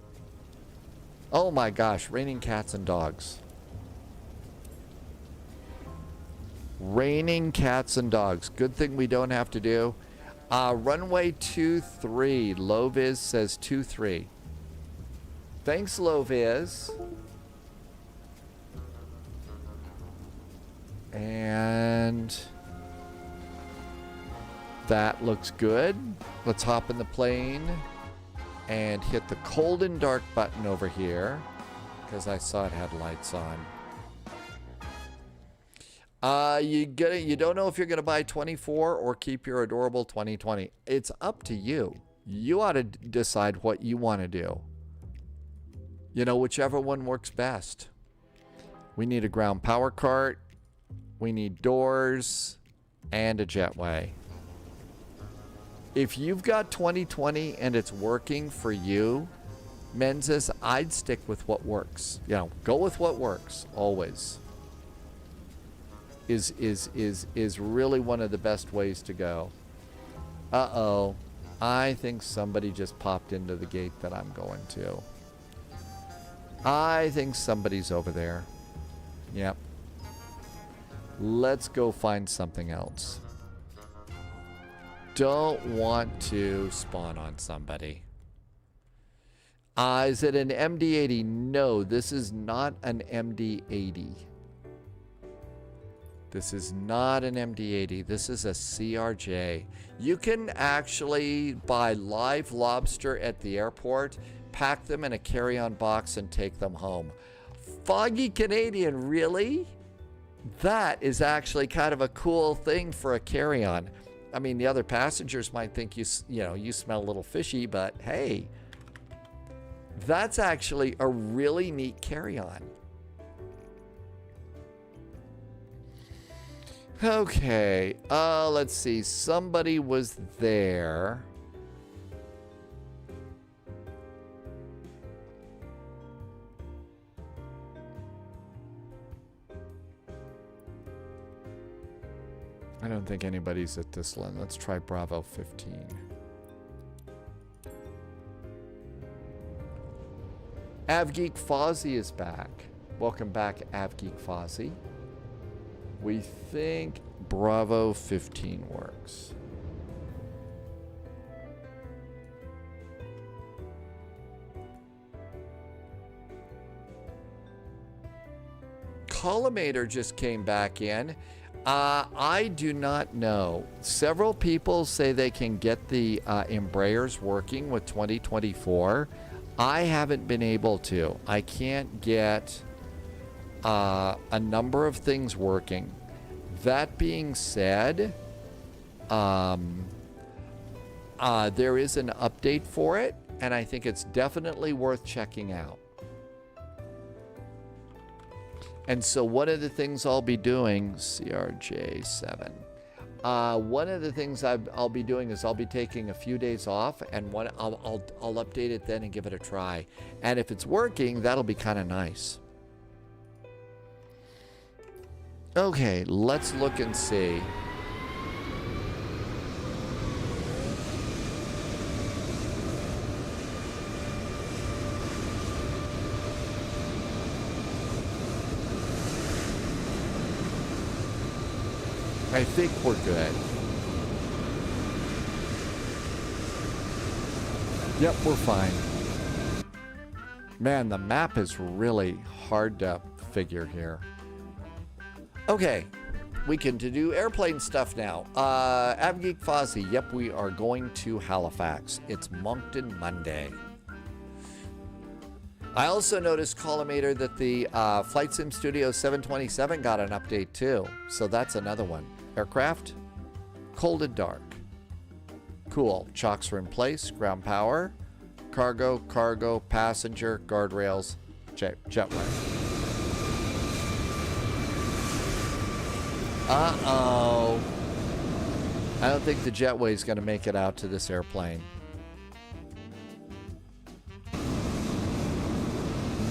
Oh my gosh, raining cats and dogs. Raining cats and dogs. Good thing we don't have to do. Runway 23. Loviz says 23. Thanks, Loviz. And that looks good. Let's hop in the plane and hit the cold and dark button over here because I saw it had lights on. You don't know if you're gonna buy 24 or keep your adorable 2020. It's up to you. You ought to decide what you want to do. You know, whichever one works best. We need a ground power cart. We need doors and a jetway. If you've got 2020 and it's working for you, Menzies, I'd stick with what works. You know, go with what works always. Is really one of the best ways to go. Uh-oh. I think somebody just popped into the gate that I'm going to. I think somebody's over there. Yep. Let's go find something else. Don't want to spawn on somebody. Is it an MD-80? No, this is not an MD-80. This is not an MD-80. This is a CRJ. You can actually buy live lobster at the airport, pack them in a carry-on box, and take them home. Foggy Canadian, really? That is actually kind of a cool thing for a carry-on. I mean, the other passengers might think you smell a little fishy, but hey, that's actually a really neat carry-on. Okay, let's see. Somebody was there. I don't think anybody's at this line. Let's try Bravo 15. Avgeek Fozzie is back. Welcome back, Avgeek Fozzie. We think Bravo 15 works. Collimator just came back in. I do not know. Several people say they can get the Embraers working with 2024. I haven't been able to. I can't get a number of things working. That being said, there is an update for it, and I think it's definitely worth checking out. And so one of the things I'll be doing, CRJ7, one of the things I'll be doing is I'll be taking a few days off, and I'll update it then and give it a try. And if it's working, that'll be kind of nice. Okay, let's look and see. I think we're good. Yep, we're fine. Man, the map is really hard to figure here. Okay, we can do airplane stuff now. Avgeek Fozzie, yep, we are going to Halifax. It's Moncton Monday. I also noticed, Collimator, that the Flight Sim Studio 727 got an update too. So that's another one. Aircraft, cold and dark. Cool. Chocks are in place. Ground power, cargo, passenger, guardrails, jetway. Uh-oh. I don't think the jetway is going to make it out to this airplane.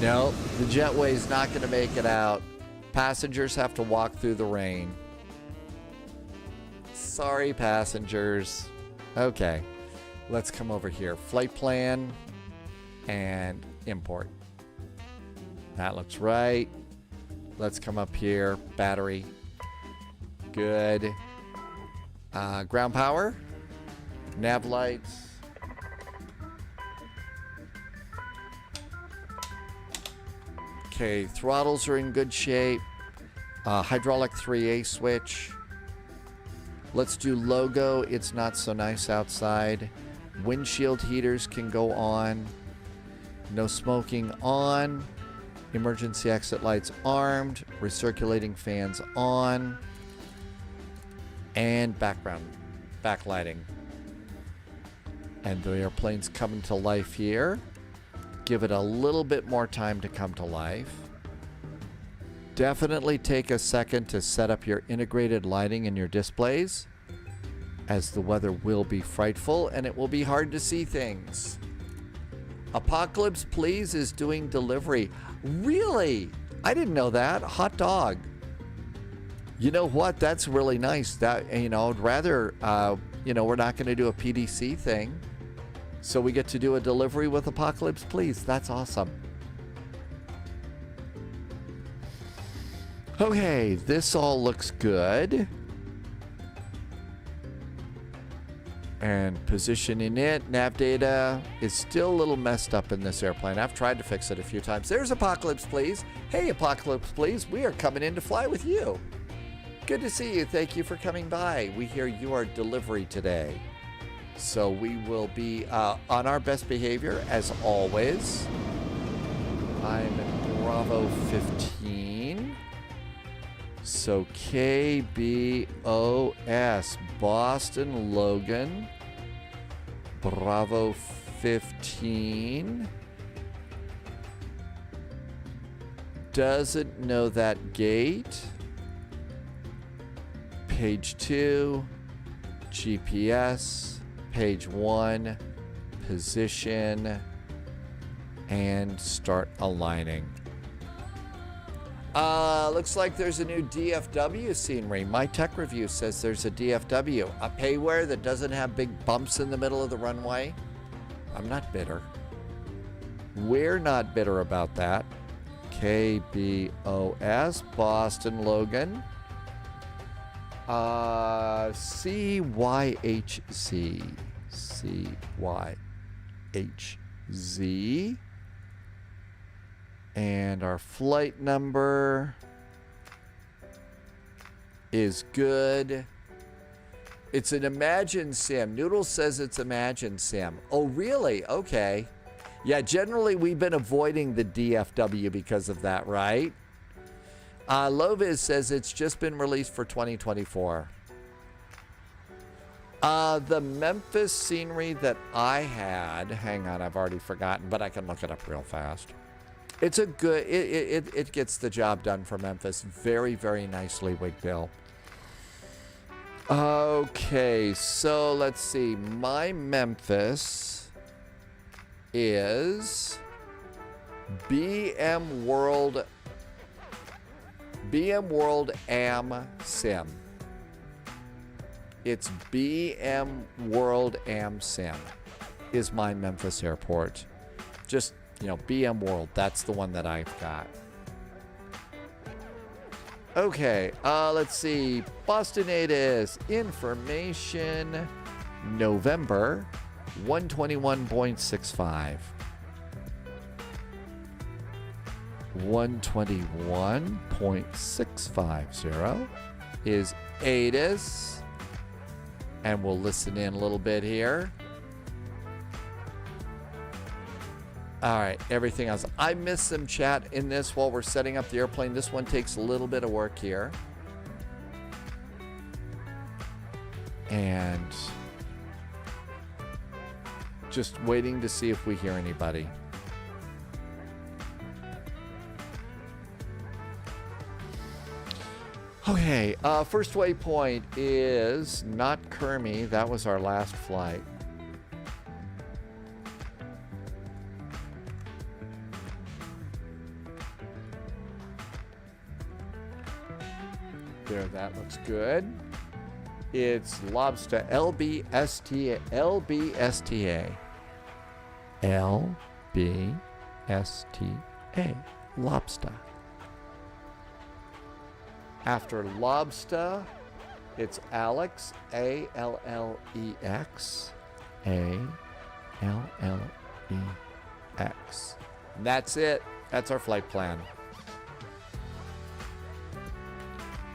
No, the jetway is not going to make it out. Passengers have to walk through the rain. Sorry, passengers. Okay. Let's come over here. Flight plan and import. That looks right. Let's come up here. Battery. Good. Ground power. Nav lights. Okay, throttles are in good shape. Hydraulic 3A switch. Let's do logo. It's not so nice outside. Windshield heaters can go on. No smoking on. Emergency exit lights armed. Recirculating fans on. And backlighting. And the airplane's coming to life here. Give it a little bit more time to come to life. Definitely take a second to set up your integrated lighting in your displays, as the weather will be frightful and it will be hard to see things. Apocalypse Please is doing delivery. Really? I didn't know that. Hot dog. You know what? That's really nice. That, you know, I'd rather, we're not going to do a PDC thing. So we get to do a delivery with Apocalypse Please. That's awesome. Okay, this all looks good. And positioning it, nav data is still a little messed up in this airplane. I've tried to fix it a few times. There's Apocalypse Please. Hey, Apocalypse Please, we are coming in to fly with you. Good to see you. Thank you for coming by. We hear you are delivery today. So we will be on our best behavior as always. I'm Bravo 15. So KBOS, Boston Logan, Bravo 15. Doesn't know that gate. Page 2, GPS, page 1, position, and start aligning. Looks like there's a new DFW scenery. My tech review says there's a DFW, a payware that doesn't have big bumps in the middle of the runway. I'm not bitter. We're not bitter about that. KBOS, Boston Logan. CYHZ. CYHZ. And our flight number is good. It's an Imagine Sim. Noodle says it's Imagine Sim. Oh, really? Okay. Yeah, generally we've been avoiding the DFW because of that, right? Loviz says it's just been released for 2024. The Memphis scenery that I had, hang on, I've already forgotten, but I can look it up real fast. It's a good, it gets the job done for Memphis very, very nicely, Wigbill. Okay, so let's see. My Memphis is BM World AM Sim. It's BM World AM Sim is my Memphis airport. Just, you know, BM World, that's the one that I've got. Okay, let's see. Boston ATIS information November 121.65. 121.650 is ATIS. And we'll listen in a little bit here. All right, everything else. I missed some chat in this while we're setting up the airplane. This one takes a little bit of work here. And just waiting to see if we hear anybody. Okay, first waypoint is not Kermy. That was our last flight. There, that looks good. It's Lobster, LBSTA, LBSTA. LBSTA, Lobster. After Lobster, it's Alex, ALLEX, ALLEX. And that's it. That's our flight plan.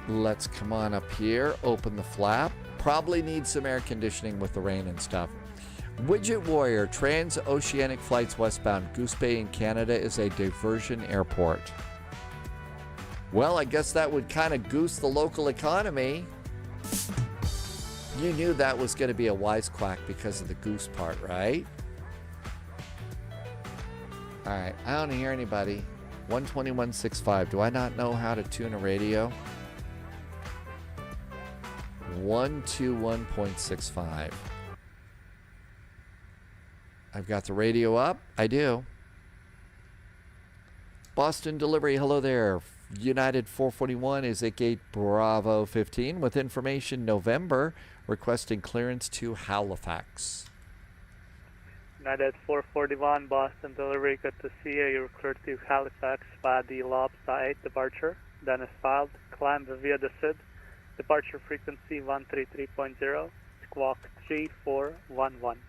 Let's come on up here, open the flap. Probably need some air conditioning with the rain and stuff. Widget Warrior, transoceanic flights westbound. Goose Bay in Canada is a diversion airport. Well, I guess that would kind of goose the local economy. You knew that was going to be a wisecrack because of the goose part, right? All right, I don't hear anybody. 121.65. Do I not know how to tune a radio? 121.65. I've got the radio up. I do. Boston delivery. Hello there. United 441 is at gate Bravo 15 with information November requesting clearance to Halifax. United 441 Boston delivery. Good to see you. You're cleared to Halifax via the Lobster 8 departure. Then is filed. Climb via the SID. Departure frequency 133.0. Squawk 3411.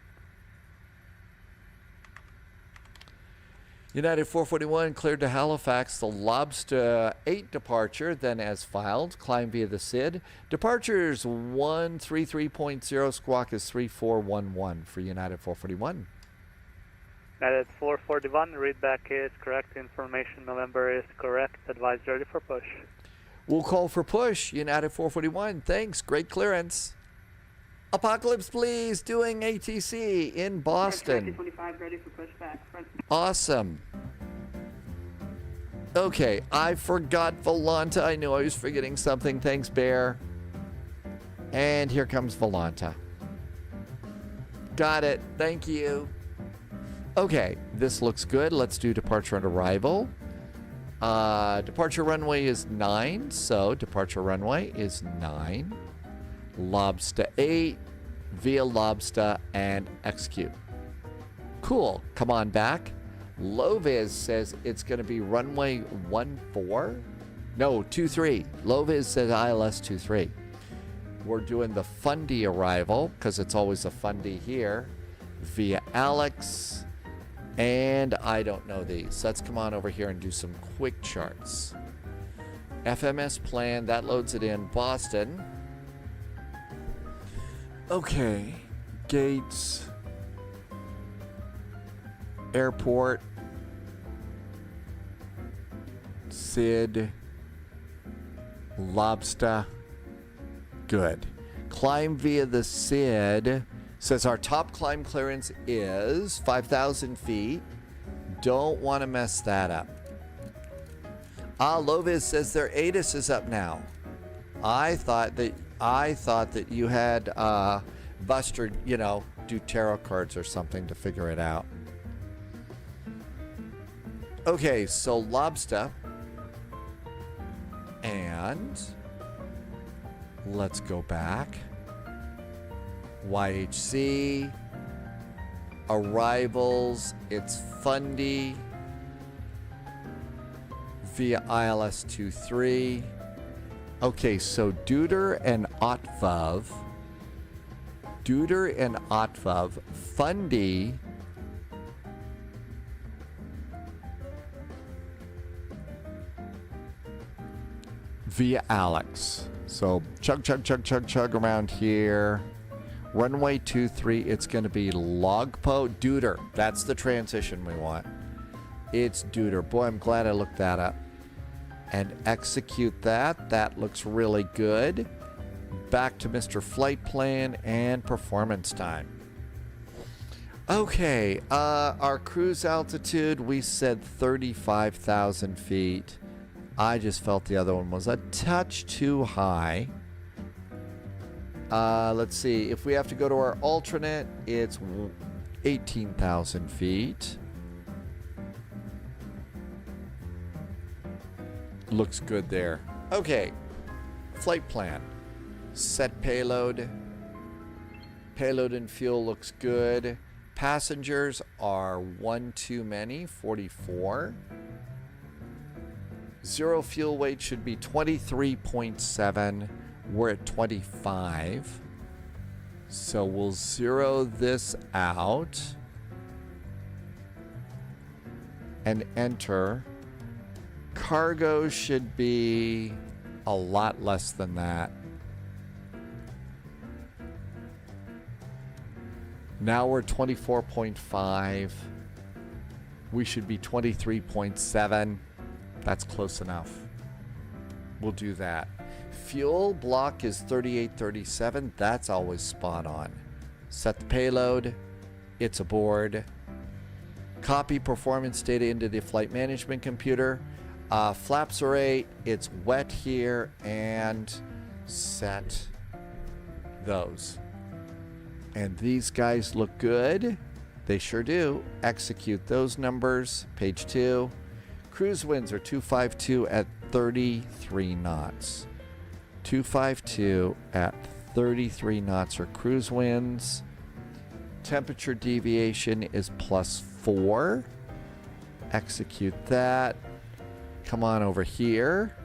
United 441 cleared to Halifax. The Lobster 8 departure, then as filed. Climb via the SID. Departures 133.0. Squawk is 3411 for United 441. United 441, readback is correct. Information November is correct. Advise ready for push. We'll call for push. United 441. Thanks. Great clearance. Apocalypse, please. Doing ATC in Boston. 25 ready for pushback. Awesome. Okay, I forgot Volanta. I knew I was forgetting something. Thanks, Bear. And here comes Volanta. Got it. Thank you. Okay, this looks good. Let's do departure and arrival. Departure runway is 9, so departure runway is 9. Lobster 8 via Lobster and execute. Cool. Come on back. Loviz says it's going to be runway 14. No, 23. Loviz says ILS 23. We're doing the Fundy arrival because it's always a Fundy here via Alex. And I don't know these. Let's come on over here and do some quick charts. FMS plan, that loads it in. Boston. Okay. Gates. Airport. SID. Lobster. Good. Climb via the SID. Says our top climb clearance is 5,000 feet. Don't want to mess that up. Loviz says their ATIS is up now. I thought that you had Buster, do tarot cards or something to figure it out. Okay, so Lobster. And let's go back. YHC. Arrivals. It's Fundy. Via ILS 23. Okay, so Duder and Otvav. Fundy. Via Alex. So chug around here. Runway 23, it's going to be Logpo Duder. That's the transition we want. It's Duder. Boy, I'm glad I looked that up. And execute that. That looks really good. Back to Mr. Flight Plan and performance time. Okay, our cruise altitude, we said 35,000 feet. I just felt the other one was a touch too high. Let's see. If we have to go to our alternate, it's 18,000 feet. Looks good there. Okay. Flight plan. Set payload. Payload and fuel looks good. Passengers are one too many, 44. Zero fuel weight should be 23.7. We're at 25. So we'll zero this out and enter. Cargo should be a lot less than that. Now we're 24.5. We should be 23.7. That's close enough. We'll do that. Fuel block is 3837. That's always spot on. Set the payload. It's aboard. Copy performance data into the flight management computer. Flaps are 8. It's wet here. And set those. And these guys look good. They sure do. Execute those numbers. Page 2. Cruise winds are 252 at 33 knots. 252 at 33 knots are cruise winds. Temperature deviation is +4. Execute that. Come on over here.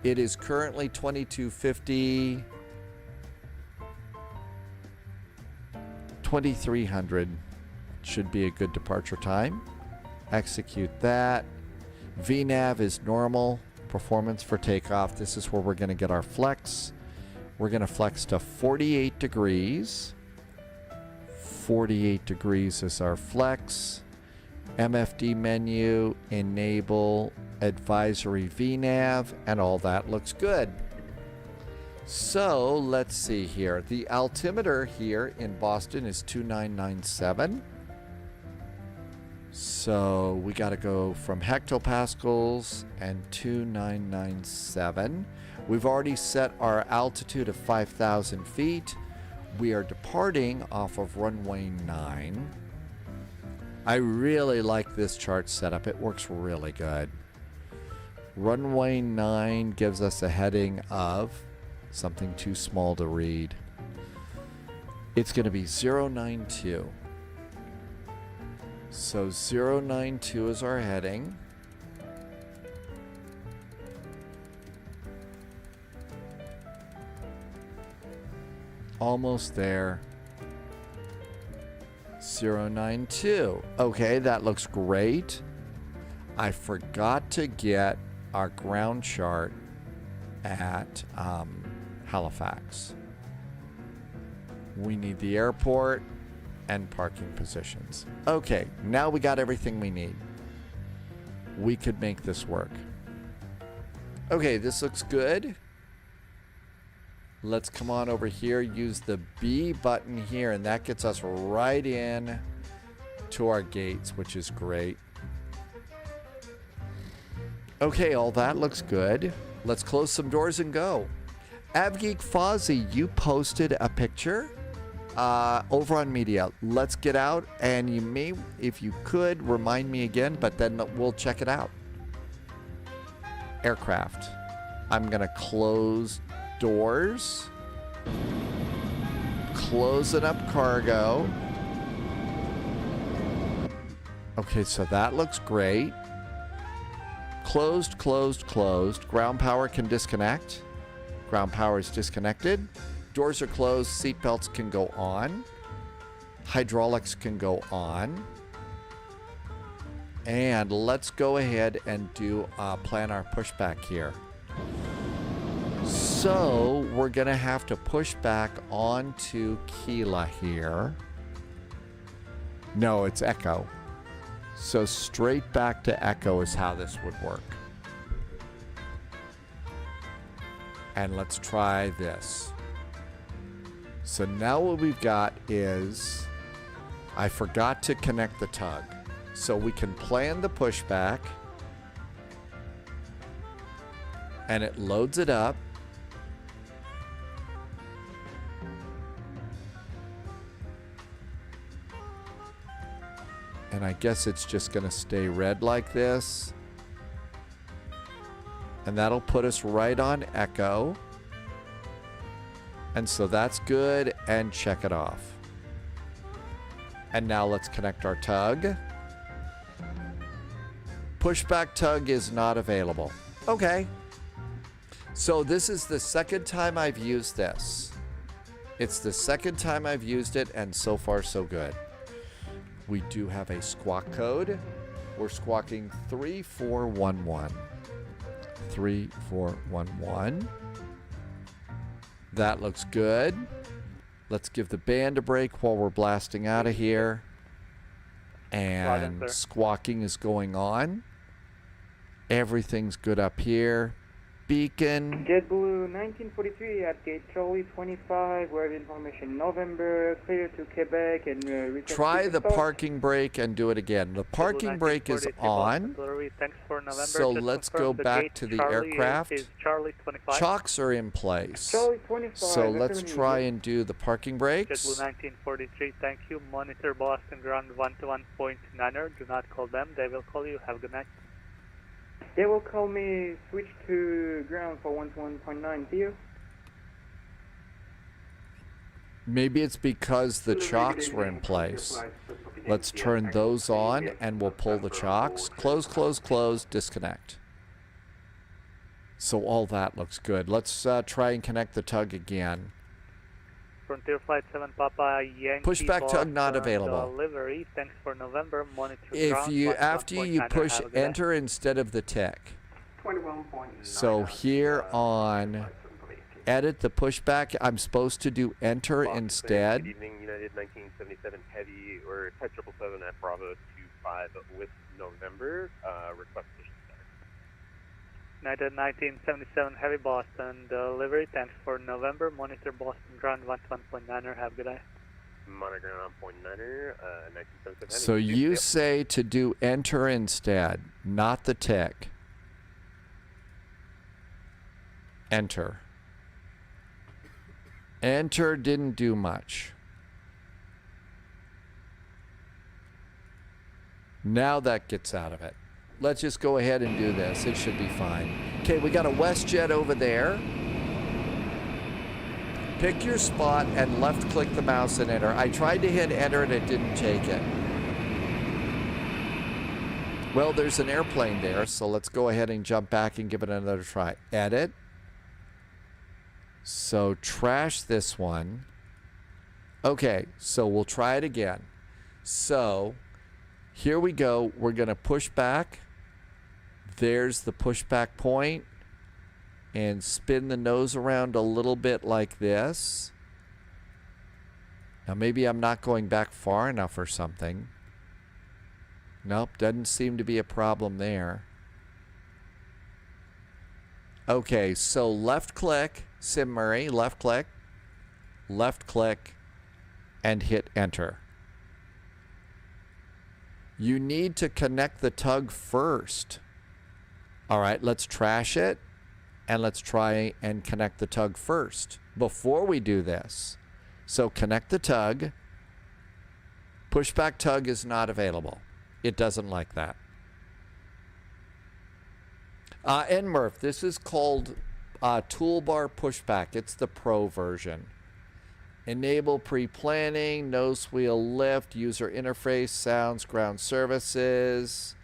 It is currently 2250. 2300 should be a good departure time. Execute that. VNAV is normal. Performance for takeoff. This is where we're going to get our flex. We're going to flex to 48 degrees. 48 degrees is our flex. MFD menu, enable advisory VNAV, and all that looks good. So let's see here. The altimeter here in Boston is 2997. So we got to go from hectopascals and 2997. We've already set our altitude of 5,000 feet. We are departing off of runway 9. I really like this chart setup. It works really good. Runway 9 gives us a heading of something too small to read. It's going to be 092. So 092 is our heading. Almost there. 092. Okay, that looks great. I forgot to get our ground chart at Halifax. We need the airport and parking positions. Okay, now we got everything we need. We could make this work. Okay, this looks good. Let's come on over here, use the B button here, and that gets us right in to our gates, which is great. Okay, all that looks good. Let's close some doors and go. AvGeek Fozzie, you posted a picture over on media. Let's get out, and you may, if you could, remind me again, but then we'll check it out. Aircraft. I'm gonna close doors. Closing up cargo. Okay, so that looks great. Closed, closed, closed. Ground power can disconnect. Ground power is disconnected. Doors are closed. Seat belts can go on. Hydraulics can go on. And let's go ahead and do plan our pushback here. So we're going to have to push back onto Kila here. No, it's Echo. So straight back to Echo is how this would work. And let's try this. So now what we've got is, I forgot to connect the tug. So we can plan the pushback. And it loads it up. And I guess it's just going to stay red like this. And that'll put us right on Echo. And so that's good, and check it off. And now let's connect our tug. Pushback tug is not available. Okay. So this is the second time I've used this. It's the second time I've used it, and so far so good. We do have a squawk code. We're squawking 3411. 3411. That looks good. Let's give the band a break while we're blasting out of here. And squawking is going on. Everything's good up here. Beacon. JetBlue 1943 at gate Charlie 25. We have information November, clear to Quebec and try the parking brake and do it again. The parking brake is on. So let's go back to the aircraft. Chocks are in place. So let's try and do the parking brakes. JetBlue 1943, thank you. Monitor Boston ground 121.9er. Do not call them. They will call you. Have a good night. They will call me, switch to ground for 121.9, see you. Maybe it's because the chocks were in place. Let's turn those on and we'll pull the chocks. Close, close, close, disconnect. So all that looks good. Let's try and connect the tug again. Frontier Flight 7 Papa Yankee. Pushback tug not available. Delivery. Thanks for November. Monitor If you after you push enter instead of the tick. So here on edit the pushback, I'm supposed to do enter instead. Good evening, United 1977 Heavy or Type 777 at Bravo 25 with November. Request push start. United 1977 Heavy Boston delivery. Thanks for November. Monitor Boston ground 121.9er. Have a good day. Monitor ground 1.9er. 1977 Heavy. So you say to do enter instead, not the tick. Enter. Enter didn't do much. Now that gets out of it. Let's just go ahead and do this. It should be fine. Okay, we got a WestJet over there. Pick your spot and left click the mouse and enter. I tried to hit enter and it didn't take it. Well, there's an airplane there, so let's go ahead and jump back and give it another try. Edit. So trash this one. Okay, so we'll try it again. So here we go. We're going to push back. There's the pushback point. And spin the nose around a little bit like this. Now maybe I'm not going back far enough or something. Nope, doesn't seem to be a problem there. Okay, so left click, Sim Murray, left click, and hit enter. You need to connect the tug first. All right, let's trash it, and let's try and connect the tug first before we do this. So connect the tug. Pushback tug is not available. It doesn't like that. And Murph, this is called toolbar pushback. It's the pro version. Enable pre-planning, nose wheel lift, user interface, sounds, ground services.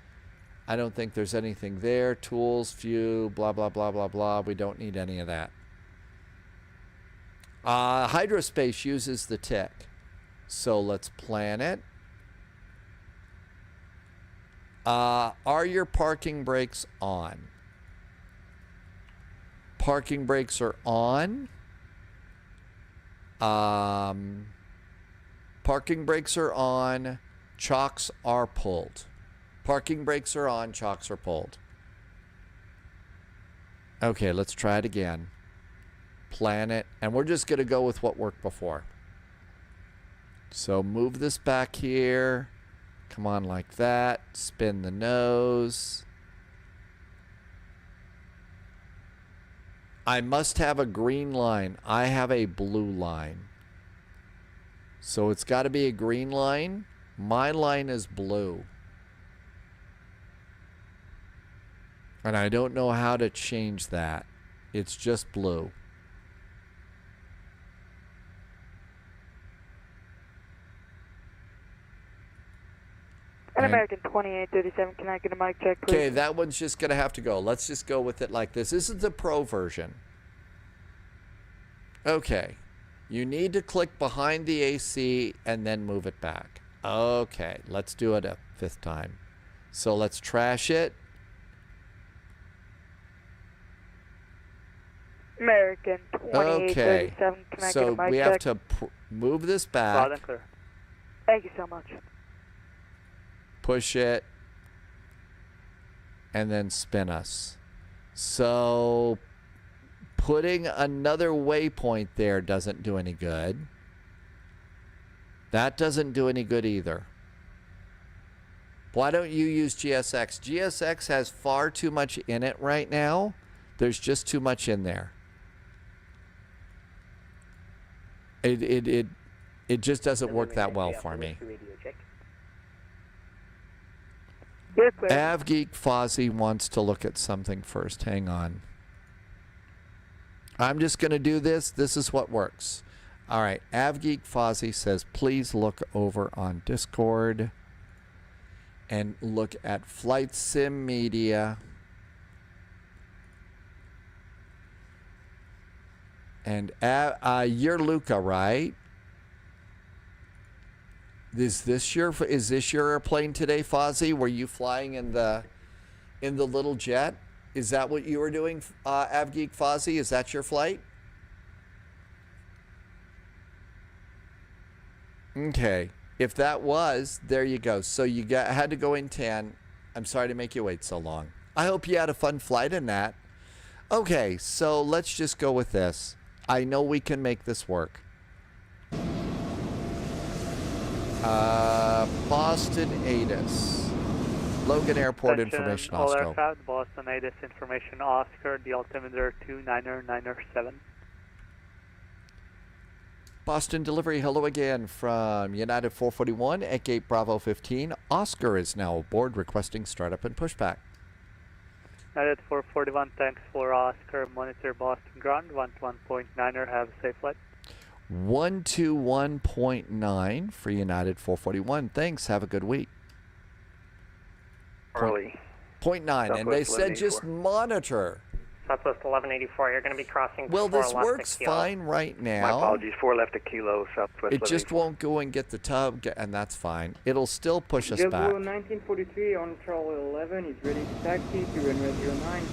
I don't think there's anything there. Tools, view, blah, blah, blah, blah, blah. We don't need any of that. Hydrospace uses the tick. So let's plan it. Are your parking brakes on? Parking brakes are on. Parking brakes are on. Chocks are pulled. Parking brakes are on. Chocks are pulled. Okay, let's try it again. Plan it. And we're just going to go with what worked before. So move this back here. Come on like that. Spin the nose. I must have a green line. I have a blue line. So it's got to be a green line. My line is blue. And I don't know how to change that. It's just blue. An American 2837, can I get a mic check, please? Okay, that one's just going to have to go. Let's just go with it like this. This is the pro version. Okay. You need to click behind the AC and then move it back. Okay, let's do it a 5th time. So let's trash it. American 2837, Okay, can I so get a mic we check? have to move this back. Loud and clear. Thank you so much. Push it, and then spin us. So putting another waypoint there doesn't do any good. That doesn't do any good either. Why don't you use GSX? GSX has far too much in it right now. There's just too much in there. It just doesn't work that well for me. AvGeek Fozzie wants to look at something first. Hang on. I'm just going to do this. This is what works. All right. AvGeek Fozzie says, please look over on Discord and look at Flight Sim Media. And you're Luca, right? Is this your airplane today, Fozzie? Were you flying in the little jet? Is that what you were doing, AvGeek Fozzie? Is that your flight? Okay. If that was, there you go. So you had to go in 10. I'm sorry to make you wait so long. I hope you had a fun flight in that. Okay, so let's just go with this. I know we can make this work. Boston ATIS. Logan Airport Information all Oscar. aircraft, Boston ATIS Information Oscar, the altimeter 29997. Boston delivery, hello again from United 441 at Gate Bravo 15. Oscar is now aboard requesting startup and pushback. United 441, thanks for Oscar, monitor Boston ground, 121.9er, have a safe flight. 121.9 for United 441. Thanks. Have a good week. Early. 0.9. And they said just monitor. Southwest 1184, you're going to be crossing. Well, this works fine right now. My apologies, 4 left a kilo, Southwest. It just won't go and get the tub, and that's fine. It'll still push us back. 1943 on Charlie 11 is ready to taxi to runway 09.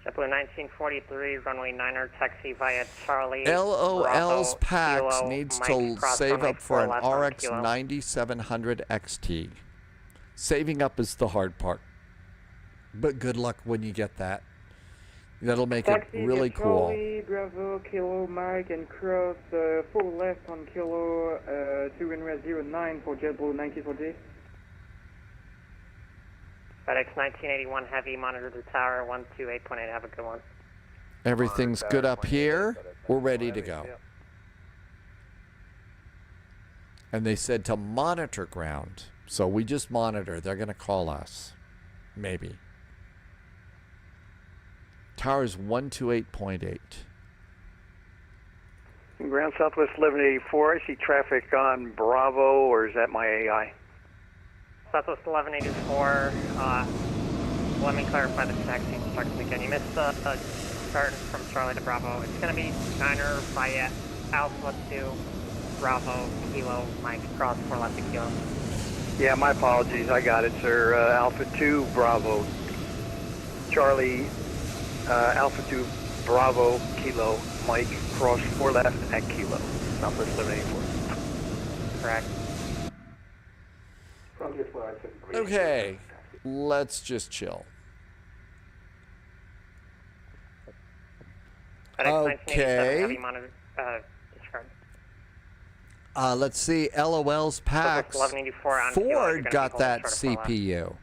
JetBlue 1943, runway 9er, taxi via Charlie. LOL's Pax Kilo, needs Mike, to cross save runway up for an 4 left RX kilo. 9700 XT. Saving up is the hard part. But good luck when you get that. That'll make Taxi it really cool. Charlie, Bravo, Kilo, Mike, and cross 4 left on Kilo to runway 09 for JetBlue 1940. FedEx 1981 Heavy, monitor the tower, 128.8, have a good one. Everything's good up here. We're ready to go. And they said to monitor ground. So we just monitor. They're going to call us. Maybe. Tower's 128.8. Ground Southwest 1184, I see traffic on Bravo, or is that my AI? Southwest 1184, let me clarify the taxi instructions again. You missed the start from Charlie to Bravo. It's going to be 9er via Alpha 2, Bravo, Kilo, Mike, cross 4 left to Kilo. Yeah, my apologies, I got it, sir. Alpha 2, Bravo, Charlie, Alpha 2, Bravo, Kilo, Mike, cross 4 left at Kilo, Southwest 1184. Correct. Okay. Let's just chill. Okay. Let's see. LOL's Pax. Ford got that CPU.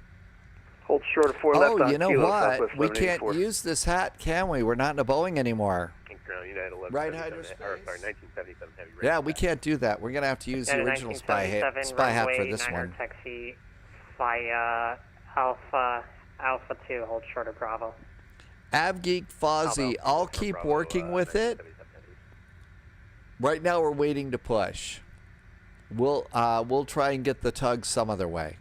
Hold short of 4 left on Oh, you know Kilo, what? Southwest We can't 1184. use this hat, can we? We're not in a Boeing anymore. Right, Hyderspace? Or, sorry, 1977 heavy. Yeah, we can't do that. We're going to have to use the original spy hat for this one. Taxi via Alpha 2, hold short of Bravo. AvGeek Fozzie, I'll keep working with it. Right now we're waiting to push. We'll try and get the tug some other way.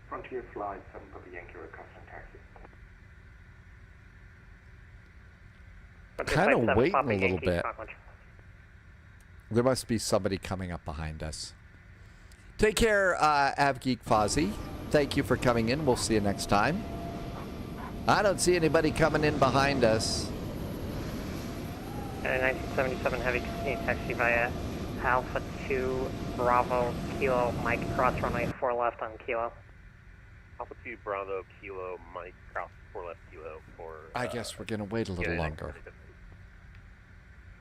Frontier Flight 7 Papa Yankee requesting taxi. Kind of waiting a little bit. There must be somebody coming up behind us. Take care, AvGeek Fozzie. Thank you for coming in. We'll see you next time. I don't see anybody coming in behind us. 1977 Heavy continue taxi via Alpha 2 Bravo Kilo Mike cross runway 4 left on Kilo. Alpha 2 Bravo Kilo Mike cross 4 left Kilo for... I guess we're going to wait a little longer.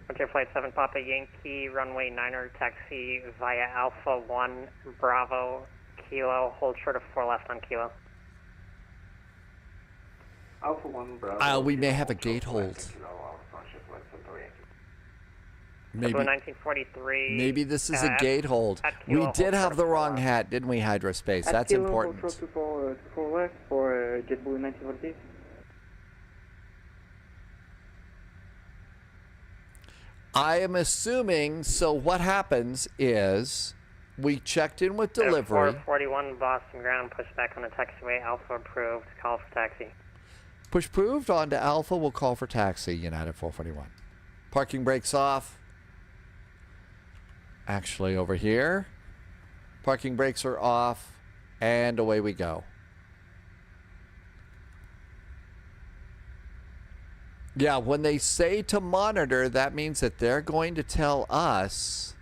Frontier Flight 7 Papa Yankee runway 9er taxi via Alpha 1 Bravo Kilo, hold short of 4 left on Kilo. Alpha 1 Bravo. We may have a gate hold. Maybe 1943. Maybe this is a gate hold. We did have the wrong hat, didn't we, Hydrospace? That's important. Hold short to 4 left for JetBlue 1940. I am assuming, so what happens is we checked in with delivery. 441 Boston ground, pushback on the taxiway, Alpha approved, call for taxi. Push proved on to Alpha, we'll call for taxi, United 441. Parking brakes off. Actually, over here. Parking brakes are off, and away we go. Yeah, when they say to monitor, that means that they're going to tell us,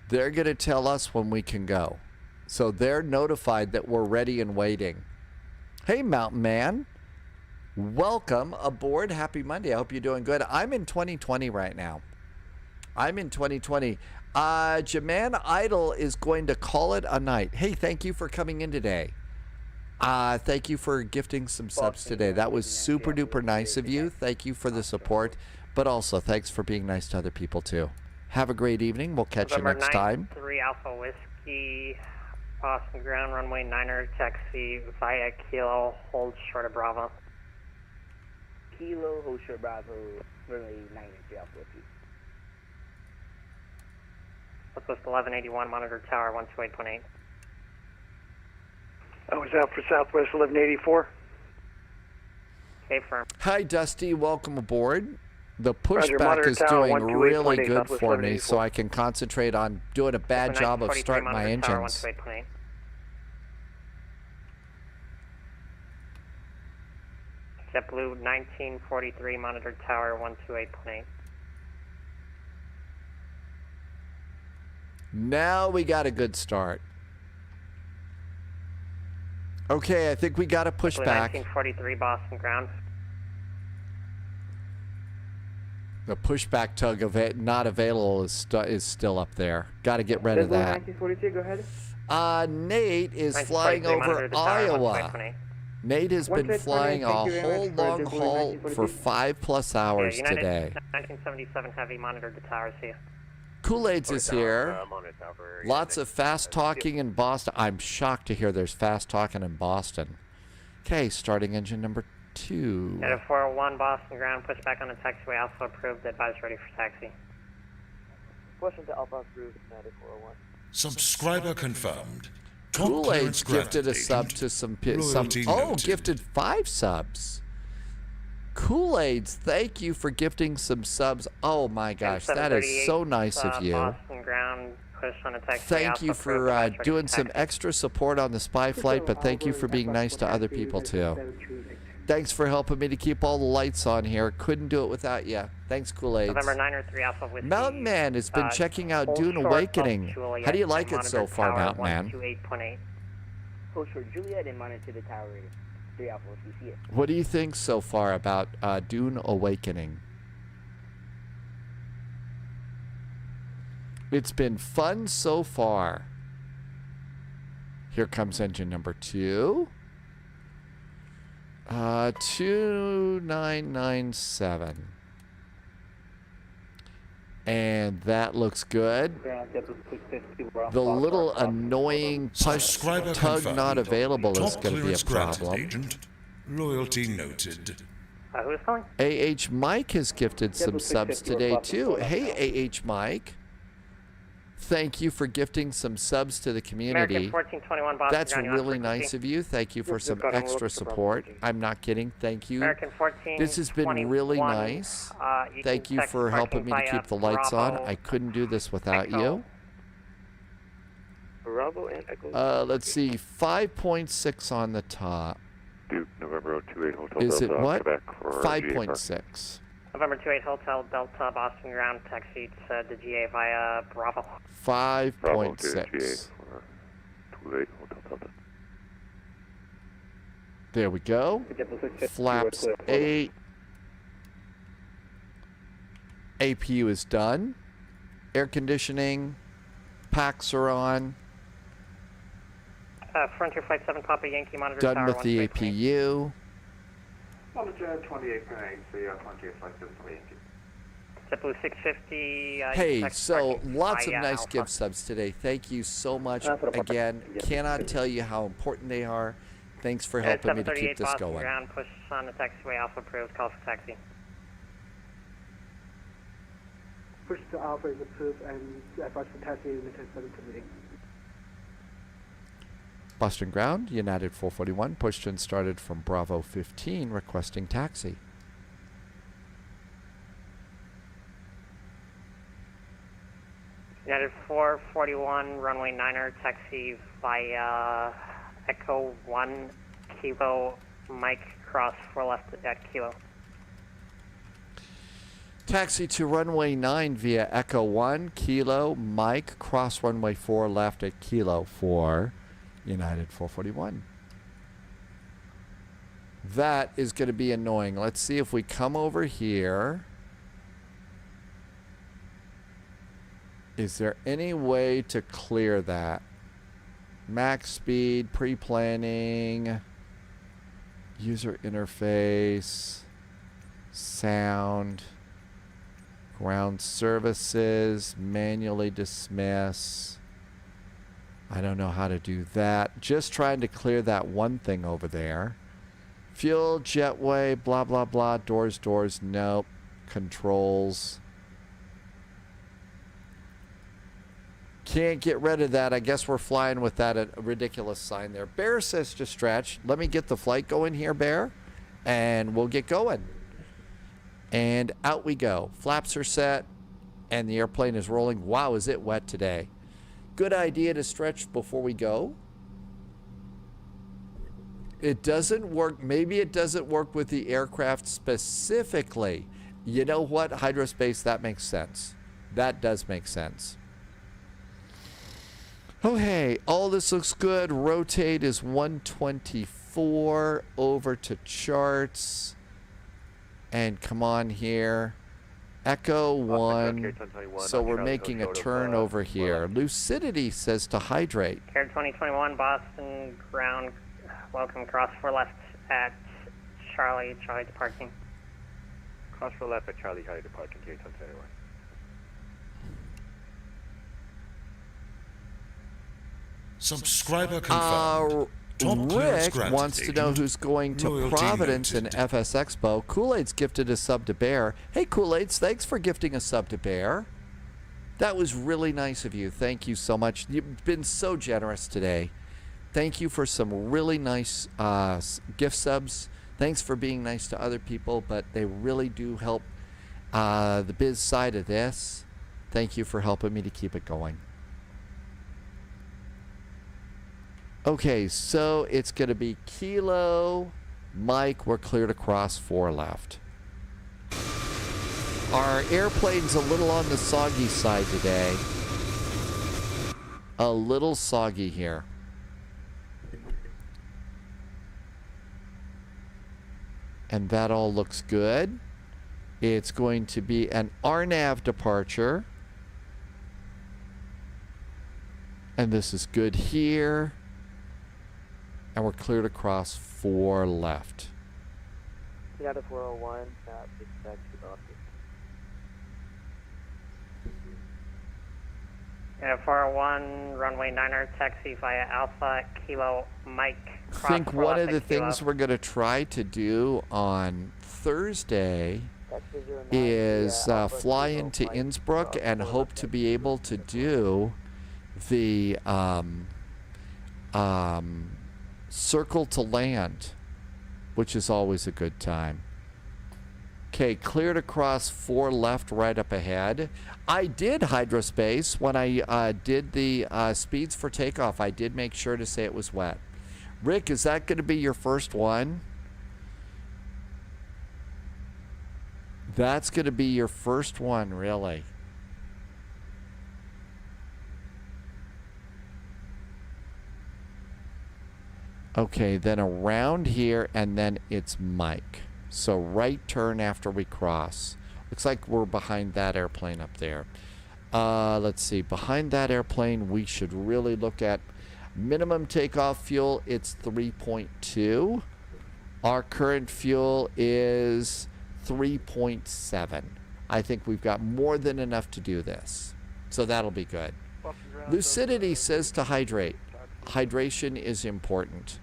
when we can go. So they're notified that we're ready and waiting. Hey, Mountain Man. Welcome aboard. Happy Monday. I hope you're doing good. I'm in 2020 right now. I'm in 2020. Jaman Idol is going to call it a night. Hey, thank you for coming in today. Thank you for gifting some subs today. That was super duper nice of you. Thank you for the support, but also thanks for being nice to other people too. Have a great evening. We'll catch you next time. 3 Alpha Whiskey, Boston ground runway 9er taxi via Kilo, hold short of Bravo. Kilo, hold short Bravo, runway 9er 3 Alpha Whiskey. Southwest 1181, monitor tower 128.8. I was out for Southwest 1184. Okay, firm. Hi, Dusty. Welcome aboard. The pushback is doing really good for me, so I can concentrate on doing a bad job of starting my engines. JetBlue 1943, monitor tower 128.8. Now we got a good start. Okay, I think we got to push back. 1943 Boston ground. The pushback tug of it not available is still up there. Got to get rid of that. 1942, go ahead. Nate is flying over Iowa. Nate has been flying a whole long haul for 5+ hours today. 1977 heavy, monitor the tower, see you. Kool-Aid's is here. Lots of fast talking in Boston. I'm shocked to hear there's fast talking in Boston. Okay, starting engine number 2. At 401 Boston ground, push back on the taxiway, Alpha approved, advise ready for taxi. Push into Alpha approved, United 401. Subscriber confirmed. Kool-Aid's gifted a sub to some gifted 5 subs. Kool-Aid's, thank you for gifting some subs. Oh my gosh, that is so nice of you. Boston ground, push on a taxiway, thank you for doing some extra support on the spy flight, but thank you for being nice to other people too. Thanks for helping me to keep all the lights on here. Couldn't do it without you. Thanks, Kool-Aid. November 903 Alpha Whiskey. Mountain Man has been checking out Dune Awakening. How do you like it so far, Mountain Man? 128.8. Hold short Juliet and monitor the tower 3 Alpha Whiskey, see it. What do you think so far about Dune Awakening? It's been fun so far. Here comes engine number 2. 2997. And that looks good. The little annoying push tug not available is going to be a problem. Agent, loyalty noted. Who's calling? AH Mike has gifted some subs today too. Hey AH Mike. Thank you for gifting some subs to the community. American 1421 Boston. That's really nice of you. Thank you for some extra support. I'm not kidding. Thank you. American 14. This has been really nice. Thank you for helping me to keep the lights on. I couldn't do this without you. Bravo and Echo. Let's see. 5.6 on the top. Duke, November 28 Hotel Is it Delta, what? Quebec for 5.6. November 28 Hotel Delta Boston ground taxi to the GA via Bravo. 5.6. There we go. Flaps 8. APU is done. Air conditioning. Packs are on. Frontier Flight 7 Papa Yankee monitor. Done tower with the 168. APU. Monitor 28 Penang, the Frontier Flight 7 Papa Yankee. JetBlue 650. Hey, so lots of nice gift subs today. Thank you so much. Again, cannot tell you how important they are. Thanks for helping me to keep this Boston going. ground, push on the taxiway, Alpha approved, call for taxi. Push to Alpha is approved and advise for taxi United 778. Boston ground, United 441, pushed and started from Bravo 15, requesting taxi. United 441, runway 9er, taxi via Echo 1, Kilo, Mike, cross 4 left at Kilo. Taxi to runway 9 via Echo 1, Kilo, Mike, cross runway 4 left at Kilo for United 441. That is going to be annoying. Let's see if we come over here. Is there any way to clear that? Max speed, pre-planning, user interface, sound, ground services, manually dismiss. I don't know how to do that. Just trying to clear that one thing over there. Fuel, jetway, blah, blah, blah. Doors, doors, nope. Controls. Can't get rid of that. I guess we're flying with that ridiculous sign there. Bear says to stretch. Let me get the flight going here, Bear. And we'll get going. And out we go. Flaps are set. And the airplane is rolling. Wow, is it wet today. Good idea to stretch before we go. It doesn't work. Maybe it doesn't work with the aircraft specifically. You know what? Hydrospace, that makes sense. That does make sense. Okay, all this looks good. Rotate is 124 over to charts. And come on here. Echo 1. So we're making a turn over here. Lucidity says to hydrate. Air 2021 Boston ground, welcome cross 4 left at Charlie departing. Cross 4 left at Charlie departing, gate 1021. Subscriber confirmed. Rick wants to know who's going to Providence and FS Expo. Kool-Aid's gifted a sub to Bear. Hey, Kool-Aids, thanks for gifting a sub to Bear. That was really nice of you. Thank you so much. You've been so generous today. Thank you for some really nice gift subs. Thanks for being nice to other people, but they really do help the biz side of this. Thank you for helping me to keep it going. Okay, so it's going to be Kilo, Mike, we're cleared across 4 left. Our airplane's a little on the soggy side today. A little soggy here. And that all looks good. It's going to be an RNAV departure. And this is good here. And we're cleared across 4 left. United 401, big taxi Boston. United 401, runway 9er, taxi via Alpha, Kilo, Mike, I think one of the things we're going to try to do on Thursday is fly into Innsbruck and hope to be able to do the circle to land, which is always a good time. Okay, cleared across 4 left right up ahead. I did hydrospace when I did the speeds for takeoff. I did make sure to say it was wet. Rick, is that going to be your first one? That's going to be your first one, really. Okay, then around here, and then it's Mike. So right turn after we cross. Looks like we're behind that airplane up there. Let's see. Behind that airplane, we should really look at minimum takeoff fuel. It's 3.2. Our current fuel is 3.7. I think we've got more than enough to do this. So that'll be good. Lucidity says to hydrate. Hydration is important.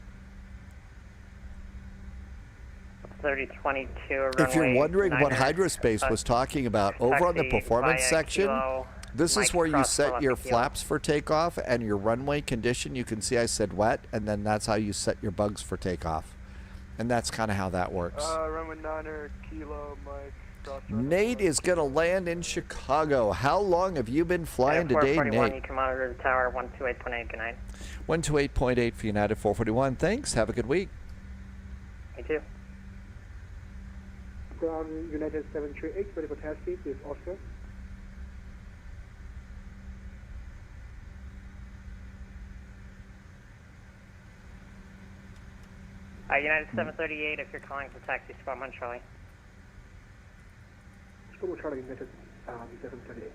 3022. If you're wondering what hydrospace was talking about, over on the performance section, this is where you set your flaps for takeoff and your runway condition. You can see I said wet, and then that's how you set your bugs for takeoff. And that's kind of how that works. Runway 9er, Kilo, Mike. Nate is going to land in Chicago. How long have you been flying today, Nate? You can monitor the tower 128.8. Good night. 128.8 for United 441. Thanks. Have a good week. Me too. United 738, ready for taxi, this is Oscar. United 738, if you're calling for taxi, spot 1 Charlie. School Charlie, United 738.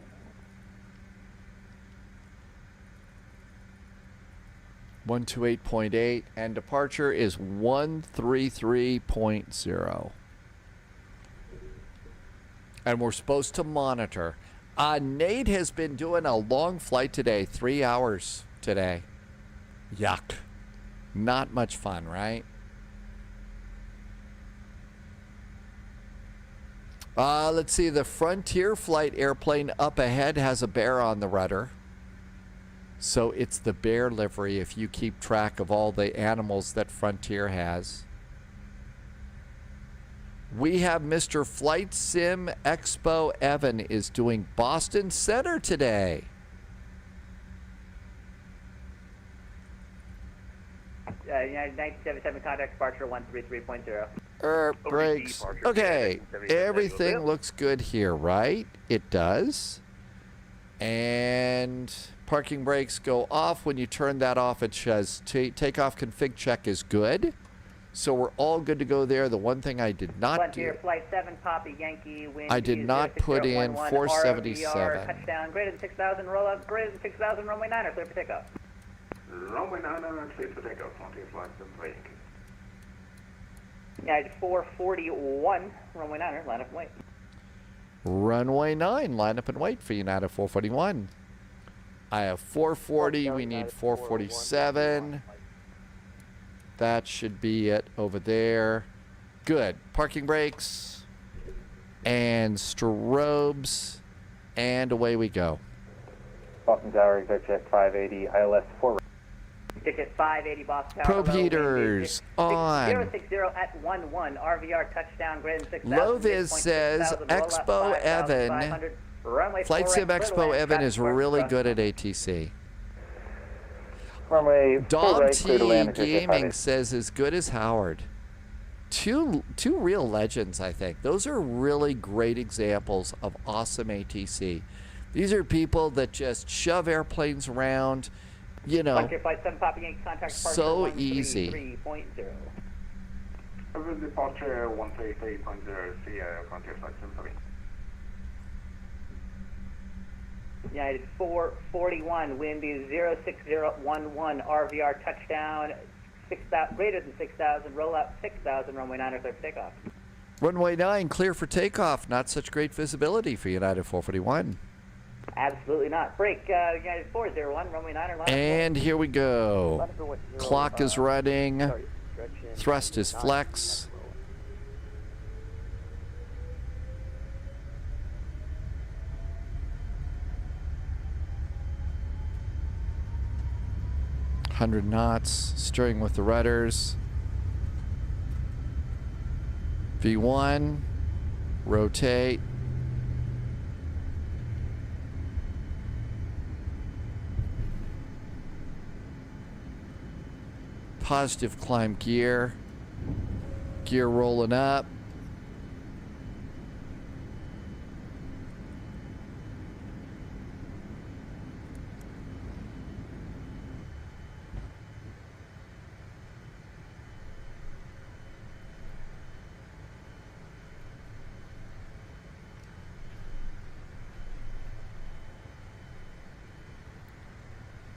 One to 8.8, and departure is 133.0. And we're supposed to monitor. Nate has been doing a long flight today, 3 hours today. Yuck. Not much fun, right? Let's see, the Frontier flight airplane up ahead has a bear on the rudder. So it's the bear livery if you keep track of all the animals that Frontier has. We have Mr. Flight Sim Expo Evan is doing Boston Center today. United 977 contact departure 133.0. Brakes. Okay, everything looks good here, right? It does. And parking brakes go off. When you turn that off, it says takeoff config check is good. So we're all good to go there. The one thing I did not do, Flight 7, Poppy Yankee, wind I did not put in 477. RVR, touchdown greater than 6,000, roll up greater than 6,000, runway 9er, clear for takeoff. Runway 9er, clear for takeoff, Frontier Flight 7 Yankee. United 441, runway 9er, line up and wait. Runway 9, line up and wait for United 441. I have 440, we need 447. That should be it over there. Good. Parking brakes and strobes, and away we go. Boston Tower, exit check 580, ILS 4. Ticket 580, Boston Tower. Probe heaters on. 060 at 11, RVR touchdown greater than 6,000. Loviz says Expo Evan, Flight Sim Expo Evan is really good at ATC. Dom T Gaming says as good as Howard. Two real legends, I think. Those are really great examples of awesome ATC. These are people that just shove airplanes around, you know, so easy. Departure 133.0, Frontier Flight 7. United 441, wind is 06011, RVR touchdown, 6,000, greater than 6,000, roll out 6,000, runway 9er, clear for takeoff. Runway 9, clear for takeoff. Not such great visibility for United 441. Absolutely not. Break, United 401, runway 9 line. And here we go. Clock is running. Direction. Thrust is flex. $100 knots, steering with the rudders. V1, rotate. Positive climb gear. Gear rolling up.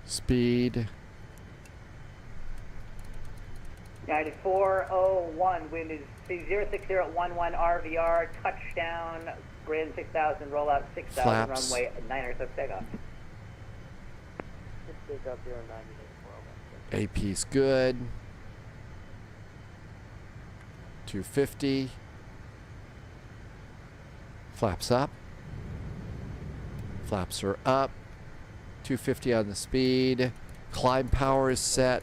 Speed. United 401, wind is 06011 RVR, touchdown, grid 6,000, rollout 6,000, Flaps. runway 9 of takeoff. Just take up 098 AP's good. 250. Flaps up. Flaps are up. 250 on the speed. Climb power is set.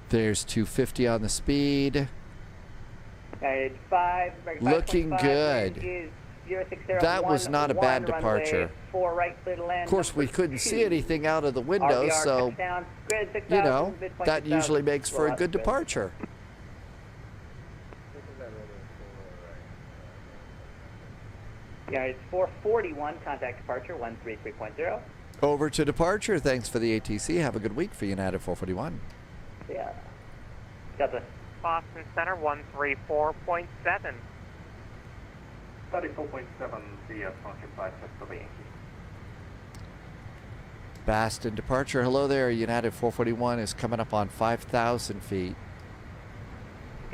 There's 250 on the speed. United 5, Looking 5.5, good. wind is 06011, That was not a bad departure. runway 4 right, clear to land. Of course, we couldn't see anything out of the window, RVR, so, touchdown, grid 6,000, you know, midpoint that 6,000, usually makes for a rollout good grid. departure. United 441, contact departure 133.0. Over to departure. Thanks for the ATC. Have a good week for United 441. Yeah. Delta. Boston Center 134.7. 34.7 VS function 5 for the Yankee. Baston departure. Hello there. United 441 is coming up on 5,000 feet.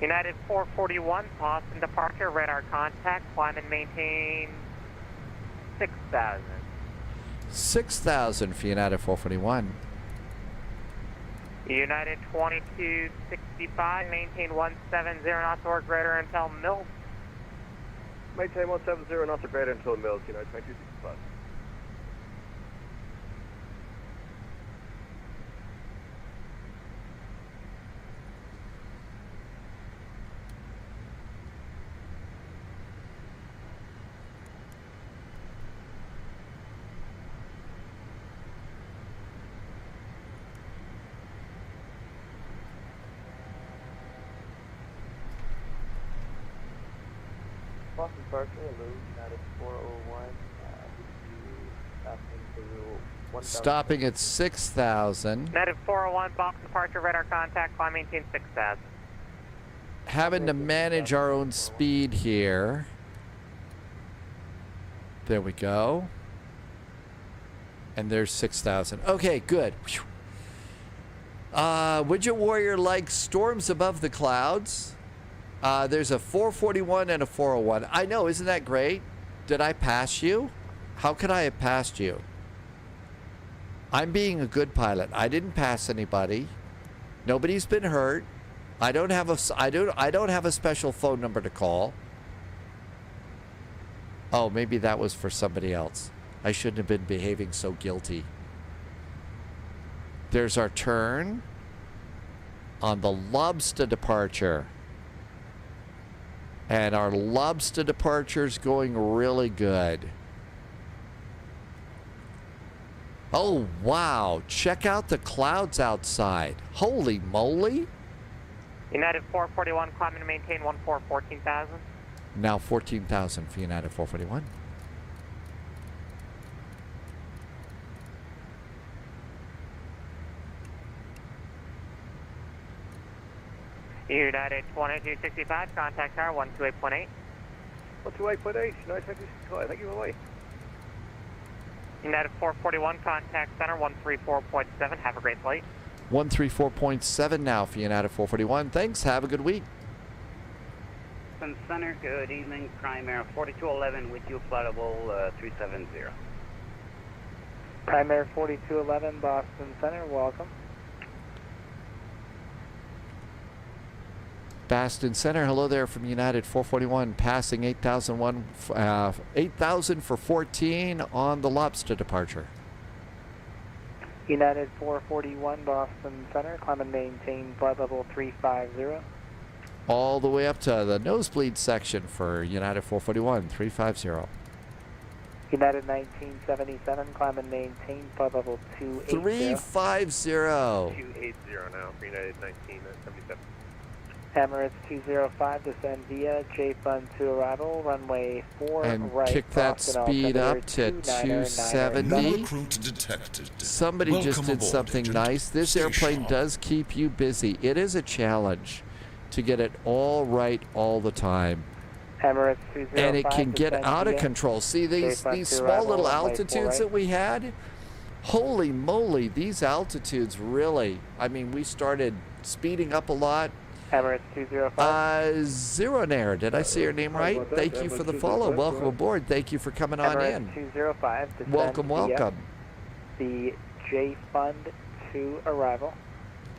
United 441, Boston departure, radar contact, climb and maintain 6,000. 6,000 for United 441. United 2265, maintain 170 knots or greater until Mills. Maintain 170 knots or greater until Mills, United 2265. Boston departure, hello, United 401, Stopping at 6,000. United 401, box departure, radar contact, climb maintain 6,000. Having to manage our own speed here. There we go. And there's 6,000. Okay, good. Widget Warrior likes storms above the clouds. There's a 441 and a 401. I know, isn't that great? Did I pass you? How could I have passed you? I'm being a good pilot. I didn't pass anybody. Nobody's been hurt. I don't have a special phone number to call. Oh, maybe that was for somebody else. I shouldn't have been behaving so guilty. There's our turn on the Lobster departure. And our Lobster departure's going really good. Oh, wow. Check out the clouds outside. Holy moly. United 441, climb and maintain 14,000. Now 14,000 for United 441. United 2265, contact tower 128.8. 128.8, United 2265, thank you, bye-bye. United 441, contact center 134.7, have a great flight. 134.7 now for United 441. Thanks, have a good week. Boston Center, good evening. Primary 4211 with you, flight level 370. Primary 4211, Boston Center, welcome. Boston Center, hello there from United 441, passing 8,000 for 14 on the Lobster departure. United 441, Boston Center, climb and maintain flight level 350. All the way up to the nosebleed section for United 441, 350. United 1977, climb and maintain flight level 280. 350. 280 now for United 1977. Emirates 205, descend via J-Fund to arrival, runway 4 and right. kick that speed up to 270. Recruit detected. Somebody Welcome just did aboard, something Agent. nice. This Stay airplane sharp. does keep you busy. It is a challenge to get it all right all the time. Emirates 205, And it can get descend out of via control. See these J-Fund to small arrival, little runway 4 altitudes right. that we had? Holy moly, these altitudes really, I mean, we started speeding up a lot. Emirates 205. Zero Nair, did I say your name right? Thank you for the follow. Welcome aboard. Thank you for coming on Emirates in. 205, descend Welcome, via welcome. The J-Fund to arrival.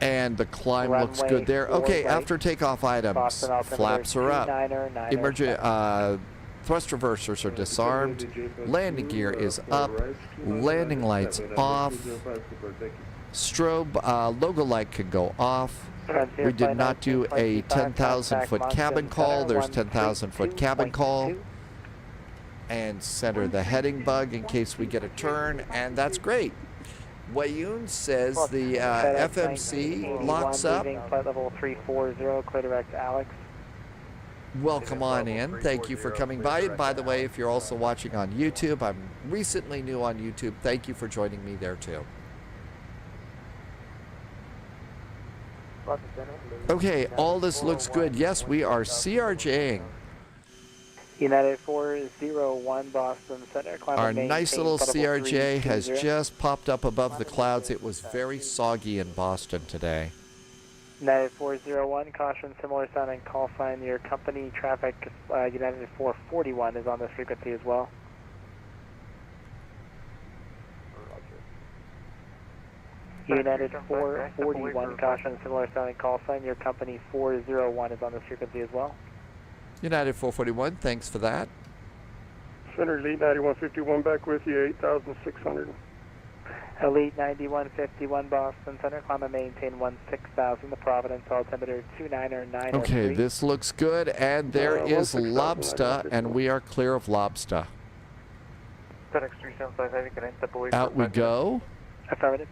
And the climb looks Runway good there. 4 Okay, right. after takeoff items, Boston altimeter flaps are up. 29er, Thrust reversers are disarmed. Landing gear is up. Landing lights off. Strobe logo light can go off. We did not do a 10,000 foot cabin call. There's 10,000 foot cabin call. And center the heading bug in case we get a turn, and that's great. Wayun says the FMC locks up. Flight level 340, clear direct Alex. Welcome on in. Thank you for coming by. And by the way, if you're also watching on YouTube, I'm recently new on YouTube. Thank you for joining me there too. Okay, all this looks good. Yes, we are CRJing. United 401, Boston Center. Climb Our and maintain nice little flight level CRJ has 320. just popped up above the clouds. It was very soggy in Boston today. United 401, caution, similar sounding call sign. Your company traffic, United 441, is on this frequency as well. United 441, caution, similar sounding call sign. Your company 401 is on this frequency as well. United 441, thanks for that. Center Elite 9151 back with you, 8,600. Elite 9151, Boston Center, climb and maintain 16,000. The Providence altimeter 29903. Okay, this looks good, and there is 16,000, Lobster, and we are clear of Lobster. FedEx 3755, can I step away? Out we go. Affirmative.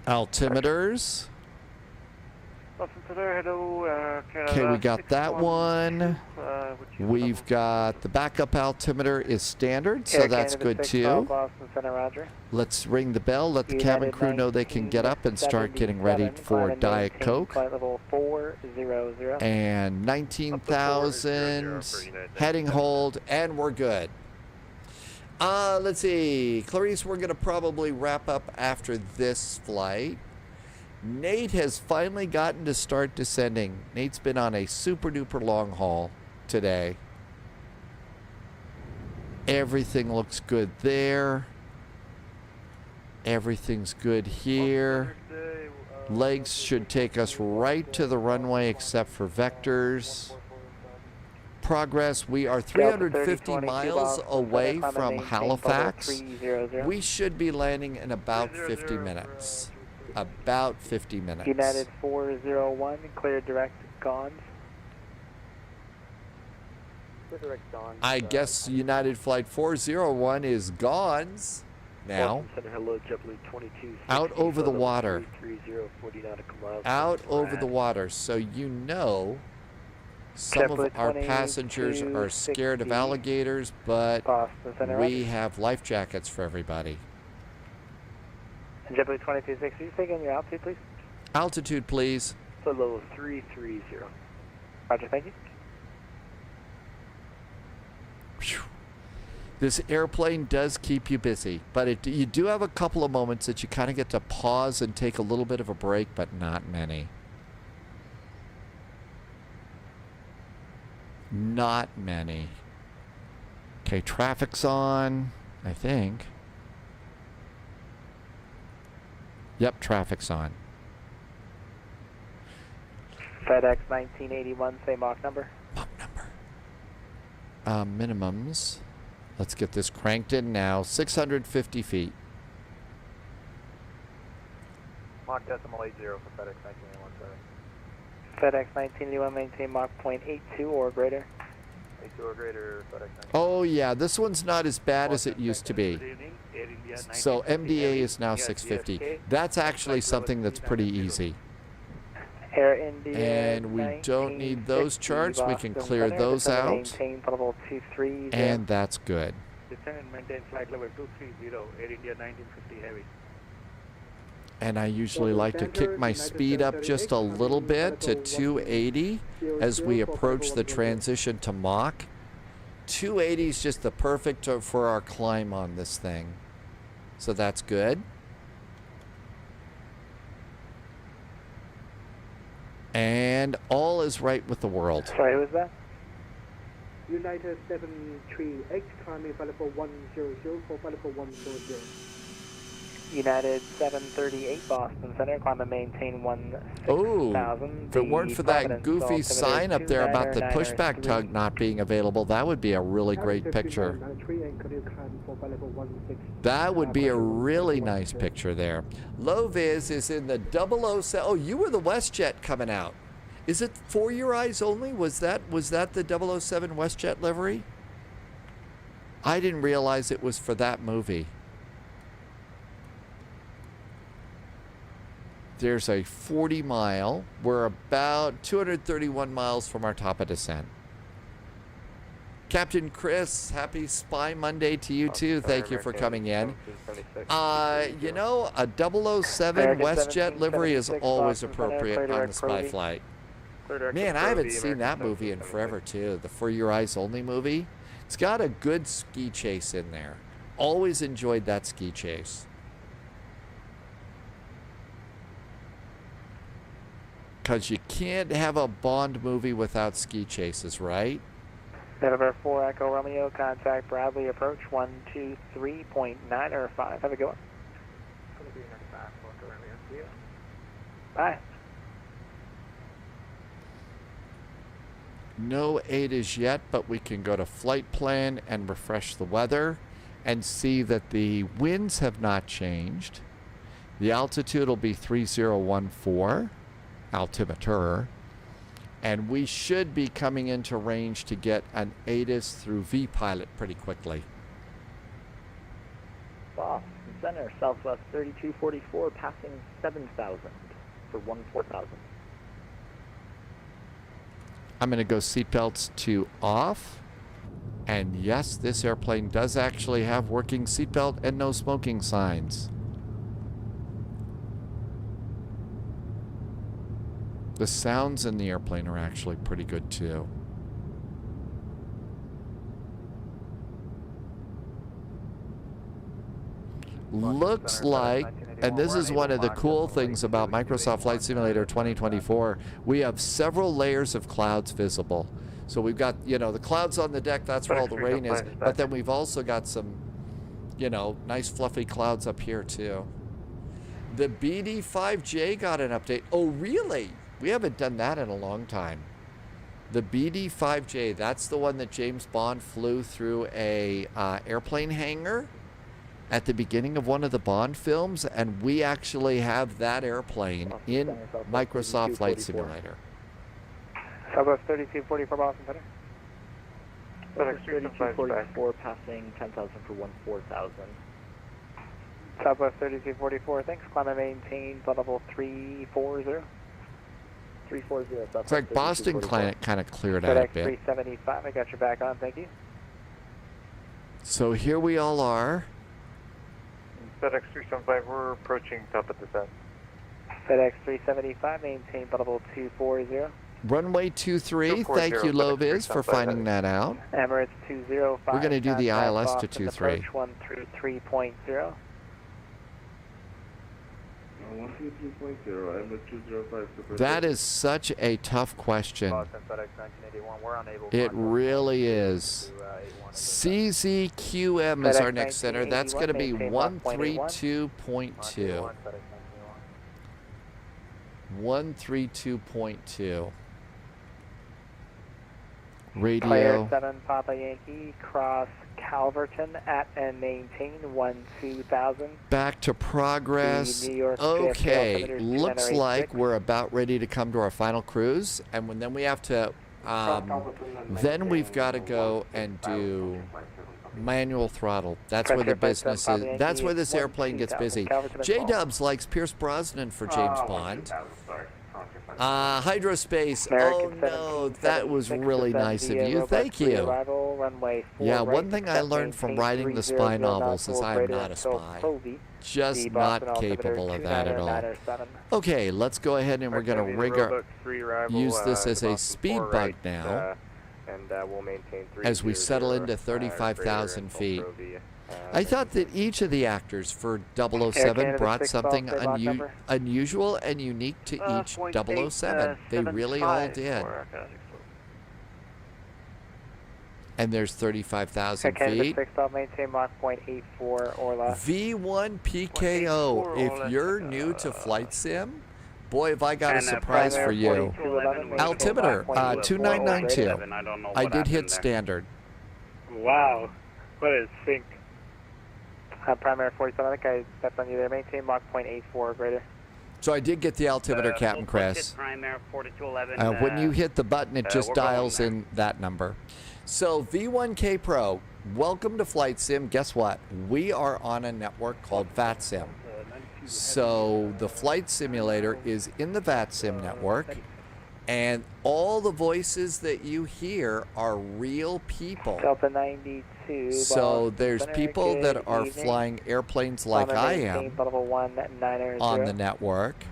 Altimeters. Boston Center, hello. Okay, we got that one. We've got the backup altimeter is standard, so that's good too. Boston Center, Roger. Let's ring the bell, let the cabin crew know they can get up and start getting ready for Diet Coke. Flight level 400. And 19,000, heading hold, and we're good. Let's see, Clarice, we're gonna probably wrap up after this flight. Nate has finally gotten to start descending. Nate's been on a super duper long haul today. Everything looks good there. Everything's good here. Legs should take us right to the runway except for vectors. Progress, we are 350 miles away from Halifax. We should be landing in about 50 minutes. About 50 minutes. United 401, clear direct Gons. I guess United Flight 401 is Gons now. Out over the water. Out over the water. So you know some of our passengers are scared of alligators, but we have life jackets for everybody. JetBlue 2260, you taking your altitude, please? Altitude, please. Flight level 330. Roger, thank you. Whew. This airplane does keep you busy, but you do have a couple of moments that you kind of get to pause and take a little bit of a break, but not many. Not many. Okay, traffic's on, I think. Yep, traffic's on. FedEx 1981, same Mach number. Mach number. Minimums. Let's get this cranked in now. 650 feet. Mach decimal 80 for FedEx 1981, sorry. FedEx 1981, maintain Mach .82 or greater. 82 or greater, FedEx 1981. Oh yeah, this one's not as bad as it used to be. So MDA is now 650. That's actually something that's pretty easy. Air India and we don't need those charts. We can clear those out. And that's good. Descend and maintain flight level 230, Air India 1950 heavy. And I usually like to kick my speed up just a little bit to 280 as we approach the transition to Mach. 280 is just the perfect for our climb on this thing. So that's good. And all is right with the world. Sorry, who was that? United 73X, climb available 100 for available 100. United 738 Boston Center, climb and maintain 16,000. Oh, if it weren't for that goofy sign up there about the pushback tug not being available, that would be a really great picture. That would be a really nice picture there. Low vis is in the 007. Oh, you were the WestJet coming out. Is it for your eyes only? Was that the 007 WestJet livery? I didn't realize it was for that movie. There's a 40 mile. We're about 231 miles from our top of descent. Captain Chris, happy Spy Monday to you too. Thank you for coming in. You know, a 007 WestJet livery is always appropriate on the spy flight. Man, I haven't seen that movie in forever too. The For Your Eyes Only movie. It's got a good ski chase in there. Always enjoyed that ski chase. Because you can't have a Bond movie without ski chases, right? November 4 Echo Romeo, contact Bradley, approach 123.9 or 5. Have a good one. Bye. No AIDAs yet, but we can go to flight plan and refresh the weather and see that the winds have not changed. The altitude will be 3014. Altimeter, and we should be coming into range to get an ATIS through VPilot pretty quickly. Boston Center, Southwest 3244, passing 7,000 for 14,000. I'm going to go seatbelts to off, and yes, this airplane does actually have working seatbelt and no smoking signs. The sounds in the airplane are actually pretty good too. Looks like, and this is one of the cool things about Microsoft Flight Simulator 2024, we have several layers of clouds visible. So we've got, you know, the clouds on the deck, that's where all the rain is, but then we've also got some, you know, nice fluffy clouds up here too. The BD5J got an update. Oh, really? We haven't done that in a long time. The BD5J, that's the one that James Bond flew through a airplane hangar at the beginning of one of the Bond films, and we actually have that airplane in Microsoft Flight Simulator. Southwest 3244 Boston Center. Southwest 3244 passing 10,000 for 14,000. Southwest 3244, thanks. Climb and maintain level 340. 340. It's like Boston kind of cleared out a bit. 375, I got your back on, thank you. So here we all are. FedEx 375, we're approaching top of descent. FedEx 375, maintain level 240. Runway 23, thank you, Loviz, for finding that out. Emirates 205. We're going to do the ILS to 23. Approach 133.0. That is such a tough question. Boston FedEx 1981. We're unable. It really is. CZQM is our next center. That's going to be 132.2. 132.2. Radio. Player 7 Papa Yankee, cross Calverton at and maintain 12,000. Back to progress. Okay, looks like we're about ready to come to our final cruise, and then we have to, then we've got to go and do manual throttle. That's where the business is. That's where this airplane gets busy. J-Dubs likes Pierce Brosnan for James Bond. Hydrospace, oh no, that was really nice of you. Thank you. Yeah, one thing I learned from writing the spy novels is I am not a spy. Just not capable of that at all. Okay, let's go ahead and we're going to use this as a speed bug now as we settle into 35,000 feet. I thought that each of the actors for 007 brought something unusual and unique to each 007. They really all did. And there's 35,000 feet. V1 PKO. If you're new to flight sim, boy, have I got a surprise for you. Altimeter, 2992. I did hit standard. Wow. What is sync? Primary 47, I think I stepped on you there. Maintain Mach 0.84 or greater. So I did get the altimeter, Captain Chris. When you hit the button, it just dials in that number. So V1K Pro, welcome to Flight Sim. Guess what? We are on a network called VATSIM. So the flight simulator is in the VATSIM network, and all the voices that you hear are real people. Delta 92. So there's people that are flying airplanes like I am on the network,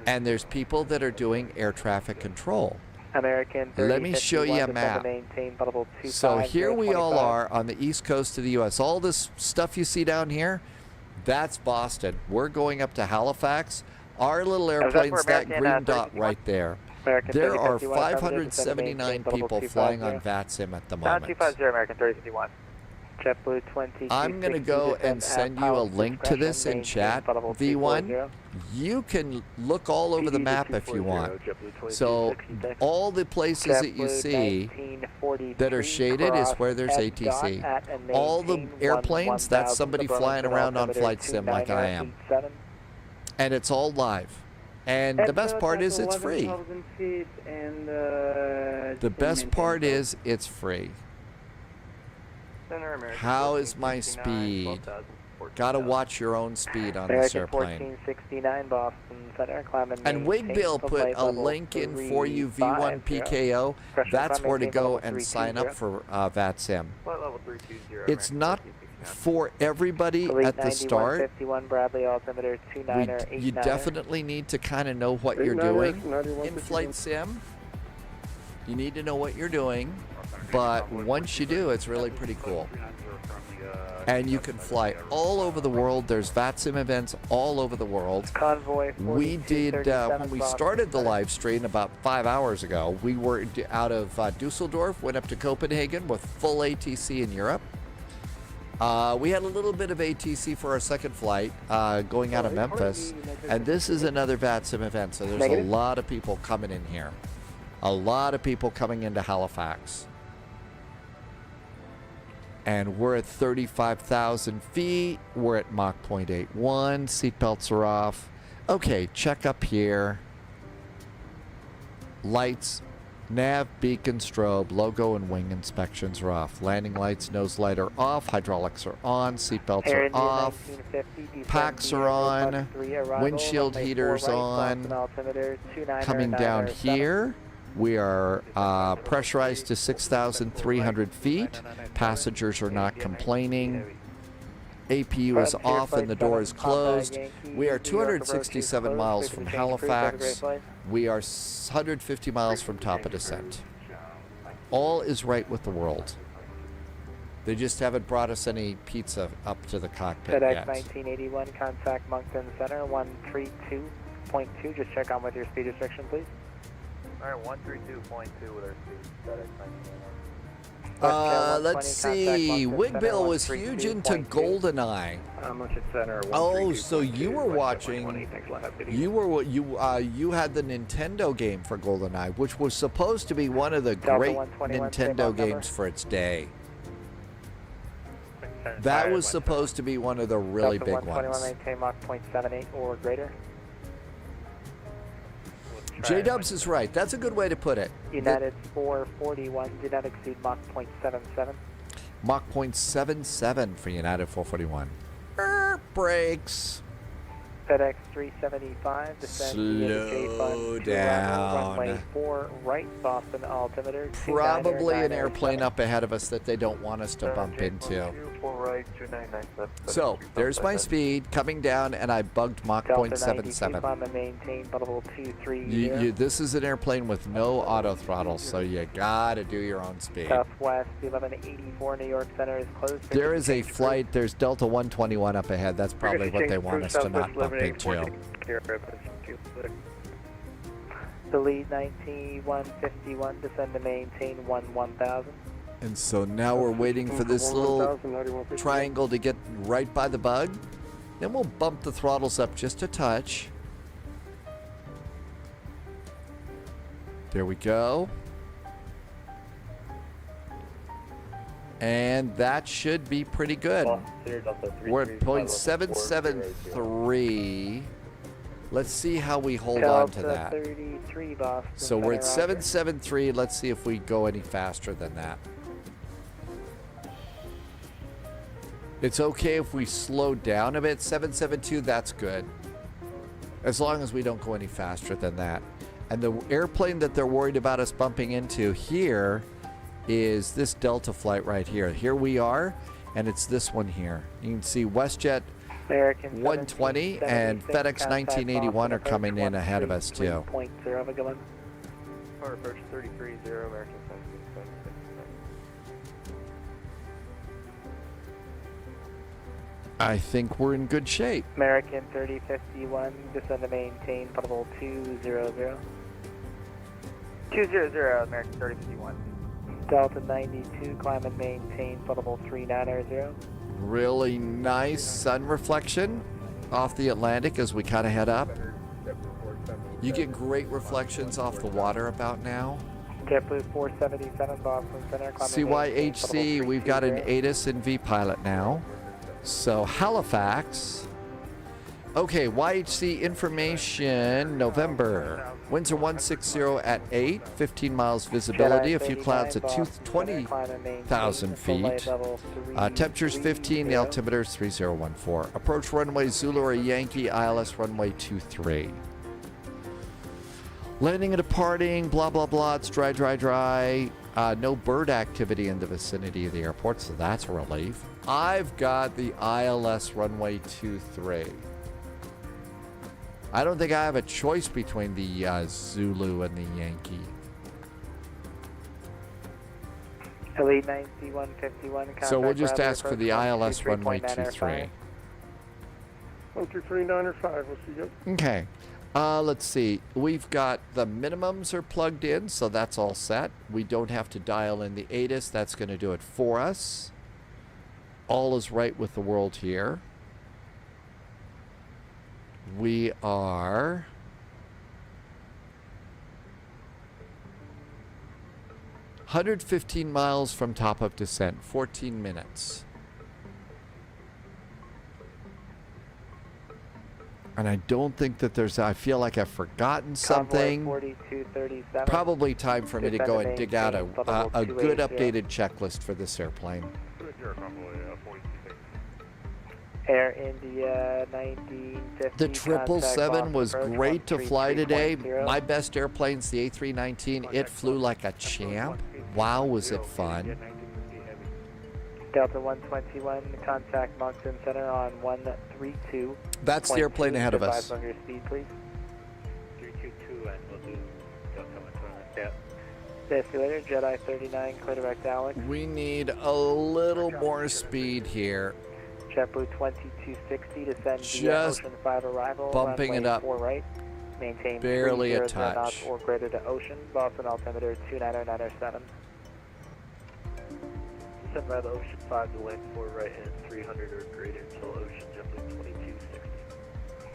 and there's people that are doing air traffic control. Let me show you a map. So here we all are on the east coast of the U.S. All this stuff you see down here, that's Boston. We're going up to Halifax. Our little airplane's that green dot right there. There are 579 people flying on VATSIM at the moment. 250 American 3051. JetBlue 20. I'm going to go and send you a link to this in chat, V1. You can look all over the map if you want. So all the places that you see that are shaded is where there's ATC. All the airplanes, that's somebody flying around on Flight Sim like I am. And it's all live. And the best part is it's free. The best part is it's free. How is my speed? Gotta watch your own speed on this airplane. And Wigbill put a link in for you, V1 PKO. That's where to go and sign up for VATSIM. It's not for everybody at the start. You definitely need to kind of know what you're doing in Flight Sim. You need to know what you're doing, but once you do, it's really pretty cool. And you can fly all over the world. There's VATSIM events all over the world. We did, when we started the live stream about 5 hours ago, we were out of Düsseldorf, went up to Copenhagen with full ATC in Europe. We had a little bit of ATC for our second flight going out of Memphis, and this is another VATSIM event, so there's a lot of people coming in here. A lot of people coming into Halifax. And we're at 35,000 feet. We're at Mach 0.81. Seatbelts are off. Okay, check up here. Lights. Nav, beacon, strobe, logo, and wing inspections are off. Landing lights, nose light are off. Hydraulics are on. Seatbelts are off. Packs are on. Windshield heaters on. Coming down here, we are pressurized to 6,300 feet. Passengers are not complaining. APU is off and the door is closed. We are 267 miles from Halifax. We are 150 miles from top of descent. All is right with the world. They just haven't brought us any pizza up to the cockpit FedEx yet. 1981, contact Moncton Center, 132.2. Just check on with your speed restriction, please. Alright, 132.2 with our speed. FedEx 1981. Let's see. Wigbill was huge into GoldenEye. Moncton Center, Oh, so you were watching. You had the Nintendo game for GoldenEye, which was supposed to be one of the great Nintendo games for its day. That was supposed to be one of the really big ones. maintain Mach 0.78 or greater. J-Dubs is right. That's a good way to put it. United 441, do not exceed Mach 0.77. Mach 0.77 for United 441. Brakes. FedEx 375, descend Slow down. Runway 4 right, Boston altimeter. Probably an airplane up ahead of us that they don't want us to bump into. So, there's my speed coming down, and I bugged Mach 0.77. This is an airplane with no auto throttle, so you gotta do your own speed. Southwest 1184 New York Center is closed. There is a flight, there's Delta 121 up ahead. That's probably what they want us to not bump into. The lead 9151, descend to maintain 1000. And so now we're waiting for this little triangle to get right by the bug. Then we'll bump the throttles up just a touch. There we go. And that should be pretty good. We're at 0.773. Let's see how we hold on to that. 33 Boston. So we're at 773. Let's see if we go any faster than that. It's okay if we slow down a bit. 772, that's good. As long as we don't go any faster than that. And the airplane that they're worried about us bumping into here is this Delta flight right here. Here we are, and it's this one here. You can see WestJet American 120 and FedEx 1981 are coming in ahead of us too. Point 0, Government. Power approach 33-0, American 1776. I think we're in good shape. American 3051, descend to maintain, potable 200. 200, American 3051. Delta 92, climb and maintain, potable 390. Really nice sun reflection off the Atlantic as we kind of head up. You get great reflections off the water about now. JetBlue 477, Boston Center, CYHZ, we've got an ATIS and V pilot now. So Halifax. Okay, YHC information, November. Winds are 160 at 8, 15 miles visibility, a few clouds at 20,000 feet. Temperatures 15, the altimeter is 3014. Approach runway Zulu or Yankee, ILS runway 23. Landing and departing, blah, blah, blah, it's dry, dry, dry. No bird activity in the vicinity of the airport, so that's a relief. I've got the ILS runway 23. I don't think I have a choice between the Zulu and the Yankee. Elite 9151. So we'll just ask for the ILS runway 23. 123.95, we'll see you. Okay. Let's see. We've got the minimums are plugged in, so that's all set. We don't have to dial in the ATIS. That's going to do it for us. All is right with the world here. We are $115 miles from top of descent, 14 minutes. And I don't think that there's, I feel like I've forgotten something. 4237. Probably time for me to go and dig out a good updated checklist for this airplane. Air India 1950. The 777 was great to fly today. My best airplane's the A319. It flew like a champ. Wow, was it fun. Delta 121, contact Moncton Center on 132. That's the airplane ahead of us. On your speed, please. 322, and we'll do Delta 121. Yeah. See you later, Jedi 39, clear direct Alex. We need a little more speed here. JetBlue 2260, descend via Just Ocean 5 arrival. bumping it runway up. 4 right. Maintain Barely a 30 knots touch. or greater to Ocean. Boston altimeter 29907. Send by the Ocean 5 to land 4 right and 300 or greater until Ocean JetBlue 2260.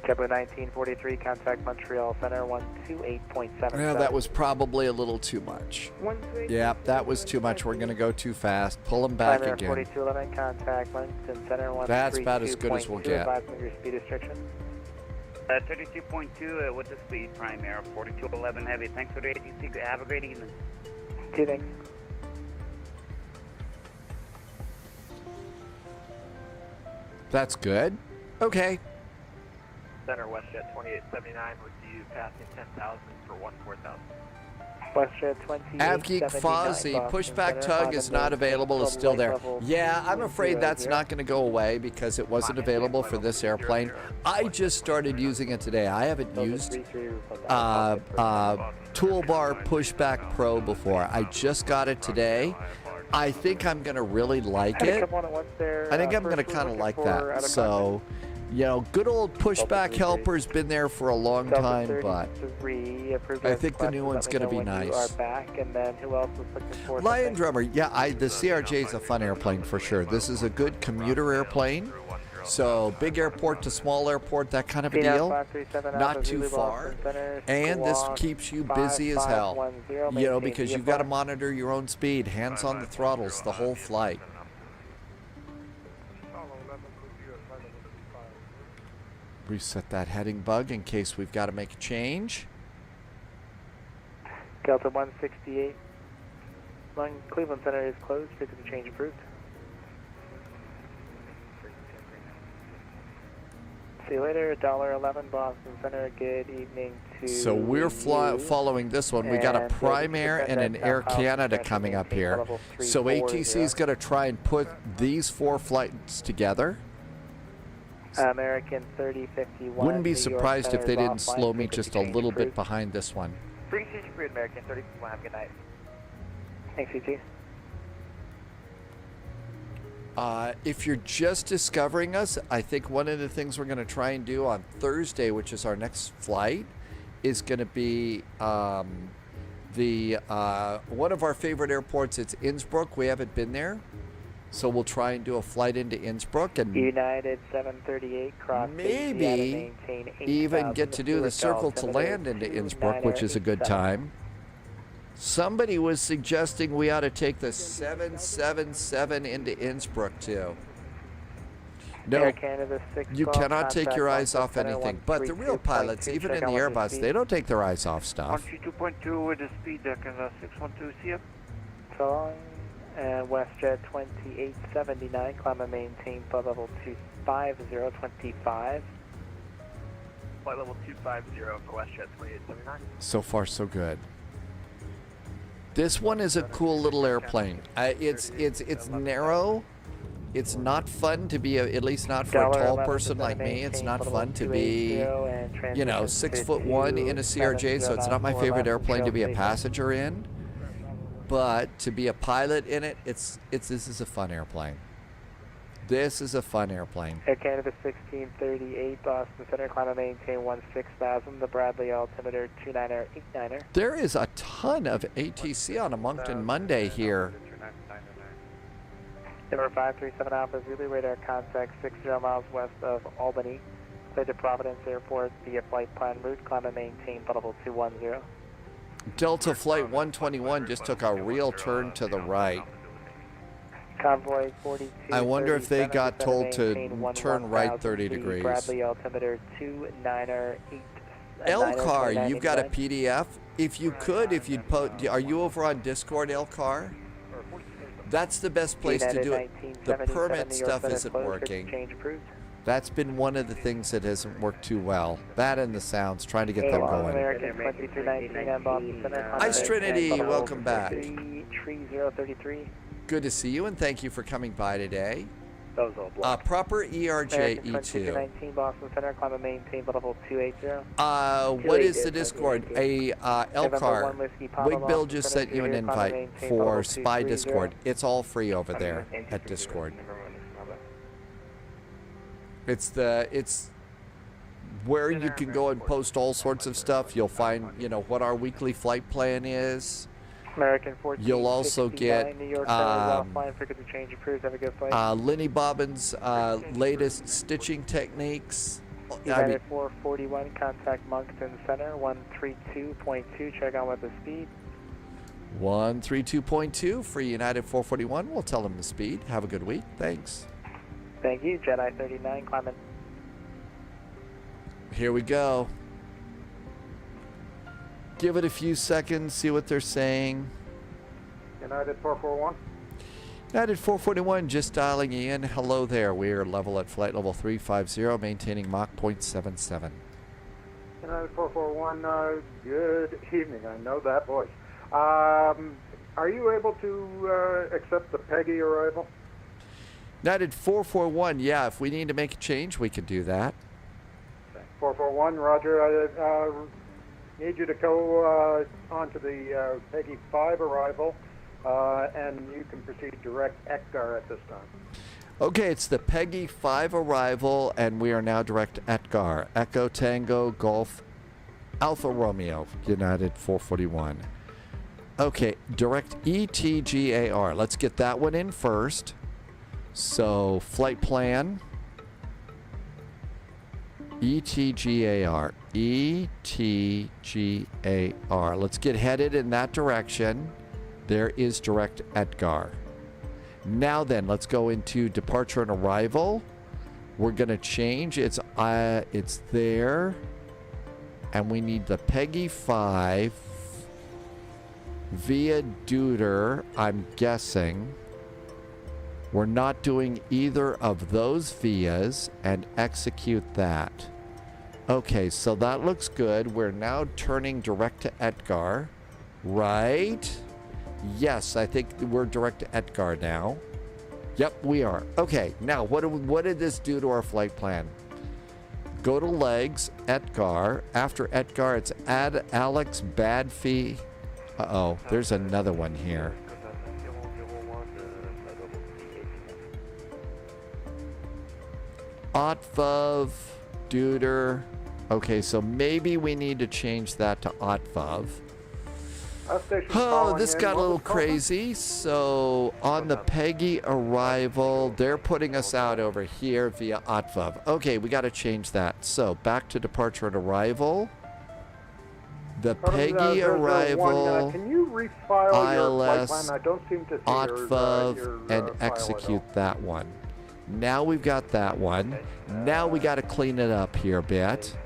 JetBlue 1943, contact Montreal Center 128.7. Well, that was probably a little too much. Yeah, that was too much. We're going to go too fast. Pull them back Primary again. 4211, contact Moncton Center 132.2. That's about as good as we'll get. Advising your speed restriction. 32.2 with the speed, Primary 4211 heavy. Thanks for the ATC. Have a great evening. Two things. That's good. Okay. Center WestJet 2879 with you passing 10,000 for 14,000. WestJet 2879. Avgeek Fozzie, pushback tug is not available, is still there. Yeah, I'm afraid that's not going to go away because it wasn't available for this airplane. I just started using it today. I haven't used Toolbar Pushback Pro before. I just got it today. I think I'm going to really like it. I think I'm going to kind of like that. So, you know, good old Pushback Helper's been there for a long time, but I think the new one's going to be nice. Lion Drummer, yeah, the CRJ is a fun airplane for sure. This is a good commuter airplane. So big airport to small airport, that kind of a deal. Not too far. And this keeps you busy as hell. You know, because you've got to monitor your own speed. Hands on the throttles the whole flight. Reset that heading bug in case we've got to make a change. Delta 168. Cleveland Center is closed. Frequency change approved. See you later. $1.11 Boston Center. Good evening to So we're following this one. We got a Prime Air and an Air Canada coming up here. So ATC is going to try and put these 4 flights together. American 3051. Wouldn't be surprised if they didn't slow me just a little bit behind this one. Frequency approved, American 3051. Have a good night. Thanks, CT. If you're just discovering us, I think one of the things we're going to try and do on Thursday, which is our next flight, is going to be one of our favorite airports. It's Innsbruck. We haven't been there, so we'll try and do a flight into Innsbruck and United 738 cross maybe even get to do the circle to land into Innsbruck, which is a good time. Somebody was suggesting we ought to take the 777 into Innsbruck too. No, you cannot take your eyes off anything. But the real pilots, even in the Airbus, they don't take their eyes off stuff. 132.2 with the speed deck is 612 CF. So long. And WestJet 2879, climb and maintain flight level 25025. Flight level 250 for WestJet 2879. So far, so good. This one is a cool little airplane. It's narrow. It's not fun to be, at least not for a tall person like me. It's not fun to be, you know, 6'1" in a CRJ, so it's not my favorite airplane to be a passenger in. But to be a pilot in it, this is a fun airplane. This is a fun airplane. Air Canada 1638, Boston Center, climb and maintain 16,000. The Bradley altimeter 29er89er. There is a ton of ATC on a Moncton Monday here. Number 537 Alpha Zulu, radar contact 60 miles west of Albany. Clear to Providence Airport via flight plan route, climb and maintain flight level 210. Delta Flight 121 just took a real turn to the right. Convoy 42. I wonder if they got told to turn right 30 degrees. Bradley altimeter 29er8. Elcar, you've got a PDF? If you could, if you'd are you over on Discord, Elcar? That's the best place to do it. The permit stuff isn't working. That's been one of the things that hasn't worked too well. That and the sounds, trying to get them going. Ice Trinity, welcome back. Good to see you, and thank you for coming by today. That was all blocked. Proper ERJ American E2. 2219 Boston Center, climb and maintain level 280. What is the Discord? A Elcar. Wig Bill just sent you an invite for Spy Discord. It's all free over there at Discord. It's where you can go and post all sorts of stuff. You'll find, you know, what our weekly flight plan is. American 14, You'll also get New York offline, frequency change approved. Have a good flight. Lenny Bobbin's latest stitching techniques. United 441, contact Moncton Center, 132.2, check on with the speed. 132.2 for United 441. We'll tell them the speed. Have a good week. Thanks. Thank you, Jedi 39, climbing. Here we go. Give it a few seconds, see what they're saying. United 441. United 441, just dialing in. Hello there. We're level at flight level 350, maintaining Mach 0.77. United 441, good evening. I know that voice. Are you able to accept the Peggy arrival? United 441, yeah, if we need to make a change, we could do that. 441, roger. I need you to go onto the Peggy 5 arrival, and you can proceed direct EKCCH at this time. Okay, it's the Peggy 5 arrival, and we are now direct EKCCH. Echo Tango Golf Alpha Romeo, United 441. Okay, direct ETGAR. Let's get that one in first. So, flight plan. ETGAR. ETGAR. Let's get headed in that direction. There is direct EKCCH. Now then, let's go into departure and arrival. We're going to change. It's there. And we need the Peggy 5 via Deuter, I'm guessing. We're not doing either of those vias, and execute that. Okay, so that looks good. We're now turning direct to EKCCH, right? Yes, I think we're direct to EKCCH now. Yep, we are. Okay, now what did this do to our flight plan? Go to legs, EKCCH. After EKCCH, it's add Alex Badfee. Uh-oh, there's another one here. Otvav, Deuter. Okay, so maybe we need to change that to Otvav. Oh, this got a little crazy. So on the Peggy arrival, they're putting us out over here via Otvav. Okay, we got to change that. So back to departure and arrival. The Peggy arrival, can you refile your flight ILS, plan? I don't seem to see Otvav, and execute that one. Now we've got that one. Now we got to clean it up here a bit.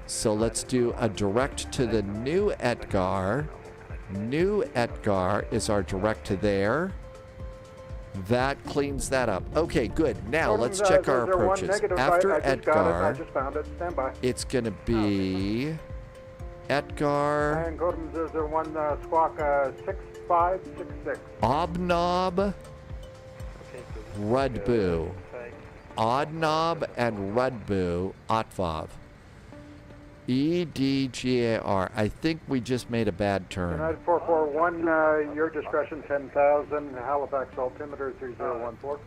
So let's do a direct to the new EKCCH. New EKCCH is our direct to there. That cleans that up. Okay, good. Now let's check our approaches. After EKCCH, it's going to be EKCCH. And Gordon 001 squawk 6566. Obnob, Rudboo. Oddnob and Rudboo, Otvav. EDGAR. I think we just made a bad turn. United 441, your discretion 10,000, Halifax altimeter 3014.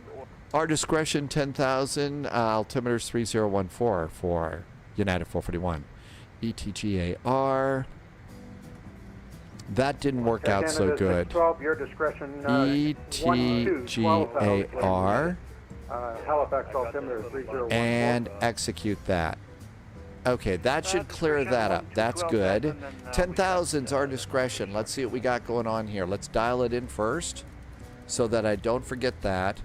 Our discretion 10,000, altimeter 3014 for United 441. ETGAR. That didn't work out so good. 12, your discretion ETGAR. Halifax altimeter 3014. And execute that. Okay, that should clear that up. That's good. 10,000's our discretion. Let's see what we got going on here. Let's dial it in first so that I don't forget that.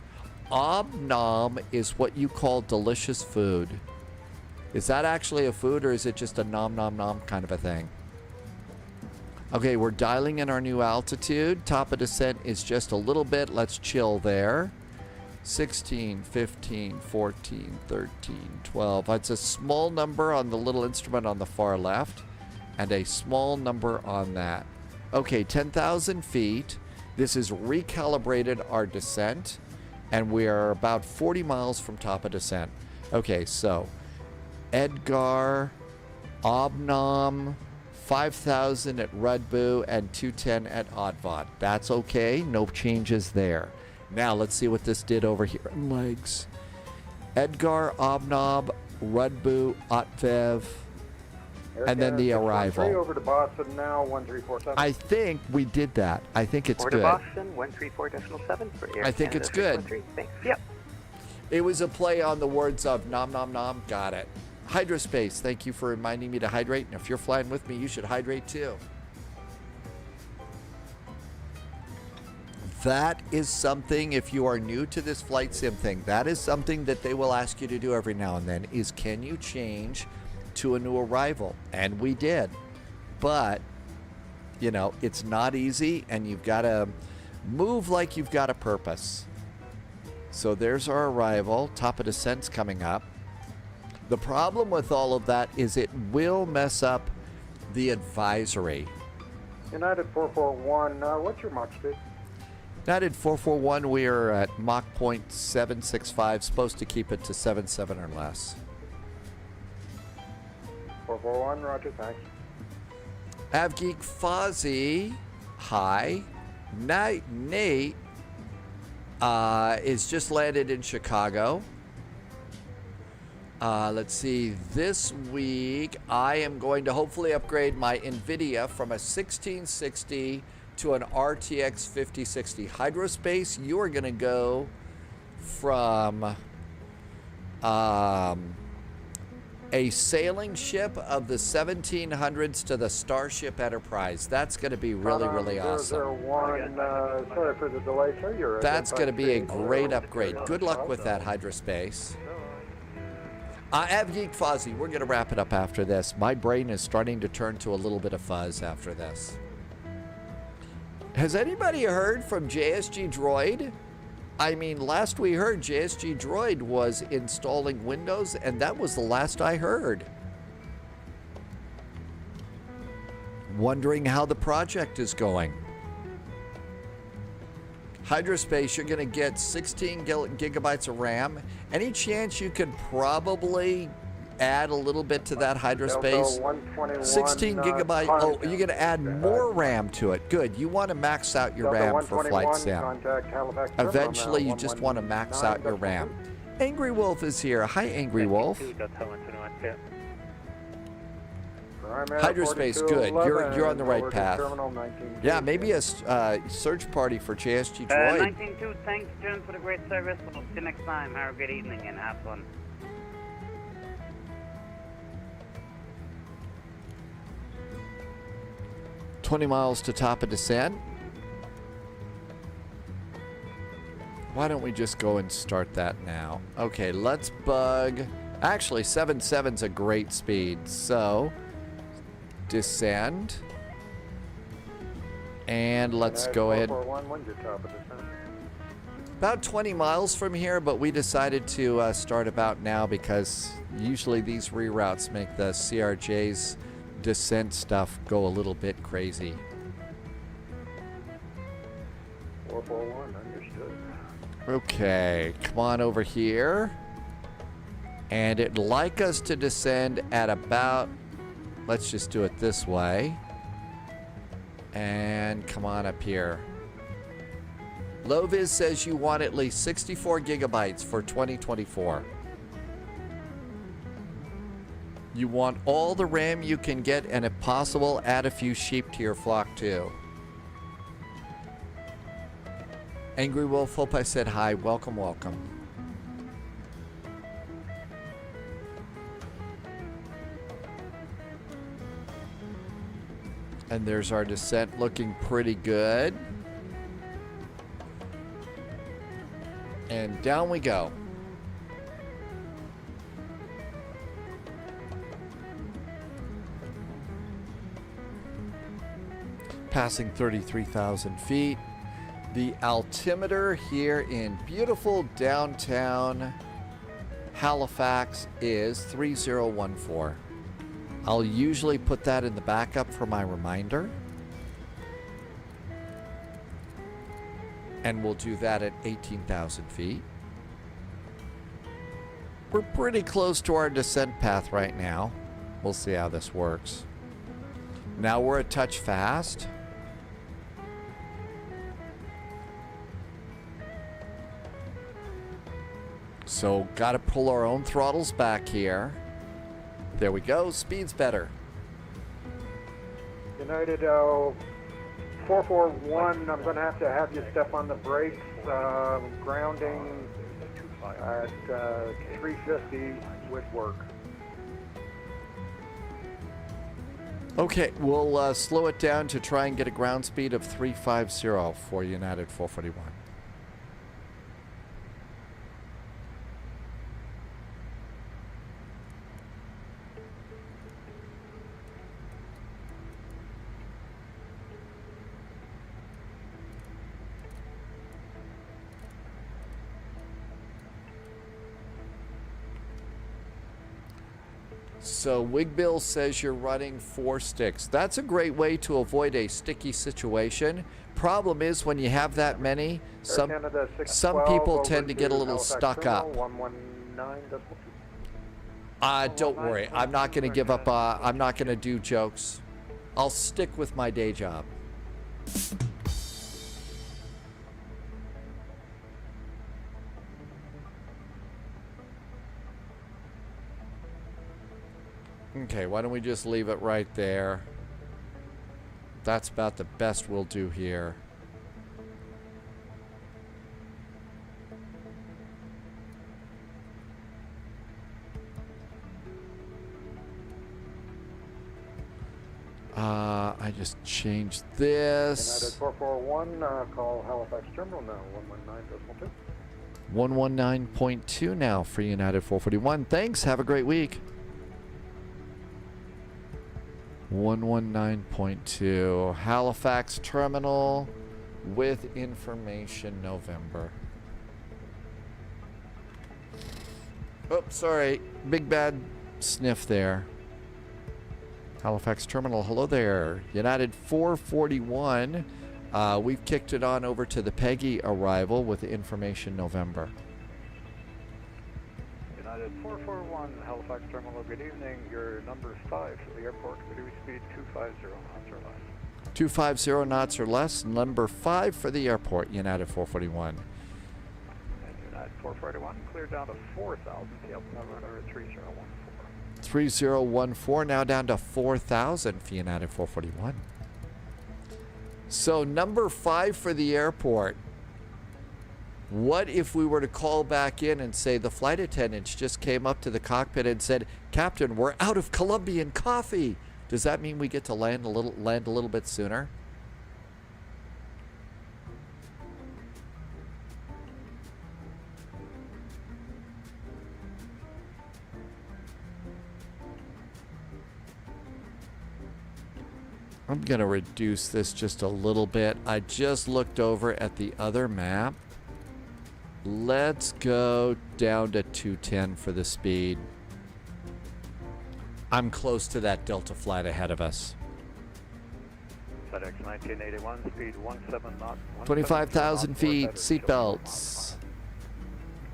Ob-nom is what you call delicious food. Is that actually a food, or is it just a nom nom nom kind of a thing? Okay, we're dialing in our new altitude. Top of descent is just a little bit. Let's chill there. 16, 15, 14, 13, 12. It's a small number on the little instrument on the far left and a small number on that. Okay, 10,000 feet. This is recalibrated our descent. And we are about 40 miles from top of descent. Okay, so Edgar, Obnom, 5,000 at Rudboo, and 210 at Oddvod. That's okay. No changes there. Now let's see what this did over here in legs. Edgar, Obnob, Rudboo, Otvev, and then the arrival. Over to Boston now, 1347. I think we did that. I think it's Over good. to Boston, 134.7 for Air I think it's good. Thanks. Yep. It was a play on the words of nom nom nom. Got it. Hydrospace, thank you for reminding me to hydrate. And if you're flying with me, you should hydrate too. That is something, if you are new to this flight sim thing, that is something that they will ask you to do every now and then, is can you change to a new arrival? And we did. But, you know, it's not easy, and you've got to move like you've got a purpose. So there's our arrival. Top of descent's coming up. The problem with all of that is it will mess up the advisory. United 441, what's your Mach speed? United 441, we are at Mach 0.765, supposed to keep it to 77 or less. 441, roger, thanks. Avgeek Fozzie, hi. Nate is just landed in Chicago. Let's see, this week I am going to hopefully upgrade my NVIDIA from a 1660 to an RTX 5060. Hydrospace, you are going to go from a sailing ship of the 1700s to the Starship Enterprise. That's going to be really, really awesome. 001, sorry for the delay, sir. You're That's going to be a great upgrade. Good luck with that, Hydrospace. Avgeek Fozzie, we're going to wrap it up after this. My brain is starting to turn to a little bit of fuzz after this. Has anybody heard from JSG Droid? I mean, last we heard, JSG Droid was installing Windows, and that was the last I heard. Wondering how the project is going. Hydrospace, you're going to get 16 gigabytes of RAM. Any chance you could probably add a little bit to that Hydrospace? 16 gigabyte. Oh, you're going to add more RAM to it. Good. You want to max out your RAM for Flight Sim. Eventually, you just want to max out your RAM. Angry Wolf is here. Hi, Angry Wolf. Hydrospace, good. You're on the right path. Yeah, maybe a search party for JSG Droid. 19-2, thanks, Jim, for the great service. We'll see you next time. Have a good evening and have fun. $20 miles to top of descent. Why don't we just go and start that now? Okay, let's bug. Actually, 77's a great speed. So, descend. And let's go ahead. About 20 miles from here, but we decided to start about now because usually these reroutes make the CRJ's descent stuff go a little bit crazy. 441, understood. Okay, come on over here. And it'd like us to descend at about, let's just do it this way. And come on up here. Loviz says you want at least 64 gigabytes for 2024. You want all the RAM you can get, and if possible, add a few sheep to your flock too. Angry Wolf, hope I said hi. Welcome, welcome. And there's our descent looking pretty good. And down we go. Passing 33,000 feet. The altimeter here in beautiful downtown Halifax is 3014. I'll usually put that in the backup for my reminder. And we'll do that at 18,000 feet. We're pretty close to our descent path right now. We'll see how this works. Now we're a touch fast. So got to pull our own throttles back here. There we go. Speed's better. United 441, I'm going to have you step on the brakes. Grounding at 350 would work. Okay, we'll slow it down to try and get a ground speed of 350 for United 441. So Wigbill says you're running 4 sticks. That's a great way to avoid a sticky situation. Problem is when you have that many, some people tend to get a little stuck up. Don't worry. I'm not going to give up. I'm not going to do jokes. I'll stick with my day job. Okay, why don't we just leave it right there? That's about the best we'll do here. I just changed this. United 441, call Halifax Terminal now, 119.2. 119.2 now for United 441. Thanks, have a great week. 119.2 Halifax Terminal with information November. Oops, sorry. Big bad sniff there. Halifax Terminal, hello there. United 441. We've kicked it on over to the Peggy arrival with information November. United 441, Halifax Terminal, good evening. Your number 5 for the airport, reduce speed 250 knots or less. 250 knots or less, number 5 for the airport, United 441. And United 441, clear down to 4,000, tail number 3014. 3014, now down to 4,000 for United 441. So number 5 for the airport. What if we were to call back in and say the flight attendants just came up to the cockpit and said, "Captain, we're out of Colombian coffee." Does that mean we get to land a little bit sooner? I'm going to reduce this just a little bit. I just looked over at the other map. Let's go down to 210 for the speed. I'm close to that Delta flight ahead of us. FedEx 1981, speed 17 knots. 25,000 feet, seatbelts.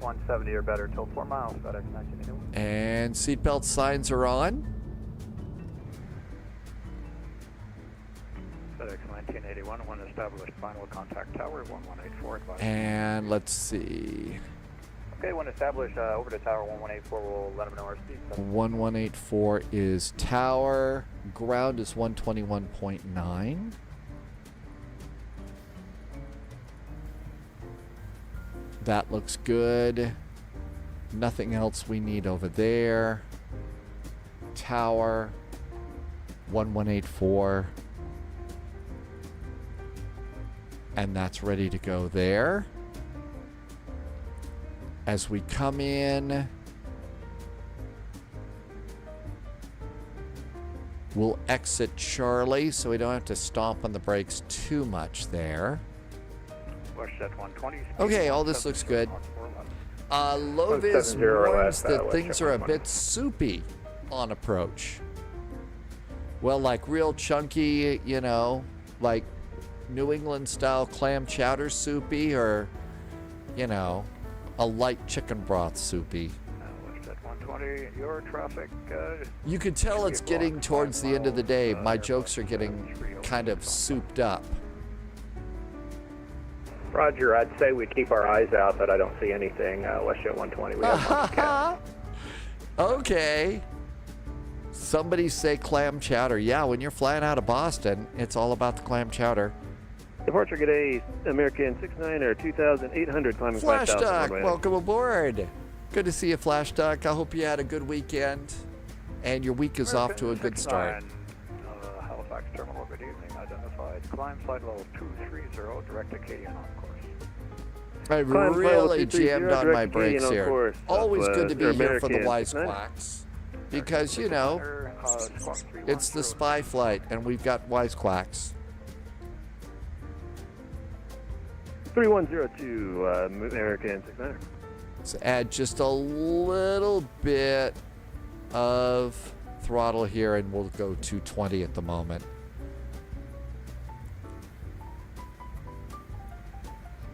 170 or better till 4 miles, FedEx 1981. And seatbelt signs are on. FedEx 1981, one established final contact tower, 1184 advice. And let's see. Okay, one established over to tower 1184, we'll let them know our speed. 1184 is tower, ground is 121.9. That looks good. Nothing else we need over there. Tower, 1184. And that's ready to go there. As we come in, we'll exit Charlie so we don't have to stomp on the brakes too much there. WestJet 120. Okay, all this looks good. Lovis warns that things are a bit soupy on approach. Well, like real chunky, you know, like New England style clam chowder soupy or, you know, a light chicken broth soupy? West at 120, your traffic. You could tell it's getting towards the end of the day. My jokes are getting kind of souped up. Roger, I'd say we keep our eyes out, but I don't see anything. Westjet 120, we have Okay. Somebody say clam chowder. Yeah, when you're flying out of Boston, it's all about the clam chowder. Departure, good day, American 69 or 2800 climbing Flash 5000. Duck, welcome aboard. Good to see you, Flash Duck. I hope you had a good weekend and your week is off to a good start. Halifax Terminal, good evening. Identified. Climb flight level 230, direct Acadian on course. I really jammed on my brakes here. Always good to be here for the American wisecracks. Because, you know, it's the spy flight and we've got wisecracks. 3102, American 69. So add just a little bit of throttle here and we'll go 220 at the moment.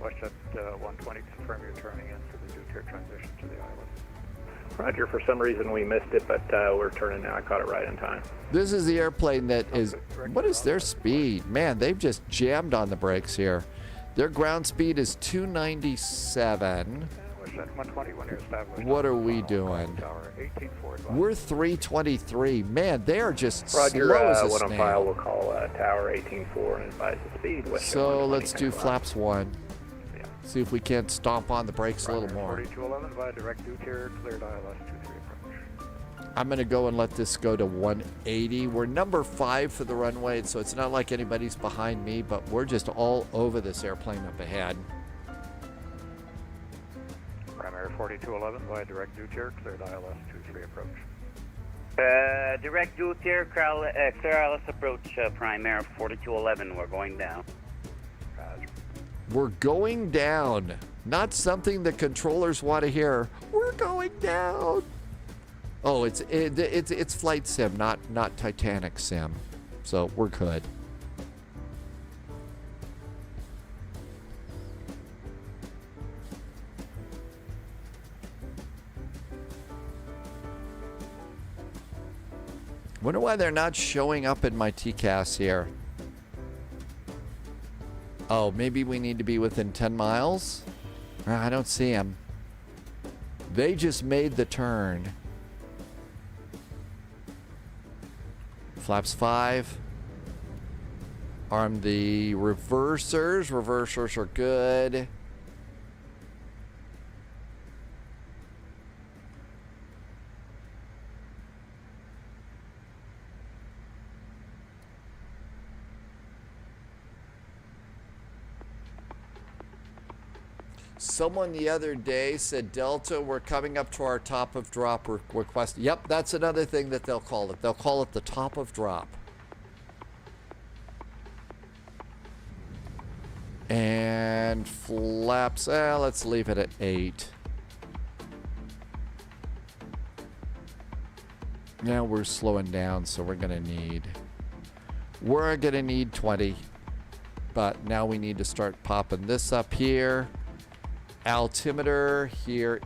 Westjet 120, confirm you're turning in for the due transition to the island. Roger, for some reason we missed it, but we're turning now. I caught it right in time. This is the airplane that is, what is their speed? Man, they've just jammed on the brakes here. Their ground speed is 297. What are we doing? We're 323. Man, they are just Roger, slow as a one on snail. file, we'll call Tower 184 and advise the speed. So let's do flaps 1. See if we can't stomp on the brakes a little more. 4211 by direct due tier, cleared ILS 23 approach. I'm going to go and let this go to 180. We're number 5 for the runway, so it's not like anybody's behind me, but we're just all over this airplane up ahead. Primary 4211 by direct due tier, cleared ILS 23 approach. Direct due tier, clear ILS approach, Primary 4211, we're going down. We're going down. Not something the controllers want to hear. We're going down. Oh, it's flight sim, not Titanic sim. So we're good. Wonder why they're not showing up in my TCAS here. Oh, maybe we need to be within 10 miles? I don't see them. They just made the turn. Flaps 5. Arm the reversers. Reversers are good. Someone the other day said, Delta, we're coming up to our top of drop request. Yep, that's another thing that they'll call it. They'll call it the top of drop. And flaps, let's leave it at 8. Now we're slowing down, so we're gonna need 20. But now we need to start popping this up here. Altimeter here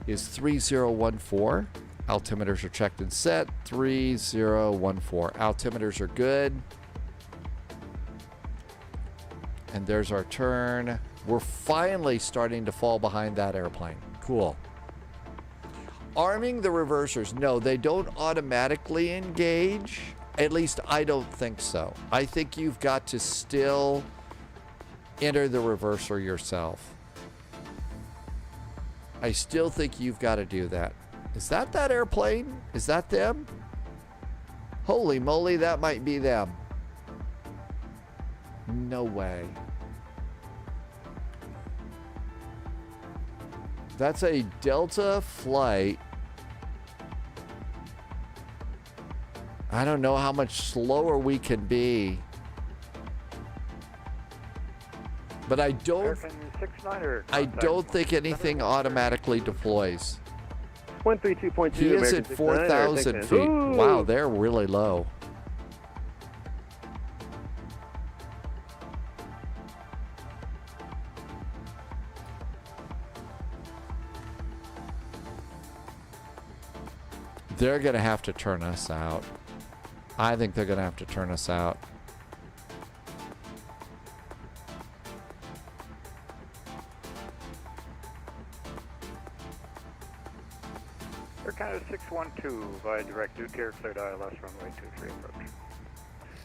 is 3014. Altimeters are checked and set. 3014. Altimeters are good. And there's our turn. We're finally starting to fall behind that airplane. Cool. Arming the reversers. No, they don't automatically engage. At least I don't think so. I think you've got to still enter the reverser yourself. I still think you've got to do that. Is that airplane? Is that them? Holy moly, that might be them. No way. That's a Delta flight. I don't know how much slower we can be. But I don't think anything automatically deploys. 132.2. He is at 4,000 feet. Wow, they're really low. They're going to have to turn us out. I think they're going to have to turn us out. Air Canada 612 via direct Dutier, cleared ILS runway 23 approach.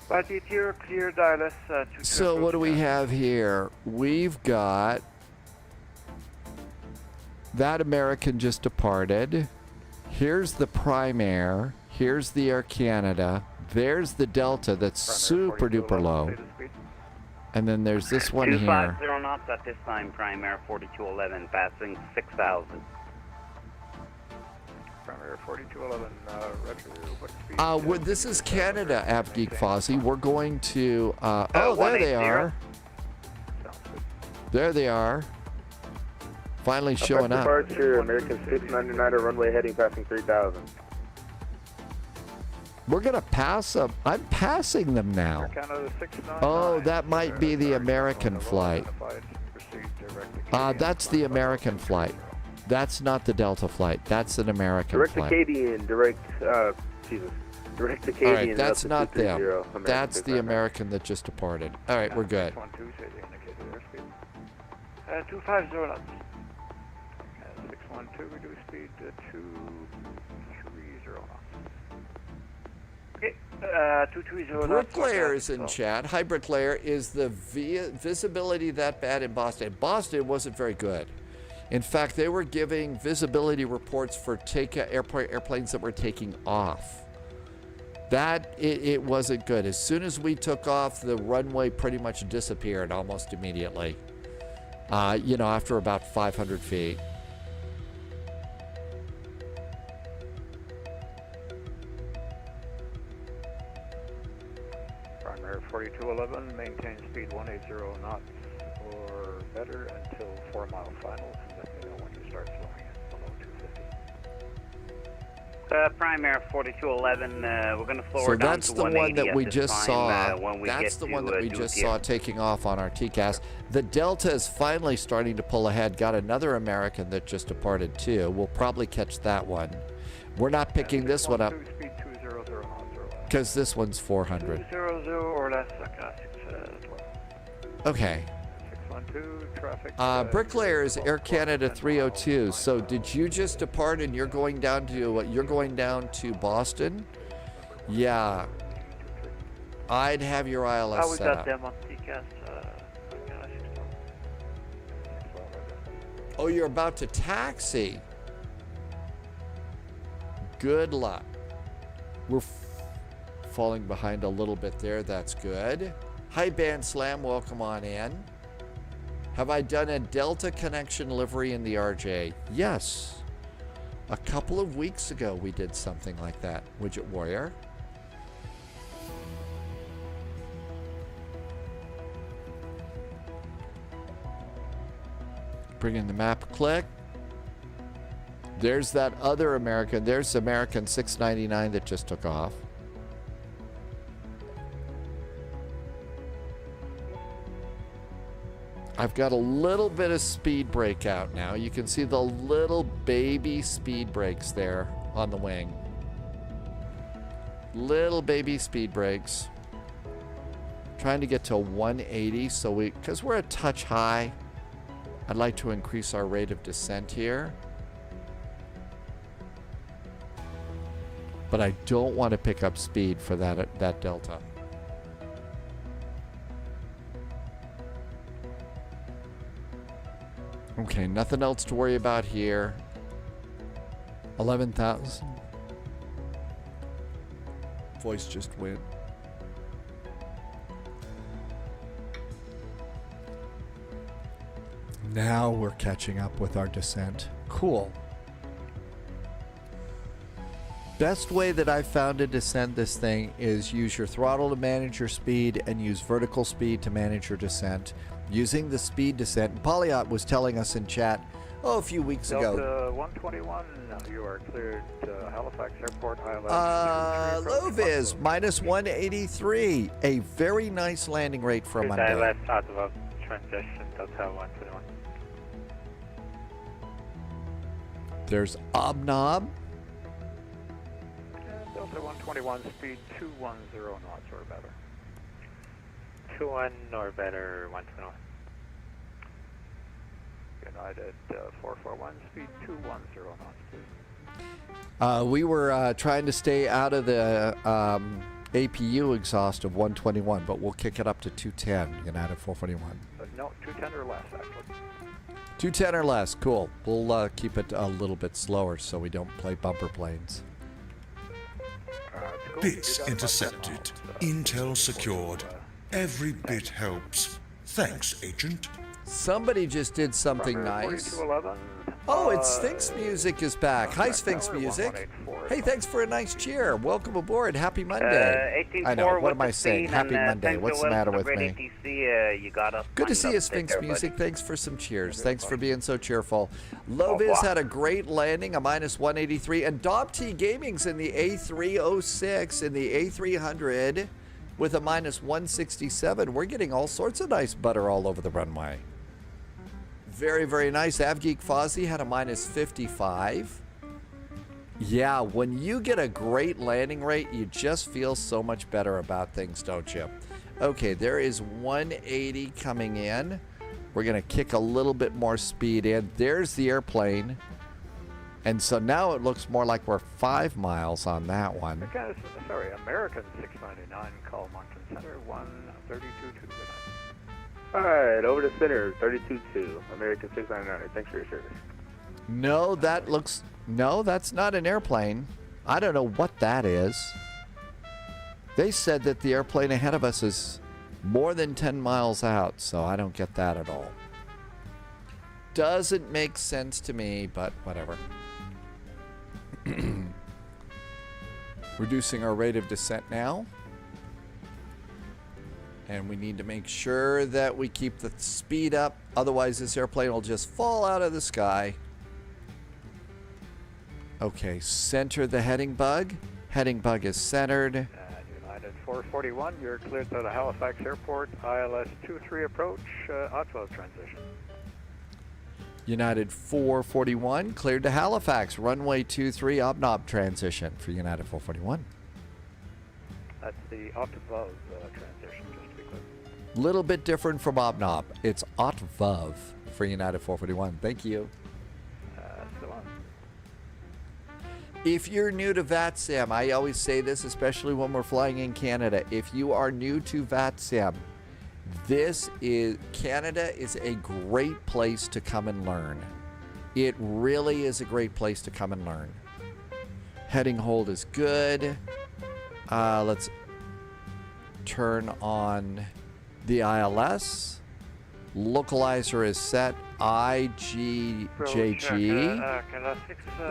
Via Dutier, cleared ILS 23 So what do we have here? We've got that American just departed. Here's the Prime Air. Here's the Air Canada. There's the Delta that's super duper low. And then there's this one here. 250 knots at this time, Prime Air 4211, passing 6,000. Prime Air 4211, roger, what speed? This is Canada, AppGeek Fozzie. We're going to, oh, there they are. There they are. Finally showing up. Departure, American 699 runway heading passing 3,000. We're going to pass them. I'm passing them now. Oh, that might be the American flight. That's the American flight. That's not the Delta flight. That's an American flight. Direct Acadian. All right, that's not them. That's the American that just departed. All right, we're good. 250 knots. 612, reduce speed to 230 knots. Okay, 230 knots. Bricklayer is in chat. Hi, Bricklayer. Is the visibility that bad in Boston? Boston wasn't very good. In fact, they were giving visibility reports for airplanes that were taking off. It wasn't good. As soon as we took off, the runway pretty much disappeared almost immediately. After about 500 feet. Prime Air 4211, maintain speed 180 knots or better until 4 mile finals, and let me know when you start slowing it below 250. Prime Air 4211, we're going to slow So her down that's to the 180 one that we at this just time, saw. when we That's get the to, one that we just Dutier. saw taking off on our TCAS. The Delta is finally starting to pull ahead. Got another American that just departed too. We'll probably catch that one. We're not picking this one up Speed 200 knots. because this one's 400. 200 or less, Okay. 612, traffic. Bricklayer is Air Canada 302. So did you just depart and you're going down to Boston? Yeah. I'd have your ILS set up. them on TCAS. Oh, you're about to taxi. Good luck. We're falling behind a little bit there. That's good. Hi, Band Slam. Welcome on in. Have I done a Delta connection livery in the RJ? Yes. A couple of weeks ago, we did something like that. Widget Warrior. Bring in the map, click. There's that other American. There's American 699 that just took off. I've got a little bit of speed brake out now. You can see the little baby speed brakes there on the wing. Little baby speed brakes. Trying to get to 180 because we're a touch high. I'd like to increase our rate of descent here. But I don't want to pick up speed for that Delta. Okay, nothing else to worry about here. 11,000. Voice just went. Now we're catching up with our descent. Cool. Best way that I've found to descend this thing is use your throttle to manage your speed and use vertical speed to manage your descent. Using the speed descent, and Polyot was telling us in chat, a few weeks ago. Delta 121, you are cleared Halifax Airport, ILS. Low vis, minus 183. A very nice landing rate for a Monday. ILS out of transition, Delta 121. There's Obnob. Delta 121, speed 210 knots or better. 21 or better, 121. United 441, speed 210 knots, please. We were trying to stay out of the APU exhaust of 121, but we'll kick it up to 210, United 441. No, 210 or less, actually. 210 or less, cool. We'll keep it a little bit slower so we don't play bumper planes. Bits intercepted. Intel secured. Every bit helps. Thanks, Agent. Somebody just did something nice. 4211. Oh, it's Sphinx Music is back. Hi, Sphinx Music. Hey, thanks for a nice cheer. Welcome aboard. Happy Monday. I know. What am I saying? Happy Monday. What's the matter with me? Good to see you, Sphinx Music. Thanks for some cheers. Thanks for being so cheerful. Loviz had a great landing, a -183. And Dob T Gaming's in the A306 in the A300 with a -167. We're getting all sorts of nice butter all over the runway. Very, very nice. Avgeek Fozzie had a -55. Yeah, when you get a great landing rate, you just feel so much better about things, don't you? Okay, there is 180 coming in. We're going to kick a little bit more speed in. There's the airplane. And so now it looks more like we're 5 miles on that one. Sorry, American 699, call Moncton Center, 132.2. All right, over to center, 32.2, American 699. Thanks for your service. No, that's not an airplane. I don't know what that is. They said that the airplane ahead of us is more than 10 miles out, so I don't get that at all. Doesn't make sense to me, but whatever. Reducing our rate of descent now. And we need to make sure that we keep the speed up. Otherwise, this airplane will just fall out of the sky. Okay, center the heading bug. Heading bug is centered. United 441, you're cleared to the Halifax Airport. ILS 23 approach, auto transition. United 441, cleared to Halifax. Runway 23, Obnob transition for United 441. That's the Optivov transition, just to be clear. Little bit different from Obnob. It's Otvov for United 441. Thank you. That's the one. If you're new to VATSIM, I always say this, especially when we're flying in Canada. If you are new to VATSIM, Canada is a great place to come and learn. It really is a great place to come and learn. Heading hold is good. Let's turn on the ILS. Localizer is set. IGJG.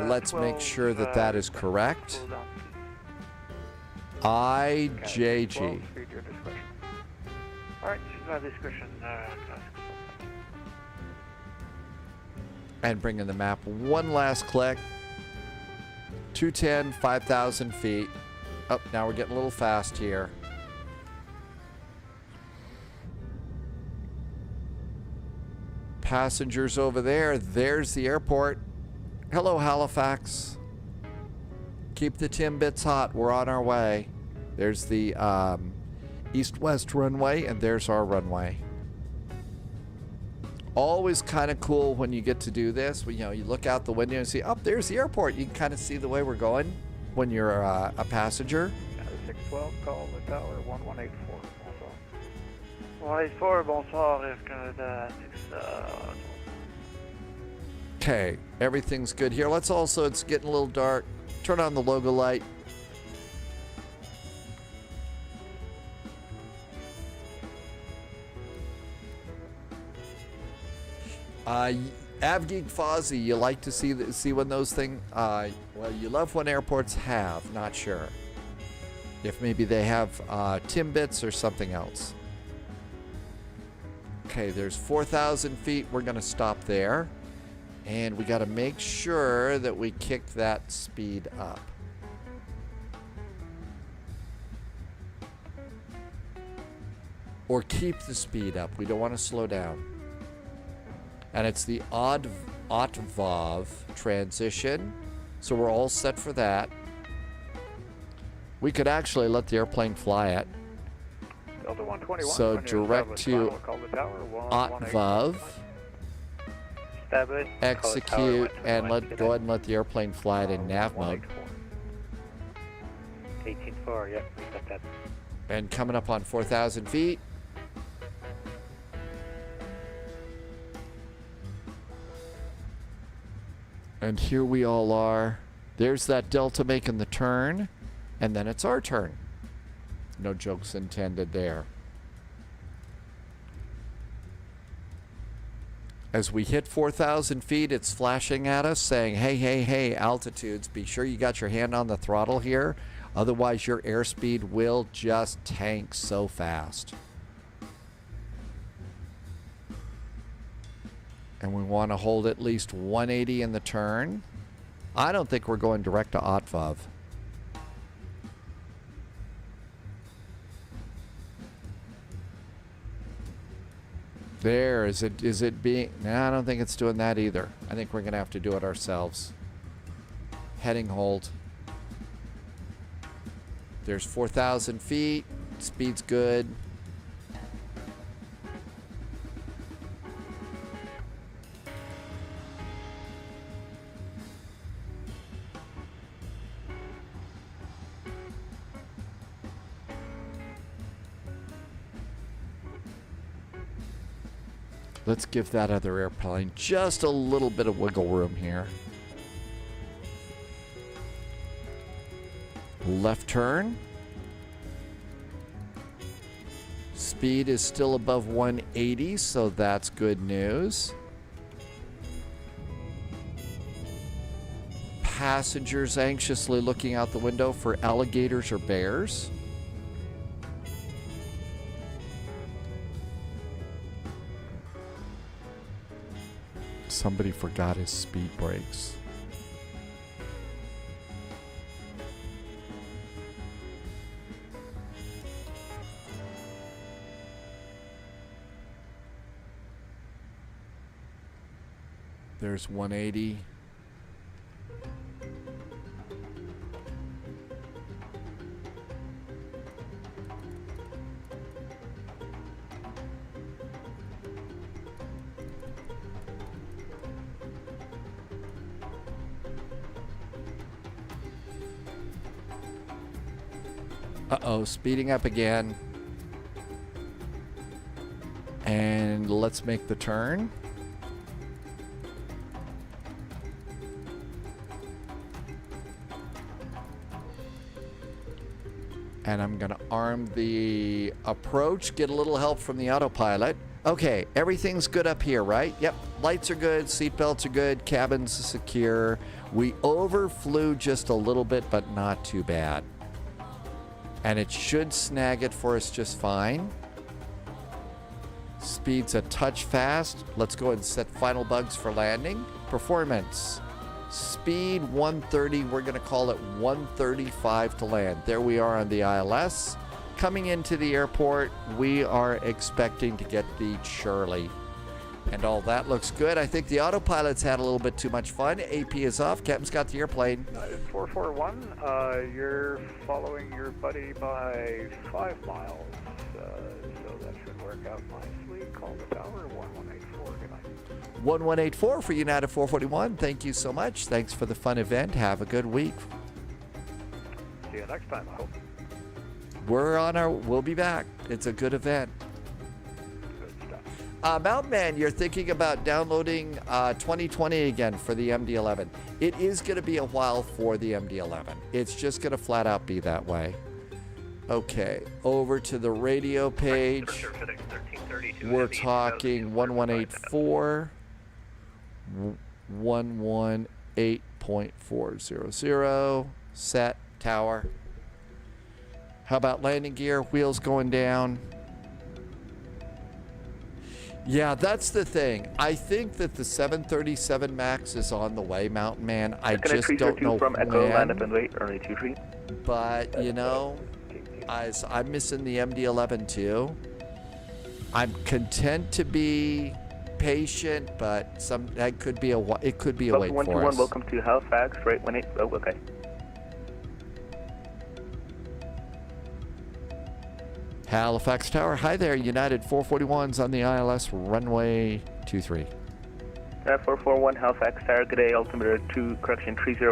Let's make sure that that is correct. IJG. All right, discussion. And bring in the map one last click. 210, 5,000 feet. Oh, now we're getting a little fast here. Passengers over there. There's the airport. Hello, Halifax. Keep the Timbits hot. We're on our way. There's the east-west runway, and there's our runway. Always kind of cool when you get to do this. You look out the window and see, oh, there's the airport. You can kind of see the way we're going when you're a passenger. 612, call the tower 1184. Bonsoir. 184, bonsoir, Air Canada 6. Okay, everything's good here. Let's also, it's getting a little dark. Turn on the logo light. Avgeek Fozzie, you like to see when those things, well, you love when airports have, not sure. If maybe they have Timbits or something else. Okay, there's 4,000 feet. We're going to stop there. And we got to make sure that we kick that speed up. Or keep the speed up. We don't want to slow down. And it's the Otvov transition. So we're all set for that. We could actually let the airplane fly it. Delta 121. So direct to OTVUV, execute, and go ahead and let the airplane fly it in nav mode. 18-4, yep, got that. And coming up on 4,000 feet. And here we all are. There's that Delta making the turn. And then it's our turn. No jokes intended there. As we hit 4,000 feet, it's flashing at us saying, hey, hey, hey, altitudes, be sure you got your hand on the throttle here. Otherwise, your airspeed will just tank so fast. And we want to hold at least 180 in the turn. I don't think we're going direct to OTVUV. There, is it being... No, I don't think it's doing that either. I think we're going to have to do it ourselves. Heading hold. There's 4,000 feet. Speed's good. Let's give that other airplane just a little bit of wiggle room here. Left turn. Speed is still above 180, so that's good news. Passengers anxiously looking out the window for alligators or bears. Somebody forgot his speed brakes. There's 180. Uh-oh, speeding up again. And let's make the turn. And I'm going to arm the approach, get a little help from the autopilot. Okay, everything's good up here, right? Yep, lights are good, seatbelts are good, cabin's secure. We overflew just a little bit, but not too bad. And it should snag it for us just fine. Speed's a touch fast. Let's go ahead and set final bugs for landing. Performance. Speed 130. We're going to call it 135 to land. There we are on the ILS. Coming into the airport, we are expecting to get the Shirley. And all that looks good. I think the autopilot's had a little bit too much fun. AP is off. Captain's got the airplane. 441, you're following your buddy by 5 miles, so that should work out nicely. Call the tower, 1184. Good night. 1184 for United 441. Thank you so much. Thanks for the fun event. Have a good week. See you next time, I hope. We'll be back. It's a good event. Mountain Man, you're thinking about downloading 2020 again for the MD-11. It is going to be a while for the MD-11. It's just going to flat out be that way. Okay, over to the radio page. We're talking 1184, 118.400, set, tower. How about landing gear, wheels going down? Yeah, that's the thing. I think that the 737 MAX is on the way, Mountain Man. I just don't know from when. Echo, land up and wait, early 23. But, you know, I'm missing the MD-11 too. I'm content to be patient, but it could be a wait for us. Welcome to Halifax, right? Oh, okay. Halifax Tower, hi there. United 441's on the ILS runway 23. 441 Halifax Tower, good day, altimeter 3014, consider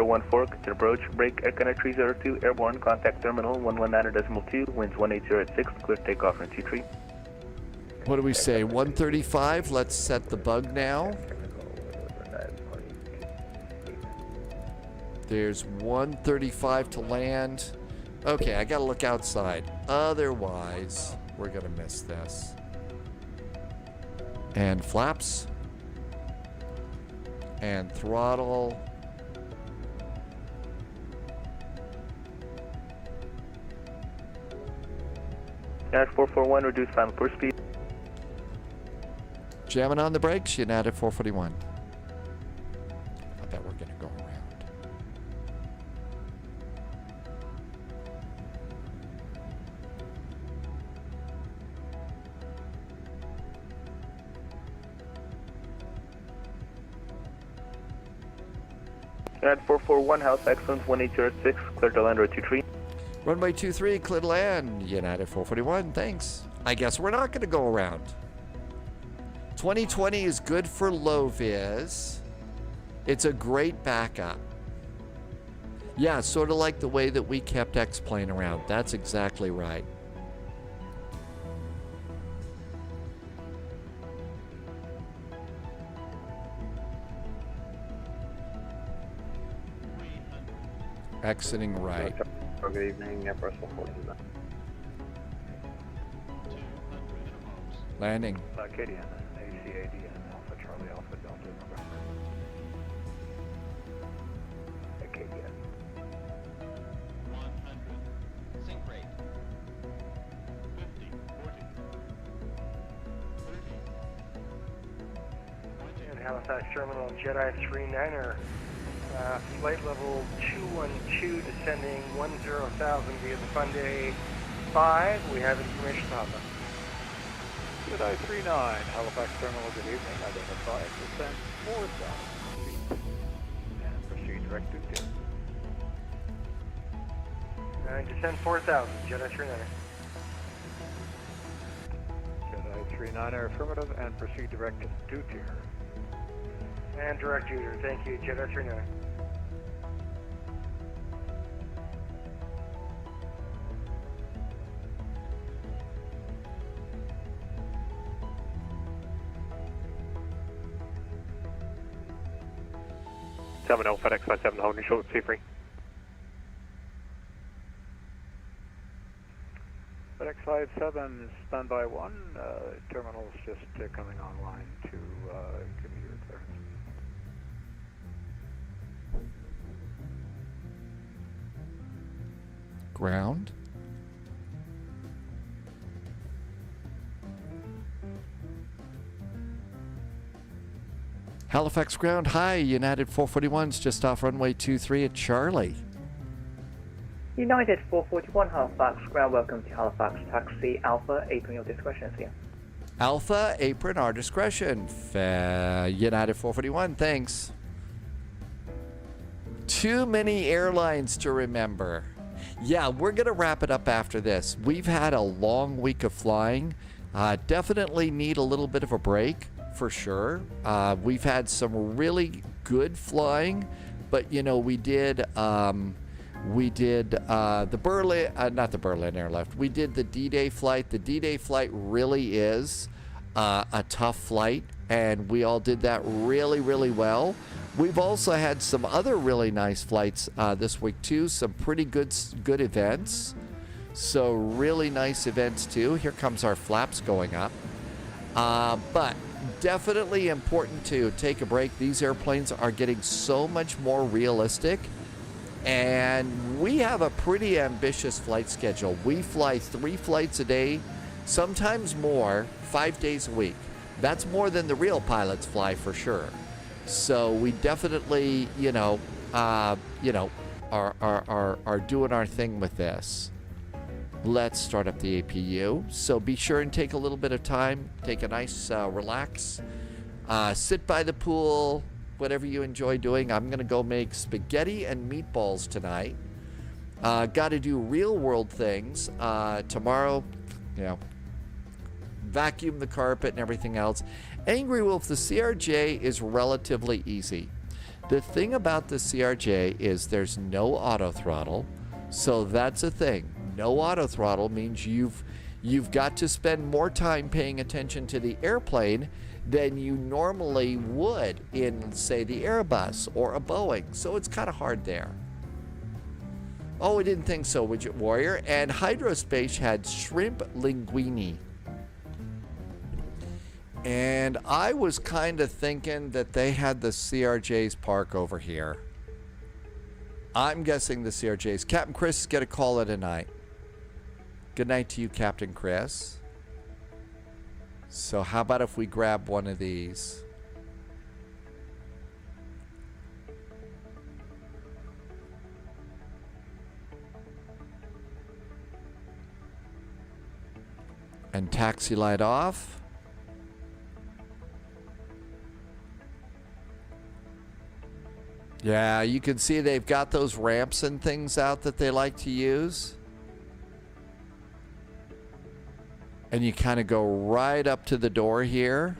approach, break, air connect 302, airborne, contact terminal 119.2, winds 180 at 6, clear takeoff in 23. What do we say, 135? Let's set the bug now. There's 135 to land. Okay, I gotta look outside. Otherwise, we're gonna miss this. And flaps. And throttle. United 441, reduce final push speed. Jamming on the brakes, United 441. I bet we're gonna go around. United 441, Halifax, winds 180 at 6, clear to land, 23. Runway 23, clear to land, United 441, thanks. I guess we're not gonna go around. 2020 is good for low vis. It's a great backup. Yeah, sort of like the way that we kept X-Plane around. That's exactly right. Exiting right. Good evening, Air Force 149. Landing. Acadian, ACADN, Alpha Charlie, Alpha Delta, November. Acadian. 100. Sync rate. 50, 40, 30. And Halifax Terminal, Jedi 39er. Flight level 212, descending 10,000 via the Funday 5. We have information about them. Jedi 39, Halifax Terminal, good evening. Identify, descend 4,000 feet. And proceed direct to tip. Descend 4,000, Jedi 39er. Jedi 39er, affirmative, and proceed direct to 2-tier. And direct user, thank you, Jedi 39er. FedEx 57, holding short, C3. FedEx 57, standby 1. Terminal's just coming online to give you your clearance. Ground. Halifax ground, hi, United 441's just off runway 23 at Charlie. United 441 Halifax ground, welcome to Halifax taxi Alpha, apron your discretion here. Alpha, apron, our discretion. United 441, thanks. Too many airlines to remember. Yeah, we're going to wrap it up after this. We've had a long week of flying. Definitely need a little bit of a break, for sure. We've had some really good flying, but, you know, we did the Berlin, not the Berlin airlift. We did the D-Day flight. The D-Day flight really is a tough flight, and we all did that really, really well. We've also had some other really nice flights this week too. Some pretty good events. So really nice events too. Here comes our flaps going up. But definitely important to take a break. These airplanes are getting so much more realistic. And we have a pretty ambitious flight schedule. We fly 3 flights a day, sometimes more, 5 days a week. That's more than the real pilots fly for sure. So we definitely, are doing our thing with this. Let's start up the APU. So be sure and take a little bit of time. Take a nice relax. Sit by the pool. Whatever you enjoy doing. I'm going to go make spaghetti and meatballs tonight. Got to do real world things. Tomorrow, you know, vacuum the carpet and everything else. Angry Wolf, the CRJ is relatively easy. The thing about the CRJ is there's no auto throttle, so that's a thing. No auto throttle means you've got to spend more time paying attention to the airplane than you normally would in, say, the Airbus or a Boeing. So it's kind of hard there. Oh, I didn't think so, Widget Warrior. And Hydrospace had shrimp linguine. And I was kind of thinking that they had the CRJ's park over here. I'm guessing the CRJ's. Captain Chris, get a call at a night. Good night to you, Captain Chris. So how about if we grab one of these? And taxi light off. Yeah, you can see they've got those ramps and things out that they like to use. And you kind of go right up to the door here.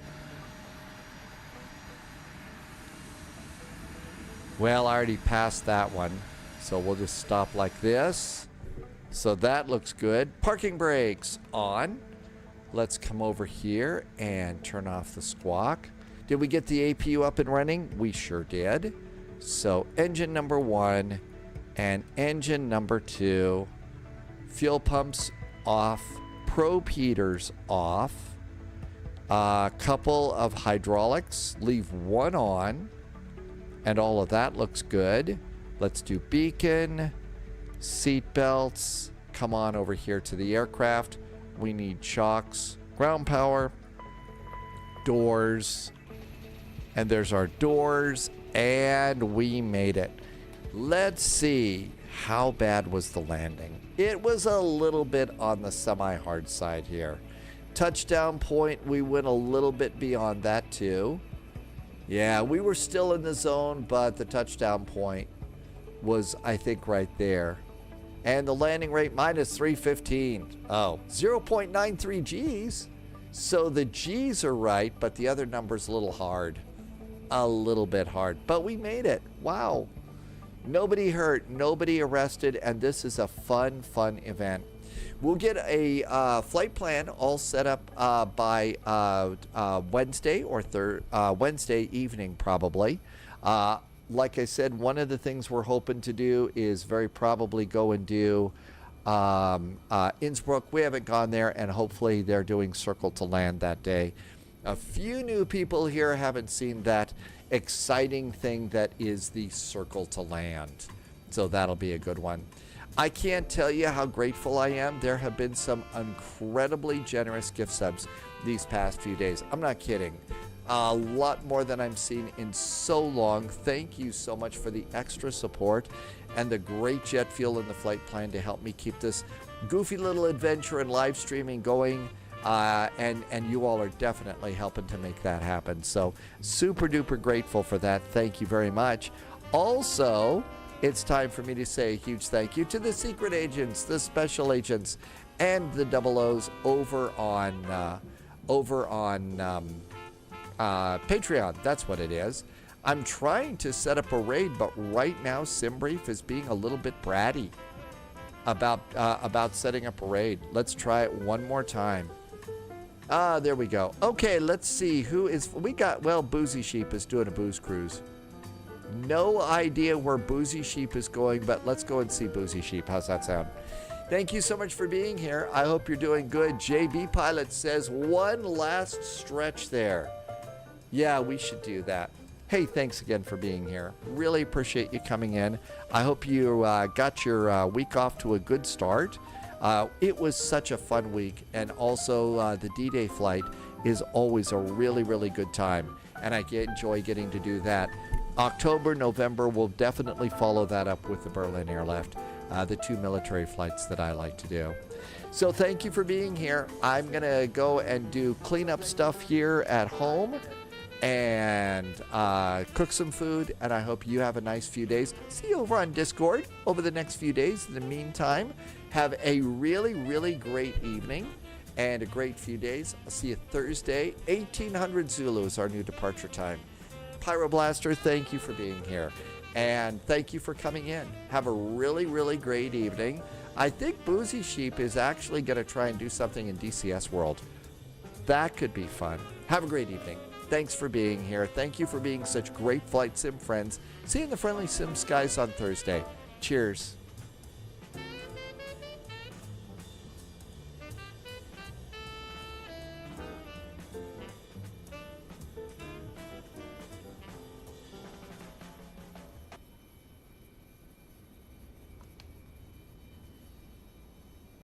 Well, I already passed that one, so we'll just stop like this. So that looks good. Parking brakes on. Let's come over here and turn off the squawk. Did we get the APU up and running? We sure did. So engine number 1 and engine number 2. Fuel pumps off. Probe heaters off. A couple of hydraulics. Leave one on. And all of that looks good. Let's do beacon. Seat belts. Come on over here to the aircraft. We need chocks. Ground power. Doors. And there's our doors. And we made it. Let's see. How bad was the landing? It was a little bit on the semi-hard side here. Touchdown point, we went a little bit beyond that too. Yeah, we were still in the zone, but the touchdown point was, I think, right there. And the landing rate minus 315. Oh, 0.93 Gs. So the Gs are right, but the other number's a little hard. A little bit hard, but we made it. Wow. Nobody hurt, nobody arrested, and this is a fun event. We'll get a flight plan all set up by Wednesday or Wednesday evening probably. Like I said, one of the things we're hoping to do is very probably go and do Innsbruck. We haven't gone there, and hopefully they're doing Circle to Land that day. A few new people here haven't seen that exciting thing that is the Circle to Land. So that'll be a good one. I can't tell you how grateful I am. There have been some incredibly generous gift subs these past few days. I'm not kidding. A lot more than I've seen in so long. Thank you so much for the extra support and the great jet fuel in the flight plan to help me keep this goofy little adventure and live streaming going. And you all are definitely helping to make that happen. So super duper grateful for that. Thank you very much. Also, it's time for me to say a huge thank you to the secret agents, the special agents, and the double O's over on Patreon. That's what it is. I'm trying to set up a raid, but right now SimBrief is being a little bit bratty about setting up a raid. Let's try it one more time. There we go. Okay, let's see who is. We got, well, Boozy Sheep is doing a booze cruise. No idea where Boozy Sheep is going, but let's go and see Boozy Sheep. How's that sound? Thank you so much for being here. I hope you're doing good. JB Pilot says one last stretch there. Yeah, we should do that. Hey, thanks again for being here. Really appreciate you coming in. I hope you got your week off to a good start. It was such a fun week, and also the D-Day flight is always a really, really good time, and I enjoy getting to do that. October, November, we'll definitely follow that up with the Berlin Airlift, the 2 military flights that I like to do. So thank you for being here. I'm going to go and do cleanup stuff here at home and cook some food, and I hope you have a nice few days. See you over on Discord over the next few days. In the meantime, have a really, really great evening, and a great few days. I'll see you Thursday. 1800 Zulu is our new departure time. Pyroblaster, thank you for being here. And thank you for coming in. Have a really, really great evening. I think Boozy Sheep is actually going to try and do something in DCS World. That could be fun. Have a great evening. Thanks for being here. Thank you for being such great flight sim friends. See you in the friendly sim skies on Thursday. Cheers.